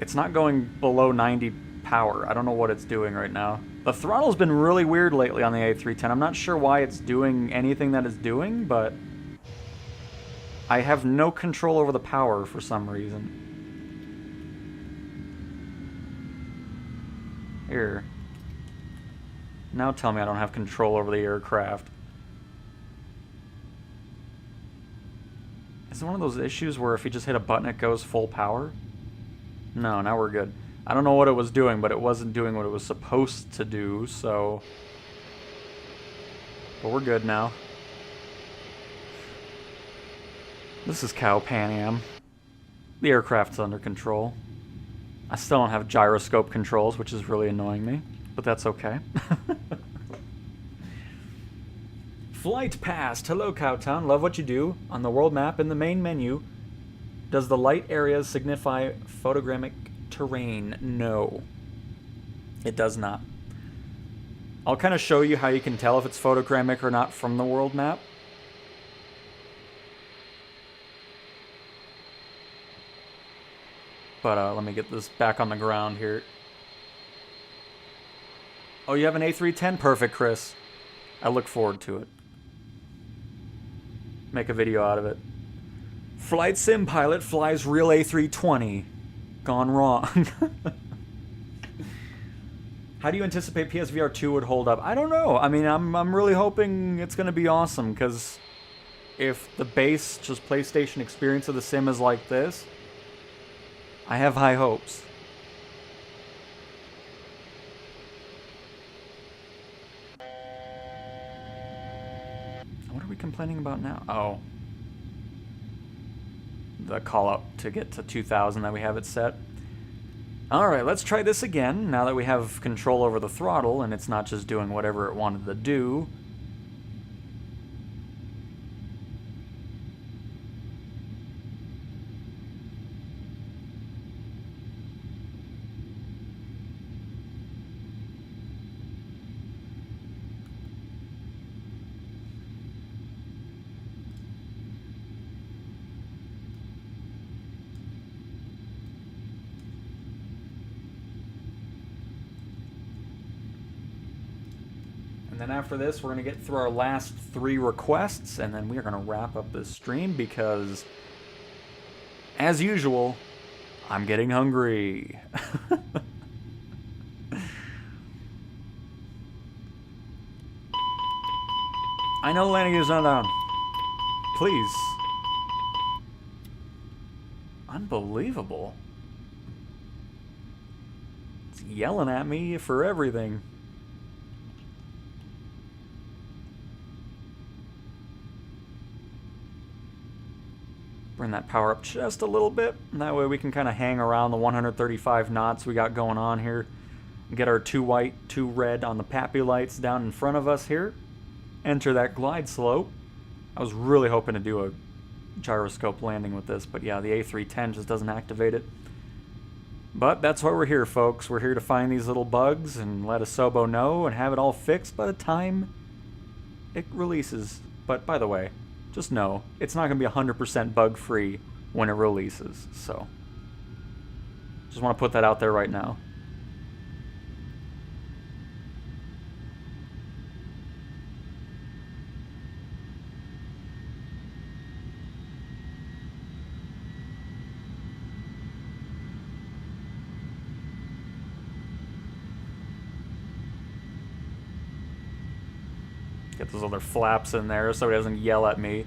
It's not going below 90 power. I don't know what it's doing right now. The throttle's been really weird lately on the A310. I'm not sure why it's doing anything that it's doing, but I have no control over the power for some reason. Here. Now tell me I don't have control over the aircraft. Is it one of those issues where if you just hit a button it goes full power? No, now we're good. I don't know what it was doing, but it wasn't doing what it was supposed to do, so... But we're good now. This is Cow Pan Am. The aircraft's under control. I still don't have gyroscope controls, which is really annoying me, but that's okay. Flight passed. Hello, Cowtown. Love what you do. On the world map, in the main menu, does the light areas signify photogrammic terrain? No. It does not. I'll kind of show you how you can tell if it's photogrammic or not from the world map. But let me get this back on the ground here. Oh, you have an A310? Perfect, Chris. I look forward to it. Make a video out of it. Flight sim pilot flies real A320. Gone wrong. How do you anticipate PSVR 2 would hold up? I don't know. I mean, I'm really hoping it's going to be awesome, because if the base, just PlayStation experience of the sim is like this, I have high hopes. What are we complaining about now? Oh. The call up to get to 2000 that we have it set. Alright, let's try this again, now that we have control over the throttle and it's not just doing whatever it wanted to do. And then after this, we're going to get through our last 3 requests, and then we are going to wrap up this stream because, as usual, I'm getting hungry. I know landing is not down. Please. Unbelievable. It's yelling at me for everything. Bring that power up just a little bit, and that way we can kind of hang around the 135 knots we got going on here. Get our 2 white, 2 red on the pappy lights down in front of us here. Enter that glide slope. I was really hoping to do a gyroscope landing with this, but yeah, the A310 just doesn't activate it. But that's why we're here, folks. We're here to find these little bugs and let Asobo know and have it all fixed by the time it releases. But by the way, just know, it's not going to be 100% bug-free when it releases, so just want to put that out there right now. Get those other flaps in there so he doesn't yell at me.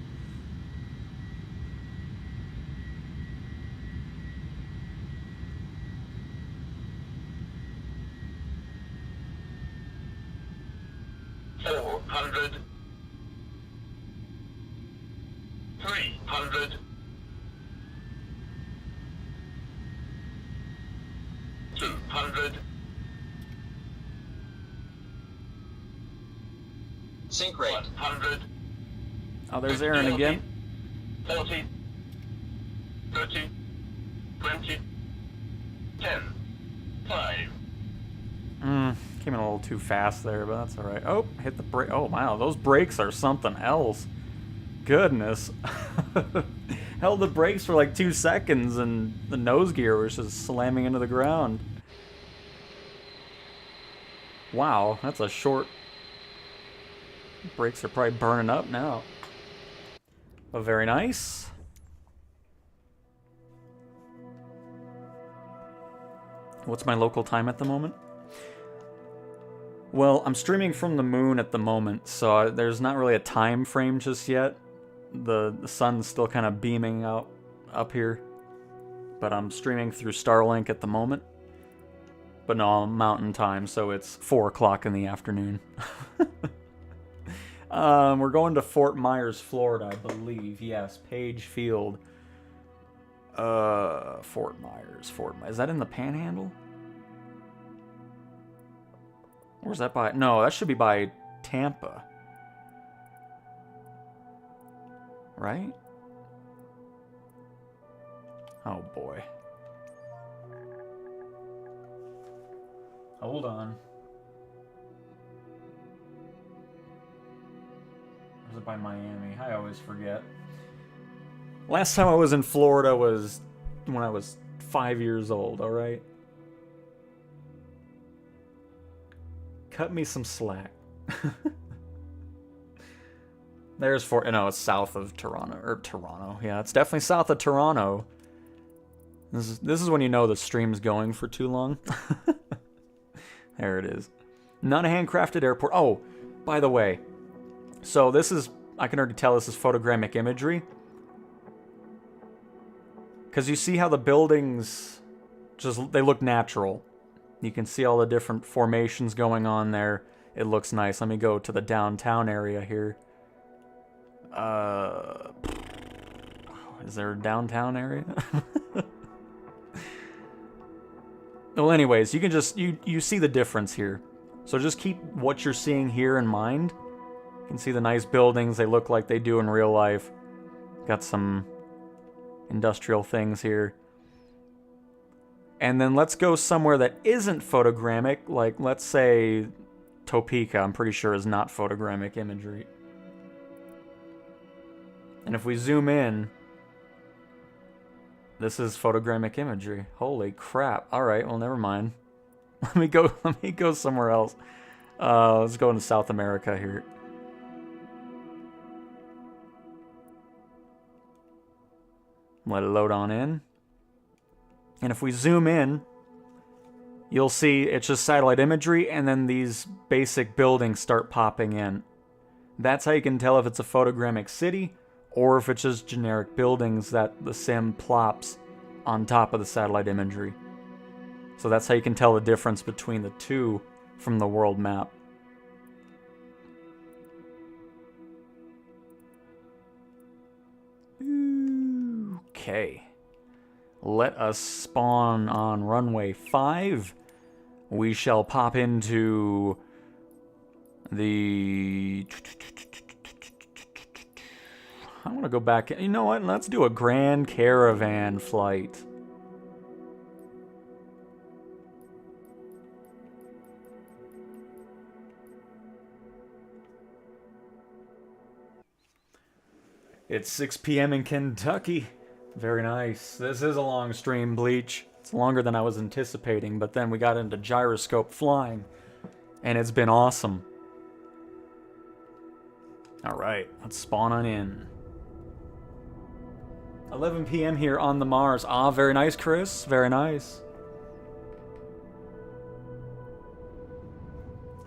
$400, $300, $200. Sync rate 100. Oh, there's Aaron again. 40, 30, 20, 10, 5. Came in a little too fast there, but that's alright. Oh, hit the brake. Oh, wow, those brakes are something else. Goodness. Held the brakes for like 2 seconds and the nose gear was just slamming into the ground. Wow, that's a short... Brakes are probably burning up now. But very nice. What's my local time at the moment? Well, I'm streaming from the moon at the moment, so there's not really a time frame just yet. The sun's still kind of beaming out up here. But I'm streaming through Starlink at the moment. But no, I'm mountain time, so it's 4 o'clock in the afternoon. We're going to Fort Myers, Florida, I believe. Yes, Page Field. Fort Myers. Is that in the Panhandle? Or is that by... No, that should be by Tampa. Right? Oh, boy. Hold on. Or is it by Miami? I always forget. Last time I was in Florida was when I was 5 years old, alright? Cut me some slack. There's no, it's south of Toronto, or Toronto. Yeah, it's definitely south of Toronto. This is when you know the stream's going for too long. There it is. Not a handcrafted airport. Oh, by the way, so this is, I can already tell this is photogrammic imagery. Because you see how the buildings they look natural. You can see all the different formations going on there. It looks nice. Let me go to the downtown area here. Is there a downtown area? Well, anyways, you can just, you see the difference here. So just keep what you're seeing here in mind. You can see the nice buildings. They look like they do in real life. Got some industrial things here. And then let's go somewhere that isn't photogrammic, like let's say Topeka, I'm pretty sure is not photogrammic imagery. And if we zoom in, this is photogrammic imagery. Holy crap. Alright, well never mind. Let me go somewhere else. Let's go into South America here. Let it load on in. And if we zoom in, you'll see it's just satellite imagery, and then these basic buildings start popping in. That's how you can tell if it's a photogrammic city, or if it's just generic buildings that the sim plops on top of the satellite imagery. So that's how you can tell the difference between the two from the world map. Okay. Let us spawn on runway 5. We shall pop into the... I want to go back. You know what? Let's do a Grand Caravan flight. It's 6 p.m. in Kentucky. Very nice. This is a long stream, Bleach. It's longer than I was anticipating, but then we got into gyroscope flying, and it's been awesome. Alright, let's spawn on in. 11 p.m. here on the Mars. Ah, very nice, Chris. Very nice.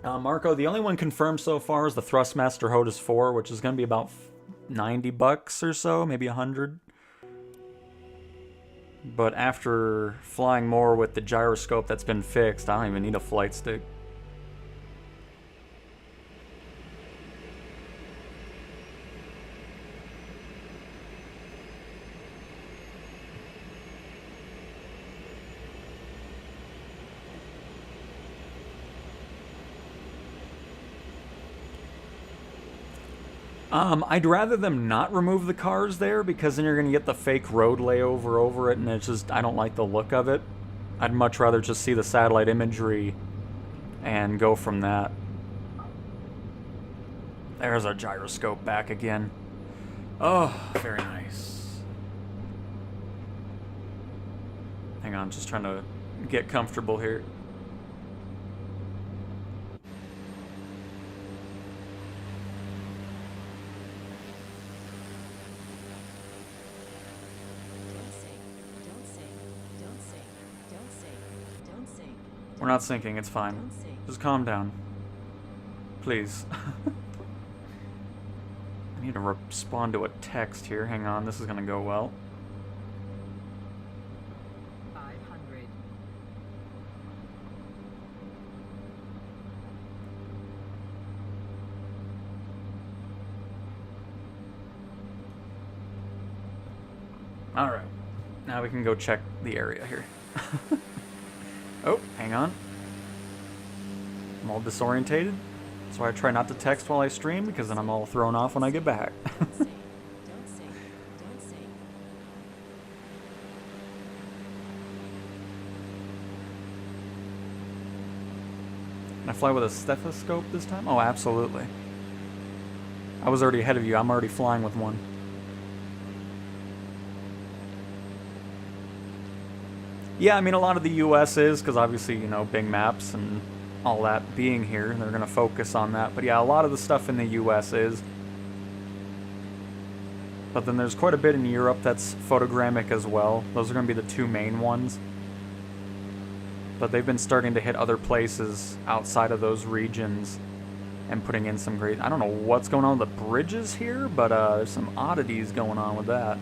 Marco, the only one confirmed so far is the Thrustmaster HOTAS 4, which is going to be about $90 or so, maybe 100. But after flying more with the gyroscope that's been fixed, I don't even need a flight stick. I'd rather them not remove the cars there, because then you're going to get the fake road layover over it, and it's just, I don't like the look of it. I'd much rather just see the satellite imagery and go from that. There's our gyroscope back again. Oh, very nice. Hang on, just trying to get comfortable here. We're not sinking, it's fine. Just calm down. Please. I need to respond to a text here. Hang on, this is gonna go well. 500. Alright. Now we can go check the area here. Oh, hang on. I'm all disorientated. That's why I try not to text while I stream, because then I'm all thrown off when I get back. Don't sing. Don't sing. Can I fly with a stethoscope this time? Oh, absolutely. I was already ahead of you. I'm already flying with one. Yeah, I mean, a lot of the U.S. is, because obviously, you know, Bing Maps and all that being here, they're going to focus on that. But yeah, a lot of the stuff in the U.S. is. But then there's quite a bit in Europe that's photogrammic as well. Those are going to be the two main ones. But they've been starting to hit other places outside of those regions and putting in some great... I don't know what's going on with the bridges here, but there's some oddities going on with that.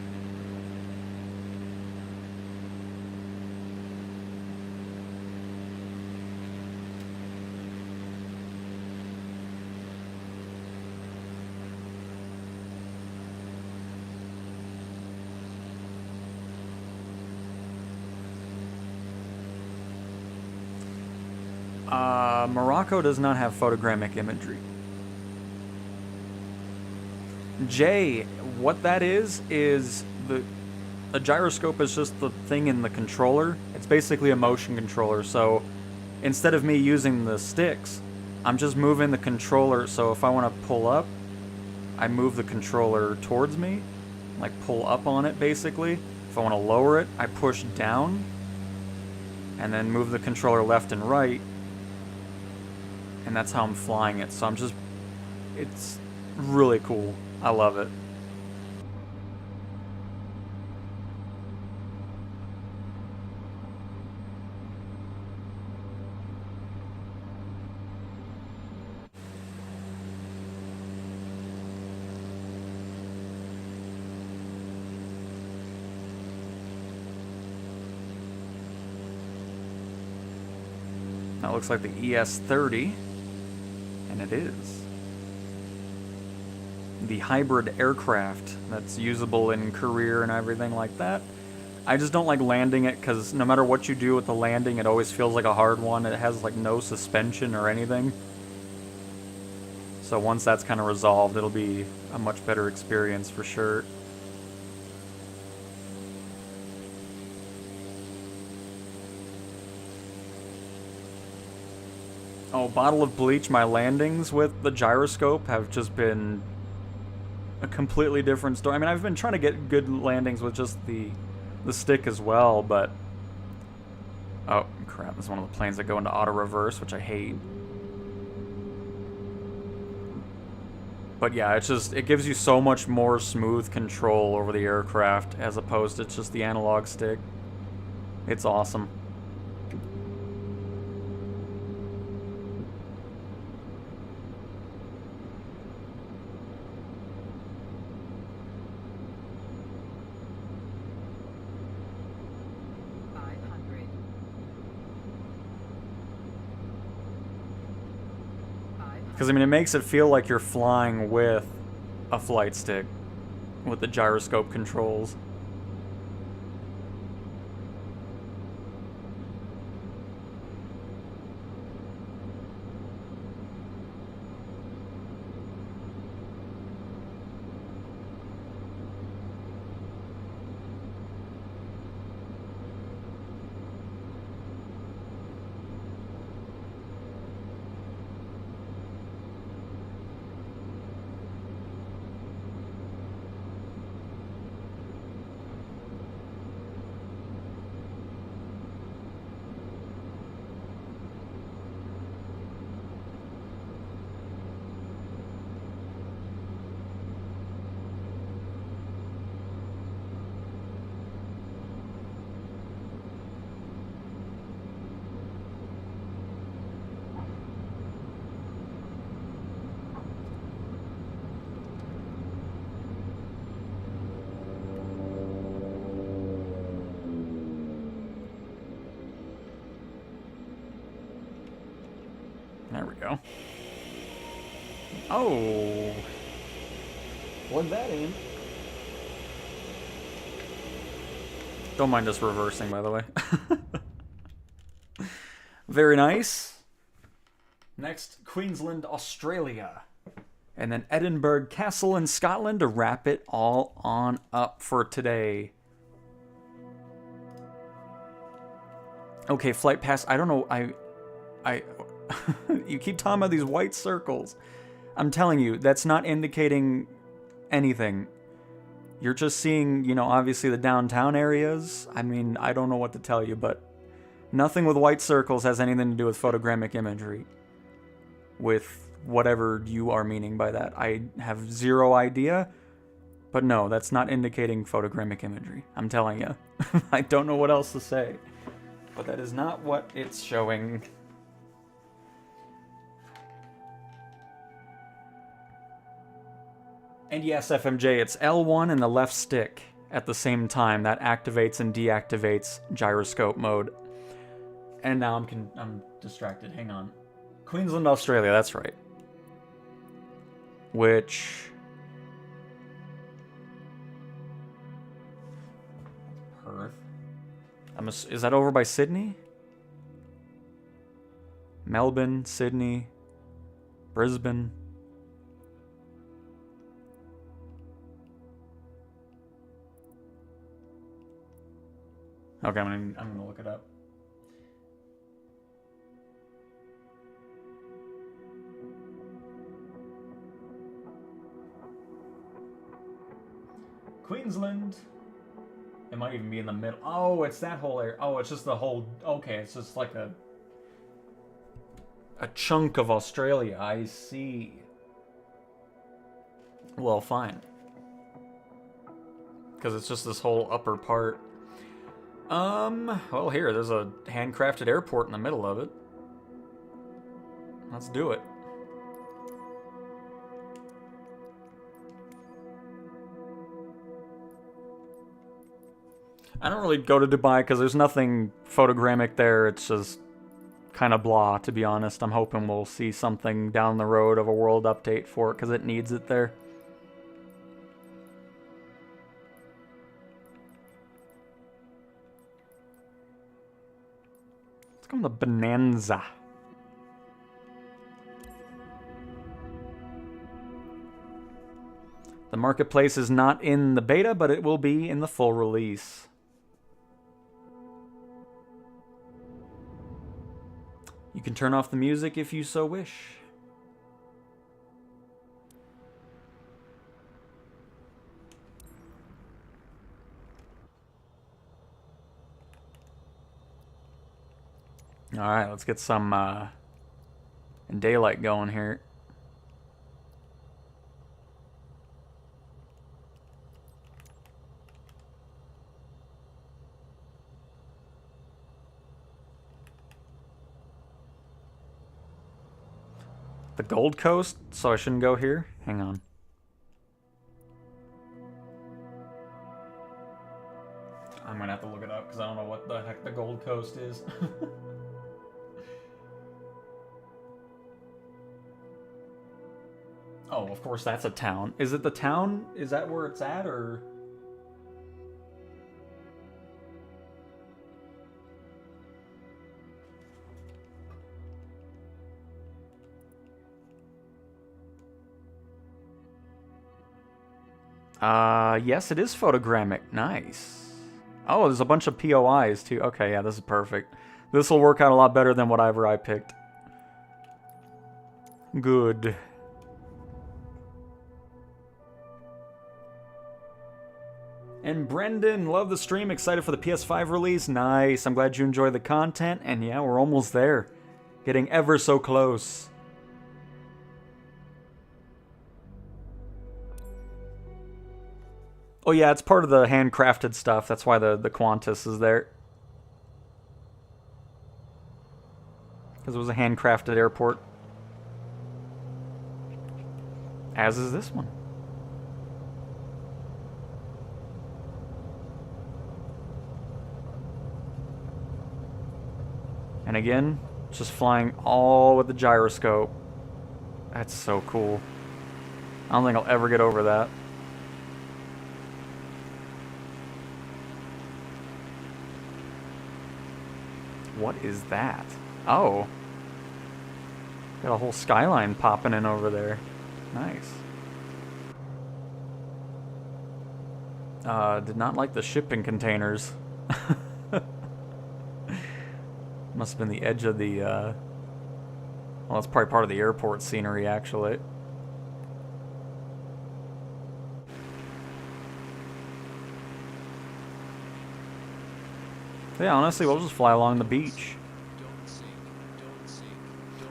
Morocco does not have photogrammic imagery. J, what that is a gyroscope is just the thing in the controller. It's basically a motion controller, so instead of me using the sticks, I'm just moving the controller, so if I want to pull up, I move the controller towards me, like pull up on it basically. If I want to lower it, I push down, and then move the controller left and right, and that's how I'm flying it. So it's really cool. I love it. That looks like the ES-30, and it is. The hybrid aircraft that's usable in career and everything like that. I just don't like landing it because no matter what you do with the landing, it always feels like a hard one. It has like no suspension or anything. So once that's kind of resolved, it'll be a much better experience for sure. Oh, bottle of bleach, my landings with the gyroscope have just been a completely different story. I mean, I've been trying to get good landings with just the stick as well, but... Oh, crap, this is one of the planes that go into auto-reverse, which I hate. But yeah, it gives you so much more smooth control over the aircraft as opposed to just the analog stick. It's awesome. Because, I mean, it makes it feel like you're flying with a flight stick with the gyroscope controls. There we go. Oh! Plug that in. Don't mind us reversing, by the way. Very nice. Next, Queensland, Australia. And then Edinburgh Castle in Scotland to wrap it all on up for today. Okay, flight pass. I don't know. I you keep talking about these white circles. I'm telling you, that's not indicating anything. You're just seeing, you know, obviously the downtown areas. I mean, I don't know what to tell you, but nothing with white circles has anything to do with photogrammic imagery. With whatever you are meaning by that. I have zero idea. But no, that's not indicating photogrammic imagery. I'm telling you. I don't know what else to say. But that is not what it's showing. And yes, FMJ, it's L1 and the left stick at the same time. That activates and deactivates gyroscope mode. And now I'm distracted. Hang on. Queensland, Australia, that's right. Which... Perth. Is that over by Sydney? Melbourne, Sydney, Brisbane. Okay, I'm gonna look it up. Queensland. It might even be in the middle. Oh, it's that whole area. Oh, it's just the whole... Okay, it's just like a chunk of Australia. I see. Well, fine. Because it's just this whole upper part. Well, here, there's a handcrafted airport in the middle of it. Let's do it. I don't really go to Dubai because there's nothing photogrammic there. It's just kind of blah, to be honest. I'm hoping we'll see something down the road of a world update for it because it needs it there. Let's go on the Bonanza. The marketplace is not in the beta, but it will be in the full release. You can turn off the music if you so wish. Alright, let's get some daylight going here. The Gold Coast, so I shouldn't go here? Hang on. I'm gonna have to look it up because I don't know what the heck the Gold Coast is. Oh, of course that's a town. Is it the town? Is that where it's at, or...? Yes, it is photogrammic. Nice. Oh, there's a bunch of POIs, too. Okay, yeah, this is perfect. This will work out a lot better than whatever I picked. Good. And Brendan, love the stream. Excited for the PS5 release. Nice. I'm glad you enjoy the content. And yeah, we're almost there. Getting ever so close. Oh yeah, it's part of the handcrafted stuff. That's why the Qantas is there. Because it was a handcrafted airport. As is this one. And again, just flying all with the gyroscope. That's so cool. I don't think I'll ever get over that. What is that? Oh. Got a whole skyline popping in over there. Nice. Did not like the shipping containers. Must have been the edge of the, well, it's probably part of the airport scenery, actually. Yeah, honestly, we'll just fly along the beach.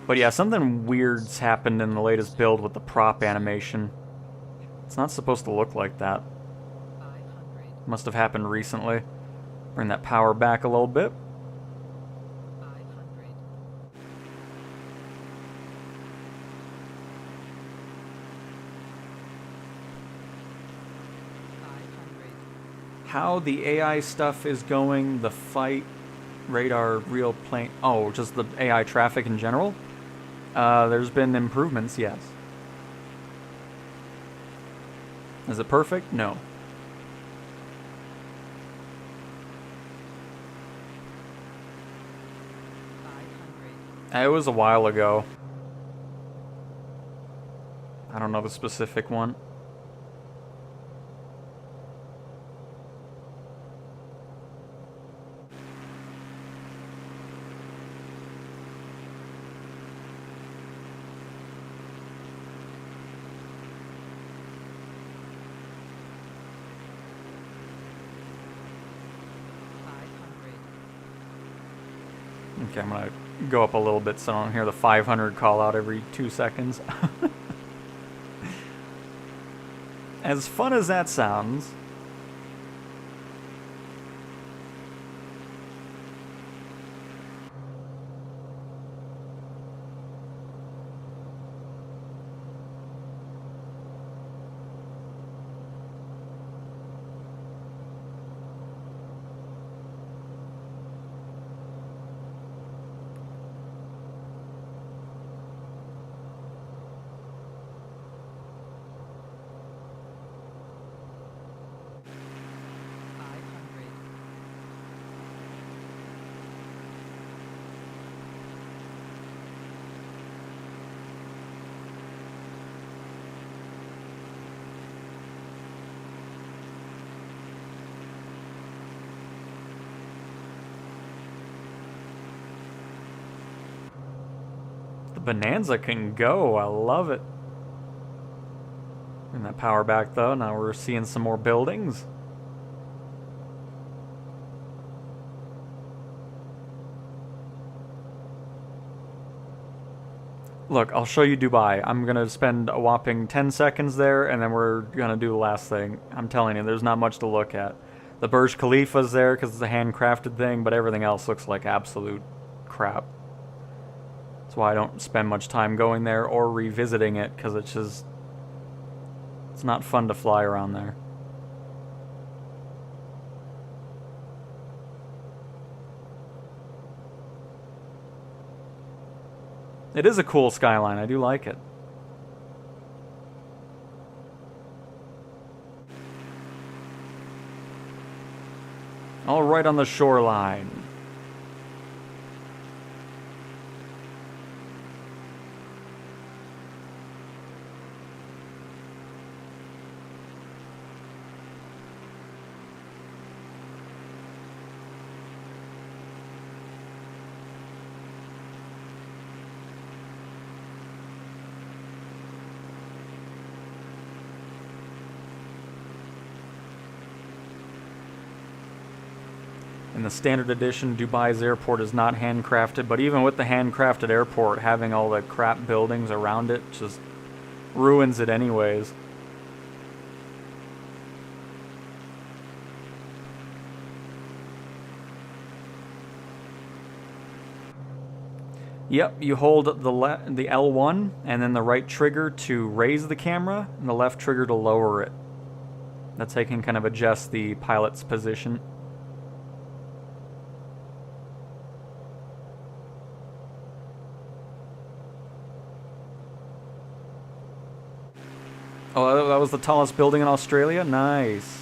But yeah, something weird's happened in the latest build with the prop animation. It's not supposed to look like that. 500. Must have happened recently. Bring that power back a little bit. 500. How the AI stuff is going, the fight, radar, real plane... Oh, just the AI traffic in general? There's been improvements, yes. Is it perfect? No. It was a while ago. I don't know the specific one. Okay, I'm gonna go up a little bit so I don't hear the 500 call out every 2 seconds. As fun as that sounds, the Bonanza can go. I love it. Bring that power back though. Now we're seeing some more buildings. Look, I'll show you Dubai. I'm gonna spend a whopping 10 seconds there, and then we're gonna do the last thing. I'm telling you, there's not much to look at. The Burj Khalifa's there because it's a handcrafted thing, but everything else looks like absolute crap. That's why I don't spend much time going there or revisiting it, because it's not fun to fly around there. It is a cool skyline. I do like it. All right on the shoreline. In the standard edition, Dubai's airport is not handcrafted, but even with the handcrafted airport, having all the crap buildings around it just ruins it anyways. Yep, you hold the L1 and then the right trigger to raise the camera and the left trigger to lower it. That's how you can kind of adjust the pilot's position. Oh, that was the tallest building in Australia? Nice.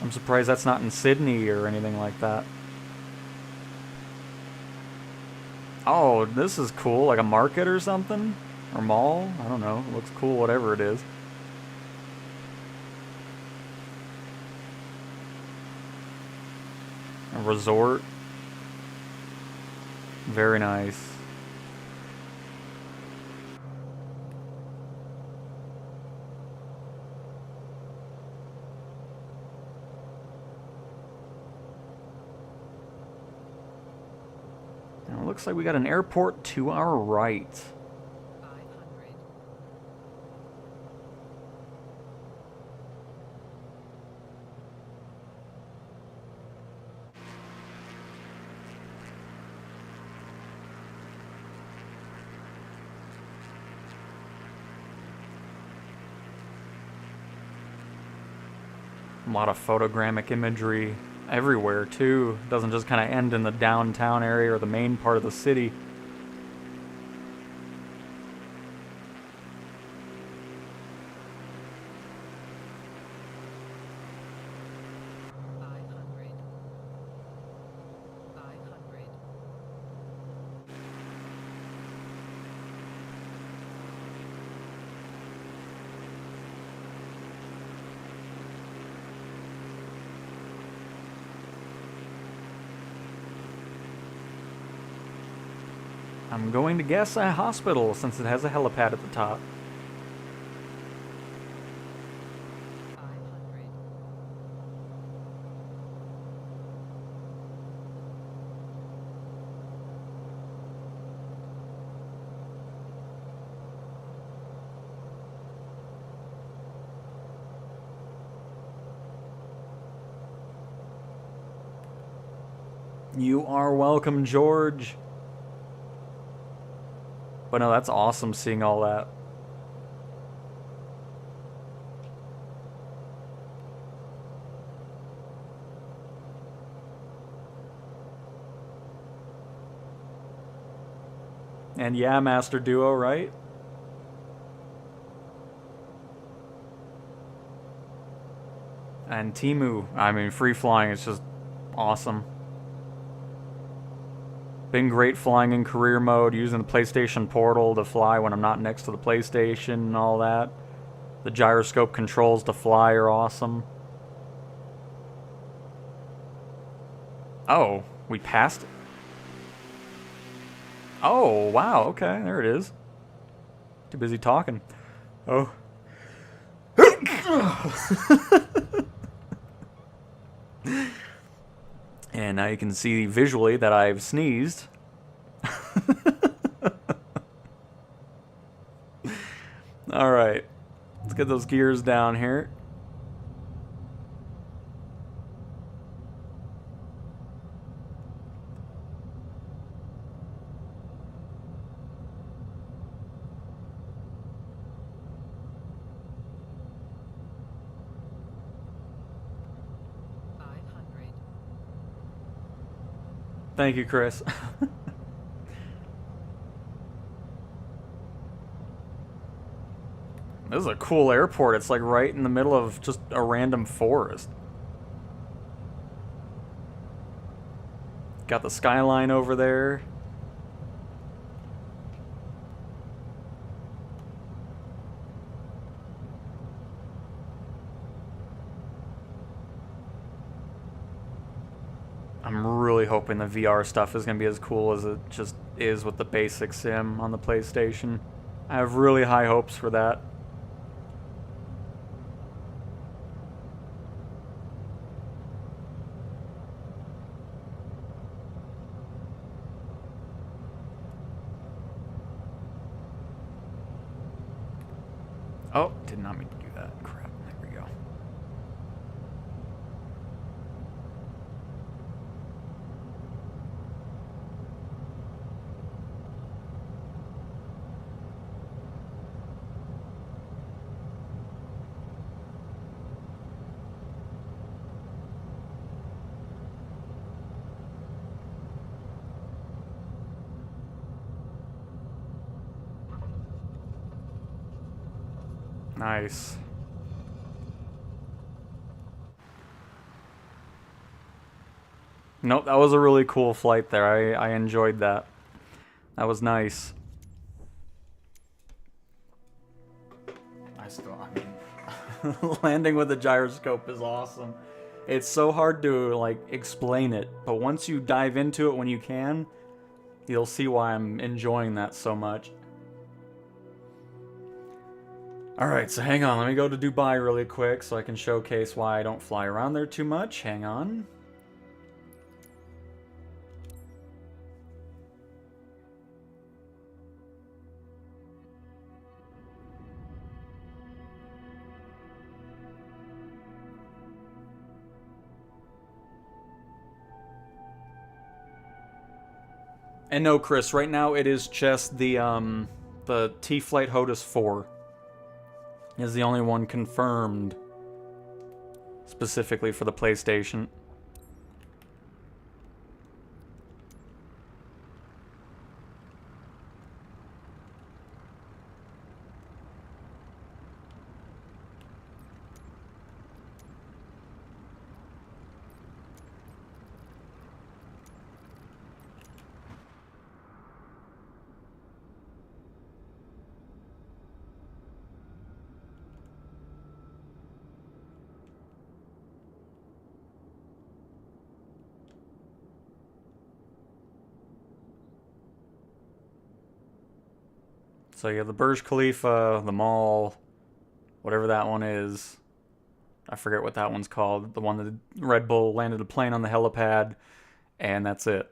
I'm surprised that's not in Sydney or anything like that. Oh, this is cool. Like a market or something? Or mall? I don't know. It looks cool, whatever it is. A resort. Very nice. Looks like we got an airport to our right. 500. A lot of photogrammic imagery everywhere, too. It doesn't just kind of end in the downtown area or the main part of the city. I'm going to guess a hospital since it has a helipad at the top. 500. You are welcome, George. But no, that's awesome seeing all that. And yeah, Master Duo, right? And Timu, I mean, free flying is just awesome. Been great flying in career mode, using the PlayStation Portal to fly when I'm not next to the PlayStation and all that. The gyroscope controls to fly are awesome. Oh, we passed it? Oh, wow, okay, there it is. Too busy talking. Oh. And now you can see visually that I've sneezed. Alright. Let's get those gears down here. Thank you, Chris. This is a cool airport. It's like right in the middle of just a random forest. Got the skyline over there. I'm really hoping the VR stuff is going to be as cool as it just is with the basic sim on the PlayStation. I have really high hopes for that. Oh, did not mean to do that. Crap. There we go. Nice. Nope, that was a really cool flight there. I enjoyed that. That was nice. I mean, landing with a gyroscope is awesome. It's so hard to, like, explain it, but once you dive into it when you can, you'll see why I'm enjoying that so much. Alright, so hang on, let me go to Dubai really quick so I can showcase why I don't fly around there too much. Hang on. And no, Chris, right now it is just the T-Flight HOTUS 4 is the only one confirmed. specifically for the PlayStation. So you have the Burj Khalifa, the mall, whatever that one is. I forget what that one's called. The one that Red Bull landed a plane on the helipad, and that's it.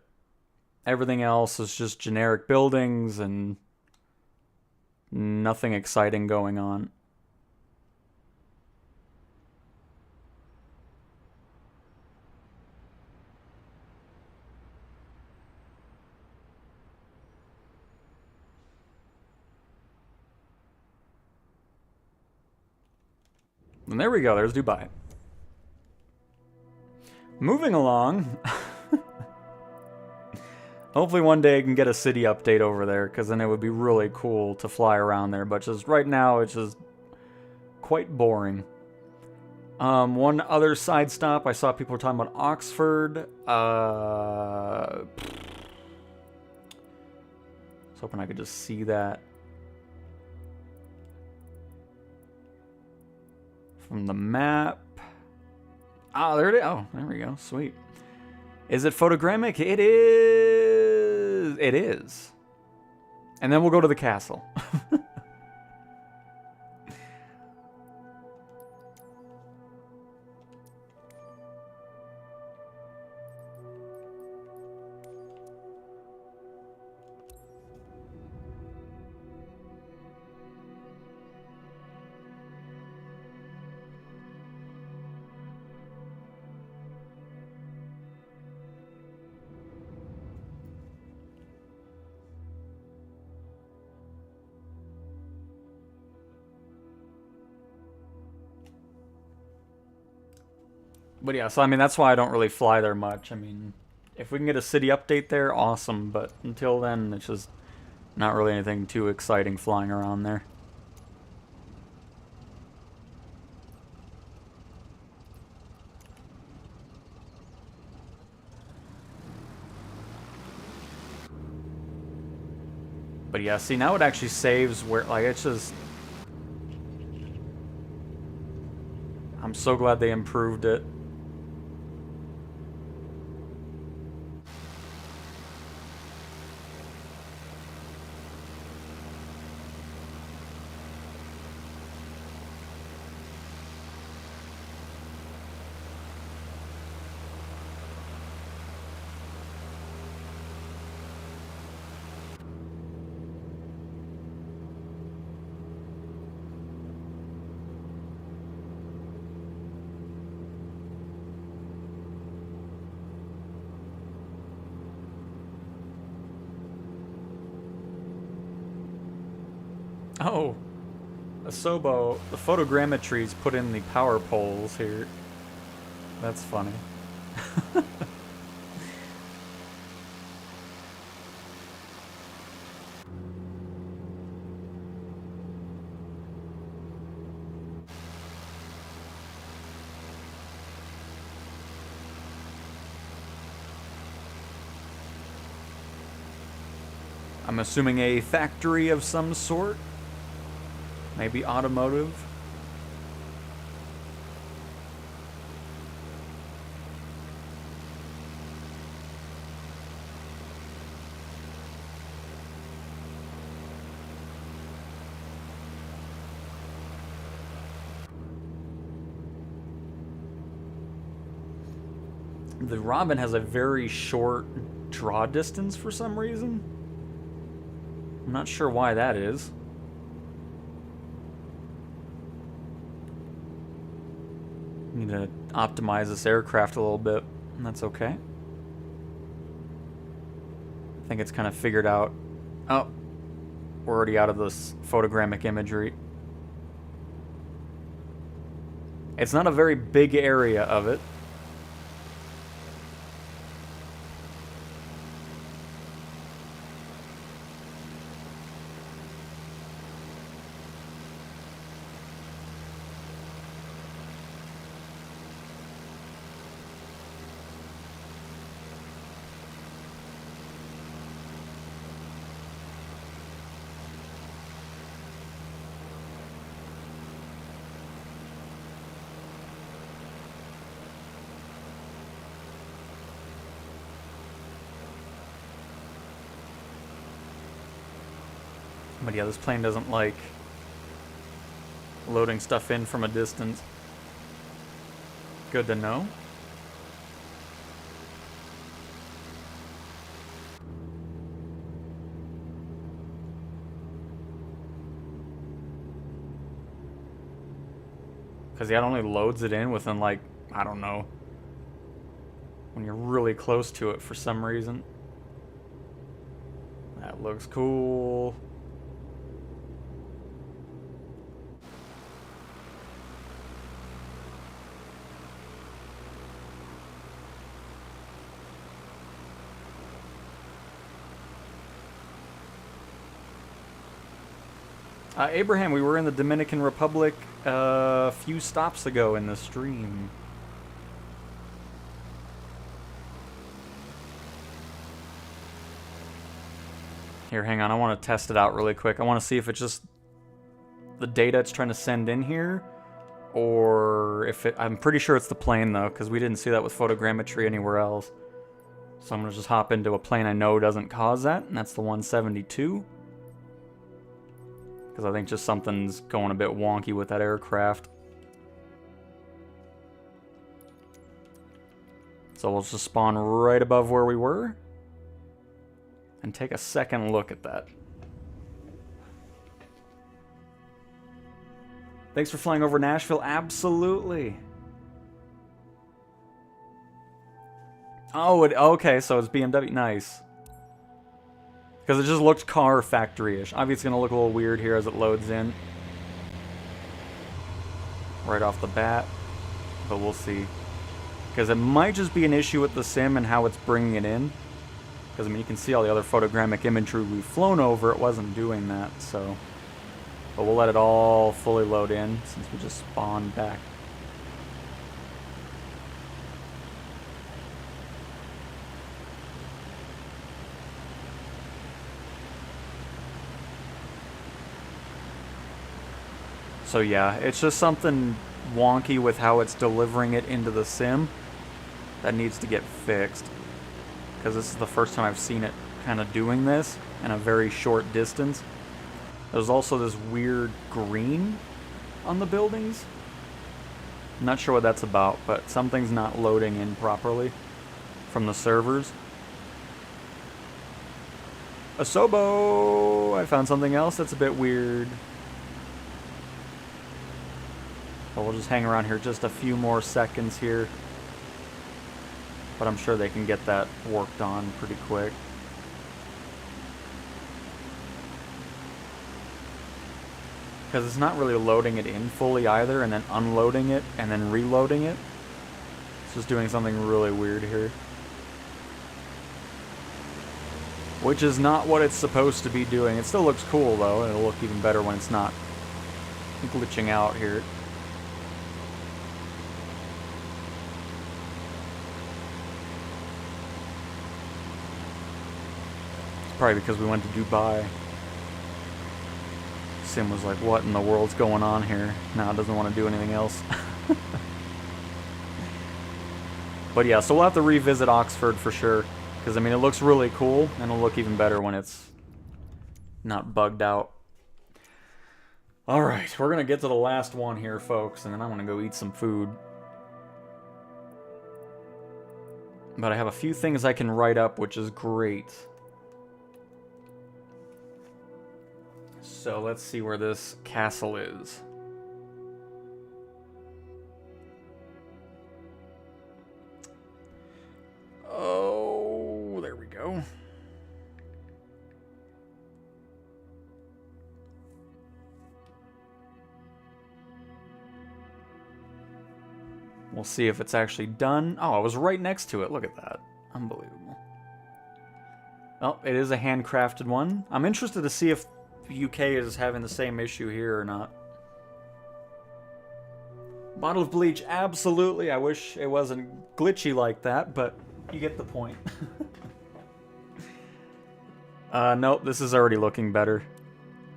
Everything else is just generic buildings and nothing exciting going on. And there we go, there's Dubai. Moving along. Hopefully one day I can get a city update over there, because then it would be really cool to fly around there. But just right now, it's just quite boring. One other side stop, I saw people were talking about Oxford. I was hoping I could just see that from the map. Oh, there it is. Oh, there we go. Sweet. Is it photogrammic? It is. It is. And then we'll go to the castle. But yeah, so I mean, that's why I don't really fly there much. I mean, if we can get a city update there, awesome. But until then, it's just not really anything too exciting flying around there. But yeah, see, now it actually saves where, like, it's just... I'm so glad they improved it. Oh, Asobo, the photogrammetry's put in the power poles here. That's funny. I'm assuming a factory of some sort. Maybe automotive. The Robin has a very short draw distance for some reason. I'm not sure why that is. Need to optimize this aircraft a little bit, and that's okay. I think it's kind of figured out. Oh, we're already out of this photogrammic imagery. It's not a very big area of it. But yeah, this plane doesn't like loading stuff in from a distance. Good to know. Because yeah, it only loads it in within like, I don't know, when you're really close to it for some reason. That looks cool. Abraham, we were in the Dominican Republic a few stops ago in the stream. Here, hang on, I want to test it out really quick. I want to see if it's just the data it's trying to send in here, or if it... I'm pretty sure it's the plane, though, because we didn't see that with photogrammetry anywhere else. So I'm going to just hop into a plane I know doesn't cause that, and that's the 172. Because I think just something's going a bit wonky with that aircraft. So we'll just spawn right above where we were. And take a second look at that. Thanks for flying over Nashville. Absolutely. Oh, okay, so it's BMW. Nice. Because it just looked car factory-ish. Obviously, it's going to look a little weird here as it loads in. Right off the bat. But we'll see. Because it might just be an issue with the sim and how it's bringing it in. Because, I mean, you can see all the other photogrammic imagery we've flown over. It wasn't doing that, so... But we'll let it all fully load in since we just spawned back. So yeah, it's just something wonky with how it's delivering it into the sim that needs to get fixed. Because this is the first time I've seen it kind of doing this in a very short distance. There's also this weird green on the buildings. I'm not sure what that's about, but something's not loading in properly from the servers. Asobo! I found something else that's a bit weird. But we'll just hang around here just a few more seconds here. But I'm sure they can get that worked on pretty quick. Because it's not really loading it in fully either, and then unloading it, and then reloading it. It's just doing something really weird here. Which is not what it's supposed to be doing. It still looks cool though, and it'll look even better when it's not glitching out here. Probably because we went to Dubai. Sim was like, what in the world's going on here? Now it doesn't want to do anything else. But yeah, so we'll have to revisit Oxford for sure. Because, I mean, it looks really cool, and it'll look even better when it's not bugged out. Alright, we're going to get to the last one here, folks, and then I'm going to go eat some food. But I have a few things I can write up, which is great. So let's see where this castle is. Oh, there we go. We'll see if it's actually done. Oh, I was right next to it. Look at that. Unbelievable. Well, it is a handcrafted one. I'm interested to see if UK is having the same issue here or not. Bottle of bleach, absolutely. I wish it wasn't glitchy like that, but you get the point. Nope, this is already looking better.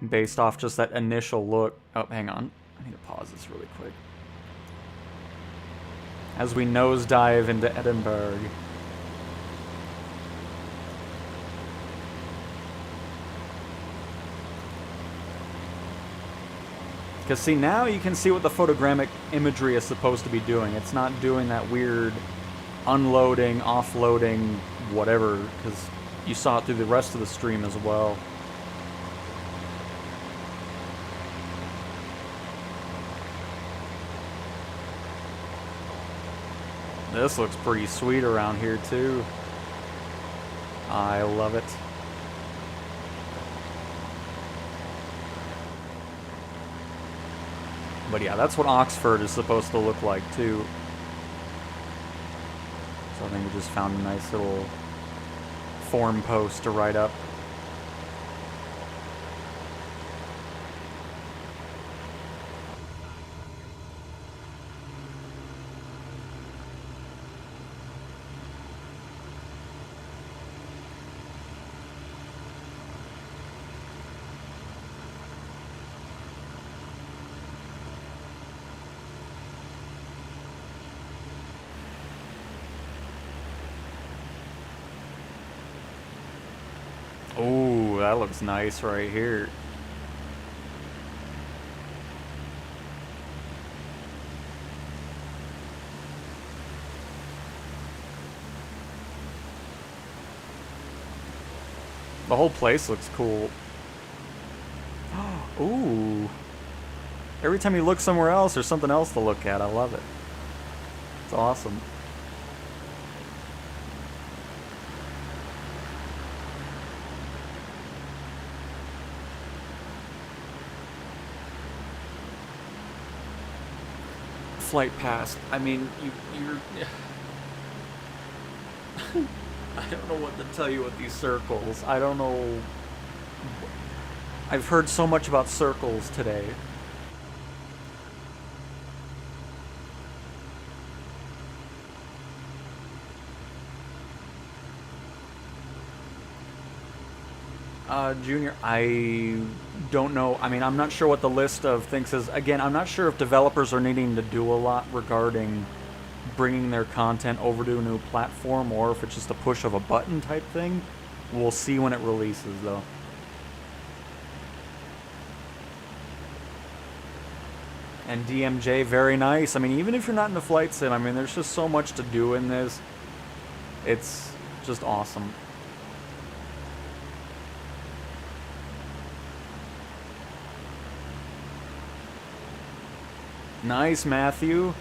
Based off just that initial look. Oh, hang on. I need to pause this really quick. As we nosedive into Edinburgh. Because see, now you can see what the photogrammic imagery is supposed to be doing. It's not doing that weird unloading, offloading, whatever, because you saw it through the rest of the stream as well. This looks pretty sweet around here too. I love it. But yeah, that's what Oxford is supposed to look like too. So I think we just found a nice little form post to write up. Ooh, that looks nice right here. The whole place looks cool. Ooh. Every time you look somewhere else, there's something else to look at. I love it. It's awesome. Flight past. I mean, you're... I don't know what to tell you with these circles. I don't know... I've heard so much about circles today. Junior, I don't know. I mean, I'm not sure what the list of things is. Again, I'm not sure if developers are needing to do a lot regarding bringing their content over to a new platform or if it's just a push of a button type thing. We'll see when it releases, though. And DMJ, very nice. I mean, even if you're not into flight sim, I mean, there's just so much to do in this. It's just awesome. Nice, Matthew.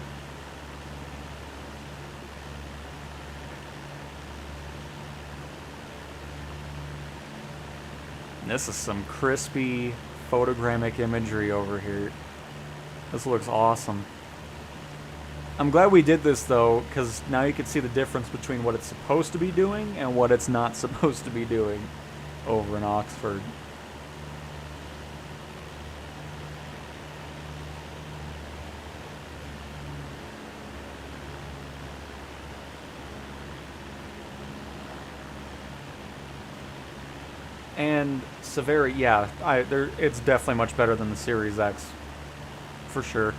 This is some crispy photogrammic imagery over here. This looks awesome. I'm glad we did this though, because now you can see the difference between what it's supposed to be doing and what it's not supposed to be doing over in Oxford. And severity, yeah, it's definitely much better than the Series X, for sure.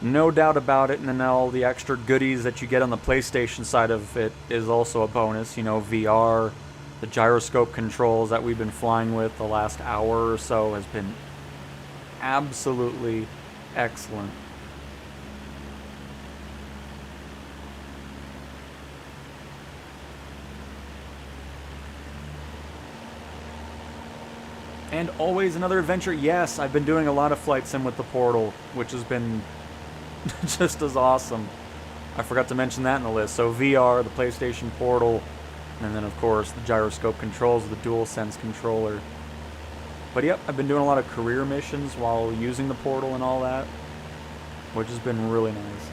No doubt about it, and then all the extra goodies that you get on the PlayStation side of it is also a bonus. You know, VR, the gyroscope controls that we've been flying with the last hour or so has been absolutely excellent. And always another adventure. Yes, I've been doing a lot of flight sim with the Portal, which has been just as awesome. I forgot to mention that in the list. So VR, the PlayStation Portal, and then of course the gyroscope controls, the DualSense controller. But yep, I've been doing a lot of career missions while using the Portal and all that, which has been really nice.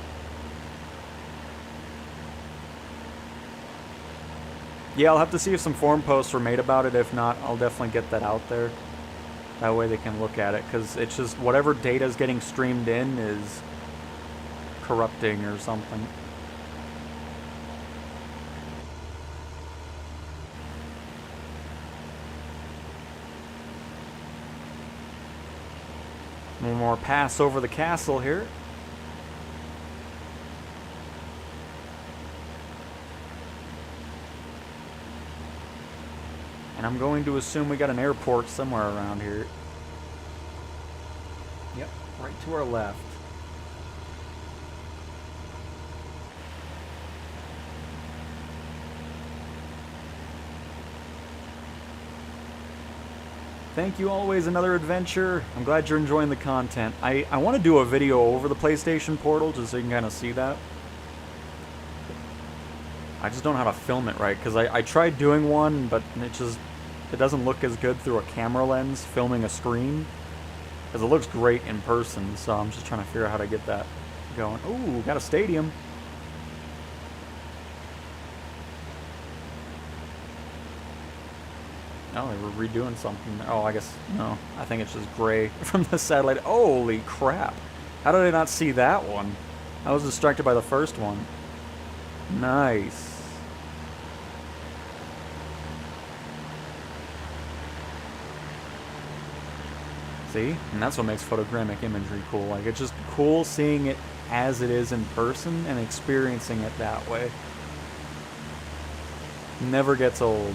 Yeah, I'll have to see if some forum posts were made about it. If not, I'll definitely get that out there. That way they can look at it, because it's just whatever data is getting streamed in is corrupting or something. One more pass over the castle here. And I'm going to assume we got an airport somewhere around here. Yep, right to our left. Thank you, always another adventure. I'm glad you're enjoying the content. I want to do a video over the PlayStation Portal just so you can kind of see that. I just don't know how to film it right, because I tried doing one, but it doesn't look as good through a camera lens filming a screen, because it looks great in person, so I'm just trying to figure out how to get that going. Ooh, got a stadium. Oh, they were redoing something. Oh, I guess, no. I think it's just gray from the satellite. Holy crap. How did I not see that one? I was distracted by the first one. Nice. See? And that's what makes photogrammic imagery cool. Like, it's just cool seeing it as it is in person and experiencing it that way. Never gets old.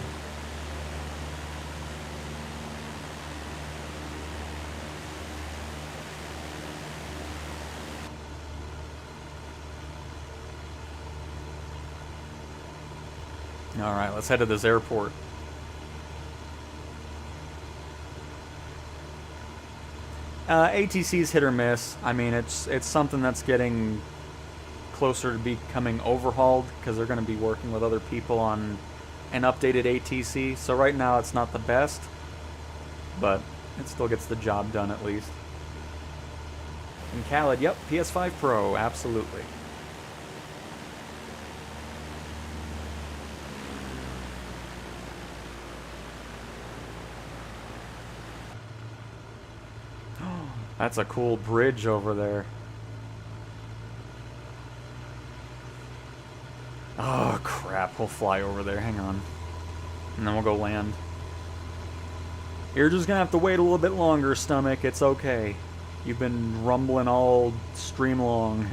Alright, let's head to this airport. ATC's hit or miss. I mean, it's something that's getting closer to becoming overhauled, because they're going to be working with other people on an updated ATC. So right now it's not the best, but it still gets the job done at least. And Khaled, yep, PS5 Pro, absolutely. That's a cool bridge over there. Oh, crap. We'll fly over there. Hang on. And then we'll go land. You're just gonna have to wait a little bit longer, Stomach. It's okay. You've been rumbling all stream long.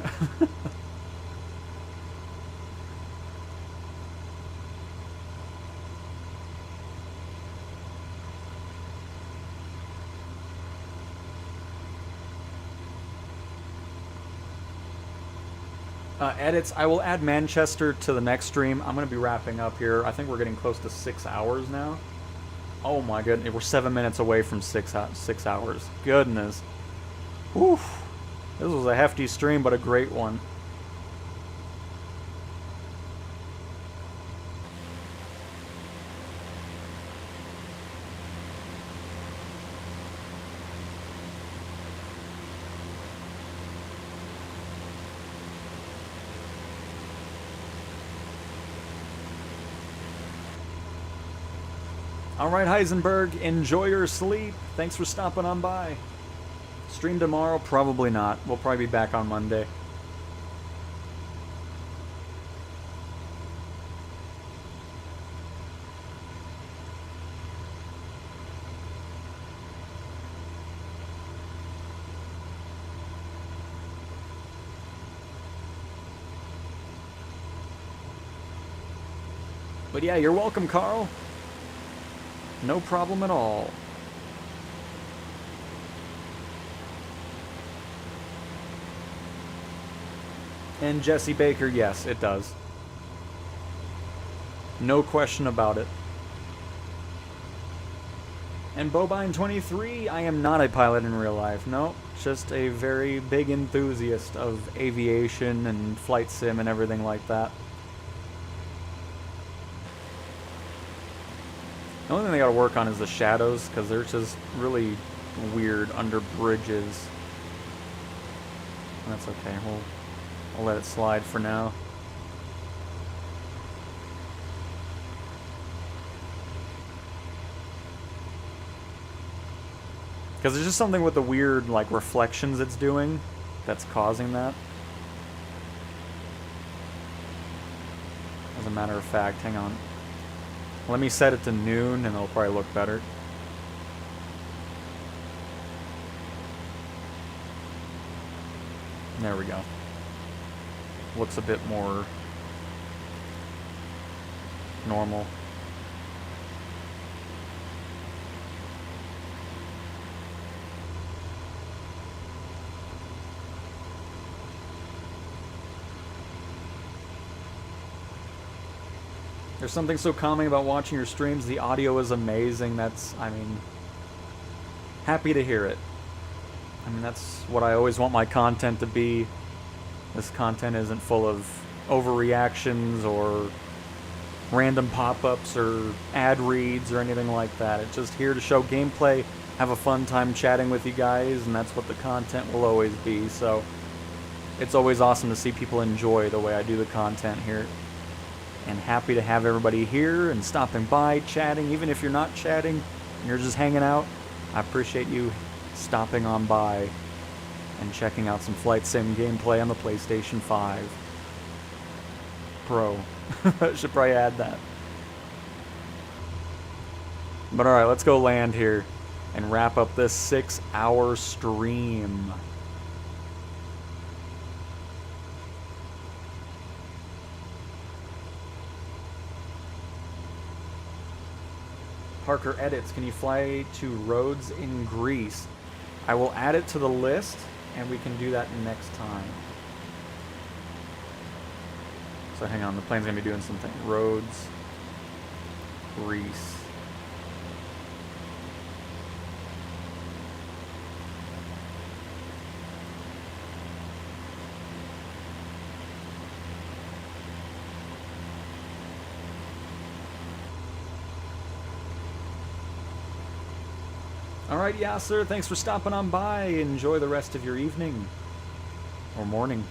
Edits. I will add Manchester to the next stream. I'm going to be wrapping up here. I think we're getting close to 6 hours now. Oh my goodness. We're 7 minutes away from 6 hours. Goodness. Oof. This was a hefty stream, but a great one. Alright, Heisenberg, enjoy your sleep. Thanks for stopping on by. Stream tomorrow? Probably not. We'll probably be back on Monday. But yeah, you're welcome, Carl. No problem at all. And Jesse Baker, yes, it does. No question about it. And Bobine23, I am not a pilot in real life. No, just a very big enthusiast of aviation and flight sim and everything like that. The only thing they gotta work on is the shadows, because they're just really weird under bridges. That's okay, we'll let it slide for now. Because there's just something with the weird, like, reflections it's doing that's causing that. As a matter of fact, hang on. Let me set it to noon and it'll probably look better. There we go. Looks a bit more normal. There's something so calming about watching your streams. The audio is amazing. I mean, happy to hear it. I mean, that's what I always want my content to be. This content isn't full of overreactions or random pop-ups or ad reads or anything like that. It's just here to show gameplay, have a fun time chatting with you guys, and that's what the content will always be. So it's always awesome to see people enjoy the way I do the content here. And happy to have everybody here and stopping by, chatting. Even if you're not chatting and you're just hanging out, I appreciate you stopping on by and checking out some flight sim gameplay on the PlayStation 5 Pro. I should probably add that. But alright, let's go land here and wrap up this 6-hour stream. Parker edits, can you fly to Rhodes in Greece? I will add it to the list, and we can do that next time. So hang on, the plane's gonna be doing something. Rhodes, Greece. Alright, Yasser, thanks for stopping on by. Enjoy the rest of your evening. Or morning.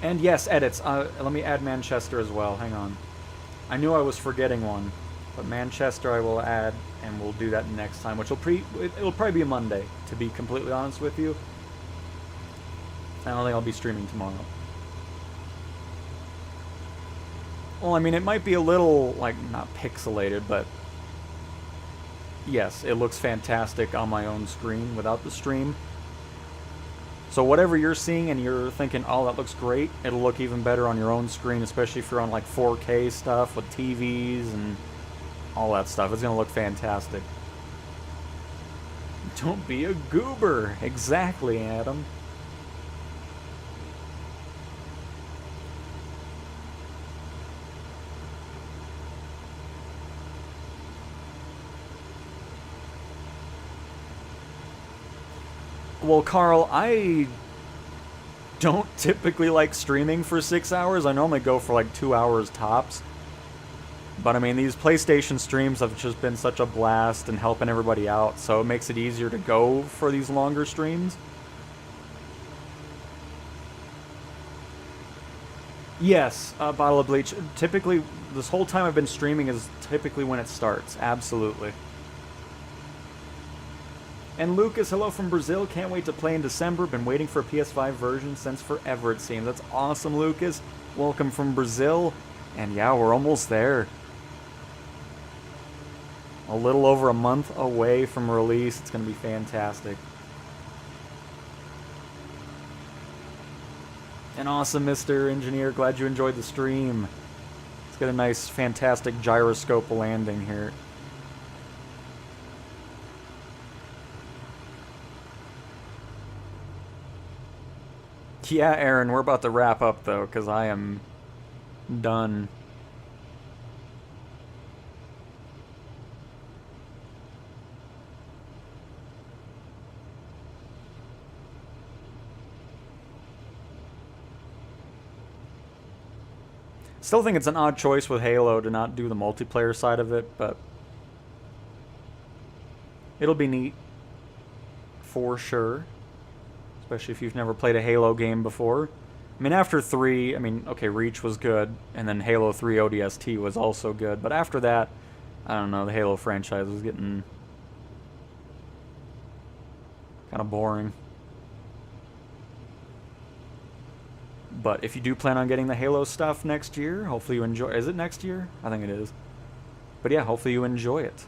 And yes, edits. Let me add Manchester as well. Hang on. I knew I was forgetting one. But Manchester I will add, and we'll do that next time, which it'll probably be a Monday, to be completely honest with you. I don't think I'll be streaming tomorrow. Well, I mean, it might be a little, like, not pixelated, but yes, it looks fantastic on my own screen without the stream. So whatever you're seeing and you're thinking, oh, that looks great, it'll look even better on your own screen, especially if you're on, like, 4K stuff with TVs and all that stuff. It's going to look fantastic. Don't be a goober. Exactly, Adam. Well, Carl, I don't typically like streaming for 6 hours. I normally go for like 2 hours tops. But I mean, these PlayStation streams have just been such a blast and helping everybody out, so it makes it easier to go for these longer streams. Yes, Bottle of Bleach. Typically, this whole time I've been streaming is typically when it starts. Absolutely. And Lucas, hello from Brazil. Can't wait to play in December. Been waiting for a PS5 version since forever, it seems. That's awesome, Lucas. Welcome from Brazil. And yeah, we're almost there. A little over a month away from release. It's going to be fantastic. And awesome, Mr. Engineer. Glad you enjoyed the stream. Let's get a nice, fantastic gyroscope landing here. Yeah, Aaron, we're about to wrap up, though, because I am done. Still think it's an odd choice with Halo to not do the multiplayer side of it, but it'll be neat for sure. Especially if you've never played a Halo game before. I mean, after 3, I mean, okay, Reach was good, and then Halo 3 ODST was also good, but after that, I don't know, the Halo franchise was getting kind of boring. But if you do plan on getting the Halo stuff next year, hopefully you enjoy... Is it next year? I think it is. But yeah, hopefully you enjoy it.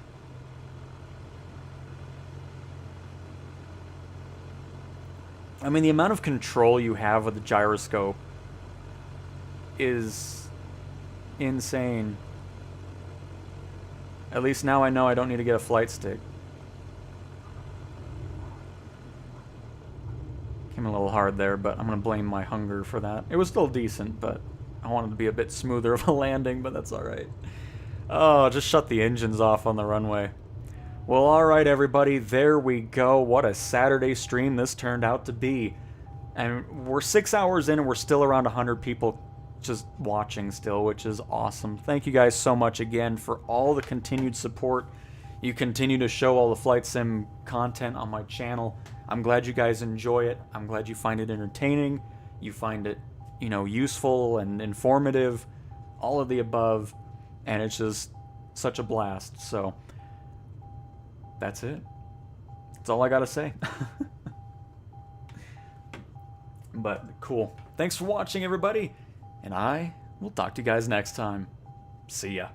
I mean, the amount of control you have with the gyroscope is insane. At least now I know I don't need to get a flight stick. Came a little hard there, but I'm going to blame my hunger for that. It was still decent, but I wanted to be a bit smoother of a landing, but that's alright. Oh, just shut the engines off on the runway. Well, alright everybody, there we go. What a Saturday stream this turned out to be. And we're 6 hours in and we're still around 100 people just watching still, which is awesome. Thank you guys so much again for all the continued support. You continue to show all the flight sim content on my channel. I'm glad you guys enjoy it. I'm glad you find it entertaining. You find it, you know, useful and informative. All of the above. And it's just such a blast. So, that's it. That's all I gotta say. But, cool. Thanks for watching, everybody. And I will talk to you guys next time. See ya.